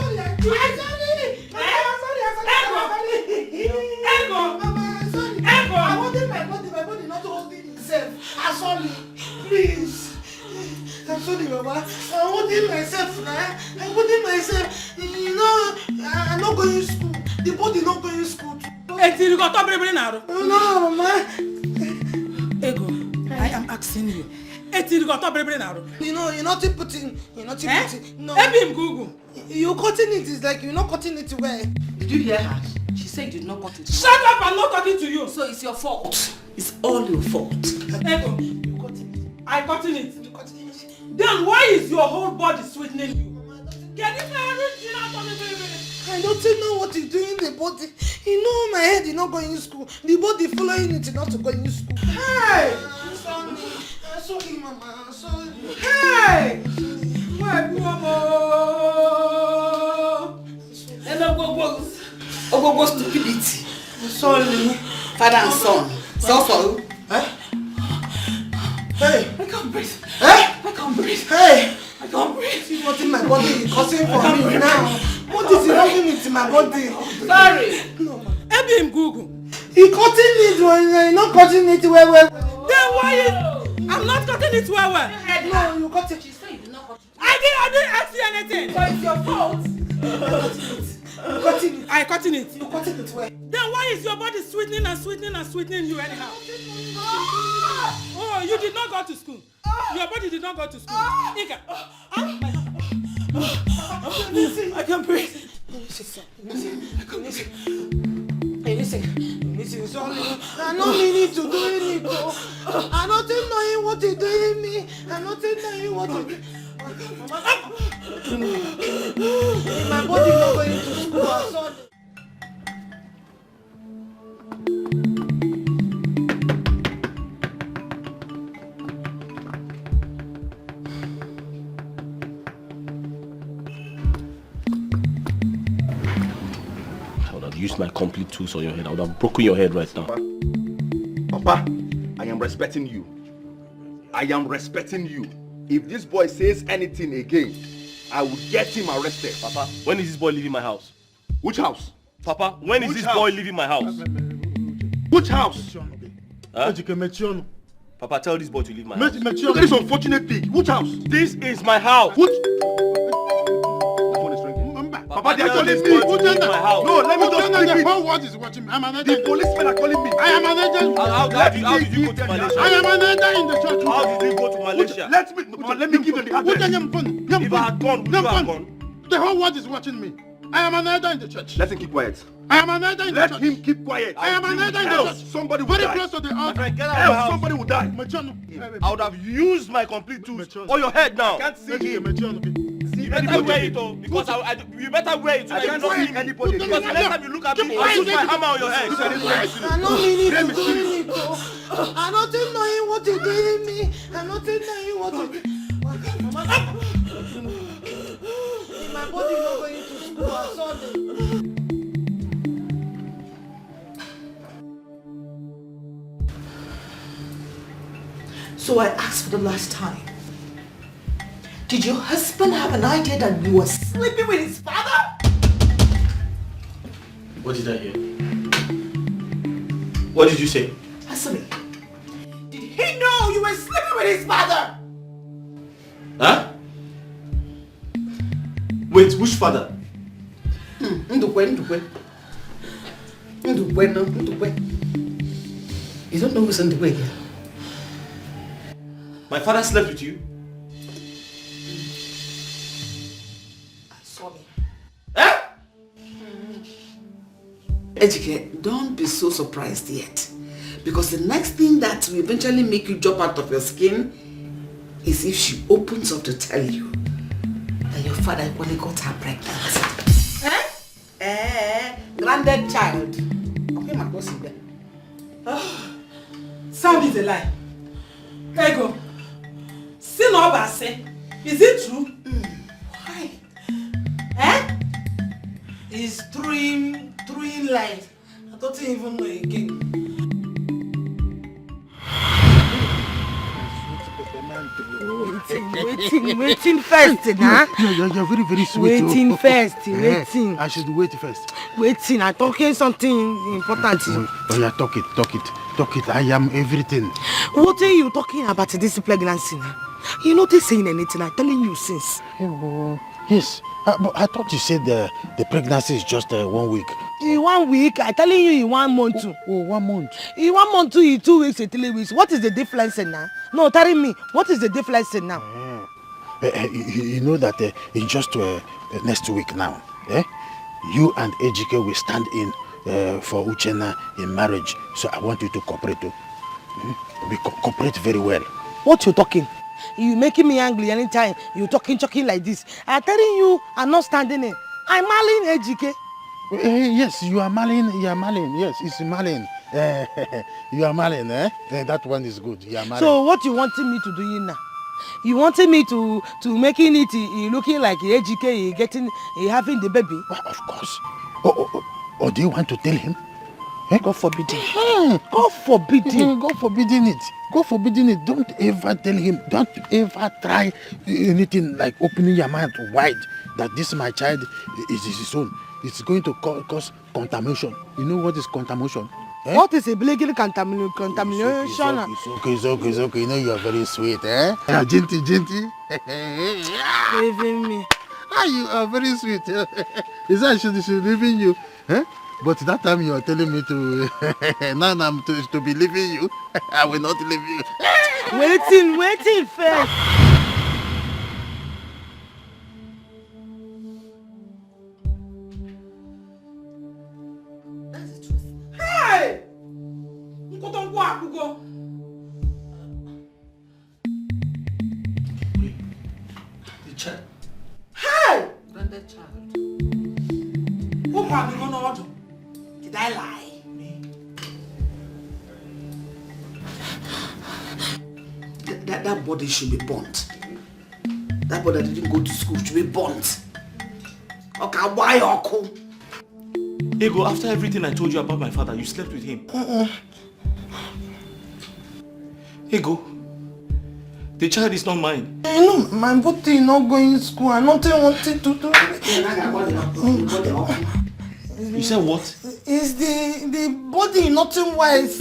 I wanted my body not to hold it itself. I'm sorry, please. I'm sorry, Mama. I wanted myself now. I wanted myself. You know, I'm not going to school. The body not going to school. You got to bring now. No, Mama. Ego, I am asking you. You got to bring now. You know, you're not putting. No. Google. You're cutting it. It's like you're not cutting it well. Did you hear her? She said you did not cut it. Shut up! I'm not talking to you. So it's your fault. It's all your fault. Ego, you cutting it. I cutting it. You cutting it. Then why is your whole body sweetening you? I don't know what you're doing in the body. You know my head is not going to school. The body following it not to go in school. Hey! I'm sorry, Mama. I'm sorry. Hey! Go stupidity. I'm sorry. Father and son. So for who? Hey! I can't breathe. I can't breathe. Hey! I can't breathe. See what in my body is causing for me now. What is rubbing into my body? Sorry. No, Ebim Google. He cutting it when you're not cutting it well. Then why is... I'm not cutting it well. No, you cut it. She said you did not cut it. I didn't ask you anything. So it's your fault. You cutting it. I cutting it. You cutting it well. Then why is your body sweetening you anyhow? Oh, you did not go to school. Your body did not go to school. Ika. I can't breathe. Listen, sorry. I'm not meaning to do it. I'm not knowing what you're doing me. I'm not knowing what you're doing. My body not going to school. I'm sorry. Use my complete tools on your head. I would have broken your head right now. Papa, I am respecting you. I am respecting you. If this boy says anything again, I will get him arrested. Papa, when is this boy leaving my house? Which house? Papa, when is this boy leaving my house? Which house? Huh? Papa, tell this boy to leave my house. Look at this unfortunate pig. Which house? This is my house. Which? Papa, they are calling me. No, let me just speak it. The whole world is watching me. I'm an agent. The policemen are calling me. I am an agent. How did you go to Malaysia? I am an agent in the church. How did you go to Malaysia? Let me give them the address. If I had gone, would you have gone? The whole world is watching me. I am an elder in the church. Let him keep quiet. I am an elder in the church. Let him keep quiet. I am an elder in the church. Somebody will Very die. close to the altar. Else somebody will die. I would have used my complete tools on your head now. I can't see him. You better wear it, oh, because you better wear it so I that you can't don't see see me. anybody Because the again. next time you look at me, I'll use my hammer on your head. I'm not meaning to do it. I'm not knowing what you're doing me. I'm not knowing what you're doing. My body not going to school. I'm sorry. So I asked for the last time. Did your husband have an idea that you were sleeping with his father? What did I hear? What did you say? Answer me. Did he know you were sleeping with his father? Huh? Wait, which father? Ndukwe. You don't know who's Ndukwe here? My father slept with you? I saw him. Ejike, don't be so surprised yet. Because the next thing that will eventually make you jump out of your skin is if she opens up to tell you that your father only got her pregnant. Granddad child. Okay, my boss is there. Sound is a lie. Ego. See no say. Is it true? Why? It's true in life. I don't even know again. Waiting first, nah? You're very, very sweet. Waiting first, waiting. I should wait first. Waiting, I'm talking something important. Oh yeah, talk it. I am everything. What are you talking about this pregnancy now? You're not saying anything, I'm telling you since. Yes, but I thought you said the pregnancy is just 1 week. In 1 week, I'm telling you in 1 month too. Oh, 1 month. In 1 month too, in 2 weeks, in 3 weeks. What is the difference now? No, tell me, what is the difference now? You know that in just next week now, you and Ejike will stand in for Uchenna in marriage. So I want you to cooperate. We cooperate very well. What you talking? You making me angry anytime you talking like this. I'm telling you, I'm not standing in. I'm marrying Ejike. Yes, you are marrying. Yes, it's marrying. You are marrying, that one is good. You are marrying. So what you wanted me to do now? You wanted me to making it looking like Ejike having the baby? Well, of course. Or do you want to tell him? God forbid it. God forbid it. God forbidding it. God forbidding it. Don't ever tell him. Don't ever try anything like opening your mind wide that this my child is his own. It's going to cause contamination. You know what is contamination? What is a bleeding contamination? It's okay. You know you are very sweet, Genty. Leaving me. You are very sweet. Is that should leaving you? But that time you are telling me to now I'm to be leaving you. I will not leave you. Waiting first. Hey! The child. Hey! Granddad child. Who have you gone on? Did I lie? That body should be burnt. That body that didn't go to school should be burnt. Okay, why Oku? Ego, after everything I told you about my father, you slept with him. Ego, the child is not mine. No, my body is not going to school. I nothing wanted to do. You said what? Is the body nothing wise?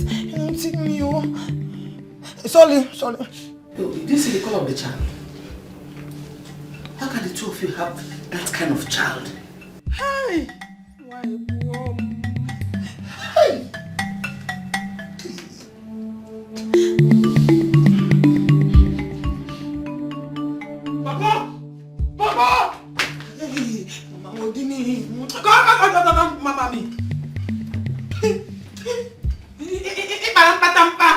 Sorry. Did you see the color of the child? How can the two of you have that kind of child? Hey! Hey! Papa! Hey, Mama Odini. Mama mi. Iparampa.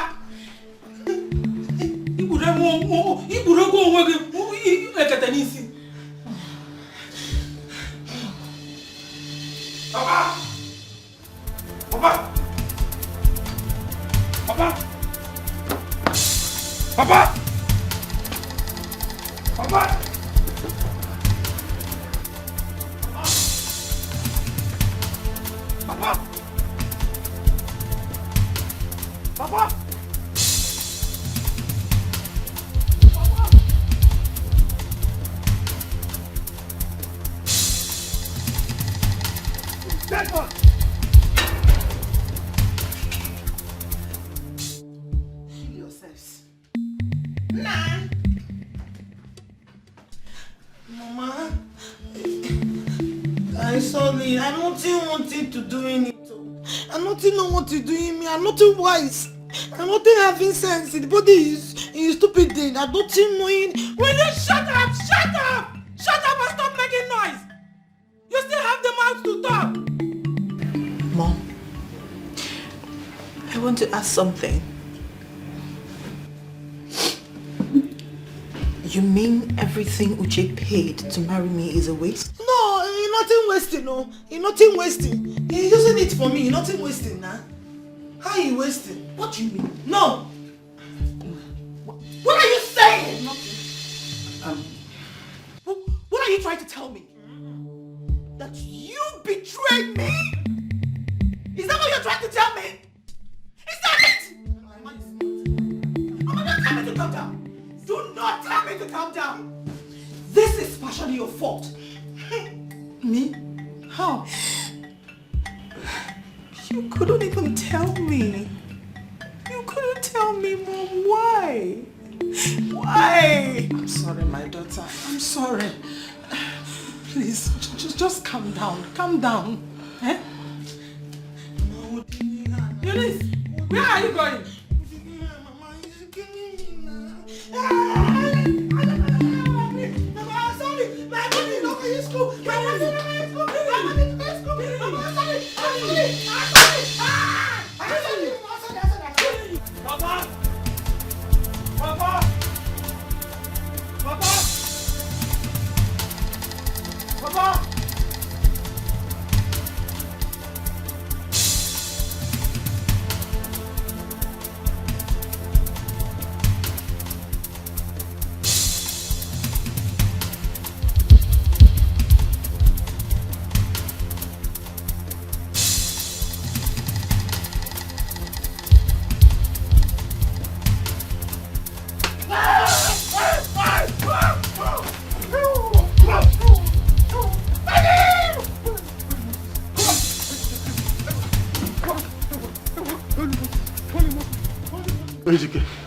Ibure go onwe gị ekete n'isi. Papa! nothing. I'm nothing wanting to doing it. I'm nothing know what you're doing me. I'm nothing wise. I'm nothing having sense. The body is stupid thing. I'm nothing knowing. Will you shut up? Shut up! Shut up and stop making noise! You still have the mouth to talk. Mom, I want to ask something. You mean everything Uche paid to marry me is a waste? No, you're nothing wasting, no. You're nothing wasting. You're using it for me. You're nothing wasting, nah. How are you wasting? What do you mean? No. What are you saying? Nothing. What are you trying to tell me? That you betrayed me? Is that what you're trying to tell me? Is that it? Mama, don't tell me to calm down. Do not tell me to calm down. This is partially your fault. Me? How? You couldn't even tell me. You couldn't tell me, Mom. Why? Why? I'm sorry, my daughter. I'm sorry. Please, just calm down. Calm down. Eh? Eunice, where are you going? Papa! Papa! Papa! Papa!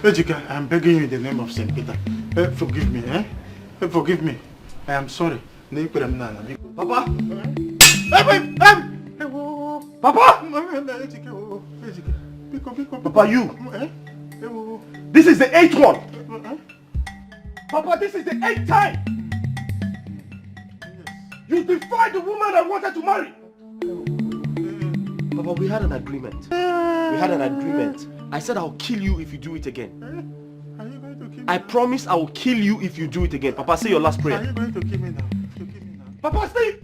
Ejike, I'm begging you in the name of St. Peter. Forgive me, eh? Forgive me. I am sorry. Papa! Papa! Papa, you! This is the 8th one! Papa, this is the 8th time! You defied the woman I wanted to marry! Papa, we had an agreement. We had an agreement. I said I'll kill you if you do it again. I promise I will kill you if you do it again. Papa, say your last prayer. Are you going to kill me now? Papa, stay!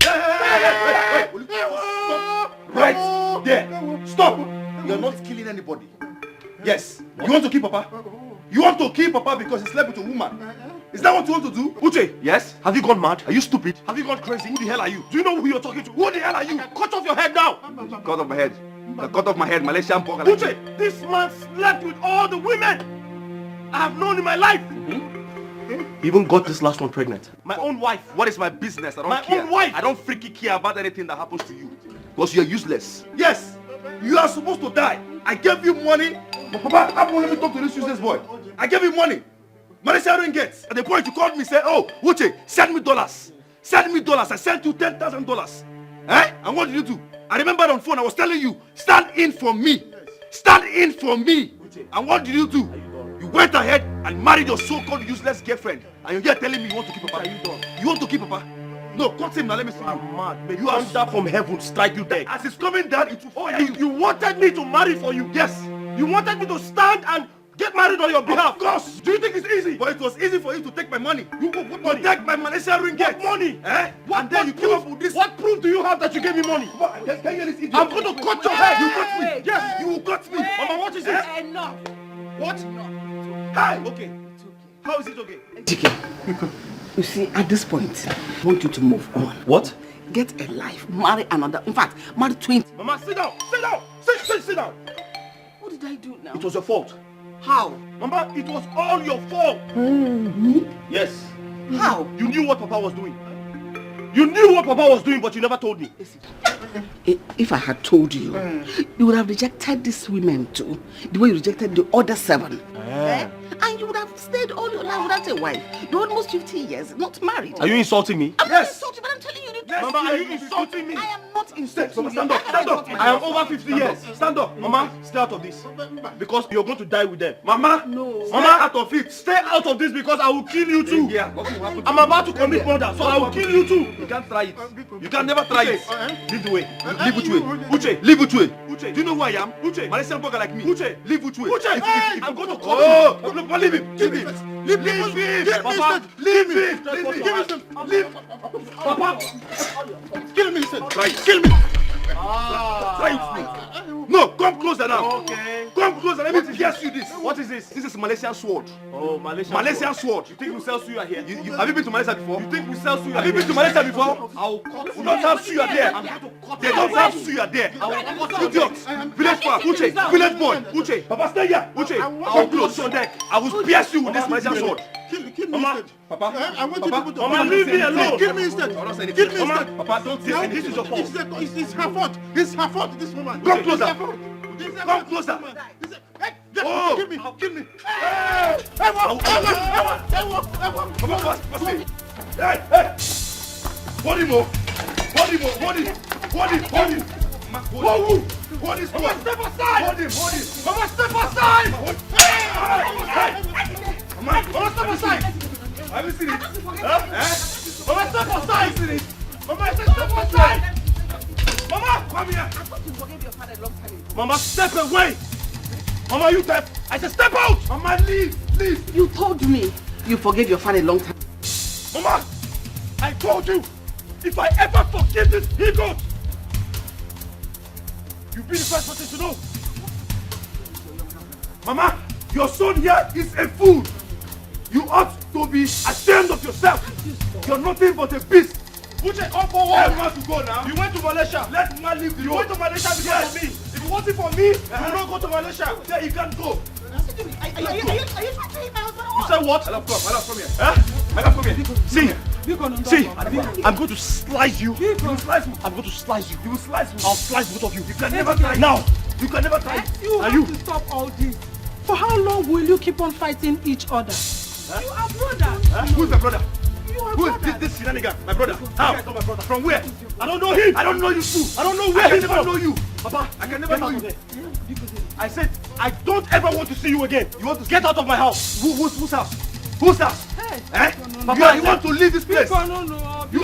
Right there! Stop! You're not killing anybody. Yes. You want to kill Papa? You want to kill Papa because he slept with a woman? Is that what you want to do? Uche, yes? Have you gone mad? Are you stupid? Have you gone crazy? Who the hell are you? Do you know who you're talking to? Who the hell are you? Cut off your head now! Cut off my head. Cut off my head, Malaysian poker. Uche, this man slept with all the women I have known in my life. You even got this last one pregnant. My own wife. What is my business? I don't care. My own wife. I don't freaking care about anything that happens to you. Because you're useless. Yes. You are supposed to die. I gave you money. But Papa, I won't let me talk to this useless boy. I gave you money. Malaysia don't get. At the point you called me, said, oh, Uche, send me dollars. Send me dollars. I sent you $10,000. Eh? And what did you do? I remember on phone I was telling you, stand in for me. Stand in for me. And what did you do? You went ahead and married your so-called useless girlfriend. And you're here telling me you want to keep Papa. You want to keep Papa? No, cut him now, let me see. I'm mad. May you are down from heaven, strike you dead. As it's coming down, it will fire you. You wanted me to marry for you. Yes. You wanted me to stand and get married on your behalf. Of course. Do you think it's easy? But it was easy for you to take my money. You go put money. Take my Malaysian ringgit. What money? Eh? What, and then you came up with this. What proof do you have that you gave me money? Can you hear this idiot? I'm going to cut your head. You cut me. Yes, you will cut me. Mama, what is it? Enough. What? Hi. Okay. How is it okay? Ejike, you see, at this point, I want you to move on. What? Get a life, marry another. In fact, marry 20. Mama, sit down. Sit down. Sit down. What did I do now? It was your fault. How? Mama, it was all your fault. Me? Yes. How? You knew what Papa was doing. You knew what Papa was doing, but you never told me. If I had told you, you would have rejected these women too, the way you rejected the other 7. And you would have stayed all your life without a wife. You're almost 50 years, not married. Are you insulting me? I'm not insulting, but I'm telling you the truth. Mama, are you insulting me? I am not insulting you. Stand up, stand up. I am over 50 years. Stand up. Mama, stay out of this. Because you're going to die with them. Mama, no. Mama, out of it. Stay out of this because I will kill you too. I'm about to commit murder, so I will kill you too. You can't try it. You can never try it. Leave the way. Leave Uche. Uche, leave Uche. Uche, do you know who I am? Uche, Malaysian burger like me. Uche, leave Uche. Uche, I'm going to call you. Oh, leave him. Leave him. Leave him. Papa, leave him. Leave him. Papa, kill me, sir. Try it. Kill me. Try it. No, come closer now. Okay. Come closer. Let me pierce you this. What is this? This is Malaysian sword. Oh, Malaysian sword. You think we sell suya here? Have you been to Malaysia before? You think we sell suya here? Have you been to Malaysia before? I'll cut you. We don't have suya there. They don't have suya there. Idiots. Village boy. Uche. Village boy. Uche. Papa, stay here. Uche. I'll close your neck. I will pierce you with this Malaysian sword. Kill me Mama, instead. Papa, I want you to Mama, leave me alone. Kill me instead. I'll not say Kill anything. me Mama, instead. Papa, don't say anything. This is your fault. It's her fault. It's her fault, this woman. Come closer. It's her fault. Come closer. Oh. Kill me. Kill me. Hey. Body more. Hold him. Hold his boy. Step aside. Hold him. Mama, step aside. Mama, step aside. Have you seen it? Mama, step aside. Mama, step aside. Mama, come here. Mama, step away. Mama, you deaf. I said step out. Mama, leave. You told me you forgave your father a long time. Mama, I told you, if I ever forgive this he-goat, you'll be the first person to know. Mama, your son here is a fool. You ought to be ashamed of yourself. You're nothing but a beast. Uche, come forward. I want to go now. You went to Malaysia. Let me leave the road. You went to Malaysia because of me. If it wasn't for me, you will not go to Malaysia. There you can't go. Are you trying to hit my husband? You said what? I love come here. See, I'm going to slice you. You will slice me. I'm going to slice you. You will slice me. I'll slice both of you. You can never try now. You can never try. You have to stop all this. For how long will you keep on fighting each other? You are brothers. Who's my brother? Who is this shenanigan? My brother. How? My brother. From where? I don't know him. I don't know you too. I don't know where. I can never know you. Papa, I can never know you. I said, I don't ever want to see you again. You want to get out of my house. Whose house? Whose house? Hey. Papa, you are the one to leave this place. You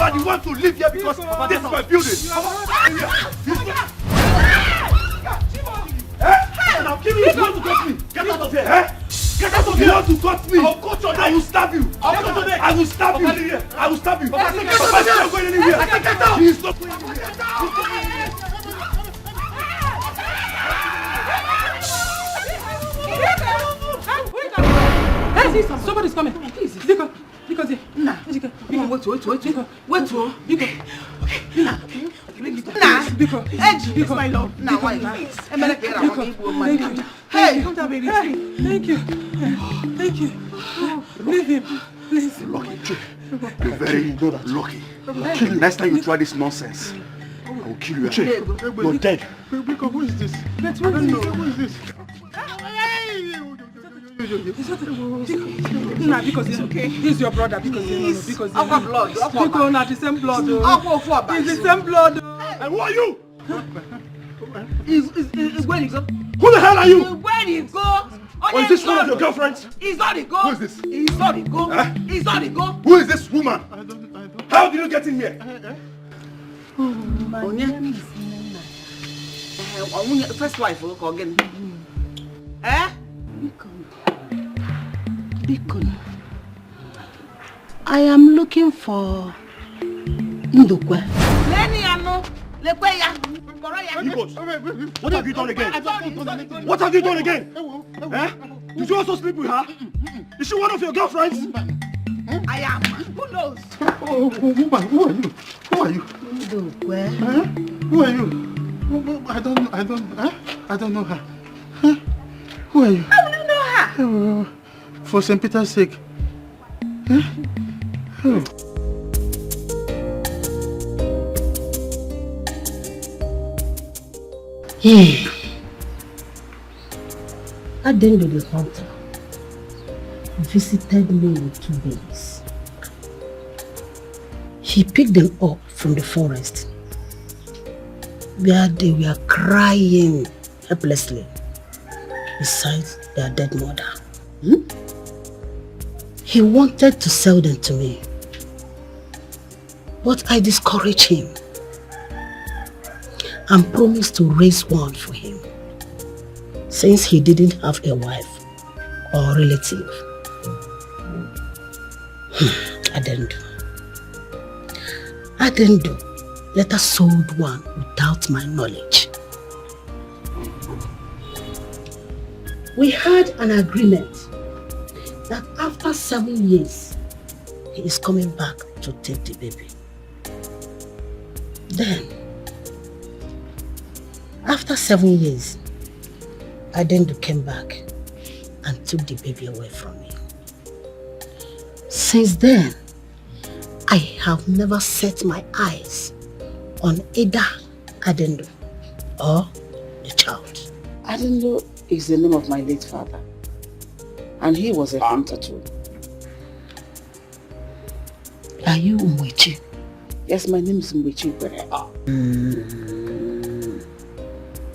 are the one to live here because this is my building. Now, give me. You want to touch me? Get out of here. Get out of here! You want to cut me? I'll cut your neck! I will stab you! I will stab you! I will stab you! Papa, get out! You're not going anywhere! Get out! He's not going anywhere! Hey, somebody's coming! Please, Biko! Nah, wait. Biko, Biko, my love. Now, why? Hey, come down, baby. Thank you. Leave him, please. Lucky, you're very lucky. Next time you try this nonsense, I will kill you. You're dead. Biko, who is this? I don't know. Who is this? Nah, because it's okay. He's your brother because because our blood. Because not the same blood. It's the same blood. And who are you? Is where you go? Who the hell are you? Where you go? Or is this one of your girlfriends? He's not the go. Who is this? He's not the go. He's not the go. Who is this woman? I don't. How did you get in here? My name is Leonard. First wife again. Bikon. I am looking for Ndukwe. What have you done again? What have you done again? Did you also sleep with her? Is she one of your girlfriends? I am. Who knows? Oh, woman, who are you? Who are you? Ndukwe. Who are you? I don't know her. Who are you? How do you know her? Oh, for St. Peter's sake. Oh. At the end of the hunter, visited me with 2 babies. He picked them up from the forest where they were crying helplessly beside their dead mother. He wanted to sell them to me, but I discouraged him and promised to raise one for him, since he didn't have a wife or relative. I didn't do. Later sold one without my knowledge. We had an agreement that after 7 years, he is coming back to take the baby. Then, after 7 years, Adendo came back and took the baby away from me. Since then, I have never set my eyes on either Adendo or the child. Adendo is the name of my late father, and he was a hunter too. Are you Umwechi? Yes, my name is Umwechi.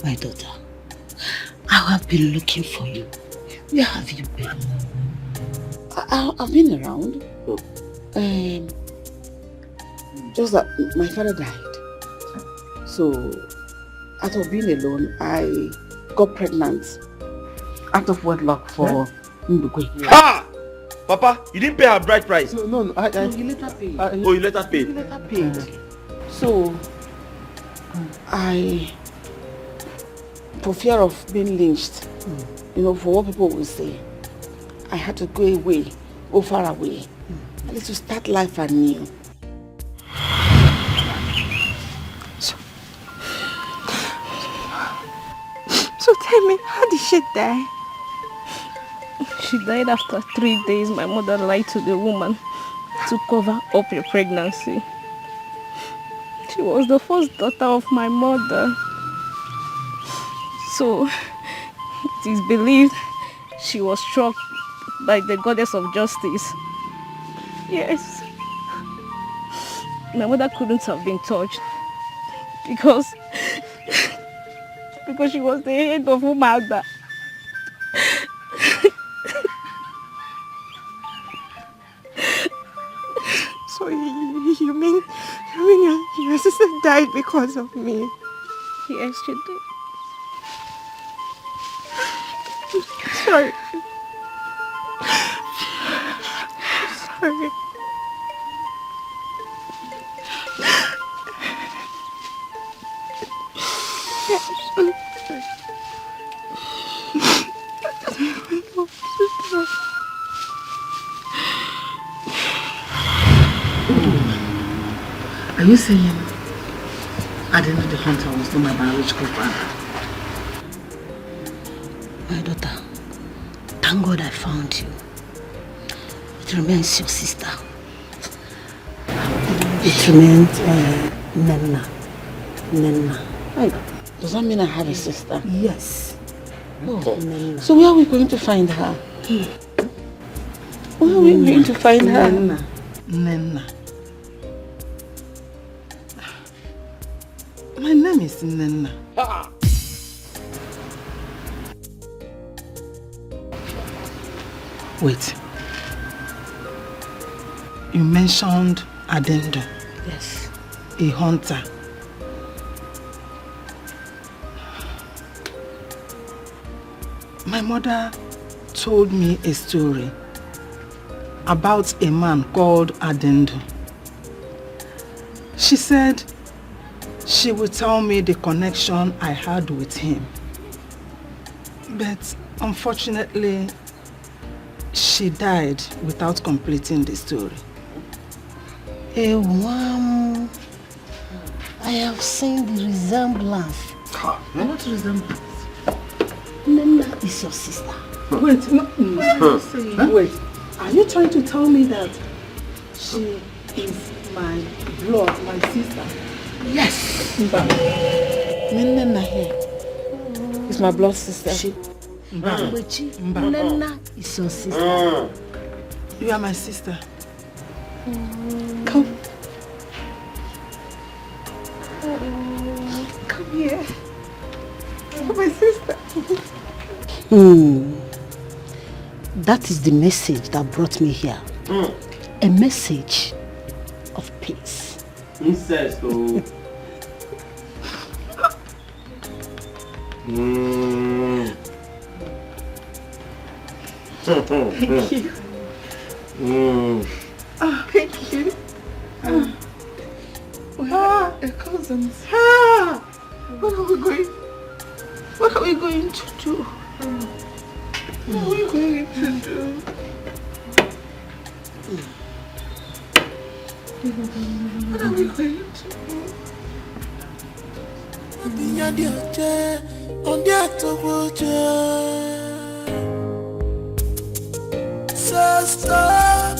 My daughter, I have been looking for you. Where have you been? I've been around. Just that my father died. So, out of being alone, I got pregnant out of wedlock for Ndukwe. Ha! Papa, you didn't pay her bride price. No, you later paid. You later paid? You later paid. So, for fear of being lynched, for what people will say, I had to go far away. I need to start life anew. So tell me, how did she die? She died after 3 days. My mother lied to the woman to cover up her pregnancy. She was the first daughter of my mother. So it is believed she was struck by the goddess of justice. Yes. My mother couldn't have been touched because she was the head of Umagba. So you mean your sister died because of me? Yes, she did. Sorry. Sorry. Are you saying Adendo the hunter was not my biological father? My daughter, thank God I found you. It remains your sister. It remains Nenna. Does that mean I have a sister? Yes. Oh. So where are we going to find her? Where are we going to find her? Nenna. My name is Nenna. Wait. You mentioned Adendo. Yes. A hunter. My mother told me a story about a man called Adendo. She said she would tell me the connection I had with him. But unfortunately, she died without completing the story. Wow. I have seen the resemblance. What resemblance? Nenna is your sister. Wait, no. Wait, are you trying to tell me that she is my blood, my sister? Yes. Nenna here is my blood sister. Nenna is your sister. You are my sister. Come. Come here. You're my sister. That is the message that brought me here. A message of peace. Incest, oh. Thank you. Oh, thank you. We are cousins. What are we going? What are we going to do? What are we going to do? What are we going to do? So stop,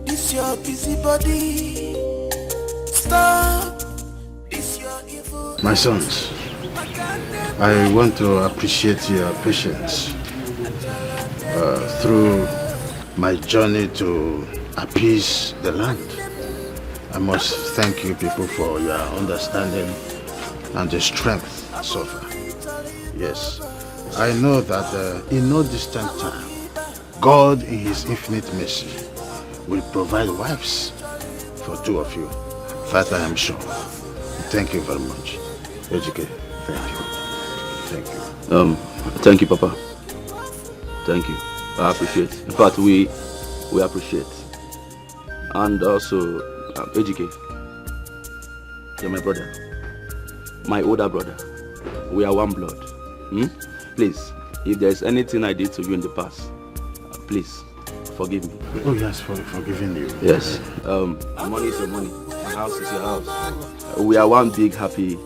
this your busy body. Stop, this your evil. My sons, I want to appreciate your patience through my journey to appease the land. I must thank you people for your understanding and the strength so far. Yes, I know that in no distant time, God in his infinite mercy will provide wives for two of you. That I am sure. Thank you very much. Ejike, thank you. Thank you. Thank you, Papa. Thank you. I appreciate. In fact, we appreciate. And also, Ejike, you're my brother. My older brother. We are one blood. Please, if there's anything I did to you in the past, please, forgive me. Oh yes, for forgiving you. Yes. Money is your money. My house is your house. We are one big happy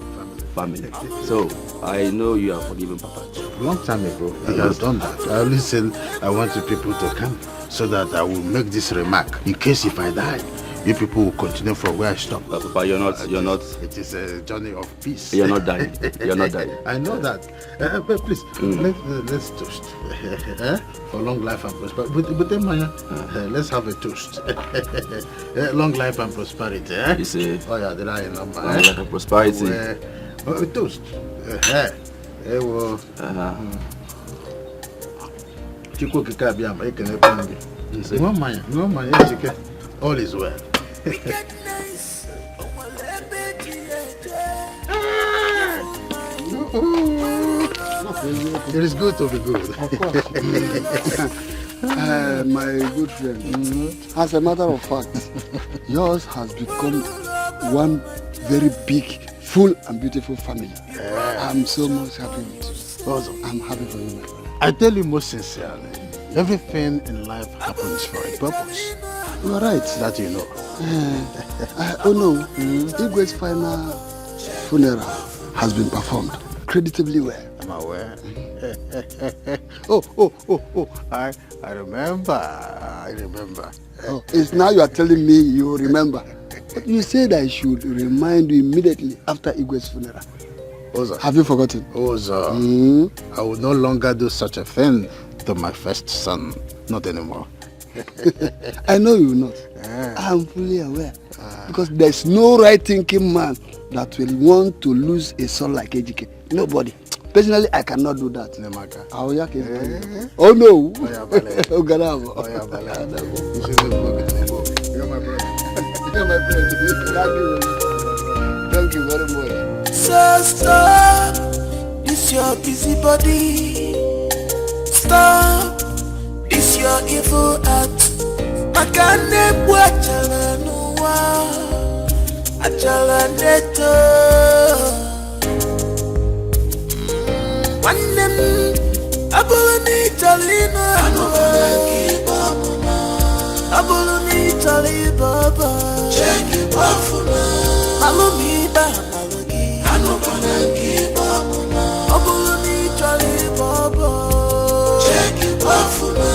family. So, I know you are forgiving Papa. Long time ago, he has done that. I always said I want you people to come so that I will make this remark. In case if I die, you people will continue from where I stopped. Papa, you're not. It is a journey of peace. You're not dying. You're not dying. I know that. But please, let's toast for long life and prosperity. But then, Maya, let's have a toast. Long life and prosperity. You see? Oh yeah, there are a number. Long life and prosperity. A toast. Chiko kikabia ma ekene pangi. No Maya, chike. All is well. It is good to be good. Of course. My good friend, as a matter of fact, yours has become one very big, full and beautiful family. I'm so much happy with you. Also, I'm happy for you, my friend. I tell you most sincerely, everything in life happens for a purpose. You are right. That you know. Oh no, Igwe's final funeral has been performed creditably well. I'm aware. I remember. Oh, it's now you are telling me you remember. But you said I should remind you immediately after Igwe's funeral. Oza. Have you forgotten? Oza, I will no longer do such a thing to my first son. Not anymore. I know you will not. I'm fully aware. Because there's no right-thinking man that will want to lose a son like Ejike. Nobody. Personally, I cannot do that. Oh no. You're my brother. You're my friend. Thank you very much. So stop, this your busy body. Stop, this your evil act. Makane bwachala nuwa, achala neto. Wanem, abulani talina, abulani talibaba. Check it wafuna, alumida malagi, anubanaki babuna, abulani talibaba. Check it wafuna.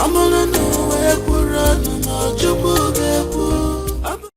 I'm gonna know.